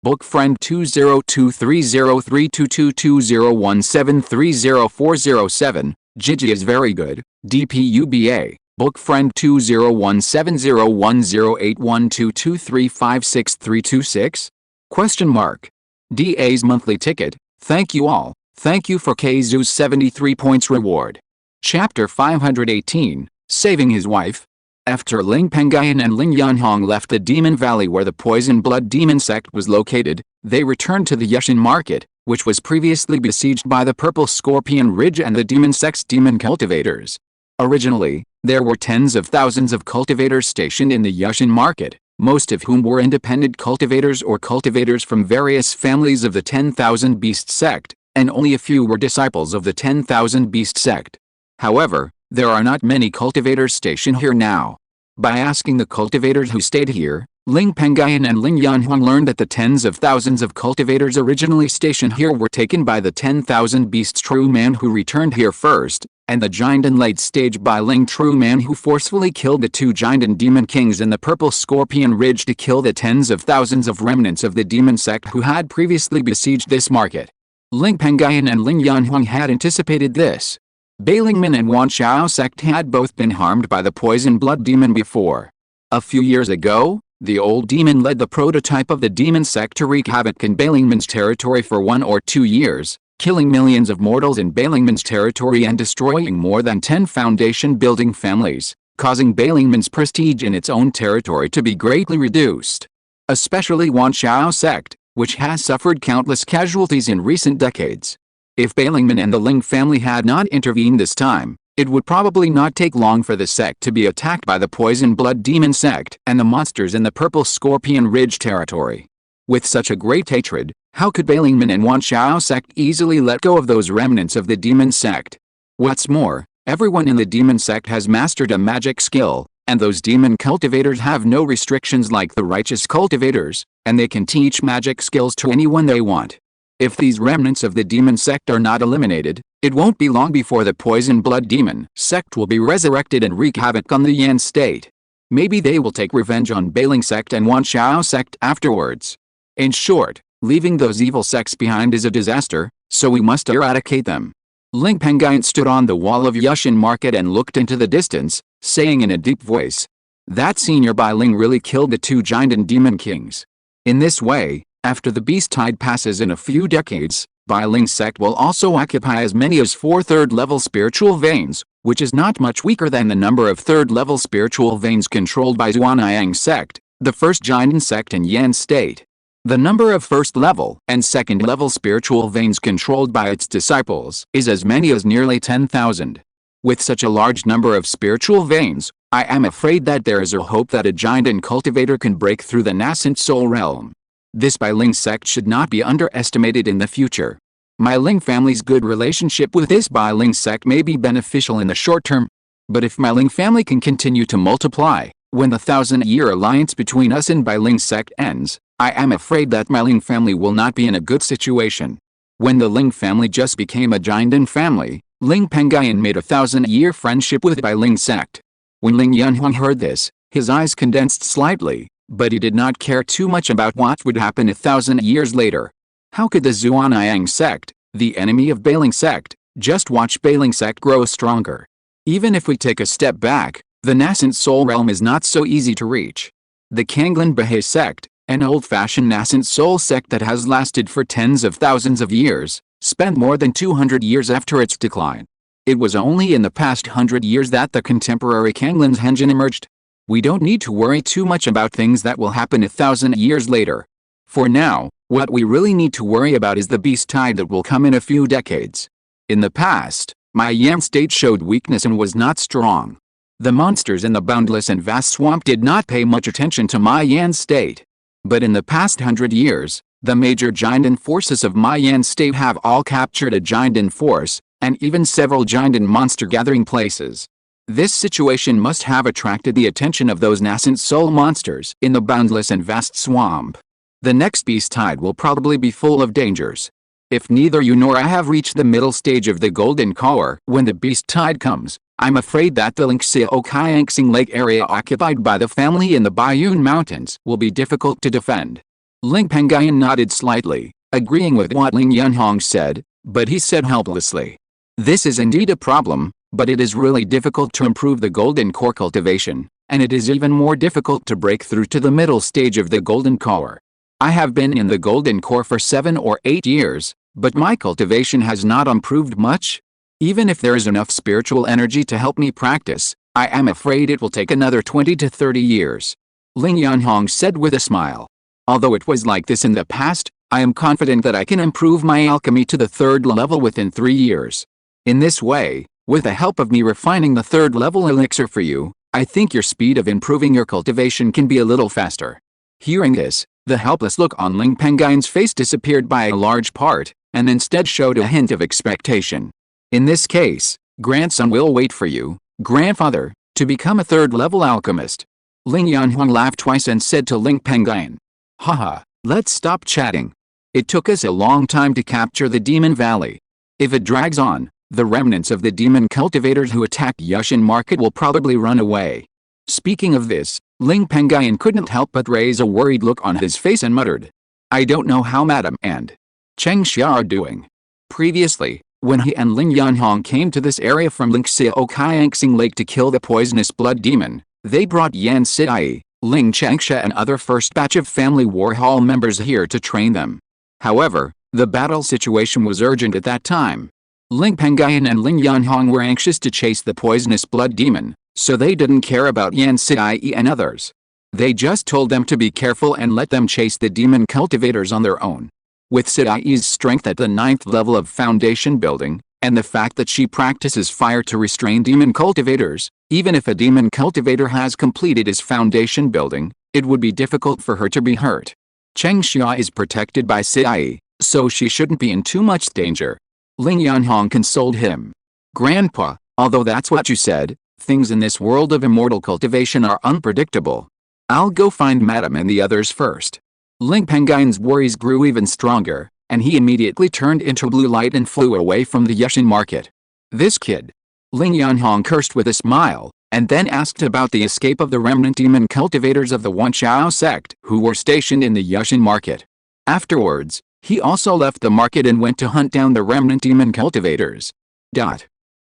Book Friend 202303222017304007, Gigi is very good, DPUBA, Book Friend 201701081223563326? Question mark. DA's monthly ticket, thank you all, thank you for Kzu's 73 points reward. Chapter 518, Saving His Wife. After Ling Pengyun and Ling Yanhong left the Demon Valley where the Poison Blood Demon sect was located, they returned to the Yushin Market, which was previously besieged by the Purple Scorpion Ridge and the Demon Sect's demon cultivators. Originally, there were tens of thousands of cultivators stationed in the Yushin Market, most of whom were independent cultivators or cultivators from various families of the 10,000 Beast sect, and only a few were disciples of the 10,000 Beast sect. However, there are not many cultivators stationed here now. By asking the cultivators who stayed here, Ling Pengyun and Ling Yanhong learned that the tens of thousands of cultivators originally stationed here were taken by the 10,000 Beasts True Man who returned here first, and the giant in late stage by Ling True Man who forcefully killed the two giant and demon kings in the Purple Scorpion Ridge to kill the tens of thousands of remnants of the demon sect who had previously besieged this market. Ling Pengyun and Ling Yanhong had anticipated this. Bailingman and Wanshao sect had both been harmed by the poison blood demon before. A few years ago, the old demon led the prototype of the demon sect to wreak havoc in Bailingman's territory for 1 or 2 years, killing millions of mortals in Bailingman's territory and destroying more than 10 foundation-building families, causing Bailingman's prestige in its own territory to be greatly reduced. Especially Wanshao sect, which has suffered countless casualties in recent decades. If Bailingman and the Ling family had not intervened this time, it would probably not take long for the sect to be attacked by the Poison Blood Demon sect and the monsters in the Purple Scorpion Ridge territory. With such a great hatred, how could Bailingman and Wanshao sect easily let go of those remnants of the demon sect? What's more, everyone in the demon sect has mastered a magic skill, and those demon cultivators have no restrictions like the righteous cultivators, and they can teach magic skills to anyone they want. If these remnants of the demon sect are not eliminated, it won't be long before the Poison Blood Demon sect will be resurrected and wreak havoc on the Yan state. Maybe they will take revenge on Bailing sect and Wanshao sect afterwards. In short, leaving those evil sects behind is a disaster, so we must eradicate them. Ling Pengyun stood on the wall of Yushin Market and looked into the distance, saying in a deep voice, "That senior Bai Ling really killed the two giant and demon kings." In this way, after the beast tide passes in a few decades, Bai Ling sect will also occupy as many as 4 third-level spiritual veins, which is not much weaker than the number of third-level spiritual veins controlled by Zhuanayang sect, the first giant sect in Yan state. The number of first-level and second-level spiritual veins controlled by its disciples is as many as nearly 10,000. With such a large number of spiritual veins, I am afraid that there is a hope that a giant and cultivator can break through the nascent soul realm. This Bai Ling sect should not be underestimated in the future. My Ling family's good relationship with this Bai Ling sect may be beneficial in the short term. But if my Ling family can continue to multiply, when the 1,000-year alliance between us and Bai Ling sect ends, I am afraid that my Ling family will not be in a good situation. When the Ling family just became a giant family, Ling Pengyun made a 1,000-year friendship with Bai Ling sect. When Ling Yanhong heard this, his eyes condensed slightly, but he did not care too much about what would happen 1,000 years later. How could the Zhuanayang sect, the enemy of Bailing sect, just watch Bailing sect grow stronger? Even if we take a step back, the nascent soul realm is not so easy to reach. The Kanglin Baha'i sect, an old-fashioned nascent soul sect that has lasted for tens of thousands of years, spent more than 200 years after its decline. It was only in the past 100 years that the contemporary Kanglin's Henjin emerged. We don't need to worry too much about things that will happen 1,000 years later. For now, what we really need to worry about is the beast tide that will come in a few decades. In the past, my Yan state showed weakness and was not strong. The monsters in the boundless and vast swamp did not pay much attention to my Yan state. But in the past 100 years, the major giant forces of my Yan state have all captured a giant in force, and even several giant and monster gathering places. This situation must have attracted the attention of those nascent soul monsters in the boundless and vast swamp. The next beast tide will probably be full of dangers. If neither you nor I have reached the middle stage of the golden core when the beast tide comes, I'm afraid that the Lingxiao Maturation Lake area occupied by the family in the Qingshi Mountains will be difficult to defend. Ling Pengyun nodded slightly, agreeing with what Ling Yunhong said, but he said helplessly, "This is indeed a problem, but it is really difficult to improve the golden core cultivation, and it is even more difficult to break through to the middle stage of the golden core. I have been in the golden core for 7 or 8 years, but my cultivation has not improved much. Even if there is enough spiritual energy to help me practice, I am afraid it will take another 20 to 30 years. Ling Yunhong said with a smile. Although it was like this in the past, I am confident that I can improve my alchemy to the 3rd level within 3 years. In this way, with the help of me refining the 3rd level elixir for you, I think your speed of improving your cultivation can be a little faster." Hearing this, the helpless look on Ling Pengyun's face disappeared by a large part, and instead showed a hint of expectation. "In this case, grandson will wait for you, grandfather, to become a 3rd level alchemist." Ling Yunhong laughed twice and said to Ling Pengyun, "Haha, let's stop chatting. It took us a long time to capture the Demon Valley. If it drags on, the remnants of the demon cultivators who attacked Yushin Market will probably run away." Speaking of this, Ling Pengyun couldn't help but raise a worried look on his face and muttered, "I don't know how Madam and Cheng Xia are doing." Previously, when he and Ling Yunhong came to this area from Lingxiao Maturation Lake to kill the poisonous blood demon, they brought Yan Sidai, Ling Changsha and other first batch of family war hall members here to train them. However, the battle situation was urgent at that time. Ling Pengyun and Ling Yunhong were anxious to chase the poisonous blood demon, so they didn't care about Yan Sidai and others. They just told them to be careful and let them chase the demon cultivators on their own. With Sidai's strength at the 9th level of foundation building, and the fact that she practices fire to restrain demon cultivators, even if a demon cultivator has completed his foundation building, it would be difficult for her to be hurt. Cheng Xia is protected by Sidai, so she shouldn't be in too much danger. Ling Yunhong consoled him. "Grandpa, although that's what you said, things in this world of immortal cultivation are unpredictable. I'll go find Madam and the others first." Ling Pengyun's worries grew even stronger, and he immediately turned into blue light and flew away from the Yushin market. "This kid." Ling Yunhong cursed with a smile, and then asked about the escape of the remnant demon cultivators of the Wanchao sect who were stationed in the Yushin market. Afterwards, he also left the market and went to hunt down the remnant demon cultivators.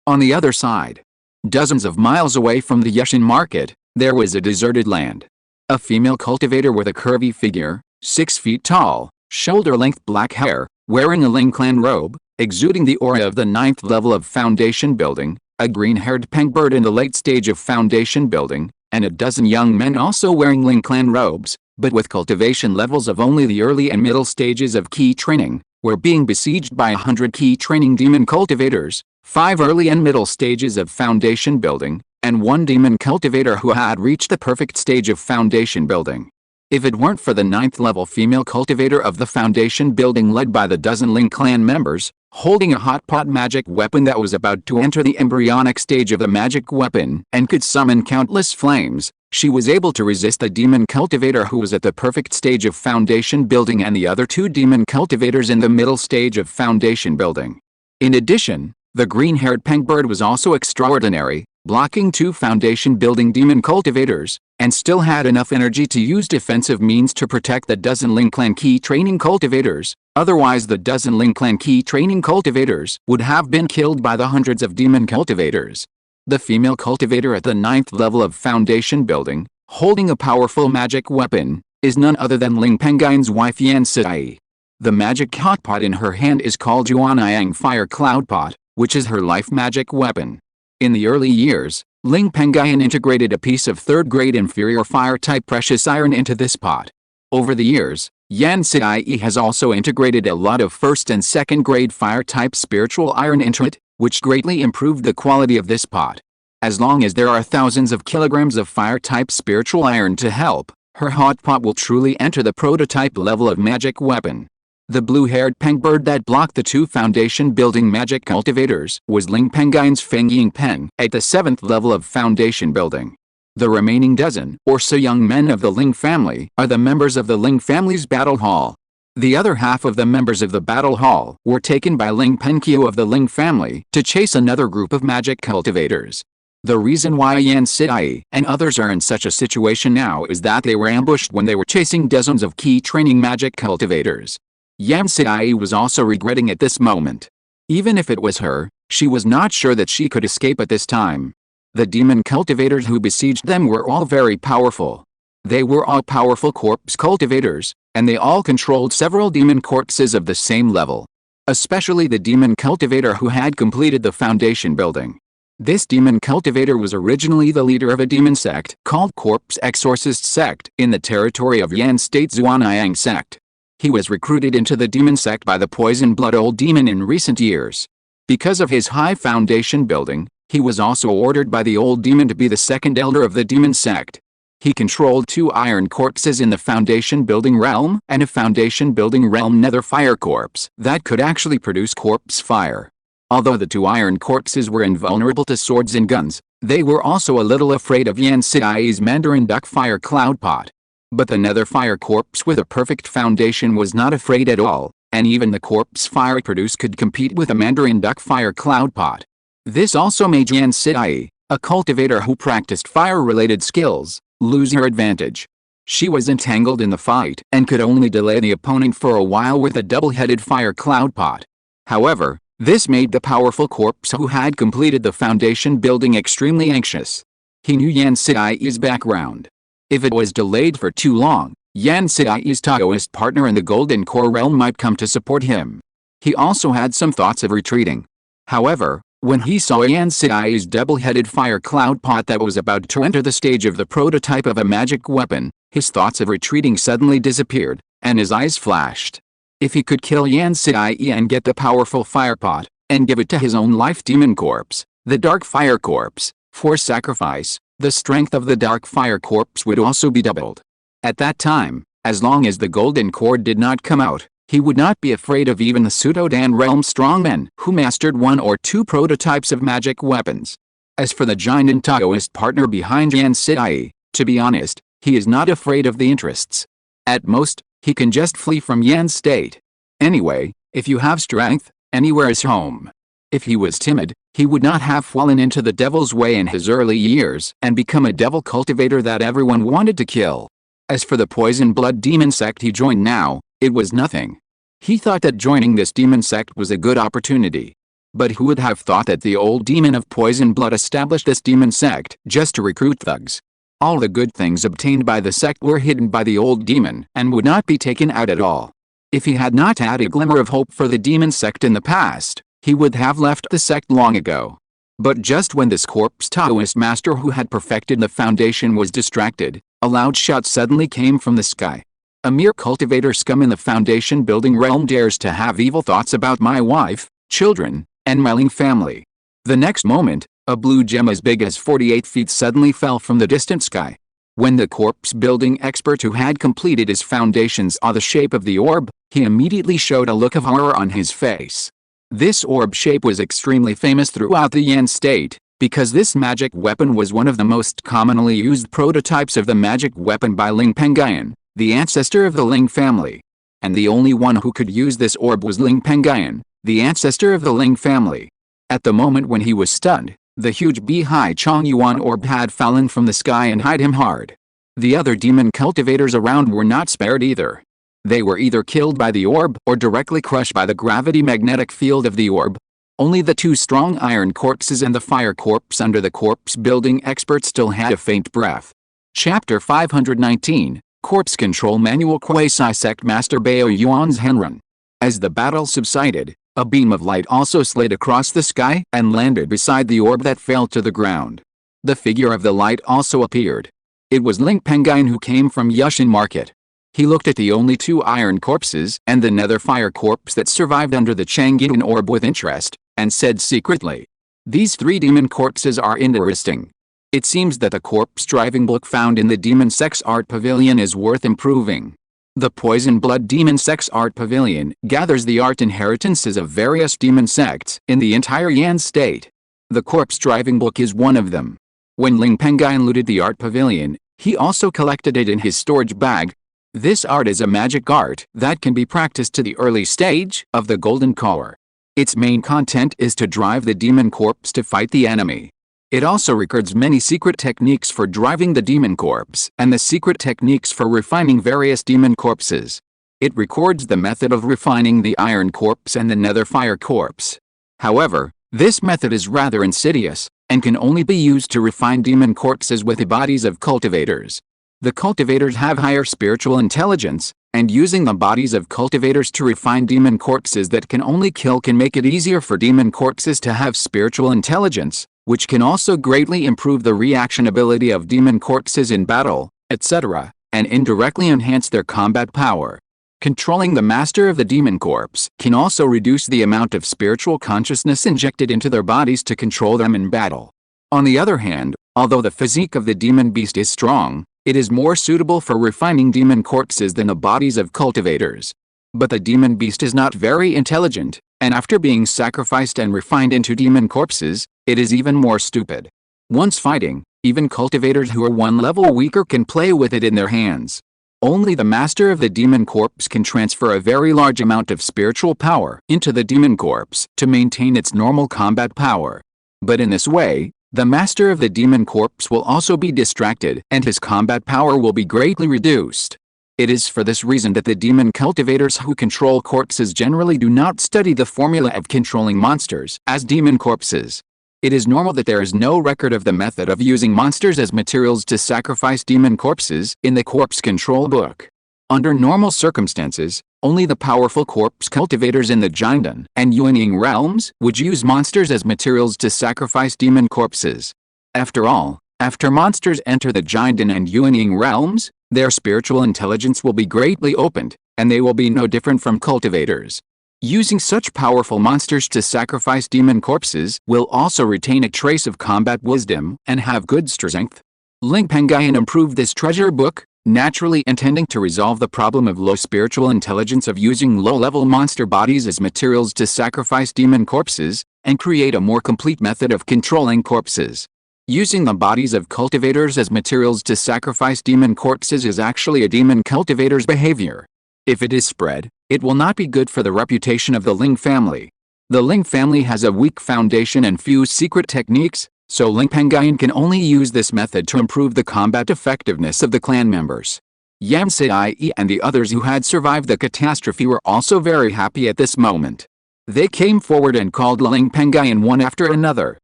On the other side, dozens of miles away from the Yushin market, there was a deserted land. A female cultivator with a curvy figure, 6 feet tall, shoulder-length black hair, wearing a Ling clan robe, exuding the aura of the 9th level of foundation building, a green-haired pengbird in the late stage of foundation building, and a dozen young men also wearing Ling clan robes, but with cultivation levels of only the early and middle stages of key training, were being besieged by 100 key training demon cultivators, 5 early and middle stages of foundation building, and 1 demon cultivator who had reached the perfect stage of foundation building. If it weren't for the 9th level female cultivator of the foundation building led by the dozen Ling clan members, holding a hot pot magic weapon that was about to enter the embryonic stage of the magic weapon and could summon countless flames, she was able to resist the demon cultivator who was at the perfect stage of foundation building and the other 2 demon cultivators in the middle stage of foundation building. In addition, the green-haired pengbird was also extraordinary, blocking 2 foundation building demon cultivators, and still had enough energy to use defensive means to protect the dozen Ling clan key training cultivators. Otherwise the dozen Ling clan key training cultivators would have been killed by the hundreds of demon cultivators. The female cultivator at the 9th level of foundation building, holding a powerful magic weapon, is none other than Ling Pengyun's wife Yan Sidai. The magic hot pot in her hand is called Yuanyang Fire Cloud Pot, which is her life magic weapon. In the early years, Ling Pengyun integrated a piece of 3rd-grade inferior fire-type precious iron into this pot. Over the years, Yan Sidai has also integrated a lot of 1st and 2nd-grade fire-type spiritual iron into it, which greatly improved the quality of this pot. As long as there are thousands of kilograms of fire-type spiritual iron to help, her hot pot will truly enter the prototype level of magic weapon. The blue-haired pengbird that blocked the two foundation-building magic cultivators was Ling Pengyun's Feng Ying Pen at the 7th level of foundation building. The remaining dozen or so young men of the Ling family are the members of the Ling family's battle hall. The other half of the members of the battle hall were taken by Ling Pengyun of the Ling family to chase another group of magic cultivators. The reason why Yan Sidai and others are in such a situation now is that they were ambushed when they were chasing dozens of key training magic cultivators. Yan Sidai was also regretting at this moment. Even if it was her, she was not sure that she could escape at this time. The demon cultivators who besieged them were all very powerful. They were all powerful corpse cultivators, and they all controlled several demon corpses of the same level. Especially the demon cultivator who had completed the foundation building. This demon cultivator was originally the leader of a demon sect called Corpse Exorcist Sect in the territory of Yan State Zhuanayang Sect. He was recruited into the demon sect by the poison blood old demon in recent years. Because of his high foundation building, he was also ordered by the old demon to be the second elder of the demon sect. He controlled 2 iron corpses in the foundation building realm and a foundation building realm nether fire corpse that could actually produce corpse fire. Although the 2 iron corpses were invulnerable to swords and guns, they were also a little afraid of Yan Sidai's Mandarin duck fire cloud pot. But the nether fire corpse with a perfect foundation was not afraid at all, and even the corpse fire produced could compete with a Mandarin duck fire cloud pot. This also made Yan Sidai, a cultivator who practiced fire-related skills, lose her advantage. She was entangled in the fight and could only delay the opponent for a while with a double-headed fire cloud pot. However, this made the powerful corpse who had completed the foundation building extremely anxious. He knew Yan Sidai's background. If it was delayed for too long, Yan Sidai's Taoist partner in the Golden Core realm might come to support him. He also had some thoughts of retreating. However, when he saw Yan Sidai's double-headed fire cloud pot that was about to enter the stage of the prototype of a magic weapon, his thoughts of retreating suddenly disappeared, and his eyes flashed. If he could kill Yan Sidai and get the powerful fire pot, and give it to his own life demon corpse, the dark fire corpse, for sacrifice, the strength of the dark fire corpse would also be doubled. At that time, as long as the golden cord did not come out, he would not be afraid of even the Pseudo-Dan realm strongmen who mastered 1 or 2 prototypes of magic weapons. As for the giant Taoist partner behind Yan Sidai, to be honest, he is not afraid of the interests. At most, he can just flee from Yan's state. Anyway, if you have strength, anywhere is home. If he was timid, he would not have fallen into the devil's way in his early years and become a devil cultivator that everyone wanted to kill. As for the poison blood demon sect he joined now, it was nothing. He thought that joining this demon sect was a good opportunity. But who would have thought that the old demon of poison blood established this demon sect just to recruit thugs? All the good things obtained by the sect were hidden by the old demon and would not be taken out at all. If he had not had a glimmer of hope for the demon sect in the past, he would have left the sect long ago. But just when this corpse Taoist master who had perfected the foundation was distracted, a loud shout suddenly came from the sky. A mere cultivator scum in the foundation building realm dares to have evil thoughts about my wife, children, and my Ling family. The next moment, a blue gem as big as 48 feet suddenly fell from the distant sky. When the corpse building expert who had completed his foundations saw the shape of the orb, he immediately showed a look of horror on his face. This orb shape was extremely famous throughout the Yan state, because this magic weapon was one of the most commonly used prototypes of the magic weapon by Ling Pengyun, the ancestor of the Ling family. And the only one who could use this orb was Ling Pengyun, the ancestor of the Ling family. At the moment when he was stunned, the huge Bihai Chongyuan orb had fallen from the sky and hit him hard. The other demon cultivators around were not spared either. They were either killed by the orb or directly crushed by the gravity magnetic field of the orb. Only the 2 strong iron corpses and the fire corpse under the corpse building expert still had a faint breath. Chapter 519, Corpse Control Manual Quasi-Sect Master Bao Yuan's Henrun. As the battle subsided, a beam of light also slid across the sky and landed beside the orb that fell to the ground. The figure of the light also appeared. It was Ling Pengyun who came from Yushin Market. He looked at the only 2 iron corpses and the nether fire corpse that survived under the Changgyun orb with interest, and said secretly, "These 3 demon corpses are interesting. It seems that the corpse driving book found in the demon sex art pavilion is worth improving." The Poison Blood Demon Sect's Art Pavilion gathers the art inheritances of various demon sects in the entire Yan state. The Corpse Driving Book is one of them. When Ling Pengyun looted the art pavilion, he also collected it in his storage bag. This art is a magic art that can be practiced to the early stage of the Golden Core. Its main content is to drive the demon corpse to fight the enemy. It also records many secret techniques for driving the demon corpse and the secret techniques for refining various demon corpses. It records the method of refining the iron corpse and the nether fire corpse. However, this method is rather insidious and can only be used to refine demon corpses with the bodies of cultivators. The cultivators have higher spiritual intelligence, and using the bodies of cultivators to refine demon corpses that can only kill can make it easier for demon corpses to have spiritual intelligence, which can also greatly improve the reaction ability of demon corpses in battle, etc., and indirectly enhance their combat power. Controlling the master of the demon corpse can also reduce the amount of spiritual consciousness injected into their bodies to control them in battle. On the other hand, although the physique of the demon beast is strong, it is more suitable for refining demon corpses than the bodies of cultivators. But the demon beast is not very intelligent, and after being sacrificed and refined into demon corpses, it is even more stupid. Once fighting, even cultivators who are one level weaker can play with it in their hands. Only the master of the demon corpse can transfer a very large amount of spiritual power into the demon corpse to maintain its normal combat power. But in this way, the master of the demon corpse will also be distracted and his combat power will be greatly reduced. It is for this reason that the demon cultivators who control corpses generally do not study the formula of controlling monsters as demon corpses. It is normal that there is no record of the method of using monsters as materials to sacrifice demon corpses in the corpse control book. Under normal circumstances, only the powerful corpse cultivators in the Jinden and Yuanying realms would use monsters as materials to sacrifice demon corpses. After all, after monsters enter the Jinden and Yuanying realms, their spiritual intelligence will be greatly opened, and they will be no different from cultivators. Using such powerful monsters to sacrifice demon corpses will also retain a trace of combat wisdom and have good strength. Ling Pengyun improved this treasure book, naturally intending to resolve the problem of low spiritual intelligence of using low-level monster bodies as materials to sacrifice demon corpses, and create a more complete method of controlling corpses. Using the bodies of cultivators as materials to sacrifice demon corpses is actually a demon cultivator's behavior. If it is spread, it will not be good for the reputation of the Ling family. The Ling family has a weak foundation and few secret techniques, so Ling Pengyun can only use this method to improve the combat effectiveness of the clan members. Yan Sai and the others who had survived the catastrophe were also very happy at this moment. They came forward and called Ling Pengyun one after another.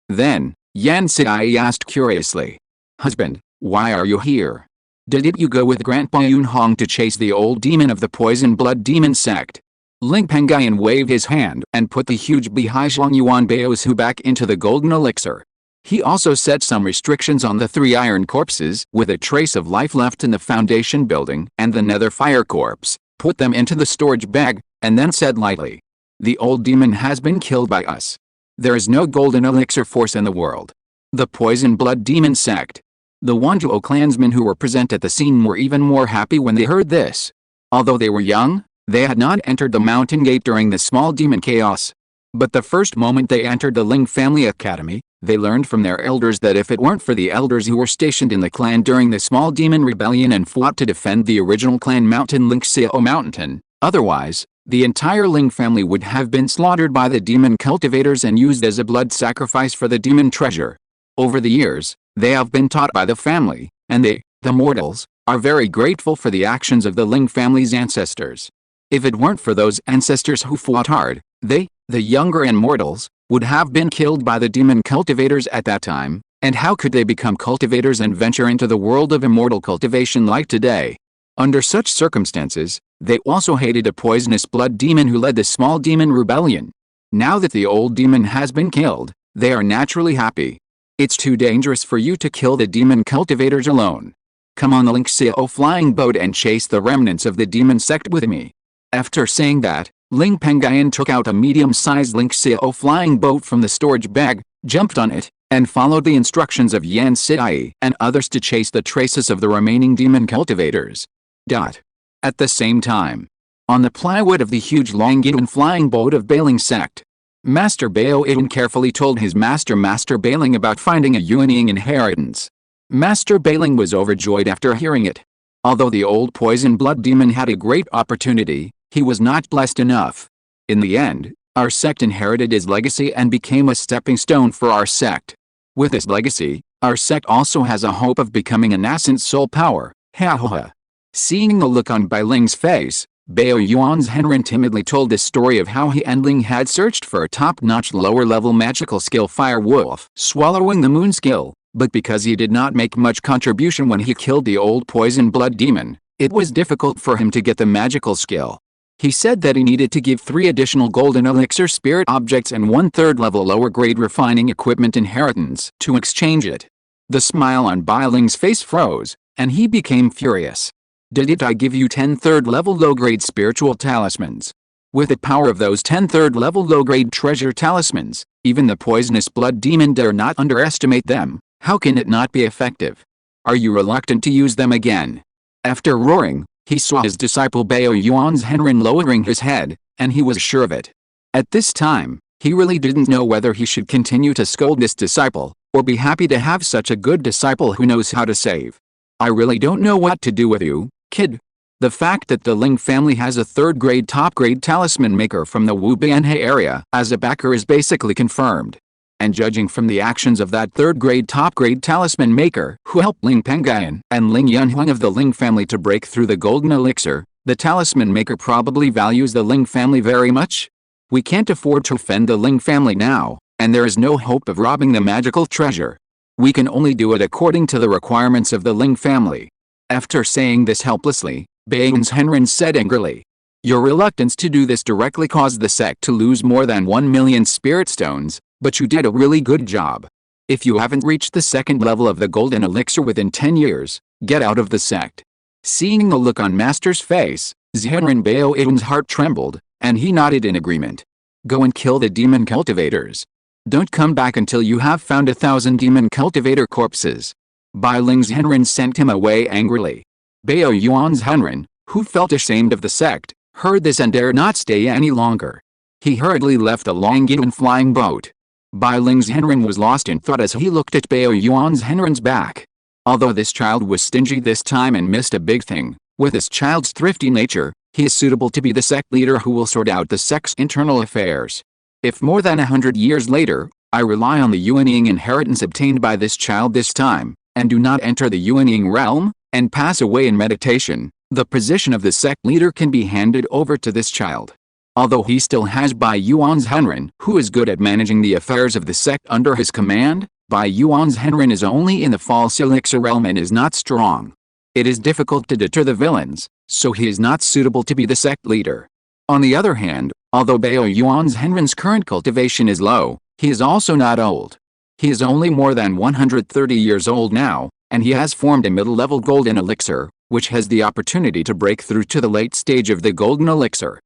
Then, Yan Sai asked curiously, "Husband, why are you here? Did you go with Grandpa Yunhong to chase the old demon of the Poison Blood Demon sect?" Ling Pengyun waved his hand and put the huge Bihai Yuan Baosu back into the golden elixir. He also set some restrictions on the 3 iron corpses with a trace of life left in the foundation building and the nether fire corpse, put them into the storage bag, and then said lightly, "The old demon has been killed by us. There is no golden elixir force in the world. The Poison Blood Demon sect." The Wanzhou clansmen who were present at the scene were even more happy when they heard this. Although they were young, they had not entered the mountain gate during the small demon chaos. But the first moment they entered the Ling family academy, they learned from their elders that if it weren't for the elders who were stationed in the clan during the small demon rebellion and fought to defend the original clan mountain Lingxiao Mountain, otherwise, the entire Ling family would have been slaughtered by the demon cultivators and used as a blood sacrifice for the demon treasure. Over the years, they have been taught by the family, and they, the mortals, are very grateful for the actions of the Ling family's ancestors. If it weren't for those ancestors who fought hard, they, the younger immortals, would have been killed by the demon cultivators at that time, and how could they become cultivators and venture into the world of immortal cultivation like today? Under such circumstances, they also hated a poisonous blood demon who led the small demon rebellion. Now that the old demon has been killed, they are naturally happy. It's too dangerous for you to kill the demon cultivators alone. Come on the Lingxiao flying boat and chase the remnants of the demon sect with me. After saying that, Ling Pengyun took out a medium-sized Lingxiao flying boat from the storage bag, jumped on it, and followed the instructions of Yan Sai and others to chase the traces of the remaining demon cultivators. At the same time, on the plywood of the huge Longyuan flying boat of Bailing sect, Master Bao Yun carefully told his Master Bailing about finding a Yuanying inheritance. Master Bailing was overjoyed after hearing it. Although the old poison blood demon had a great opportunity, he was not blessed enough. In the end, our sect inherited his legacy and became a stepping stone for our sect. With his legacy, our sect also has a hope of becoming a nascent soul power. Ha ha ha. Seeing the look on Bai Ling's face, Bao Yuan's Henren timidly told the story of how he and Ling had searched for a top-notch lower-level magical skill Fire Wolf, swallowing the moon skill, but because he did not make much contribution when he killed the old poison blood demon, it was difficult for him to get the magical skill. He said that he needed to give 3 additional golden elixir spirit objects and 1/3 level lower grade refining equipment inheritance to exchange it. The smile on Bai Ling's face froze, and he became furious. Didn't I give you 10 3rd-level low-grade spiritual talismans? With the power of those 10 3rd-level low-grade treasure talismans, even the poisonous blood demon dare not underestimate them. How can it not be effective? Are you reluctant to use them again? After roaring, he saw his disciple Bao Yuan's Henren lowering his head, and he was sure of it. At this time, he really didn't know whether he should continue to scold this disciple, or be happy to have such a good disciple who knows how to save. I really don't know what to do with you, kid. The fact that the Ling family has a 3rd-grade top-grade talisman maker from the Wu Bianhe area as a backer is basically confirmed. And judging from the actions of that 3rd-grade top-grade talisman maker who helped Ling Pengyun and Ling Yunhuang of the Ling family to break through the golden elixir, the talisman maker probably values the Ling family very much. We can't afford to offend the Ling family now, and there is no hope of robbing the magical treasure. We can only do it according to the requirements of the Ling family. After saying this helplessly, Bain's Henren said angrily, "Your reluctance to do this directly caused the sect to lose more than 1 million spirit stones, but you did a really good job. If you haven't reached the 2nd level of the golden elixir within 10 years, get out of the sect." Seeing the look on Master's face, Zhenren Bao Yun's heart trembled, and he nodded in agreement. "Go and kill the demon cultivators. Don't come back until you have found 1,000 demon cultivator corpses." Bai Ling's Henren sent him away angrily. Bao Yuan's Henren, who felt ashamed of the sect, heard this and dared not stay any longer. He hurriedly left the Longyuan flying boat. Bai Ling's Henren was lost in thought as he looked at Bao Yuan's Henren's back. Although this child was stingy this time and missed a big thing, with his child's thrifty nature, he is suitable to be the sect leader who will sort out the sect's internal affairs. If more than 100 years later, I rely on the Yuanying inheritance obtained by this child this time, and do not enter the Yuanying realm, and pass away in meditation, the position of the sect leader can be handed over to this child. Although he still has Bai Yuan's Henren, who is good at managing the affairs of the sect under his command, Bai Yuan's Henren is only in the false elixir realm and is not strong. It is difficult to deter the villains, so he is not suitable to be the sect leader. On the other hand, although Bao Yuan's Henren's current cultivation is low, he is also not old. He is only more than 130 years old now, and he has formed a middle-level golden elixir, which has the opportunity to break through to the late stage of the golden elixir.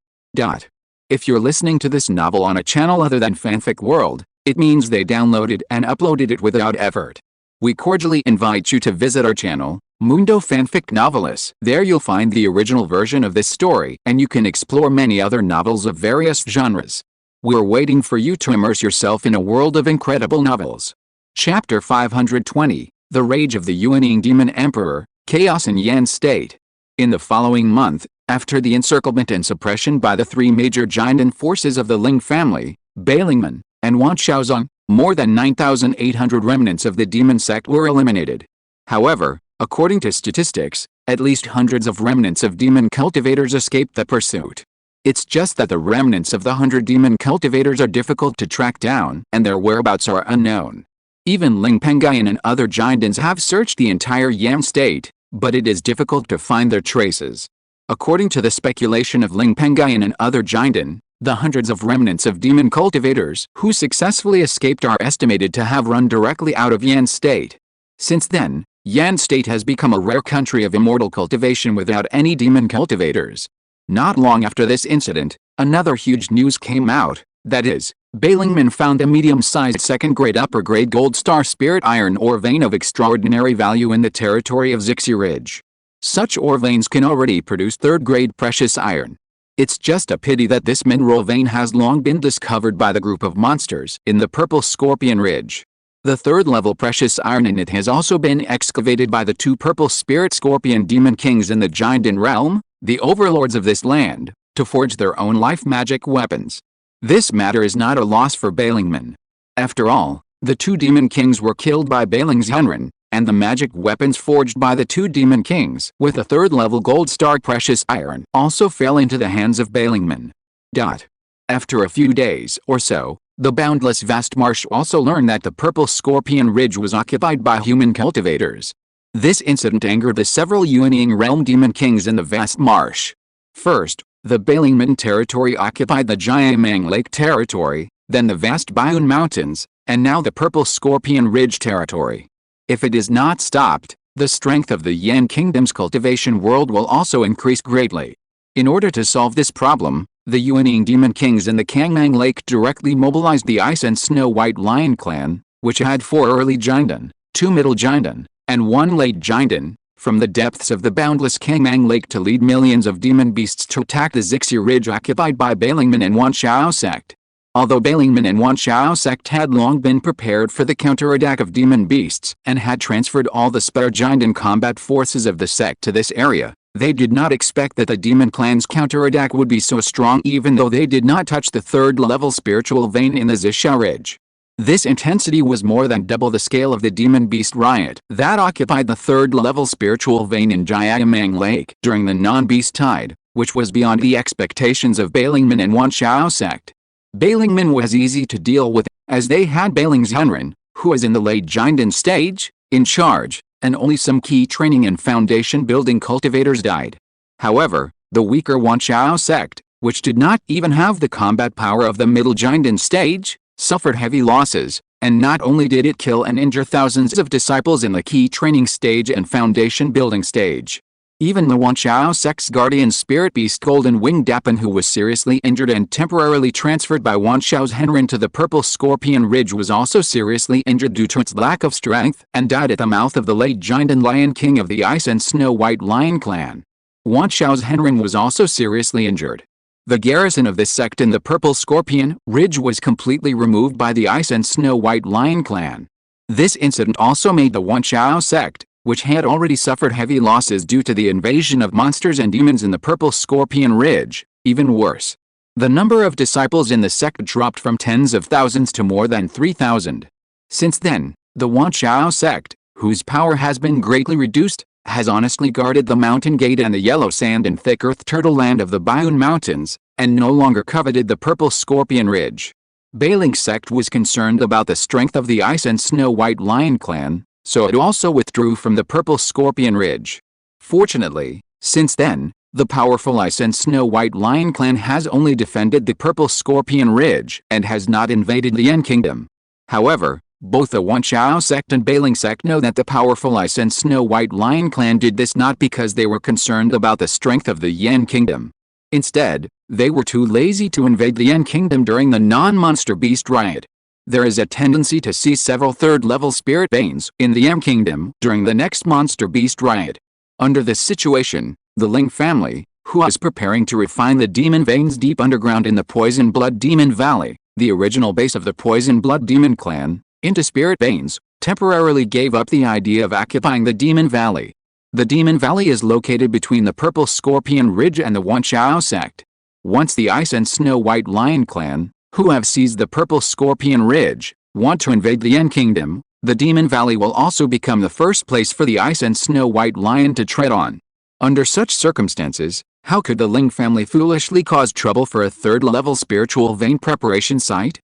If you're listening to this novel on a channel other than Fanfic World, it means they downloaded and uploaded it without effort. We cordially invite you to visit our channel, Mundo Fanfic Novelists. There you'll find the original version of this story, and you can explore many other novels of various genres. We're waiting for you to immerse yourself in a world of incredible novels. Chapter 520, The Rage of the Yuanying Demon Emperor, Chaos in Yan State. In the following month, after the encirclement and suppression by the 3 major giant forces of the Ling family, Bailingman, and Wan Shaozong, more than 9,800 remnants of the demon sect were eliminated. However, according to statistics, at least hundreds of remnants of demon cultivators escaped the pursuit. It's just that the remnants of the 100 demon cultivators are difficult to track down and their whereabouts are unknown. Even Ling Pengyun and other giants have searched the entire Yan state, but it is difficult to find their traces. According to the speculation of Ling Pengyun and other giants, the hundreds of remnants of demon cultivators who successfully escaped are estimated to have run directly out of Yan state. Since then, Yan state has become a rare country of immortal cultivation without any demon cultivators. Not long after this incident, another huge news came out, that is, Bailingman found a medium-sized 2nd-grade upper-grade gold star spirit iron ore vein of extraordinary value in the territory of Zixi Ridge. Such ore veins can already produce third-grade precious iron. It's just a pity that this mineral vein has long been discovered by the group of monsters in the Purple Scorpion Ridge. The third-level precious iron in it has also been excavated by the two purple spirit scorpion demon kings in the Jindan realm, the overlords of this land, to forge their own life magic weapons. This matter is not a loss for Balingman. After all, the two demon kings were killed by Baling's and the magic weapons forged by the two demon kings with a third-level gold star precious iron also fell into the hands of Balingman. After a few days or so, the boundless vast marsh also learned that the Purple Scorpion Ridge was occupied by human cultivators. This incident angered the several Yuanying realm demon kings in the vast marsh. First, the Balingman territory occupied the Jiamang Lake territory, then the vast Bayun Mountains, and now the Purple Scorpion Ridge territory. If it is not stopped, the strength of the Yan Kingdom's cultivation world will also increase greatly. In order to solve this problem, the Yuanying demon kings in the Kangmang Lake directly mobilized the Ice and Snow White Lion clan, which had 4 early Jindan, 2 middle Jindan, and 1 late Jindan, from the depths of the boundless Kangmang Lake to lead millions of demon beasts to attack the Zixi Ridge occupied by Balingman and Wanshao sect. Although Balingman and Wanshao sect had long been prepared for the counterattack of demon beasts and had transferred all the spare Jindan combat forces of the sect to this area, they did not expect that the demon clan's counterattack would be so strong even though they did not touch the third-level spiritual vein in the Zixia Ridge. This intensity was more than double the scale of the demon beast riot that occupied the third-level spiritual vein in Jiamang Lake during the non-beast tide, which was beyond the expectations of Balingman and Wanshao sect. Balingman was easy to deal with, as they had Baling's who was in the late Jindan stage, in charge, and only some key training and foundation-building cultivators died. However, the weaker Wanshao sect, which did not even have the combat power of the middle Jindan stage, suffered heavy losses, and not only did it kill and injure thousands of disciples in the key training stage and foundation-building stage. Even the Wanshao sect's guardian spirit beast Golden Winged Dapan, who was seriously injured and temporarily transferred by Wanshao's Henrin to the Purple Scorpion Ridge, was also seriously injured due to its lack of strength and died at the mouth of the late Jindan Lion King of the Ice and Snow White Lion clan. Wanshao's Henrin was also seriously injured. The garrison of this sect in the Purple Scorpion Ridge was completely removed by the Ice and Snow White Lion clan. This incident also made the Wanshao sect, which had already suffered heavy losses due to the invasion of monsters and demons in the Purple Scorpion Ridge, even worse. The number of disciples in the sect dropped from tens of thousands to more than 3,000. Since then, the Wanshao sect, whose power has been greatly reduced, has honestly guarded the mountain gate and the yellow sand and thick earth turtle land of the Bayun Mountains, and no longer coveted the Purple Scorpion Ridge. Baling's sect was concerned about the strength of the Ice and Snow White Lion clan, so it also withdrew from the Purple Scorpion Ridge. Fortunately, since then, the powerful Ice and Snow White Lion clan has only defended the Purple Scorpion Ridge and has not invaded the Yan Kingdom. However, both the Wanshao sect and Baling sect know that the powerful Ice and Snow White Lion clan did this not because they were concerned about the strength of the Yan Kingdom. Instead, they were too lazy to invade the Yan Kingdom during the non-monster beast riot. There is a tendency to see several third-level spirit veins in the Yan Kingdom during the next monster beast riot. Under this situation, the Ling family, who is preparing to refine the demon veins deep underground in the Poison Blood Demon Valley, the original base of the Poison Blood Demon clan, into spirit veins, temporarily gave up the idea of occupying the Demon Valley. The Demon Valley is located between the Purple Scorpion Ridge and the Wanshao sect. Once the Ice and Snow White Lion clan, who have seized the Purple Scorpion Ridge, want to invade the Yan Kingdom, the Demon Valley will also become the first place for the Ice and Snow White Lion to tread on. Under such circumstances, how could the Ling family foolishly cause trouble for a third-level spiritual vein preparation site?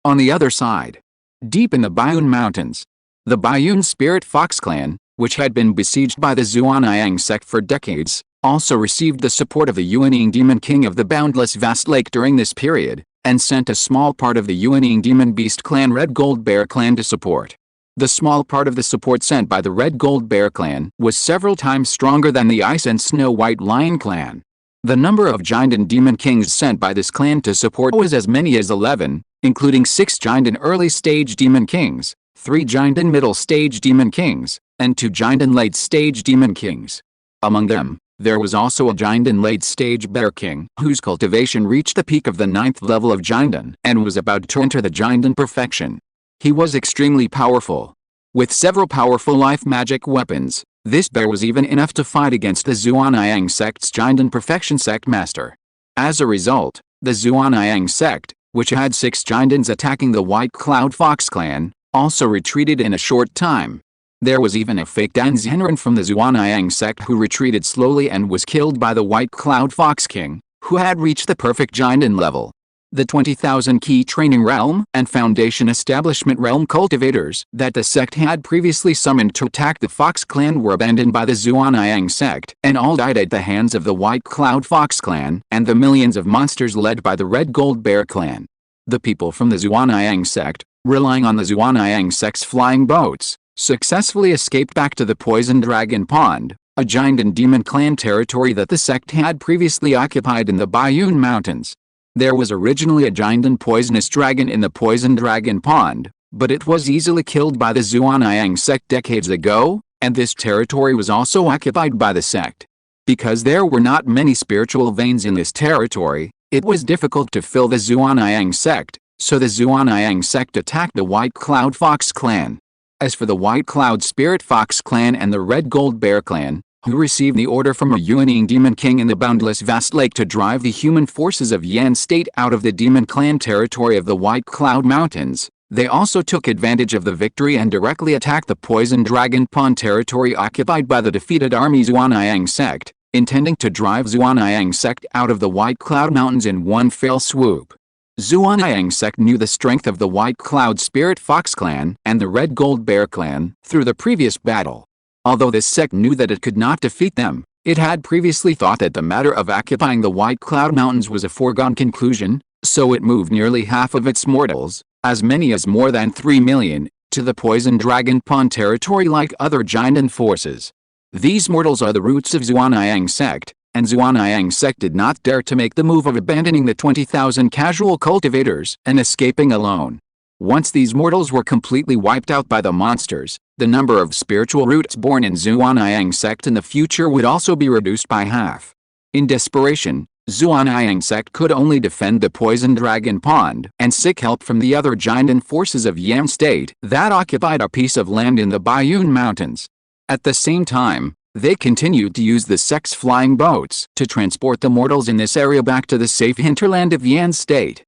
On the other side, deep in the Bayun Mountains, the Bayun Spirit Fox clan, which had been besieged by the Zhuanyang sect for decades, also received the support of the Yuanying Demon King of the Boundless Vast Lake during this period, and sent a small part of the Yuanying Demon Beast clan Red Gold Bear clan to support. The small part of the support sent by the Red Gold Bear clan was several times stronger than the Ice and Snow White Lion clan. The number of Jindan Demon Kings sent by this clan to support was as many as 11, including 6 Jindan early-stage Demon Kings, 3 giant and middle stage demon kings, and 2 giant and late stage demon kings. Among them, there was also a giant and late stage bear king whose cultivation reached the peak of the 9th level of giantan and was about to enter the giantan perfection. He was extremely powerful. With several powerful life magic weapons, this bear was even enough to fight against the Zhuanyang sect's giantan perfection sect master. As a result, the Zhuanyang sect, which had 6 giantans attacking the White Cloud Fox clan, also retreated in a short time. There was even a fake dantian from the Zhuanyang sect who retreated slowly and was killed by the White Cloud Fox king, who had reached the perfect giantan level. The 20,000 key training realm and foundation establishment realm cultivators that the sect had previously summoned to attack the Fox clan were abandoned by the Zhuanyang sect and all died at the hands of the White Cloud Fox clan and the millions of monsters led by the Red Gold Bear clan. The people from the Zhuanyang sect, relying on the Zhuanyang sect's flying boats, successfully escaped back to the Poison Dragon Pond, a giant and demon clan territory that the sect had previously occupied in the Bayun Mountains. There was originally a giant and poisonous dragon in the Poison Dragon Pond, but it was easily killed by the Zhuanyang sect decades ago, and this territory was also occupied by the sect. Because there were not many spiritual veins in this territory, it was difficult to fill the Zhuanyang sect, so the Zhuanyang sect attacked the White Cloud Fox clan. As for the White Cloud Spirit Fox clan and the Red Gold Bear clan, who received the order from a Yuaning demon king in the boundless vast lake to drive the human forces of Yan state out of the demon clan territory of the White Cloud Mountains, they also took advantage of the victory and directly attacked the Poison Dragon Pond territory occupied by the defeated army Zhuanyang sect, intending to drive Zhuanyang sect out of the White Cloud Mountains in one fell swoop. Zhuanyang sect knew the strength of the White Cloud Spirit Fox clan and the Red Gold Bear clan through the previous battle. Although this sect knew that it could not defeat them, it had previously thought that the matter of occupying the White Cloud Mountains was a foregone conclusion, so it moved nearly half of its mortals, as many as more than 3 million, to the Poison Dragon Pond territory like other giant forces. These mortals are the roots of Zhuanyang sect, and Zhuanyang sect did not dare to make the move of abandoning the 20,000 casual cultivators and escaping alone. Once these mortals were completely wiped out by the monsters, the number of spiritual roots born in Zhuanyang sect in the future would also be reduced by half. In desperation, Zhuanyang sect could only defend the Poison Dragon Pond and seek help from the other giant forces of Yan state that occupied a piece of land in the Bayun Mountains. At the same time, they continued to use the sect's flying boats to transport the mortals in this area back to the safe hinterland of Yan state.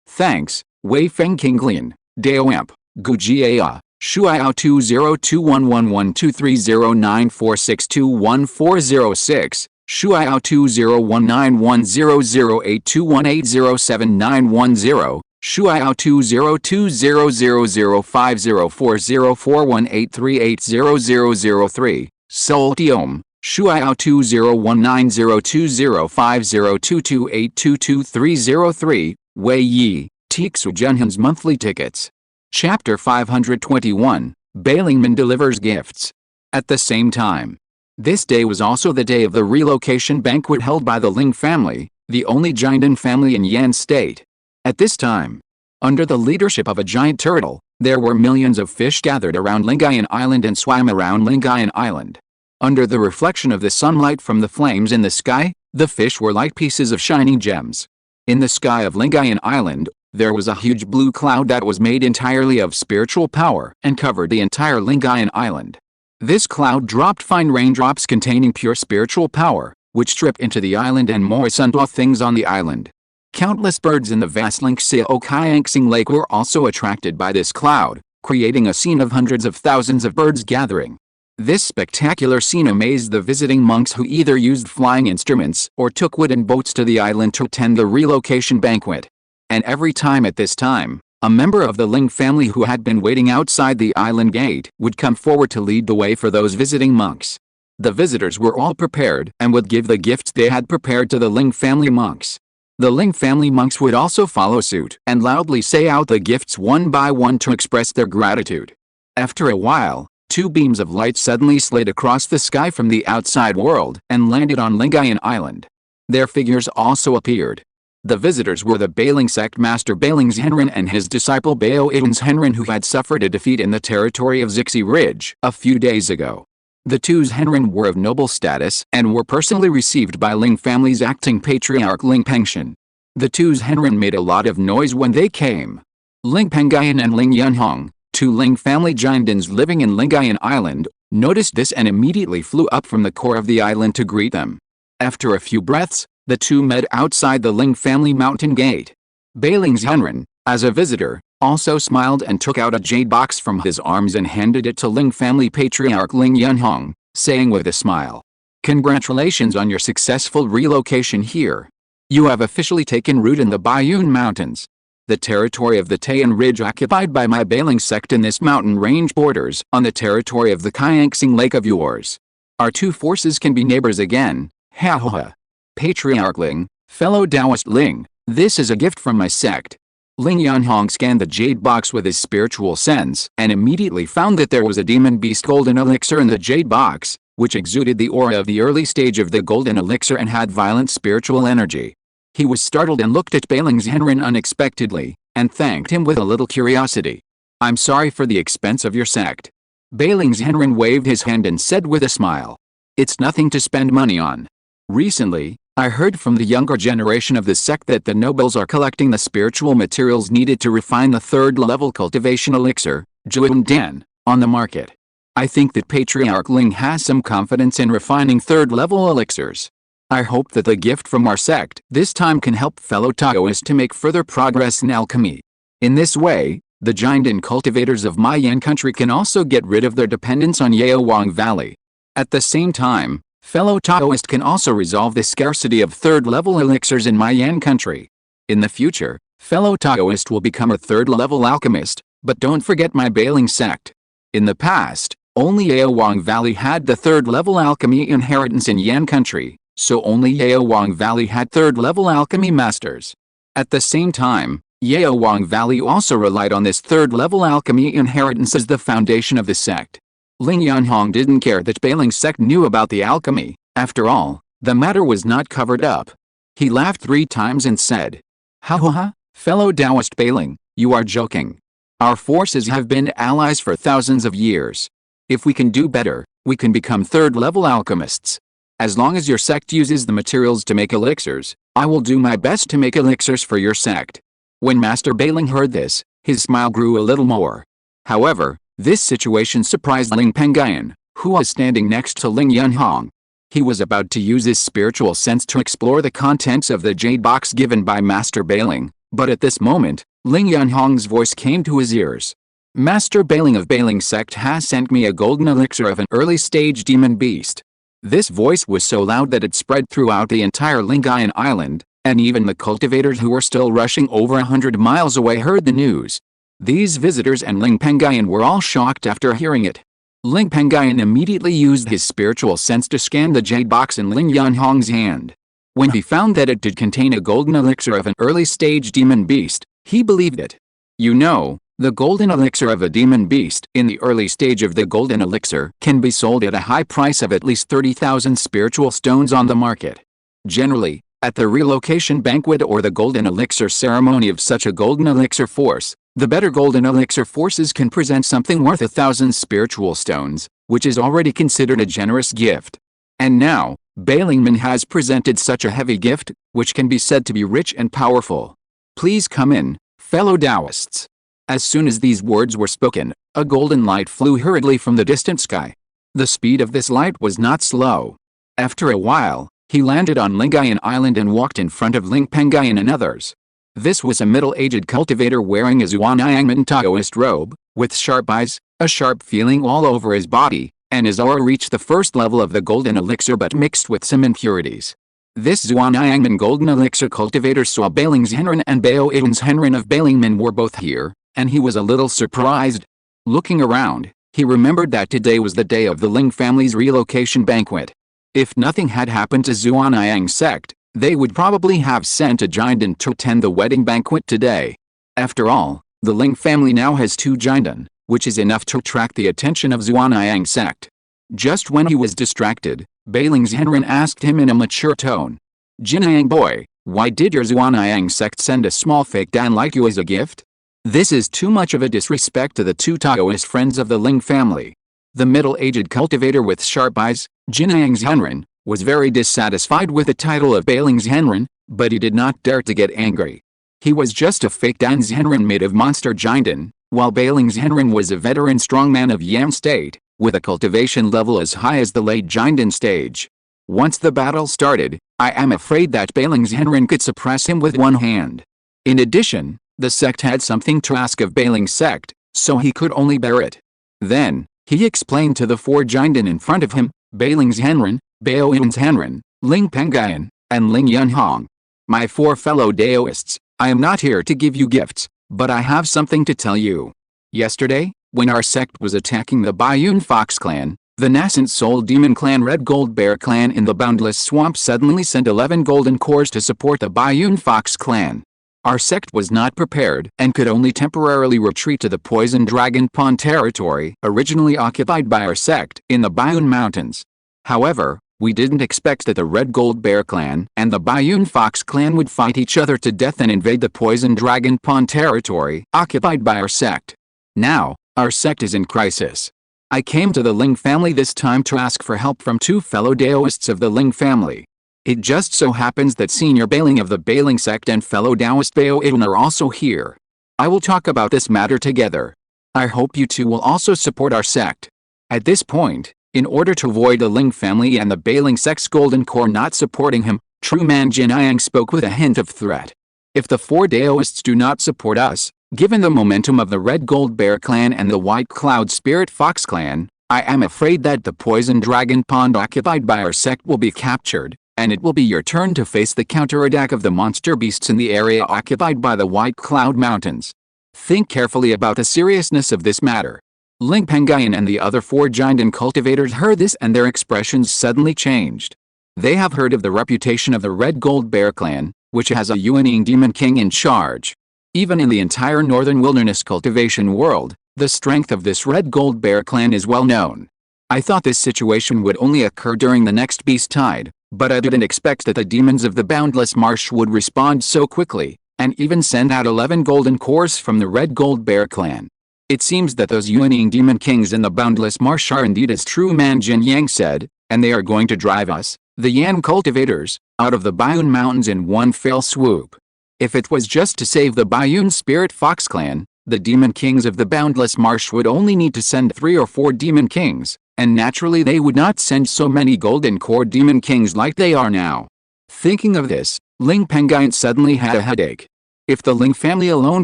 Thanks, Wei Feng Kinglian, Daoamp, Gujiaya, Shuiao 2021123094621406, Shuiao 2019100821807910, Shuiao 20200050404183800003, Soltium, Shuiao 201902050228222303, Wei Yi, Tixu Junhan's monthly tickets. Chapter 521, Bailingman delivers gifts. At the same time, this day was also the day of the relocation banquet held by the Ling family, the only giant family in Yan state. At this time, under the leadership of a giant turtle, there were millions of fish gathered around Lingxiao Island and swam around Lingxiao Island. Under the reflection of the sunlight from the flames in the sky, the fish were like pieces of shining gems. In the sky of Lingxiao Island, there was a huge blue cloud that was made entirely of spiritual power and covered the entire Lingxiao Island. This cloud dropped fine raindrops containing pure spiritual power, which dripped into the island and moistened all things on the island. Countless birds in the vast Lingxiao Lake were also attracted by this cloud, creating a scene of hundreds of thousands of birds gathering. This spectacular scene amazed the visiting monks who either used flying instruments or took wooden boats to the island to attend the relocation banquet. And every time at this time, a member of the Ling family who had been waiting outside the island gate would come forward to lead the way for those visiting monks. The visitors were all prepared and would give the gifts they had prepared to the Ling family monks. The Ling family monks would also follow suit and loudly say out the gifts one by one to express their gratitude. After a while, 2 beams of light suddenly slid across the sky from the outside world and landed on Lingxiao Island. Their figures also appeared. The visitors were the Bailing sect master Bailing Zhenren and his disciple Bao Idun Zhenren, who had suffered a defeat in the territory of Zixi Ridge a few days ago. The two Zhenren were of noble status and were personally received by Ling family's acting patriarch Ling Pengyun. The two Zhenren made a lot of noise when they came. Ling Pengyun and Ling Yunhong, two Ling family giantins living in Lingayan Island, noticed this and immediately flew up from the core of the island to greet them. After a few breaths, the two met outside the Ling family mountain gate. Bailing Zhenren, as a visitor, also smiled and took out a jade box from his arms and handed it to Ling family patriarch Ling Yunhong, saying with a smile, "Congratulations on your successful relocation here. You have officially taken root in the Bayun Mountains. The territory of the Tayan Ridge occupied by my Bailing sect in this mountain range borders on the territory of the Kyangsing Lake of yours. Our two forces can be neighbors again, ha ha ha. Patriarch Ling, fellow Taoist Ling, this is a gift from my sect." Ling Yunhong scanned the jade box with his spiritual sense and immediately found that there was a demon beast golden elixir in the jade box, which exuded the aura of the early stage of the golden elixir and had violent spiritual energy. He was startled and looked at Bailing Zhenren unexpectedly, and thanked him with a little curiosity. "I'm sorry for the expense of your sect." Bailing Zhenren waved his hand and said with a smile, "It's nothing to spend money on. Recently, I heard from the younger generation of the sect that the nobles are collecting the spiritual materials needed to refine the third-level cultivation elixir, Dan, on the market. I think that Patriarch Ling has some confidence in refining third-level elixirs. I hope that the gift from our sect this time can help fellow Taoists to make further progress in alchemy. In this way, the giant cultivators of my Yan country can also get rid of their dependence on Yaowang Valley. At the same time, fellow Taoists can also resolve the scarcity of third-level elixirs in my Yan country. In the future, fellow Taoist will become a third-level alchemist, but don't forget my Bailing sect. In the past, only Yaowang Valley had the third-level alchemy inheritance in Yan country, so only Yaowang Valley had third-level alchemy masters. At the same time, Yaowang Valley also relied on this third-level alchemy inheritance as the foundation of the sect. Ling Yunhong didn't care that Bailing's sect knew about the alchemy. After all, the matter was not covered up. He laughed 3 times and said, "Ha ha ha, fellow Taoist Bailing, you are joking. Our forces have been allies for thousands of years. If we can do better, we can become third-level alchemists. As long as your sect uses the materials to make elixirs, I will do my best to make elixirs for your sect." When Master Bailing heard this, his smile grew a little more. However, this situation surprised Ling Pengyun, who was standing next to Ling Yunhong. He was about to use his spiritual sense to explore the contents of the jade box given by Master Bailing, but at this moment, Ling Yunhong's voice came to his ears. "Master Bailing of Bailing sect has sent me a golden elixir of an early-stage demon beast." This voice was so loud that it spread throughout the entire Lingayan Island, and even the cultivators who were still rushing over 100 miles away heard the news. These visitors and Ling Pengyun were all shocked after hearing it. Ling Pengyun immediately used his spiritual sense to scan the jade box in Ling Yunhong's hand. When he found that it did contain a golden elixir of an early-stage demon beast, he believed it. You know, the golden elixir of a demon beast in the early stage of the golden elixir can be sold at a high price of at least 30,000 spiritual stones on the market. Generally, at the relocation banquet or the golden elixir ceremony of such a golden elixir force, the better golden elixir forces can present something worth 1,000 spiritual stones, which is already considered a generous gift. And now, Bailingman has presented such a heavy gift, which can be said to be rich and powerful. Please come in, fellow Taoists. As soon as these words were spoken, a golden light flew hurriedly from the distant sky. The speed of this light was not slow. After a while, he landed on Lingayan Island and walked in front of Ling Pengyun and others. This was a middle-aged cultivator wearing a Zhuanyangman Taoist robe, with sharp eyes, a sharp feeling all over his body, and his aura reached the first level of the golden elixir but mixed with some impurities. This Zhuanyangman golden elixir cultivator saw Bailing Zhenren and Bao Idun Zhenren of Bailingman were both here, and he was a little surprised. Looking around, he remembered that today was the day of the Ling family's relocation banquet. If nothing had happened to Zhuanyang's sect, they would probably have sent a giant to attend the wedding banquet today. After all, the Ling family now has 2 giant, which is enough to attract the attention of Zhuanyang's sect. Just when he was distracted, Bailing Zhenren asked him in a mature tone, "Jinyang boy, Why did your Zhuanyang sect send a small fake Dan like you as a gift? This is too much of a disrespect to the two Taoist friends of the Ling family. The middle-aged cultivator with sharp eyes, Jinang Zhenren, was very dissatisfied with the title of Bailing Zhenren, but he did not dare to get angry. He was just a fake Dan Zhenren made of monster Jinden, while Bailing Zhenren was a veteran strongman of Yam state, with a cultivation level as high as the late Jinden stage. Once the battle started, I am afraid that Bailing Zhenren could suppress him with one hand. In addition, the sect had something to ask of Bailing's sect, so he could only bear it. Then, he explained to the four Jinden in front of him, Bailing Zhenren, Bao Zhenren, Ling Pengyun, and Ling Yunhong. My four fellow Taoists, I am not here to give you gifts, but I have something to tell you. Yesterday, when our sect was attacking the Bayun Fox clan, the nascent soul demon clan Red Gold Bear clan in the Boundless Swamp suddenly sent 11 golden cores to support the Bayun Fox clan. Our sect was not prepared and could only temporarily retreat to the Poison Dragon Pond territory originally occupied by our sect in the Bayun Mountains. However, we didn't expect that the Red Gold Bear clan and the Bayun Fox clan would fight each other to death and invade the Poison Dragon Pond territory occupied by our sect. Now, our sect is in crisis. I came to the Ling family this time to ask for help from two fellow Taoists of the Ling family. It just so happens that Senior Bailing of the Bailing sect and fellow Taoist Bao Idun are also here. I will talk about this matter together. I hope you two will also support our sect. At this point, in order to avoid the Ling family and the Bailing sect's golden core not supporting him, True Man Jinyang spoke with a hint of threat. If the four Taoists do not support us, given the momentum of the Red Gold Bear clan and the White Cloud Spirit Fox clan, I am afraid that the Poison Dragon Pond occupied by our sect will be captured, and it will be your turn to face the counterattack of the monster beasts in the area occupied by the White Cloud Mountains. Think carefully about the seriousness of this matter. Ling Pengyun and the other four Jinden cultivators heard this and their expressions suddenly changed. They have heard of the reputation of the Red Gold Bear clan, which has a Yuaning demon king in charge. Even in the entire northern wilderness cultivation world, the strength of this Red Gold Bear clan is well known. I thought this situation would only occur during the next beast tide, but I didn't expect that the demons of the Boundless Marsh would respond so quickly, and even send out 11 golden cores from the Red Gold Bear clan. It seems that those Yuaning demon kings in the Boundless Marsh are indeed as True Man Jinyang said, and they are going to drive us, the Yan cultivators, out of the Bayun Mountains in one fell swoop. If it was just to save the Bayun Spirit Fox clan, the demon kings of the Boundless Marsh would only need to send 3 or 4 demon kings, and naturally they would not send so many golden core demon kings like they are now. Thinking of this, Ling Pengyun suddenly had a headache. If the Ling family alone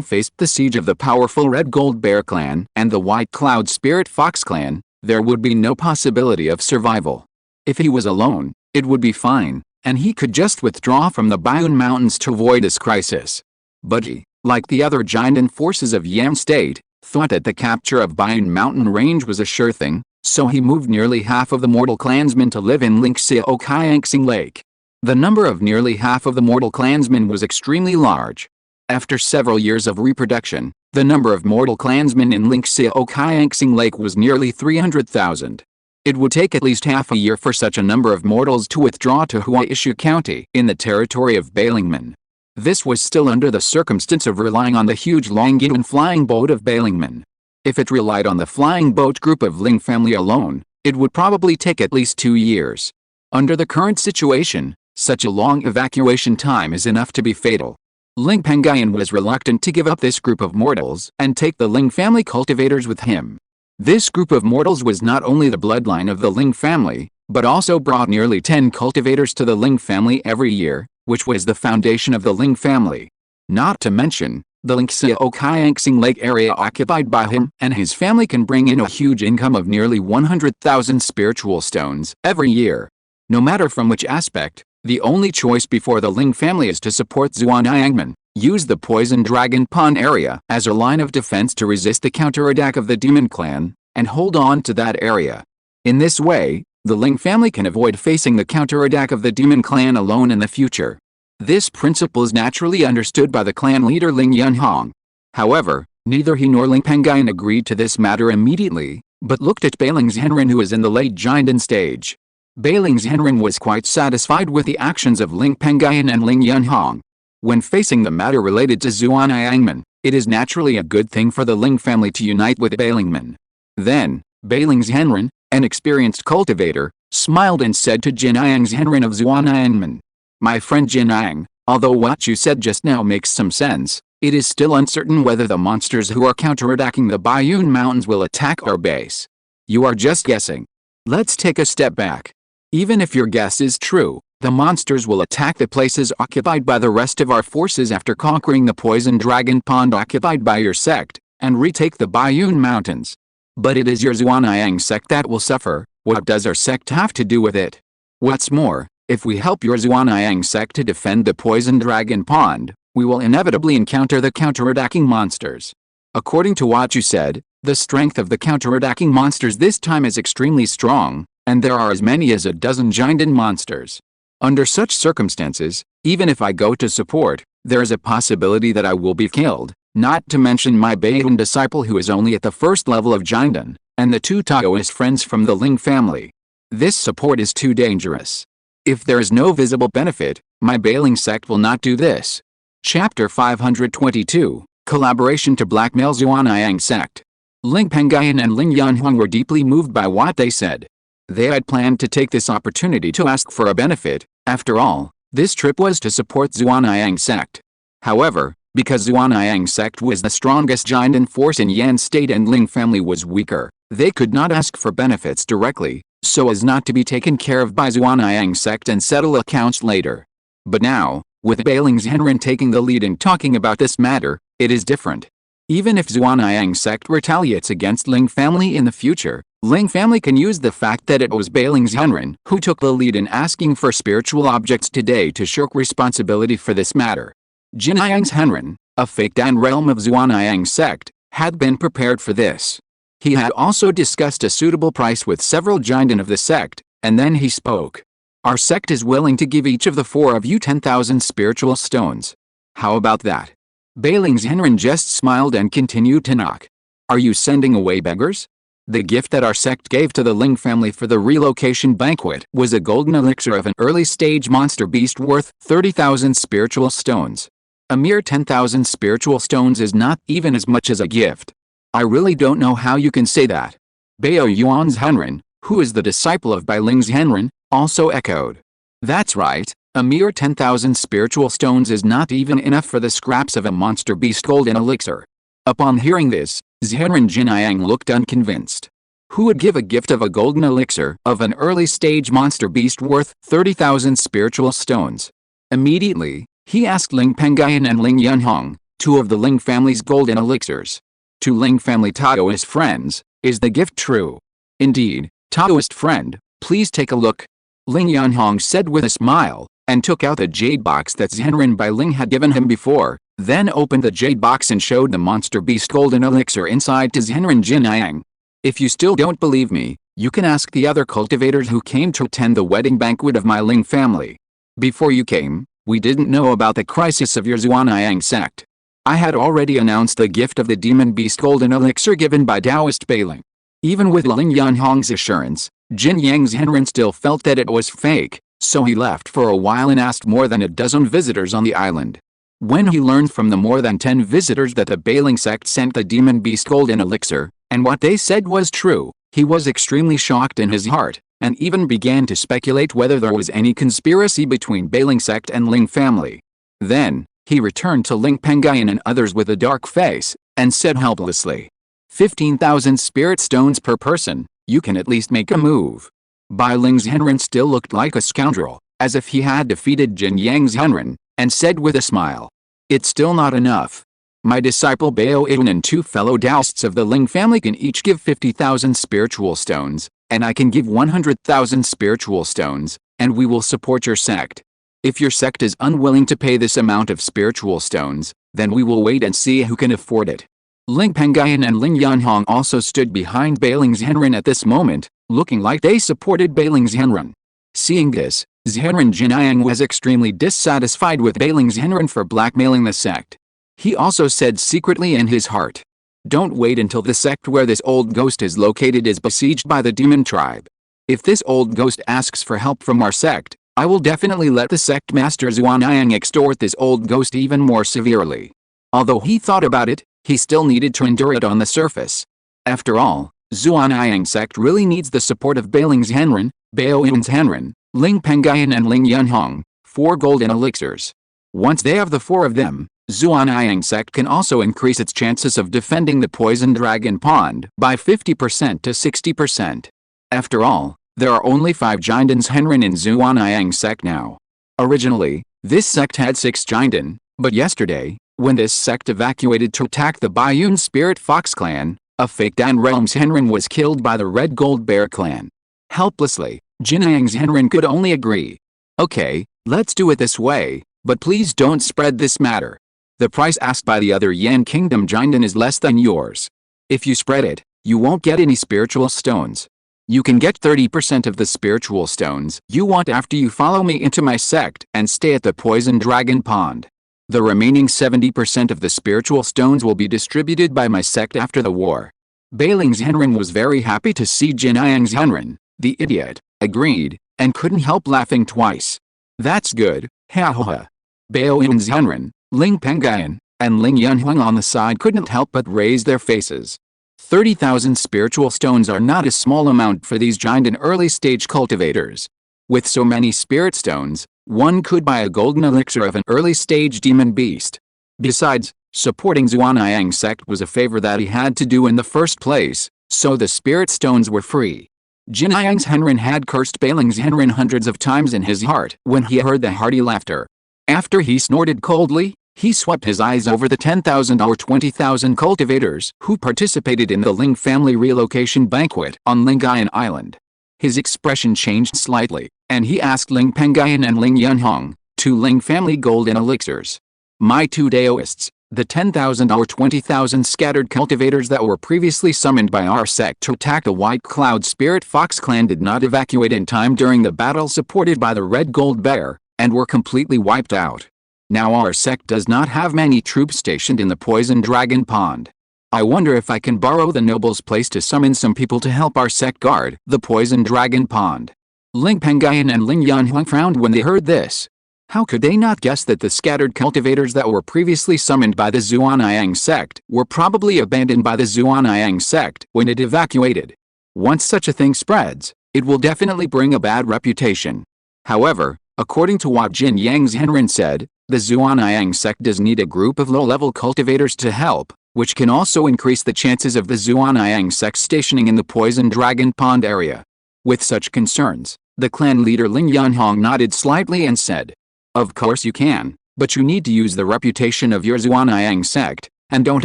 faced the siege of the powerful Red Gold Bear clan and the White Cloud Spirit Fox clan, there would be no possibility of survival. If he was alone, it would be fine, and he could just withdraw from the Bayun Mountains to avoid this crisis. But he, like the other Jinden forces of Yam State, thought that the capture of Bayun Mountain Range was a sure thing, so he moved nearly half of the mortal clansmen to live in Lingxiao Lake. The number of nearly half of the mortal clansmen was extremely large. After several years of reproduction, the number of mortal clansmen in Lingxiao Lake was nearly 300,000. It would take at least half a year for such a number of mortals to withdraw to Huaishu County in the territory of Bailingmen. This was still under the circumstance of relying on the huge Longyuan flying boat of Bailingmen. If it relied on the flying boat group of Ling family alone, it would probably take at least 2 years. Under the current situation, such a long evacuation time is enough to be fatal. Ling Pengyun was reluctant to give up this group of mortals and take the Ling family cultivators with him. This group of mortals was not only the bloodline of the Ling family, but also brought nearly 10 cultivators to the Ling family every year, which was the foundation of the Ling family. Not to mention, the Lingxiao Lake area occupied by him and his family can bring in a huge income of nearly 100,000 spiritual stones every year. No matter from which aspect, the only choice before the Ling family is to support Zhuanyangmen, use the Poison Dragon Pond area as a line of defense to resist the counterattack of the Demon Clan, and hold on to that area. In this way, the Ling family can avoid facing the counterattack of the Demon Clan alone in the future. This principle is naturally understood by the clan leader Ling Yunhong. However, neither he nor Ling Pengyun agreed to this matter immediately, but looked at Bailing Zhenren, who is in the late Jinden stage. Ling Zhenren was quite satisfied with the actions of Ling Pengyun and Ling Yunhong. When facing the matter related to Zuanayangmen, it is naturally a good thing for the Ling family to unite with Bailingmen. Then, Ling Zhenren, an experienced cultivator, smiled and said to Jinayang Zhenren of Zuanayangmen, "My friend Jinayang, although what you said just now makes some sense, it is still uncertain whether the monsters who are counterattacking the Bayun Mountains will attack our base. You are just guessing. Let's take a step back. Even if your guess is true, the monsters will attack the places occupied by the rest of our forces after conquering the poison dragon pond occupied by your sect, and retake the Bayun Mountains. But it is your Zuanayang sect that will suffer. What does our sect have to do with it? What's more, if we help your Zuanayang sect to defend the poison dragon pond, we will inevitably encounter the counterattacking monsters. According to what you said, the strength of the counterattacking monsters this time is extremely strong, and there are as many as a dozen giant monsters. Under such circumstances, even if I go to support, there is a possibility that I will be killed, not to mention my Baiyun disciple who is only at the first level of Jiandan, and the 2 Taoist friends from the Ling family. This support is too dangerous. If there is no visible benefit, my Bailing sect will not do this." Chapter 522, Collaboration to Blackmail Zuanayang Sect. Ling Pengyun and Ling Yunhong were deeply moved by what they said. They had planned to take this opportunity to ask for a benefit. After all, this trip was to support Zuanayang sect. However, because Zuanayang sect was the strongest Jiandan force in Yan state and Ling family was weaker, they could not ask for benefits directly, so as not to be taken care of by Zuanayang sect and settle accounts later. But now, with Ling Zhenren taking the lead in talking about this matter, it is different. Even if Zuanayang sect retaliates against Ling family in the future, Ling family can use the fact that it was Ling Zhenren who took the lead in asking for spiritual objects today to shirk responsibility for this matter. Jinayang Zhenren, a fake Dan realm of Zuanayang sect, had been prepared for this. He had also discussed a suitable price with several Jiandan of the sect, and then he spoke. "Our sect is willing to give each of the 4 of you 10,000 spiritual stones. How about that?" Ling Zhenren just smiled and continued to knock. "Are you sending away beggars? The gift that our sect gave to the Ling family for the relocation banquet was a golden elixir of an early-stage monster beast worth 30,000 spiritual stones. A mere 10,000 spiritual stones is not even as much as a gift. I really don't know how you can say that." Bao Yuan Zhenren, who is the disciple of Ling Zhenren, also echoed. "That's right, a mere 10,000 spiritual stones is not even enough for the scraps of a monster beast golden elixir." Upon hearing this, Zhenren Jinayang looked unconvinced. Who would give a gift of a golden elixir of an early-stage monster beast worth 30,000 spiritual stones? Immediately, he asked Ling Pengyun and Ling Yunhong, 2 of the Ling family's golden elixirs. To Ling family Taoist friends, is the gift true? Indeed, Taoist friend, please take a look. Ling Yunhong said with a smile, and took out the jade box that Zhenren Ling had given him before, then opened the jade box and showed the monster beast golden elixir inside to Zhenren Jinayang. "If you still don't believe me, you can ask the other cultivators who came to attend the wedding banquet of my Ling family. Before you came, we didn't know about the crisis of your Zuanayang sect. I had already announced the gift of the demon beast golden elixir given by Taoist Bailing." Even with Ling Yunhong's assurance, Jinayang Zhenren still felt that it was fake, so he left for a while and asked more than a dozen visitors on the island. When he learned from the more than 10 visitors that the Bailing sect sent the demon beast golden elixir, and what they said was true, he was extremely shocked in his heart, and even began to speculate whether there was any conspiracy between Bailing sect and Ling family. Then, he returned to Ling Pengyun and others with a dark face, and said helplessly, 15,000 spirit stones per person, you can at least make a move. Ling Zhenren still looked like a scoundrel, as if he had defeated Jinayang Zhenren, and said with a smile, "It's still not enough. My disciple Bao Yun and 2 fellow Taoists of the Ling family can each give 50,000 spiritual stones, and I can give 100,000 spiritual stones, and we will support your sect. If your sect is unwilling to pay this amount of spiritual stones, then we will wait and see who can afford it." Ling Pengyun and Ling Yunhong also stood behind Ling Zhenren at this moment, looking like they supported Ling Zhenren. Seeing this, Zhenren Jinayang was extremely dissatisfied with Ling Zhenren for blackmailing the sect. He also said secretly in his heart, "Don't wait until the sect where this old ghost is located is besieged by the demon tribe. If this old ghost asks for help from our sect, I will definitely let the sect master Xuanyang extort this old ghost even more severely. Although he thought about it, he still needed to endure it on the surface. After all, Xuanyang sect really needs the support of Bailing's Henren, Bao Yin's Henren, Ling Pengyun and Ling Yunhong, 4 golden elixirs. Once they have the 4 of them, Xuanyang sect can also increase its chances of defending the poison dragon pond by 50% to 60%. After all, there are only 5 Jindans Henren in Xuanyang sect now. Originally, this sect had 6 Jindan, but yesterday, when this sect evacuated to attack the Bayun Spirit Fox clan, a fake Dan Realms Henren was killed by the Red Gold Bear clan. Helplessly, Jinyang's Henren could only agree. Okay, let's do it this way, but please don't spread this matter. The price asked by the other Yan Kingdom Jindan is less than yours. If you spread it, you won't get any spiritual stones. You can get 30% of the spiritual stones you want after you follow me into my sect and stay at the Poison Dragon Pond. The remaining 70% of the spiritual stones will be distributed by my sect after the war. Bailing's Henren was very happy to see Jinyang's Henren, the idiot, agreed, and couldn't help laughing twice. That's good, ha ha ha. Bao Yin's Henren, Ling Pengyun, and Ling Yunhong on the side couldn't help but raise their faces. 30,000 spiritual stones are not a small amount for these giant and early-stage cultivators. With so many spirit stones, one could buy a golden elixir of an early-stage demon beast. Besides, supporting Xuanyang sect was a favor that he had to do in the first place, so the spirit stones were free. Jinyang's Henren had cursed Bailing's Henren hundreds of times in his heart when he heard the hearty laughter. After he snorted coldly, he swept his eyes over the 10,000 or 20,000 cultivators who participated in the Ling family relocation banquet on Lingxiao Island. His expression changed slightly, and he asked Ling Pengyun and Ling Yunhong, 2 Ling family golden elixirs. My 2 Taoists, the 10,000 or 20,000 scattered cultivators that were previously summoned by our sect to attack the White Cloud Spirit Fox clan did not evacuate in time during the battle supported by the Red Gold Bear, and were completely wiped out. Now our sect does not have many troops stationed in the Poison Dragon Pond. I wonder if I can borrow the noble's place to summon some people to help our sect guard the Poison Dragon Pond. Ling Pengyun and Ling Yunhong frowned when they heard this. How could they not guess that the scattered cultivators that were previously summoned by the Xuanyang sect were probably abandoned by the Xuanyang sect when it evacuated? Once such a thing spreads, it will definitely bring a bad reputation. However, according to what Jinyang's Henren said, the Xuanyang sect does need a group of low-level cultivators to help, which can also increase the chances of the Xuanyang sect stationing in the Poison Dragon Pond area. With such concerns, the clan leader Ling Yunhong nodded slightly and said, "Of course you can, but you need to use the reputation of your Xuanyang sect, and don't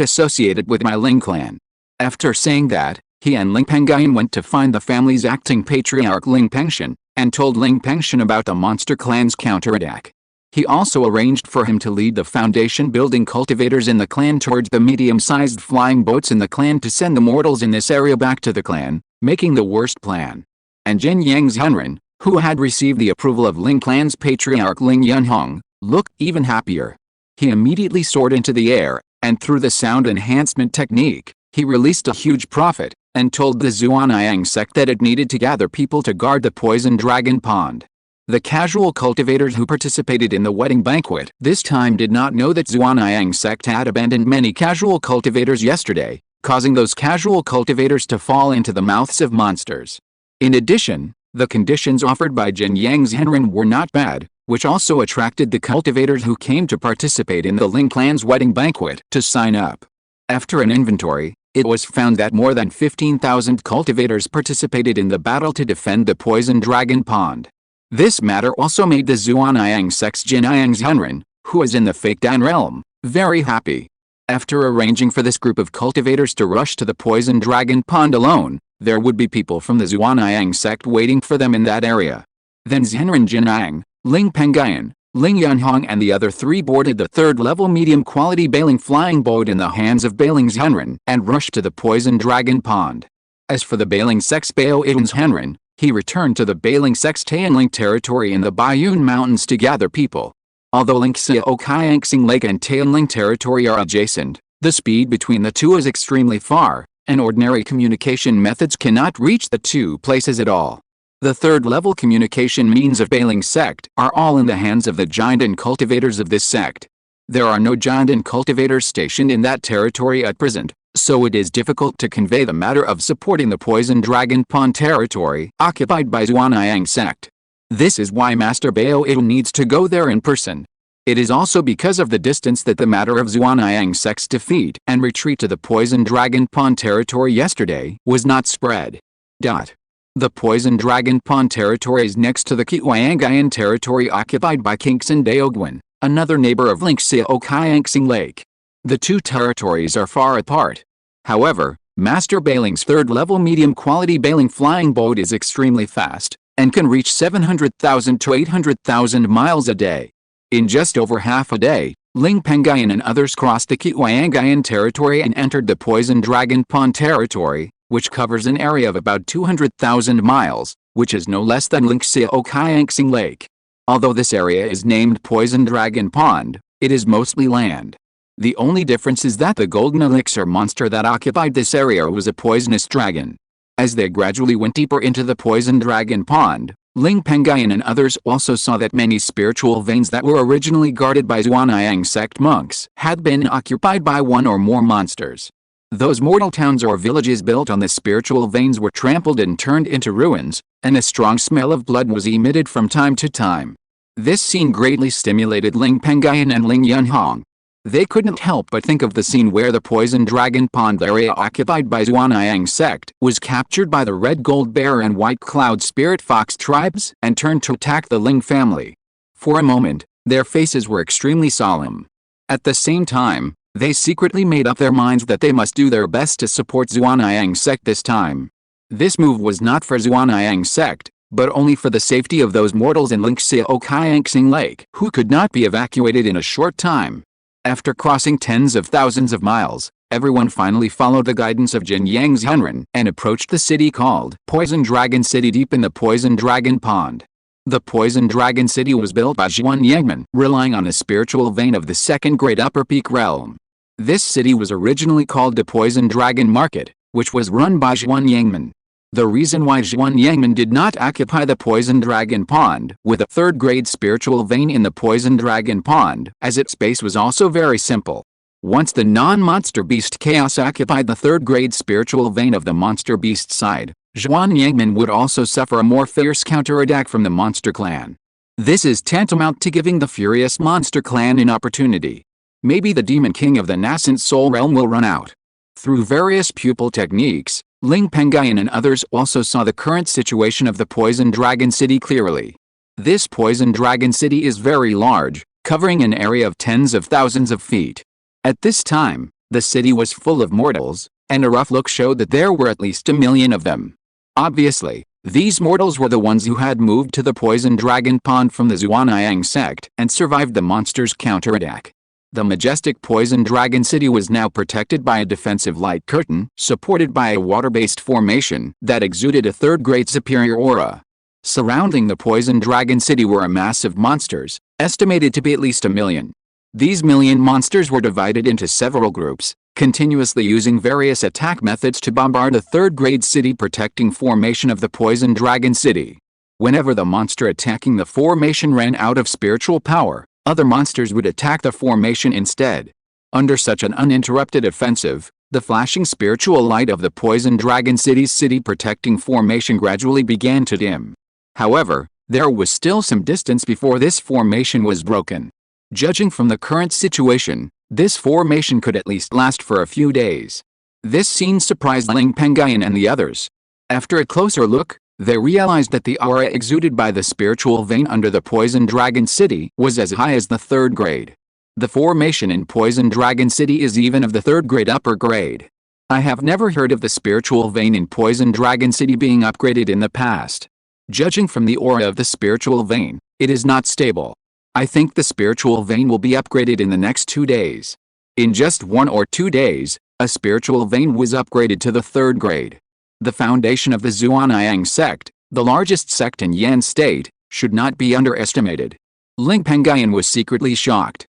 associate it with my Ling clan." After saying that, he and Ling Pengyun went to find the family's acting patriarch Ling Pengyun, and told Ling Pengyun about the monster clan's counterattack. He also arranged for him to lead the foundation-building cultivators in the clan towards the medium-sized flying boats in the clan to send the mortals in this area back to the clan, making the worst plan. And Jinyang's Henren, who had received the approval of Ling clan's patriarch Ling Yunhong, looked even happier. He immediately soared into the air, and through the sound enhancement technique, he released a huge profit, and told the Xuanyang sect that it needed to gather people to guard the Poison Dragon Pond. The casual cultivators who participated in the wedding banquet this time did not know that Xuanyang sect had abandoned many casual cultivators yesterday, causing those casual cultivators to fall into the mouths of monsters. In addition, the conditions offered by Jinyang's Henren were not bad, which also attracted the cultivators who came to participate in the Ling clan's wedding banquet to sign up. After an inventory, it was found that more than 15,000 cultivators participated in the battle to defend the Poison Dragon Pond. This matter also made the Xuanyang sect's Jinyang's Henren, who is in the fake Dan realm, very happy. After arranging for this group of cultivators to rush to the Poison Dragon Pond alone, there would be people from the Xuanyang sect waiting for them in that area. Then Henren Jinyang, Ling Pengyun, Ling Yunhong and the other 3 boarded the 3rd-level medium-quality Bailing flying boat in the hands of Bailing's Henren and rushed to the Poison Dragon Pond. As for the Bailing sect's Bao Yin's Henren, he returned to the Bailing sect's Taoist territory in the Bayun Mountains to gather people. Although Lingxiao Qiangxing Lake and Taoling territory are adjacent, the speed between the two is extremely far, and ordinary communication methods cannot reach the 2 places at all. The third-level communication means of Bailing sect are all in the hands of the giant and cultivators of this sect. There are no giant and cultivators stationed in that territory at present, so it is difficult to convey the matter of supporting the Poison Dragon Pond territory occupied by Zhuan-Yang sect. This is why Master Bao needs to go there in person. It is also because of the distance that the matter of Zhuan-Yang sect's defeat and retreat to the Poison Dragon Pond territory yesterday was not spread. The Poison Dragon Pond territory is next to the Qiuyangayan territory occupied by Qingshi Mountain, another neighbor of Lingxiao Lake. The two territories are far apart. However, Master Bailing's third-level medium-quality Bailing flying boat is extremely fast, and can reach 700,000 to 800,000 miles a day. In just over half a day, Ling Pengyun and others crossed the Qiuyangayan territory and entered the Poison Dragon Pond territory, which covers an area of about 200,000 miles, which is no less than Lingxiao Lake. Although this area is named Poison Dragon Pond, it is mostly land. The only difference is that the golden elixir monster that occupied this area was a poisonous dragon. As they gradually went deeper into the Poison Dragon Pond, Ling Pengyun and others also saw that many spiritual veins that were originally guarded by Zhuan-Yang sect monks had been occupied by one or more monsters. Those mortal towns or villages built on the spiritual veins were trampled and turned into ruins, and a strong smell of blood was emitted from time to time. This scene greatly stimulated Ling Pengyun and Ling Yunhong. They couldn't help but think of the scene where the Poison Dragon Pond area occupied by Zhuan-Yang sect was captured by the Red Gold Bear and White Cloud Spirit Fox tribes and turned to attack the Ling family. For a moment, their faces were extremely solemn. At the same time, they secretly made up their minds that they must do their best to support Zhuan-Yang sect this time. This move was not for Zhuan-Yang sect, but only for the safety of those mortals in Lingxiao Lake who could not be evacuated in a short time. After crossing tens of thousands of miles, everyone finally followed the guidance of Jin Yang Zhenren and approached the city called Poison Dragon City deep in the Poison Dragon Pond. The Poison Dragon City was built by Zhuan Yangman, relying on a spiritual vein of the second great Upper Peak realm. This city was originally called the Poison Dragon Market, which was run by Zhuan Yangman. The reason why Zhuan Yangman did not occupy the Poison Dragon Pond with a third-grade spiritual vein in the Poison Dragon Pond, as its base was also very simple. Once the non-monster beast Chaos occupied the third-grade spiritual vein of the monster beast side, Zhuan Yangman would also suffer a more fierce counterattack from the monster clan. This is tantamount to giving the furious monster clan an opportunity. Maybe the demon king of the nascent soul realm will run out. Through various pupil techniques, Ling Pengyun and others also saw the current situation of the Poison Dragon City clearly. This Poison Dragon City is very large, covering an area of tens of thousands of feet. At this time, the city was full of mortals, and a rough look showed that there were at least 1 million of them. Obviously, these mortals were the ones who had moved to the Poison Dragon Pond from the Zhuan-Yang sect and survived the monster's counterattack. The majestic Poison Dragon City was now protected by a defensive light curtain, supported by a water-based formation that exuded a third-grade superior aura. Surrounding the Poison Dragon City were a mass of monsters, estimated to be at least 1 million. These million monsters were divided into several groups, continuously using various attack methods to bombard the third-grade city protecting formation of the Poison Dragon City. Whenever the monster attacking the formation ran out of spiritual power, other monsters would attack the formation instead. Under such an uninterrupted offensive, the flashing spiritual light of the Poison Dragon City's city protecting formation gradually began to dim. However, there was still some distance before this formation was broken. Judging from the current situation, this formation could at least last for a few days. This scene surprised Ling Pengyun and the others. After a closer look, they realized that the aura exuded by the spiritual vein under the Poison Dragon City was as high as the third grade. The formation in Poison Dragon City is even of the third grade upper grade. I have never heard of the spiritual vein in Poison Dragon City being upgraded in the past. Judging from the aura of the spiritual vein, it is not stable. I think the spiritual vein will be upgraded in the next 2 days. In just 1 or 2 days, a spiritual vein was upgraded to the third grade. The foundation of the Zhuan-Yang sect, the largest sect in Yan State, should not be underestimated. Ling Pengyun was secretly shocked.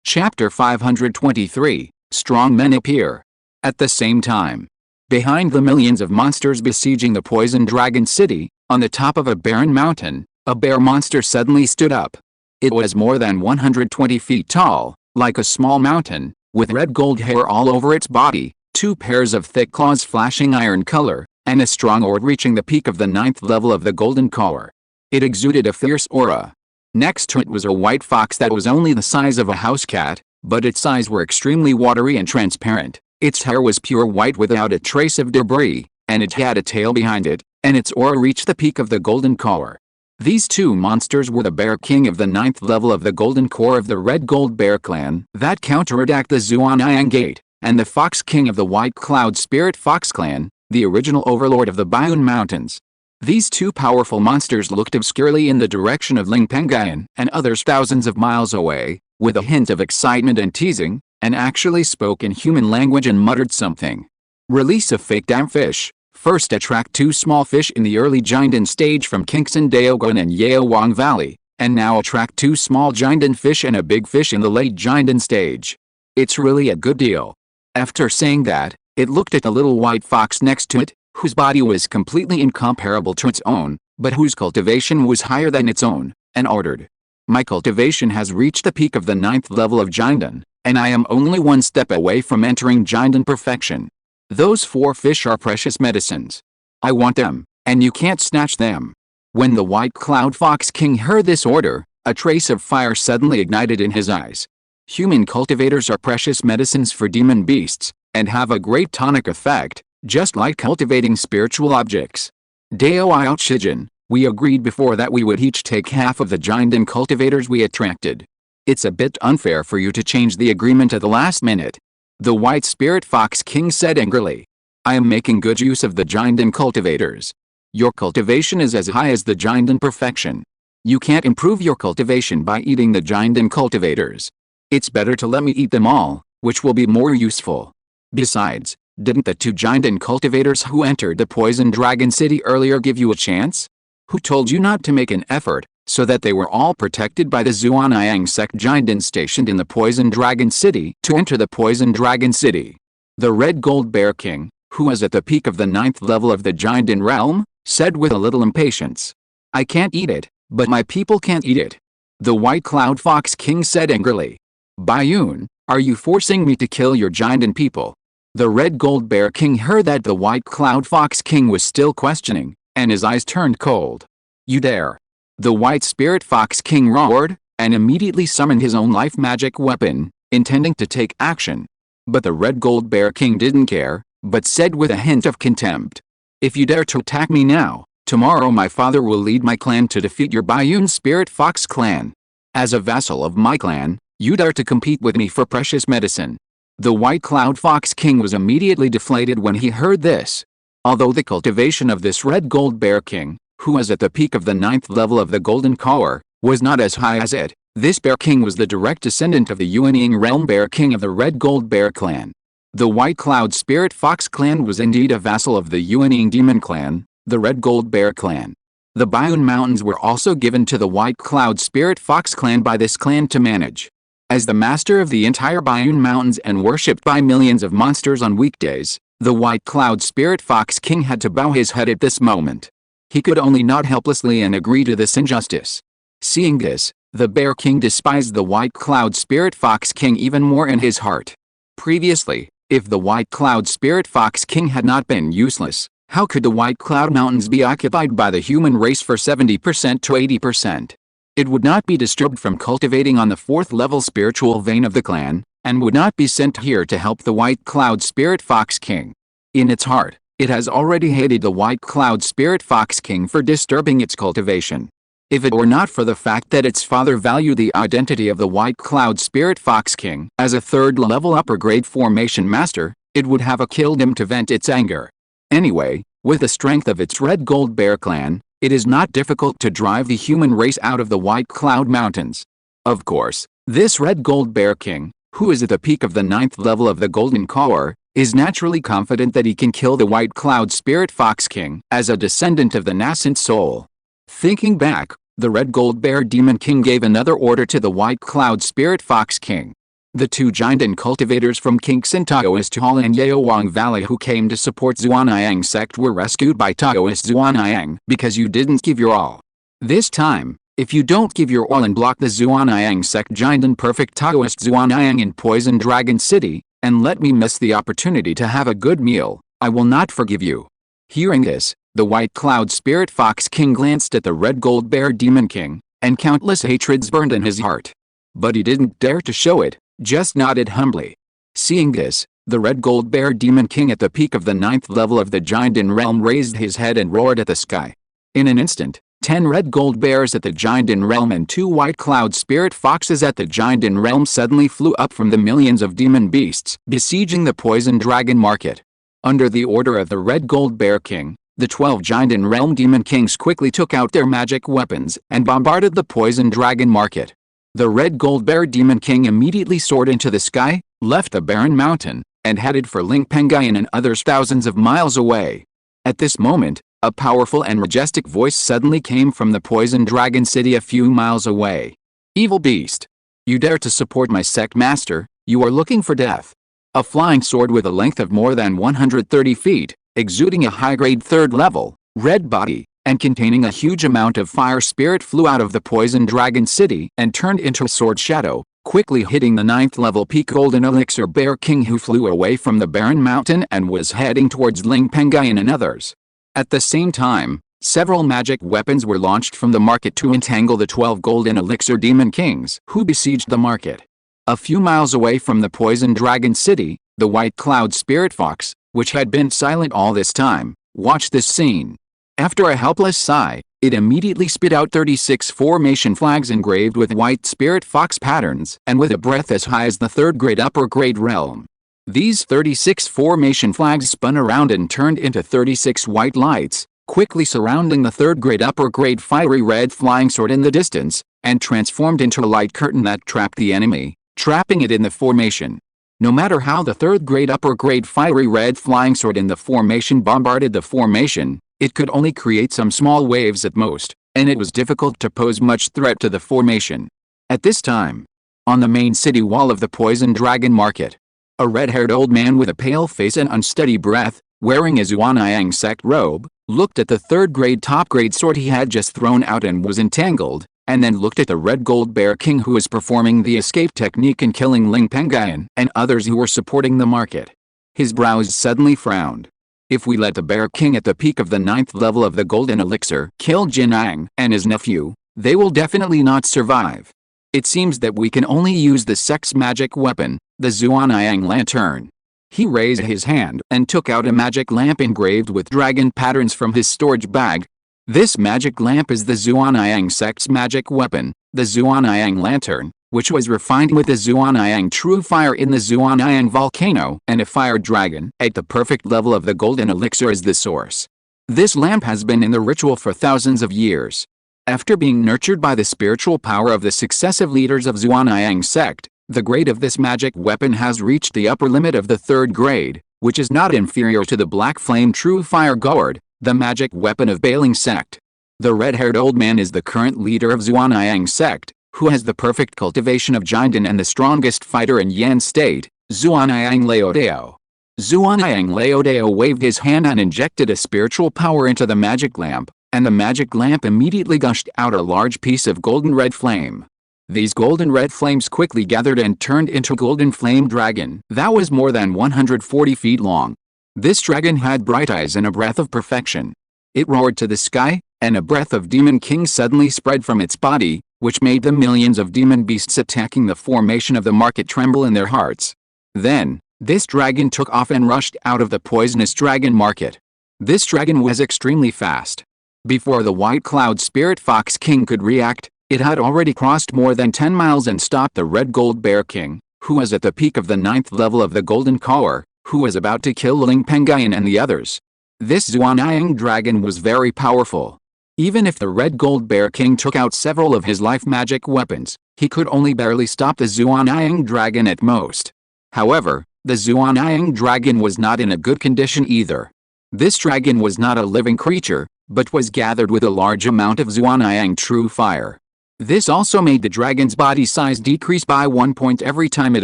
Chapter 523, Strong Men Appear. At the same time, behind the millions of monsters besieging the Poison Dragon City, On the top of a barren mountain, a bear monster suddenly stood up. It was more than 120 feet tall, like a small mountain, with red gold hair all over its body, 2 pairs of thick claws flashing iron color, and a strong aura reaching the peak of the 9th level of the golden core. It exuded a fierce aura. Next to it was a white fox that was only the size of a house cat, but its eyes were extremely watery and transparent. Its hair was pure white without a trace of debris, and it had a tail behind it, and its aura reached the peak of the golden core. These 2 monsters were the Bear King of the 9th level of the golden core of the Red Gold Bear clan that counterattacked the Zhuanyang Gate, and the Fox King of the White Cloud Spirit Fox clan, the original overlord of the Bayun Mountains. These 2 powerful monsters looked obscurely in the direction of Ling Pengyun and others thousands of miles away, with a hint of excitement and teasing, and actually spoke in human language and muttered something. Release a fake damn fish. First attract 2 small fish in the early Jinden stage from Kingshan Daogun and Yaowang Valley, and now attract 2 small Jinden fish and a big fish in the late Jinden stage. It's really a good deal. After saying that, it looked at the little white fox next to it, whose body was completely incomparable to its own, but whose cultivation was higher than its own, and ordered. My cultivation has reached the peak of the 9th level of Jinden, and I am only 1 step away from entering Jinden perfection. Those 4 fish are precious medicines. I want them, and you can't snatch them. When the White Cloud Fox King heard this order, a trace of fire suddenly ignited in his eyes. Human cultivators are precious medicines for demon beasts, and have a great tonic effect, just like cultivating spiritual objects. Dao Ao Shijin, we agreed before that we would each take half of the Jinden cultivators we attracted. It's a bit unfair for you to change the agreement at the last minute. The White Spirit Fox King said angrily. I am making good use of the Jinden cultivators. Your cultivation is as high as the Jinden perfection. You can't improve your cultivation by eating the Jinden cultivators. It's better to let me eat them all, which will be more useful. Besides, didn't the 2 Jinden cultivators who entered the Poison Dragon City earlier give you a chance? Who told you not to make an effort, so that they were all protected by the Zhuanyang sect Jinden stationed in the Poison Dragon City to enter the Poison Dragon City? The Red Gold Bear King, who was at the peak of the 9th level of the Jinden realm, said with a little impatience. I can't eat it, but my people can't eat it. The White Cloud Fox King said angrily. Bayun, are you forcing me to kill your Jinden people? The Red Gold Bear King heard that the White Cloud Fox King was still questioning, and his eyes turned cold. You dare? The White Spirit Fox King roared, and immediately summoned his own life magic weapon, intending to take action. But the Red Gold Bear King didn't care, but said with a hint of contempt. If you dare to attack me now, tomorrow my father will lead my clan to defeat your Bayun Spirit Fox clan. As a vassal of my clan, you dare to compete with me for precious medicine. The White Cloud Fox King was immediately deflated when he heard this. Although the cultivation of this Red Gold Bear King, who was at the peak of the 9th level of the Golden Core, was not as high as it, this Bear King was the direct descendant of the Yuanying Realm Bear King of the Red Gold Bear clan. The White Cloud Spirit Fox clan was indeed a vassal of the Yuanying Demon clan, the Red Gold Bear clan. The Bayun Mountains were also given to the White Cloud Spirit Fox clan by this clan to manage. As the master of the entire Bayun Mountains and worshipped by millions of monsters on weekdays, the White Cloud Spirit Fox King had to bow his head at this moment. He could only nod helplessly and agree to this injustice. Seeing this, the Bear King despised the White Cloud Spirit Fox King even more in his heart. Previously, if the White Cloud Spirit Fox King had not been useless, how could the White Cloud Mountains be occupied by the human race for 70% to 80%? It would not be disturbed from cultivating on the 4th level spiritual vein of the clan, and would not be sent here to help the White Cloud Spirit Fox King. In its heart, it has already hated the White Cloud Spirit Fox King for disturbing its cultivation. If it were not for the fact that its father valued the identity of the White Cloud Spirit Fox King as a 3rd level upper grade formation master, it would have killed him to vent its anger. Anyway, with the strength of its Red Gold Bear clan, it is not difficult to drive the human race out of the White Cloud Mountains. Of course, this Red Gold Bear King, who is at the peak of the 9th level of the Golden Core, is naturally confident that he can kill the White Cloud Spirit Fox King as a descendant of the nascent soul. Thinking back, the Red Gold Bear Demon King gave another order to the White Cloud Spirit Fox King. The two giant cultivators from Qingshi Taoist Hall and Yaowang Valley who came to support Zhuanyang sect were rescued by Taoist Zhuanyang because you didn't give your all. This time, if you don't give your all and block the Zhuanyang sect giant and perfect Taoist Zhuanyang in Poison Dragon City, and let me miss the opportunity to have a good meal, I will not forgive you. Hearing this, the White Cloud Spirit Fox King glanced at the Red Gold Bear Demon King, and countless hatreds burned in his heart. But he didn't dare to show it, just nodded humbly. Seeing this, the Red Gold Bear Demon King at the peak of the 9th level of the Giant realm raised his head and roared at the sky. In an instant, 10 red gold bears at the Giant realm and 2 white cloud spirit foxes at the Giant realm suddenly flew up from the millions of demon beasts besieging the Poison Dragon market. Under the order of the Red Gold Bear King, the 12 Giant realm demon kings quickly took out their magic weapons and bombarded the Poison Dragon market. The Red Gold Bear Demon King immediately soared into the sky, left the barren mountain, and headed for Ling Pengyun and others thousands of miles away. At this moment, a powerful and majestic voice suddenly came from the Poison Dragon City a few miles away. Evil beast! You dare to support my sect master, you are looking for death. A flying sword with a length of more than 130 feet, exuding a high-grade 3rd level, red body, and containing a huge amount of fire spirit flew out of the Poison Dragon City and turned into a sword shadow, quickly hitting the 9th level peak golden elixir bear king who flew away from the barren mountain and was heading towards Ling Pengyun and others. At the same time, several magic weapons were launched from the market to entangle the 12 golden elixir demon kings who besieged the market. A few miles away from the Poison Dragon City, the White Cloud Spirit Fox, which had been silent all this time, watched this scene. After a helpless sigh, it immediately spit out 36 formation flags engraved with white spirit fox patterns and with a breath as high as the 3rd grade upper grade realm. These 36 formation flags spun around and turned into 36 white lights, quickly surrounding the 3rd grade upper grade fiery red flying sword in the distance, and transformed into a light curtain that trapped the enemy, trapping it in the formation. No matter how the 3rd grade upper grade fiery red flying sword in the formation bombarded the formation, it could only create some small waves at most, and it was difficult to pose much threat to the formation. At this time, on the main city wall of the Poison Dragon market, a red-haired old man with a pale face and unsteady breath, wearing a Zhuanyang sect robe, looked at the 3rd grade top grade sword he had just thrown out and was entangled, and then looked at the Red Gold Bear King who was performing the escape technique and killing Ling Pengyun and others who were supporting the market. His brows suddenly frowned. If we let the Bear King at the peak of the 9th level of the Golden Elixir kill Jinang and his nephew, they will definitely not survive. It seems that we can only use the sect's magic weapon, the Zhuanyang Lantern. He raised his hand and took out a magic lamp engraved with dragon patterns from his storage bag. This magic lamp is the Zhuanyang sect's magic weapon, the Zhuanyang Lantern, which was refined with the Zhuanyang True Fire in the Zhuanyang Volcano and a fire dragon at the perfect level of the Golden Elixir as the source. This lamp has been in the ritual for thousands of years. After being nurtured by the spiritual power of the successive leaders of Zhuanyang sect, the grade of this magic weapon has reached the upper limit of the 3rd grade, which is not inferior to the Black Flame True Fire Gourd, the magic weapon of Bailing sect. The red-haired old man is the current leader of Zhuanyang sect, who has the perfect cultivation of Jinden and the strongest fighter in Yan state, Zhuanyang Laodao. Zhuanyang Laodao waved his hand and injected a spiritual power into the magic lamp, and the magic lamp immediately gushed out a large piece of golden red flame. These golden red flames quickly gathered and turned into a golden flame dragon that was more than 140 feet long. This dragon had bright eyes and a breath of perfection. It roared to the sky, and a breath of Demon King suddenly spread from its body, which made the millions of demon beasts attacking the formation of the market tremble in their hearts. Then, this dragon took off and rushed out of the poisonous dragon market. This dragon was extremely fast. Before the White Cloud Spirit Fox King could react, it had already crossed more than 10 miles and stopped the Red Gold Bear King, who was at the peak of the 9th level of the Golden Collar, who was about to kill Ling Pengyun and the others. This Zhuanyang dragon was very powerful. Even if the Red Gold Bear King took out several of his life magic weapons, he could only barely stop the Zhuanyang dragon at most. However, the Zhuanyang dragon was not in a good condition either. This dragon was not a living creature, but was gathered with a large amount of Zhuanyang True Fire. This also made the dragon's body size decrease by 1 point every time it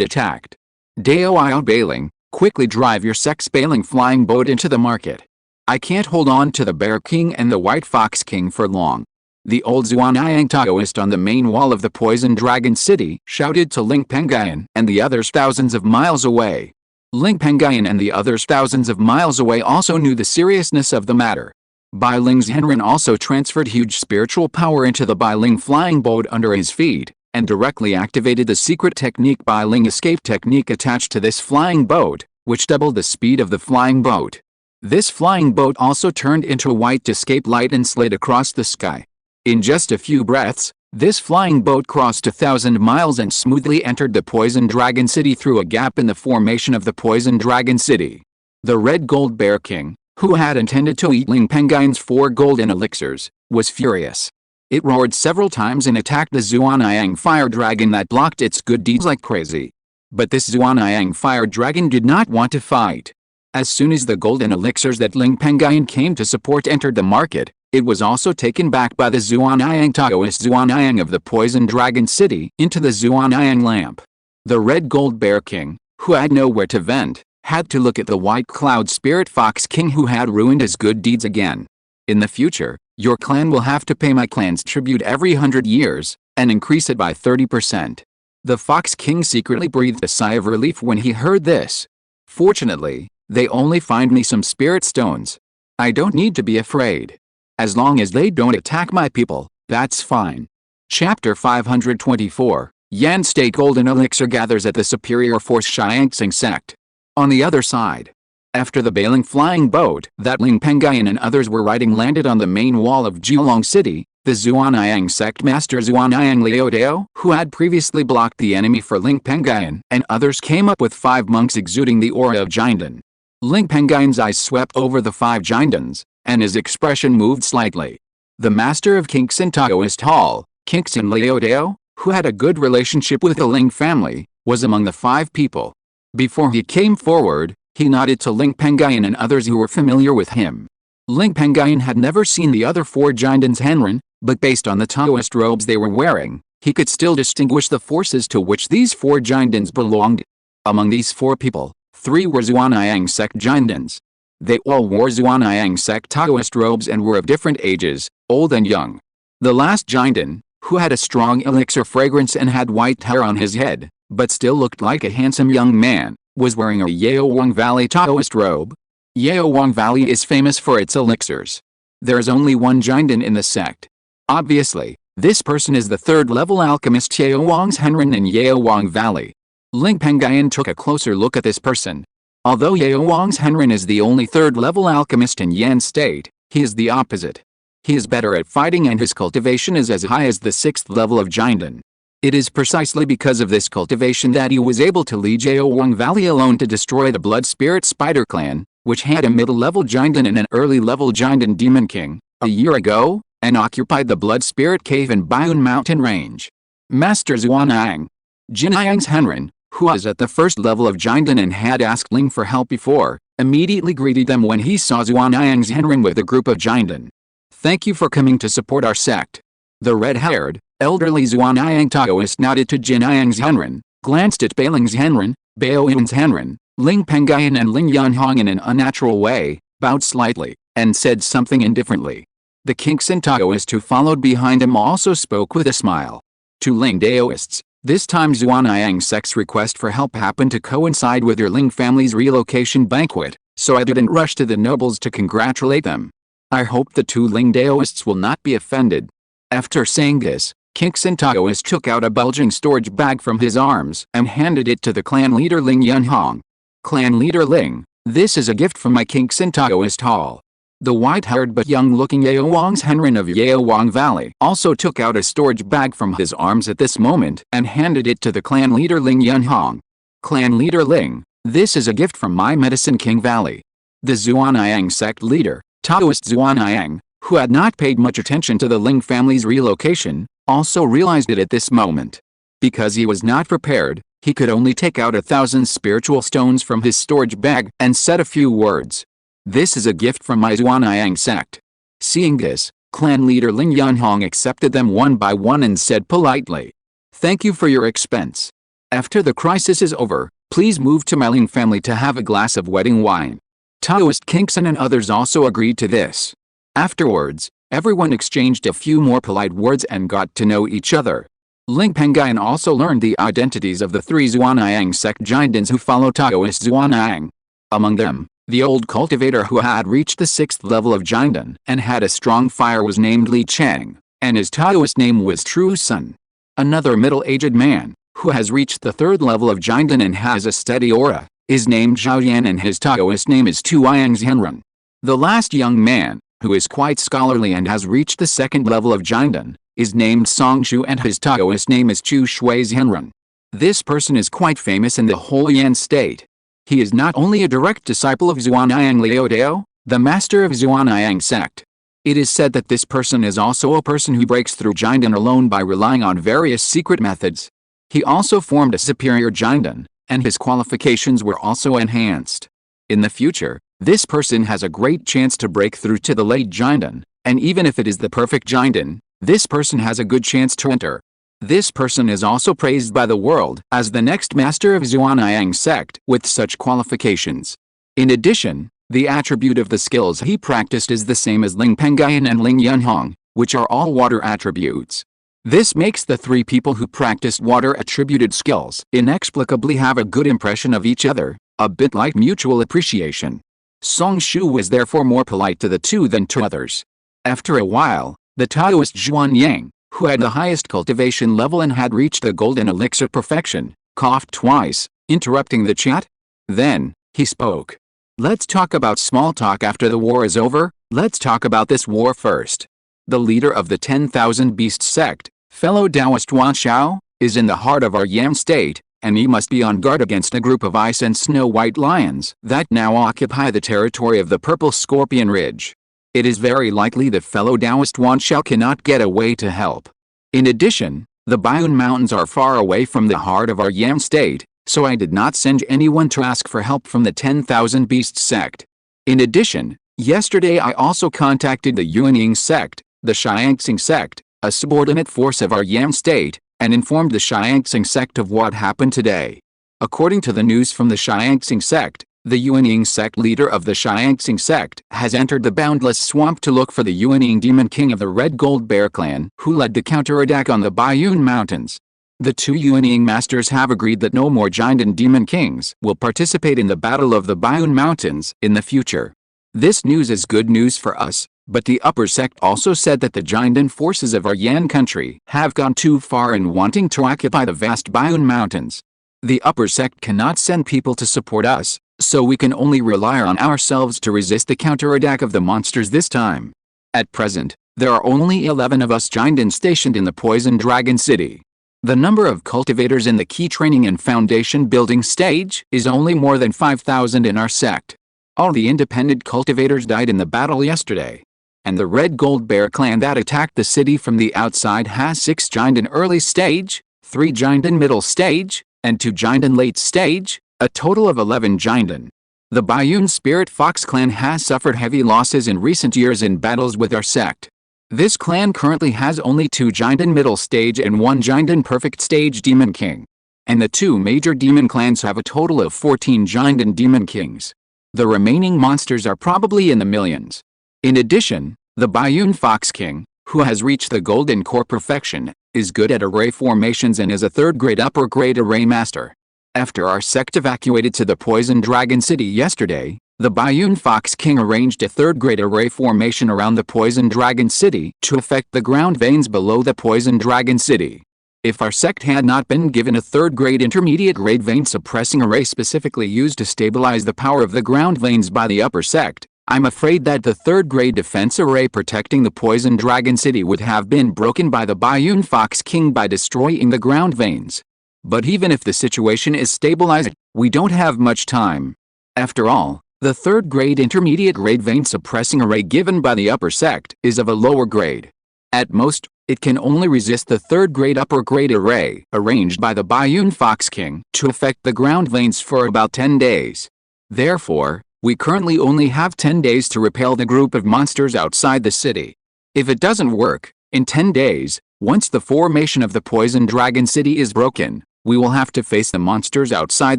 attacked. Dao bailing, quickly drive your sex bailing flying boat into the market. I can't hold on to the Bear King and the White Fox King for long. The old Zhuanyang Taoist on the main wall of the Poison Dragon City shouted to Ling Pengyun and the others thousands of miles away. Ling Pengyun and the others thousands of miles away also knew the seriousness of the matter. Bai Ling's Henren also transferred huge spiritual power into the Bai Ling flying boat under his feet, and directly activated the secret technique Bai Ling escape technique attached to this flying boat, which doubled the speed of the flying boat. This flying boat also turned into a white escape light and slid across the sky. In just a few breaths, this flying boat crossed 1,000 miles and smoothly entered the Poison Dragon City through a gap in the formation of the Poison Dragon City. The Red Gold Bear King, who had intended to eat Ling Pengyun's 4 golden elixirs, was furious. It roared several times and attacked the Zhuanyang fire dragon that blocked its good deeds like crazy. But this Zhuanyang fire dragon did not want to fight. As soon as the golden elixirs that Ling Pengyun came to support entered the market, it was also taken back by the Zhuanyang Taoist Zhuanyang of the Poison Dragon City into the Zhuanyang lamp. The Red Gold Bear King, who had nowhere to vent, had to look at the White Cloud Spirit Fox King who had ruined his good deeds again. In the future, your clan will have to pay my clan's tribute every 100 years, and increase it by 30%. The Fox King secretly breathed a sigh of relief when he heard this. Fortunately, they only find me some spirit stones. I don't need to be afraid. As long as they don't attack my people, that's fine. Chapter 524, Yan State Golden Elixir gathers at the Superior Force Shiangxing sect. On the other side, after the bailing flying boat that Ling Pengyun and others were riding landed on the main wall of Jiulong City, the Zhuanyang sect master Zhuanyang Liudao, who had previously blocked the enemy for Ling Pengyun and others, came up with 5 monks exuding the aura of Jinden. Ling Pengyun's eyes swept over the 5 Jindens, and his expression moved slightly. The master of Qingshi Taoist Hall, Qingshi Liudao, who had a good relationship with the Ling family, was among the 5 people. Before he came forward, he nodded to Ling Pengyun and others who were familiar with him. Ling Pengyun had never seen the other 4 Jindens Henren, but based on the Taoist robes they were wearing, he could still distinguish the forces to which these 4 Jindens belonged. Among these 4 people, 3 were Zhuanyang sect Jindens. They all wore Zhuanyang sect Taoist robes and were of different ages, old and young. The last Jinden, who had a strong elixir fragrance and had white hair on his head, but still looked like a handsome young man, was wearing a Yaowang Valley Taoist robe. Yaowang Valley is famous for its elixirs. There is only one Jinden in the sect. Obviously, this person is the 3rd level alchemist Yaowang's Henren in Yaowang Valley. Ling Pengyun took a closer look at this person. Although Yaowang's Henren is the only 3rd level alchemist in Yan State, he is the opposite. He is better at fighting and his cultivation is as high as the 6th level of Jinden. It is precisely because of this cultivation that he was able to lead Yaowang Valley alone to destroy the Blood Spirit Spider Clan, which had a middle-level Jinden and an early-level Jinden Demon King, a year ago, and occupied the Blood Spirit Cave in Bayun Mountain Range. Master Zhuanyang, Jinyang's Henren, who was at the 1st level of Jinden and had asked Ling for help before, immediately greeted them when he saw Zhuanyang's Henren with a group of Jinden. Thank you for coming to support our sect. The red-haired, elderly Zhuanyang Taoist nodded to Jinyang's Henren, glanced at Bailing's Henren, Baoyin's Henren, Ling Pengyun and Ling Yunhong in an unnatural way, bowed slightly, and said something indifferently. The Qingshi Taoist who followed behind him also spoke with a smile. To Ling Daoists, this time Zhuanyang sect's request for help happened to coincide with your Ling family's relocation banquet, so I didn't rush to the nobles to congratulate them. I hope the 2 Ling Daoists will not be offended. After saying this, Qingshi Taoist took out a bulging storage bag from his arms and handed it to the clan leader Ling Yunhong. Clan leader Ling, this is a gift from my Qingshi Taoist Hall. The white-haired but young-looking Yaowang's Henren of Yaowang Valley also took out a storage bag from his arms at this moment and handed it to the clan leader Ling Yunhong. Clan leader Ling, this is a gift from my Medicine King Valley. The Zhuanyang sect leader, Taoist Zhuanyang, who had not paid much attention to the Ling family's relocation, also realized it at this moment. Because he was not prepared, he could only take out 1,000 spiritual stones from his storage bag and said a few words. This is a gift from my Zhuanyang sect. Seeing this, Clan leader Ling Yunhong accepted them one by one and said politely, "Thank you for your expense. After the crisis is over, please move to my Ling family to have a glass of wedding wine." Taoist Qingshi and others also agreed to this. Afterwards, everyone exchanged a few more polite words and got to know each other. Ling Pengyun also learned the identities of the three Zhuanyang sect Jindans who follow Taoist Zhuanyang. Among them, the old cultivator who had reached the 6th level of Jindan and had a strong fire was named Li Cheng, and his Taoist name was True Sun. Another middle-aged man, who has reached the 3rd level of Jindan and has a steady aura, is named Zhao Yan and his Taoist name is Tuiyang Zhenren. The last young man, who is quite scholarly and has reached the 2nd level of Jindan, is named Song Shu and his Taoist name is Chu Shui Zhenren. This person is quite famous in the whole Yan state. He is not only a direct disciple of Zhuanyang Liudao, the master of Zhuanyang sect. It is said that this person is also a person who breaks through Jindan alone by relying on various secret methods. He also formed a superior Jindan, and his qualifications were also enhanced. In the future, this person has a great chance to break through to the late Jindan, and even if it is the perfect Jindan, this person has a good chance to enter. This person is also praised by the world as the next master of Zhuanyang sect with such qualifications. In addition, the attribute of the skills he practiced is the same as Ling Pengyun and Ling Yunhong, which are all water attributes. This makes the three people who practiced water-attributed skills inexplicably have a good impression of each other, a bit like mutual appreciation. Song Shu was therefore more polite to the two than to others. After a while, the Taoist Zhuanyang, who had the highest cultivation level and had reached the golden elixir perfection, coughed twice, interrupting the chat. Then, he spoke. "Let's talk about small talk after the war is over, let's talk about this war first. The leader of the 10,000 Beasts sect, fellow Taoist Wan Xiao, is in the heart of our Yan state, and he must be on guard against a group of ice and snow-white lions that now occupy the territory of the Purple Scorpion Ridge. It is very likely that fellow Taoist Wan Xiao cannot get away to help. In addition, the Baiyun Mountains are far away from the heart of our Yan state, so I did not send anyone to ask for help from the 10,000 Beasts sect. In addition, yesterday I also contacted the Yuanying sect, the Shiangxing sect, a subordinate force of our Yan state, and informed the Shiangxing sect of what happened today. According to the news from the Shiangxing sect, the Yuanying sect leader of the Shiangxing sect has entered the boundless swamp to look for the Yuanying demon king of the Red Gold Bear clan who led the counterattack on the Baiyun Mountains. The two Yuanying masters have agreed that no more Jindan demon kings will participate in the battle of the Baiyun Mountains in the future. This news is good news for us, but the upper sect also said that the Jindan forces of our Yan country have gone too far in wanting to occupy the vast Baiyun Mountains. The upper sect cannot send people to support us, so we can only rely on ourselves to resist the counterattack of the monsters this time. At present, there are only 11 of us Jindan stationed in the Poison Dragon City. The number of cultivators in the key training and foundation building stage is only more than 5,000 in our sect. All the independent cultivators died in the battle yesterday. And the Red Gold Bear clan that attacked the city from the outside has 6 Jindan early stage, 3 Jindan middle stage, and 2 Jindan late stage, a total of 11 Jindan. The Baiyun Spirit Fox clan has suffered heavy losses in recent years in battles with our sect. This clan currently has only 2 Jindan middle stage and 1 Jindan perfect stage demon king. And the 2 major demon clans have a total of 14 Jindan demon kings. The remaining monsters are probably in the millions. In addition, the Baiyun Fox King, who has reached the Golden Core perfection, is good at array formations and is a 3rd grade upper grade array master. After our sect evacuated to the Poison Dragon City yesterday, the Baiyun Fox King arranged a 3rd grade array formation around the Poison Dragon City to affect the ground veins below the Poison Dragon City. If our sect had not been given a 3rd grade intermediate grade vein suppressing array specifically used to stabilize the power of the ground veins by the upper sect, I'm afraid that the 3rd grade defense array protecting the Poison Dragon City would have been broken by the Baiyun Fox King by destroying the ground veins. But even if the situation is stabilized, we don't have much time. After all, the 3rd grade intermediate grade vein suppressing array given by the upper sect is of a lower grade. At most, it can only resist the 3rd grade upper grade array arranged by the Baiyun Fox King to affect the ground veins for about 10 days. Therefore, we currently only have 10 days to repel the group of monsters outside the city. If it doesn't work, in 10 days, once the formation of the Poison Dragon City is broken, we will have to face the monsters outside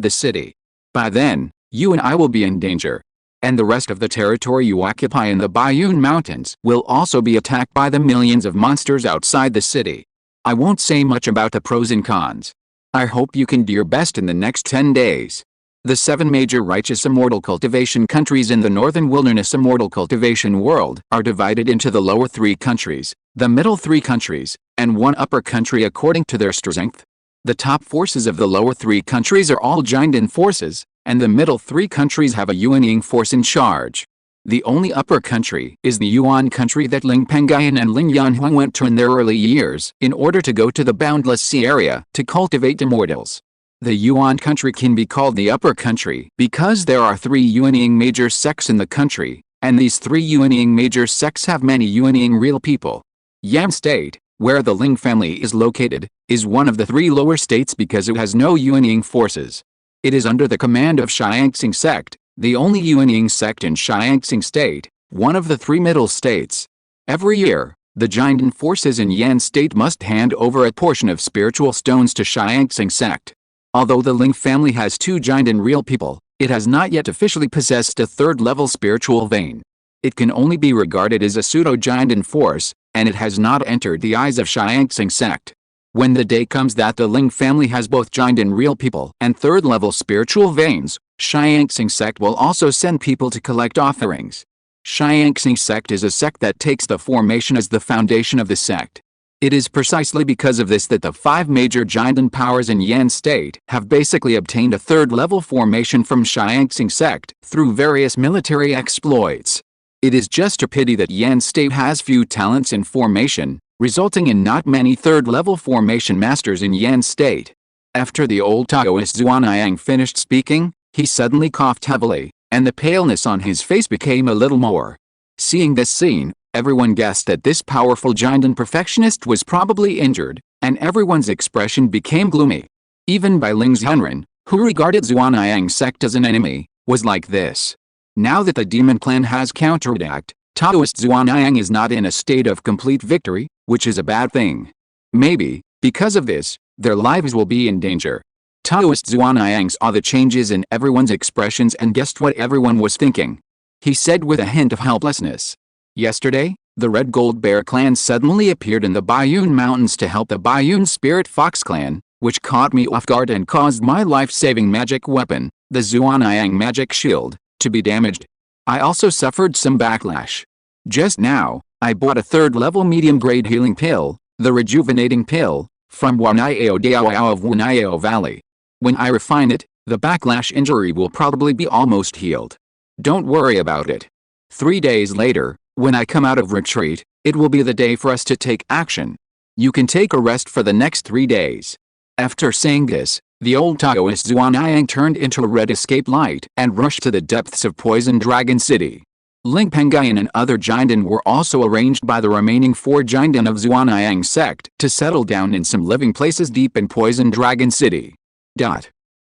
the city. By then, you and I will be in danger. And the rest of the territory you occupy in the Bayun Mountains will also be attacked by the millions of monsters outside the city. I won't say much about the pros and cons. I hope you can do your best in the next 10 days. The 7 major righteous immortal cultivation countries in the northern wilderness immortal cultivation world are divided into the lower 3 countries, the middle 3 countries, and 1 upper country according to their strength. The top forces of the lower 3 countries are all Jaidan forces, and the middle 3 countries have a Yuan force in charge. The only upper country is the Yuan country that Ling Pengyun and Ling Yanhuang went to in their early years in order to go to the boundless sea area to cultivate immortals. The Yuan country can be called the upper country because there are 3 Yuan major sects in the country, and these 3 Yuan major sects have many Yuan real people. Yan State, where the Ling family is located, is one of the 3 lower states because it has no Yuan forces. It is under the command of Xiangxing sect, the only Yuan sect in Xiangxing state, one of the 3 middle states. Every year, the Jaidan forces in Yan state must hand over a portion of spiritual stones to Xiangxing sect. Although the Ling family has 2 Jaidan real people, it has not yet officially possessed a 3rd-level spiritual vein. It can only be regarded as a pseudo-Jaidan force, and it has not entered the eyes of Xiangxing sect. When the day comes that the Ling family has both Jaidan real people and 3rd-level spiritual veins, Xiangxing sect will also send people to collect offerings. Xiangxing sect is a sect that takes the formation as the foundation of the sect. It is precisely because of this that the 5 major Jaidan powers in Yan state have basically obtained a 3rd-level formation from Xiangxing sect through various military exploits. It is just a pity that Yan state has few talents in formation, resulting in not many 3rd-level formation masters in Yan state. After the old Taoist Xuanyang finished speaking, he suddenly coughed heavily, and the paleness on his face became a little more. Seeing this scene, everyone guessed that this powerful Jaidan perfectionist was probably injured, and everyone's expression became gloomy. Even Bai Lingxiao, who regarded Xuanyang sect as an enemy, was like this. Now that the demon clan has counterattacked, Taoist Xuanyang is not in a state of complete victory, which is a bad thing. Maybe, because of this, their lives will be in danger. Taoist Xuanyang saw the changes in everyone's expressions and guessed what everyone was thinking. He said with a hint of helplessness. Yesterday, the Red Gold Bear clan suddenly appeared in the Bayun Mountains to help the Bayun Spirit Fox clan, which caught me off guard and caused my life-saving magic weapon, the Xuanyang magic shield, to be damaged. I also suffered some backlash. Just now, I bought a 3rd-level medium-grade healing pill, the rejuvenating pill, from Wanayao Dao of Wanayao Valley. When I refine it, the backlash injury will probably be almost healed. Don't worry about it. 3 days later, when I come out of retreat, it will be the day for us to take action. You can take a rest for the next 3 days. After saying this, the old Taoist Xuanyang turned into a red escape light and rushed to the depths of Poison Dragon City. Ling Pengyun and other Jaidan were also arranged by the remaining 4 Jaidan of Xuanyang sect to settle down in some living places deep in Poison Dragon City.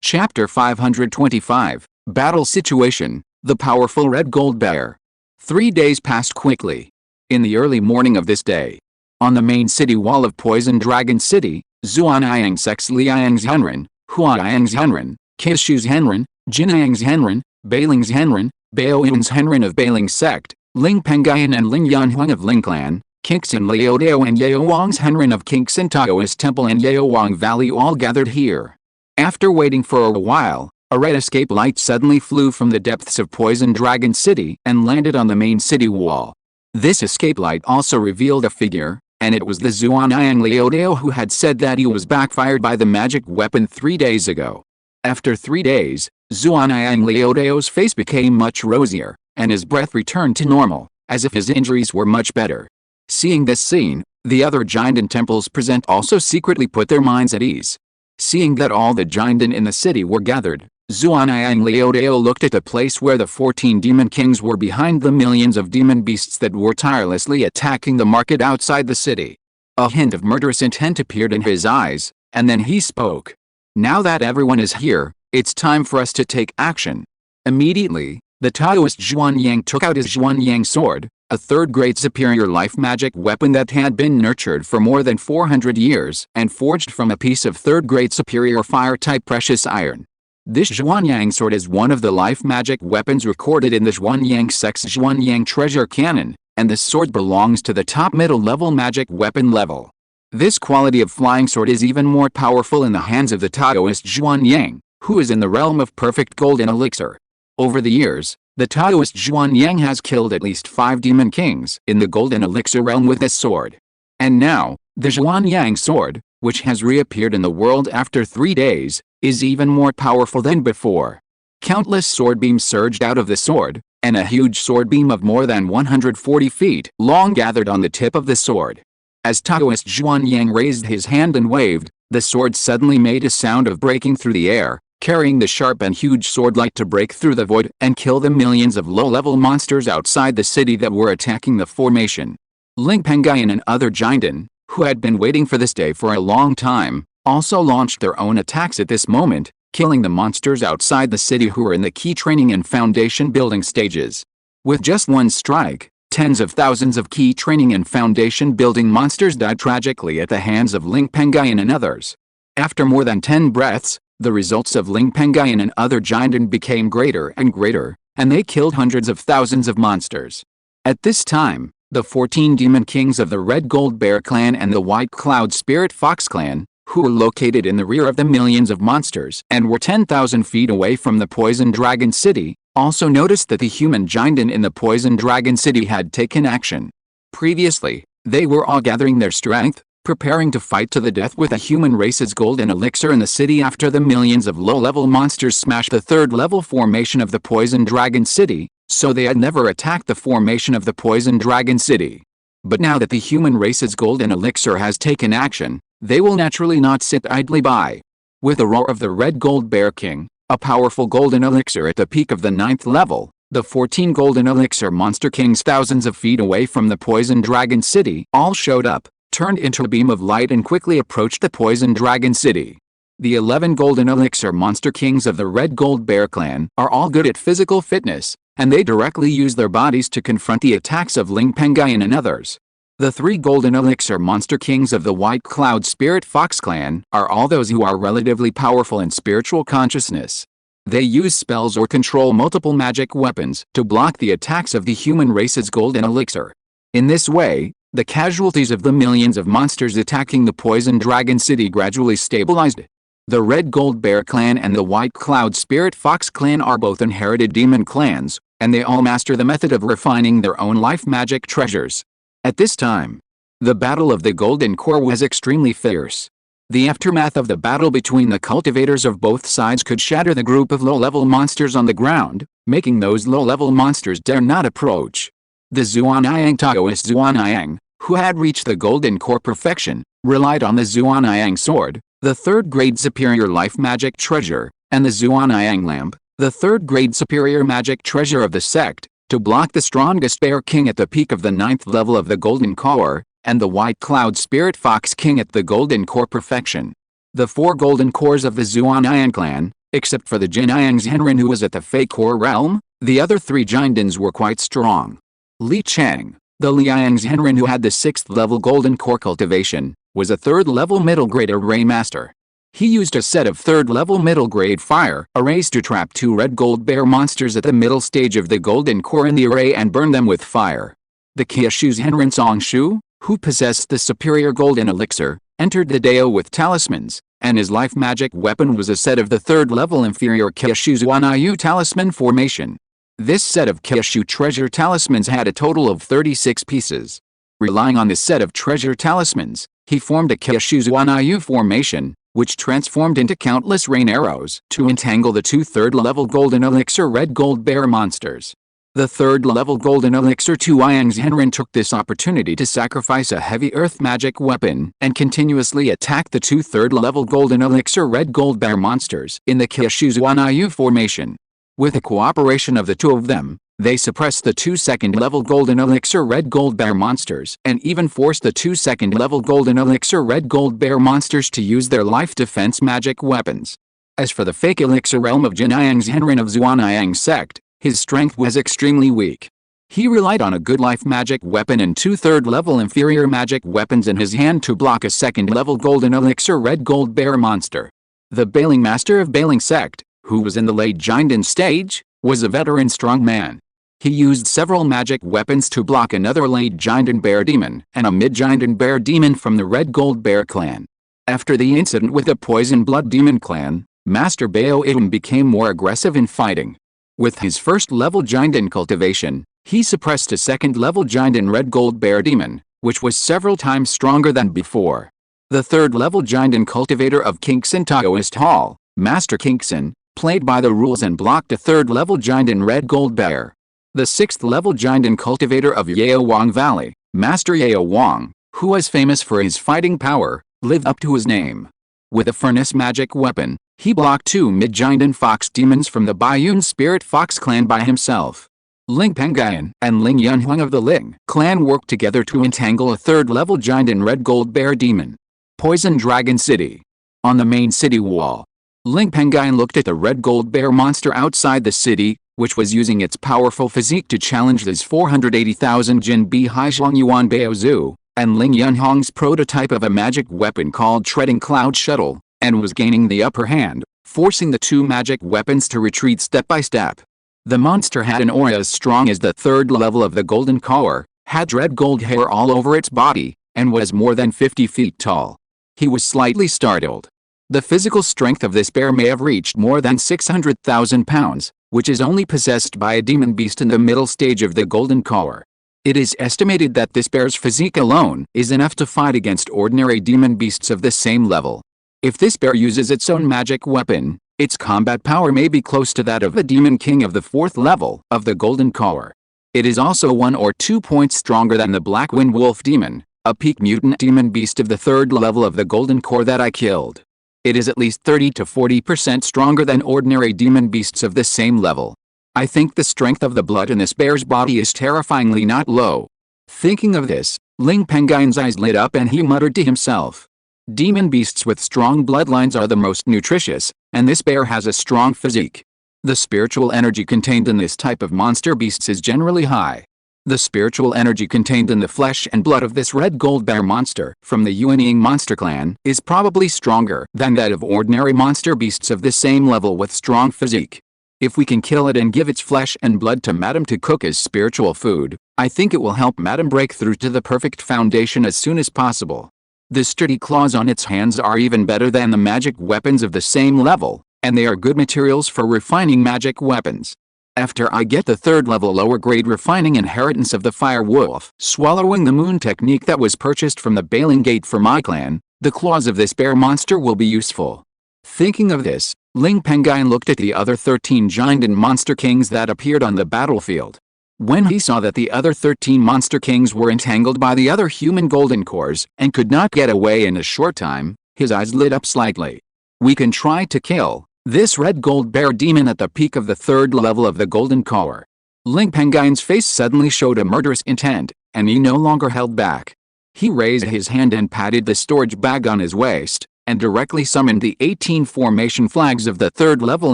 Chapter 525, Battle Situation, The Powerful Red Gold Bear. 3 days passed quickly. In the early morning of this day, on the main city wall of Poison Dragon City, Xuanyang sects Liangzhenren, Huayangzhenren, Qingshi Jinangzhenren, Bailingzhenren, Baoyangzhenren of Bailing sect, Ling Pengyun and Ling Yanhuang of Ling clan, Qingxin Liudao and Yaowangzhenren of Qingxin Taoist Temple and Yaowang Valley all gathered here. After waiting for a while, a red escape light suddenly flew from the depths of Poison Dragon City and landed on the main city wall. This escape light also revealed a figure, and it was the Xuanyang Liudao who had said that he was backfired by the magic weapon 3 days ago. After 3 days, Xuanyang Liudao's face became much rosier, and his breath returned to normal, as if his injuries were much better. Seeing this scene, the other Jaidan temples present also secretly put their minds at ease. Seeing that all the Jaidan in the city were gathered, Xuanyang Liudao looked at the place where the 14 demon kings were behind the millions of demon beasts that were tirelessly attacking the market outside the city. A hint of murderous intent appeared in his eyes, and then he spoke. Now that everyone is here, it's time for us to take action. Immediately, the Taoist Xuanyang took out his Xuanyang sword, a third-grade superior life magic weapon that had been nurtured for more than 400 years and forged from a piece of third-grade superior fire-type precious iron. This Xuanyang sword is one of the life magic weapons recorded in the Xuanyang Sect's Xuanyang treasure canon, and the sword belongs to the top middle-level magic weapon level. This quality of flying sword is even more powerful in the hands of the Taoist Xuanyang, who is in the realm of perfect golden elixir. Over the years, the Taoist Xuanyang has killed at least 5 demon kings in the golden elixir realm with this sword. And now, the Xuanyang sword, which has reappeared in the world after 3 days, is even more powerful than before. Countless sword beams surged out of the sword, and a huge sword beam of more than 140 feet long gathered on the tip of the sword. As Taoist Xuanyang raised his hand and waved, the sword suddenly made a sound of breaking through the air, carrying the sharp and huge sword like to break through the void and kill the millions of low-level monsters outside the city that were attacking the formation. Ling Pengyun and other Jindan, who had been waiting for this day for a long time, also launched their own attacks at this moment, killing the monsters outside the city who were in the key training and foundation building stages. With just one strike, tens of thousands of key training and foundation building monsters died tragically at the hands of Ling Pengyun and others. After more than 10 breaths, the results of Ling Pengyun and other Jindan became greater and greater, and they killed hundreds of thousands of monsters. At this time, the 14 demon kings of the Red Gold Bear clan and the White Cloud Spirit Fox clan, who were located in the rear of the millions of monsters and were 10,000 feet away from the Poison Dragon City, also noticed that the human Jindan in the Poison Dragon City had taken action. Previously, they were all gathering their strength, preparing to fight to the death with a human race's golden elixir in the city after the millions of low-level monsters smashed the third-level formation of the Poison Dragon City, so they had never attacked the formation of the Poison Dragon City. But now that the human race's golden elixir has taken action, they will naturally not sit idly by. With the roar of the Red Gold Bear King, a powerful golden elixir at the peak of the 9th level, the 14 golden elixir monster kings thousands of feet away from the Poison Dragon City all showed up, turned into a beam of light and quickly approached the Poison Dragon City. The 11 golden elixir monster kings of the Red Gold Bear clan are all good at physical fitness, and they directly use their bodies to confront the attacks of Ling Pengyun and others. The 3 golden elixir monster kings of the White Cloud Spirit Fox clan are all those who are relatively powerful in spiritual consciousness. They use spells or control multiple magic weapons to block the attacks of the human race's golden elixir. In this way, the casualties of the millions of monsters attacking the Poison Dragon City gradually stabilized. The Red Gold Bear clan and the White Cloud Spirit Fox clan are both inherited demon clans, and they all master the method of refining their own life magic treasures. At this time, the Battle of the Golden Core was extremely fierce. The aftermath of the battle between the cultivators of both sides could shatter the group of low-level monsters on the ground, making those low-level monsters dare not approach. The Xuanyang Taoist Xuanyang, who had reached the Golden Core perfection, relied on the Xuanyang sword, the third-grade superior life magic treasure, and the Xuanyang lamp, the third-grade superior magic treasure of the sect, to block the strongest Bear King at the peak of the 9th level of the Golden Core, and the White Cloud Spirit Fox King at the Golden Core perfection. The 4 Golden Cores of the Xuanyang clan, except for the Jinyang Zhenren who was at the Fey Core realm, the other 3 Jindans were quite strong. Li Chang, the Liang Zhenren who had the 6th level Golden Core cultivation, was a 3rd level middle grade array master. He used a set of 3rd level middle grade fire arrays to trap 2 red gold bear monsters at the middle stage of the Golden Core in the array and burn them with fire. The Qiushu Zhenren Songshu, who possessed the superior golden elixir, entered the Dao with talismans, and his life magic weapon was a set of the 3rd level inferior Qiushu Zuanayu talisman formation. This set of Qiushu treasure talismans had a total of 36 pieces. Relying on this set of treasure talismans, he formed a Qiushu Zuanayu formation, which transformed into countless rain arrows to entangle the 2 3rd-level golden elixir red gold bear monsters. The 3rd-level golden elixir Tuiyang Zhenren took this opportunity to sacrifice a heavy earth magic weapon and continuously attack the 2 3rd-level golden elixir red gold bear monsters in the Qiushu Zuanayu formation. With the cooperation of the 2 of them, they suppressed the 2 2nd-level golden elixir red gold bear monsters and even forced the 2 2nd-level golden elixir red gold bear monsters to use their life defense magic weapons. As for the fake elixir realm of Jinyang Zhenren of Xuanyang sect, his strength was extremely weak. He relied on a good life magic weapon and 2 third-level inferior magic weapons in his hand to block a second-level golden elixir red gold bear monster. The Bailing Master of Bailing Sect, who was in the late Jinden stage, was a veteran strong man. He used several magic weapons to block another late Jinden bear demon and a mid-Jinden bear demon from the red gold bear clan. After the incident with the poison blood demon clan, Master Bao Idum became more aggressive in fighting. With his first-level Jinden cultivation, he suppressed a second-level Jinden red gold bear demon, which was several times stronger than before. The third-level Jinden cultivator of Qingshi Taoist Hall, Master Qingshi, played by the rules and blocked a third-level Jinden red gold bear. The sixth-level Jinden cultivator of Yao Wang Valley, Master Yao Wang, who was famous for his fighting power, lived up to his name. With a furnace magic weapon, he blocked 2 mid-Jinden fox demons from the Baiyun Spirit Fox clan by himself. Ling Pengyun and Ling Yunhuang of the Ling clan worked together to entangle a third-level Jinden red gold bear demon. Poison Dragon City. On the main city wall, Ling Pengyun looked at the red gold bear monster outside the city, which was using its powerful physique to challenge his 480,000 Jin Bi Haishang Yuan Baozu, and Ling Yunhuang's prototype of a magic weapon called Treading Cloud Shuttle, and was gaining the upper hand, forcing the 2 magic weapons to retreat step by step. The monster had an aura as strong as the third level of the golden core, had red gold hair all over its body, and was more than 50 feet tall. He was slightly startled. The physical strength of this bear may have reached more than 600,000 pounds, which is only possessed by a demon beast in the middle stage of the golden core. It is estimated that this bear's physique alone is enough to fight against ordinary demon beasts of the same level. If this bear uses its own magic weapon, its combat power may be close to that of the demon king of the 4th level of the golden core. It is also 1 or 2 points stronger than the black wind wolf demon, a peak mutant demon beast of the 3rd level of the golden core that I killed. It is at least 30 to 40% stronger than ordinary demon beasts of the same level. I think the strength of the blood in this bear's body is terrifyingly not low. Thinking of this, Ling Pengyun's eyes lit up and he muttered to himself. Demon beasts with strong bloodlines are the most nutritious, and this bear has a strong physique. The spiritual energy contained in this type of monster beasts is generally high. The spiritual energy contained in the flesh and blood of this red gold bear monster from the Yuanying monster clan is probably stronger than that of ordinary monster beasts of the same level with strong physique. If we can kill it and give its flesh and blood to Madame to cook as spiritual food, I think it will help Madame break through to the perfect foundation as soon as possible. The sturdy claws on its hands are even better than the magic weapons of the same level, and they are good materials for refining magic weapons. After I get the 3rd level lower grade refining inheritance of the fire wolf, swallowing the moon technique that was purchased from the Bailing Gate for my clan, the claws of this bear monster will be useful. Thinking of this, Ling Pengyun looked at the other 13 Jinden monster kings that appeared on the battlefield. When he saw that the other 13 monster kings were entangled by the other human golden cores and could not get away in a short time, his eyes lit up slightly. We can try to kill this red gold bear demon at the peak of the 3rd level of the golden core. Ling Pengyun's face suddenly showed a murderous intent, and he no longer held back. He raised his hand and patted the storage bag on his waist, and directly summoned the 18 formation flags of the 3rd level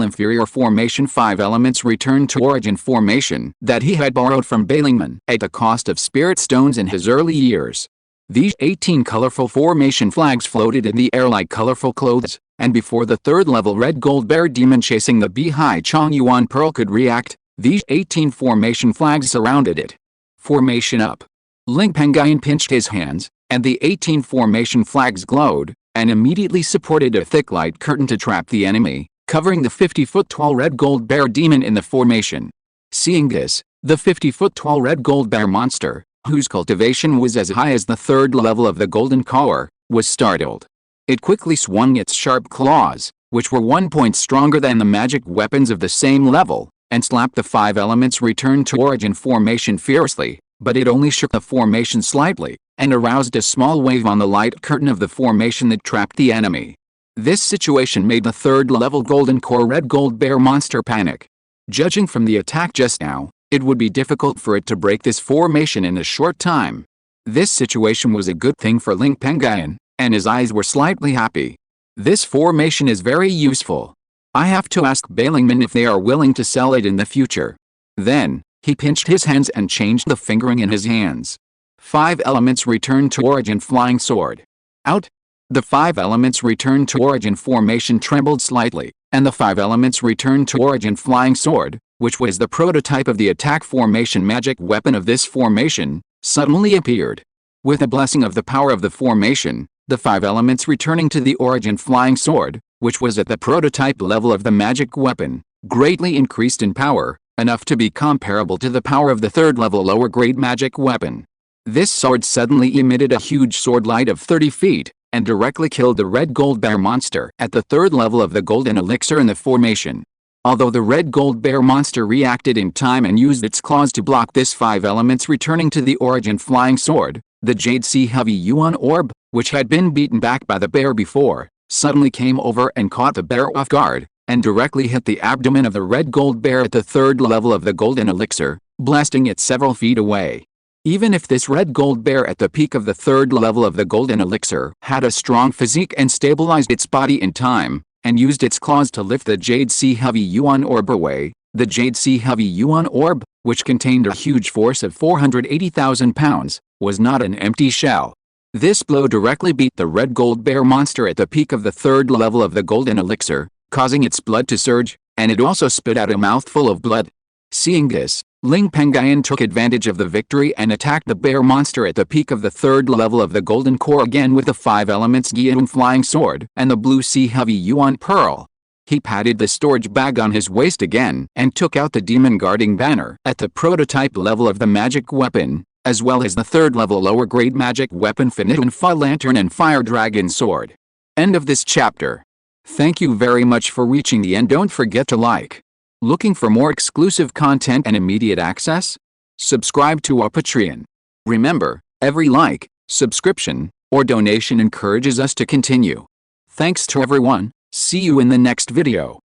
inferior formation 5 elements return to origin formation that he had borrowed from Bailingman at the cost of spirit stones in his early years. These 18 colorful formation flags floated in the air like colorful clothes, and before the 3rd level red gold bear demon chasing the Bihai Chong Yuan Pearl could react, these 18 formation flags surrounded it. Formation up. Ling Pengyun pinched his hands, and the 18 formation flags glowed, and immediately supported a thick light curtain to trap the enemy, covering the 50-foot-tall red gold bear demon in the formation. Seeing this, the 50-foot-tall red gold bear monster, whose cultivation was as high as the 3rd level of the golden core, was startled. It quickly swung its sharp claws, which were 1 point stronger than the magic weapons of the same level, and slapped the 5 elements return to origin formation fiercely, but it only shook the formation slightly, and aroused a small wave on the light curtain of the formation that trapped the enemy. This situation made the 3rd level golden core red gold bear monster panic. Judging from the attack just now, it would be difficult for it to break this formation in a short time. This situation was a good thing for Ling Pengyun, and his eyes were slightly happy. This formation is very useful. I have to ask Bailingman if they are willing to sell it in the future. Then, He pinched his hands and changed the fingering in his hands. 5 elements returned to origin. Flying sword. Out. The 5 elements returned to origin. Formation trembled slightly, and the 5 elements returned to origin. Flying sword, which was the prototype of the attack formation magic weapon of this formation, suddenly appeared. With the blessing of the power of the formation, the 5 elements returning to the origin. Flying sword, which was at the prototype level of the magic weapon, greatly increased in power, enough to be comparable to the power of the 3rd level lower grade magic weapon. This sword suddenly emitted a huge sword light of 30 feet, and directly killed the red gold bear monster at the 3rd level of the golden elixir in the formation. Although the red gold bear monster reacted in time and used its claws to block this 5 elements returning to the origin flying sword, the Jade Sea Heavy Yuan orb, which had been beaten back by the bear before, suddenly came over and caught the bear off guard, and directly hit the abdomen of the red gold bear at the 3rd level of the golden elixir, blasting it several feet away. Even if this red gold bear at the peak of the 3rd level of the golden elixir had a strong physique and stabilized its body in time, and used its claws to lift the Jade Sea Heavy Yuan orb away, the Jade Sea Heavy Yuan orb, which contained a huge force of 480,000 pounds, was not an empty shell. This blow directly beat the red gold bear monster at the peak of the 3rd level of the golden elixir, causing its blood to surge, and it also spit out a mouthful of blood. Seeing this, Ling Pengyun took advantage of the victory and attacked the bear monster at the peak of the 3rd level of the golden core again with the 5 elements Guillaume flying sword and the blue sea heavy yuan pearl. He patted the storage bag on his waist again and took out the demon guarding banner at the prototype level of the magic weapon, as well as the 3rd level lower grade magic weapon Finitun Fa Lantern and Fire Dragon Sword. End of this chapter. Thank you very much for reaching the end. Don't forget to like. Looking for more exclusive content and immediate access? Subscribe to our Patreon. Remember, every like, subscription, or donation encourages us to continue. Thanks to everyone. See you in the next video.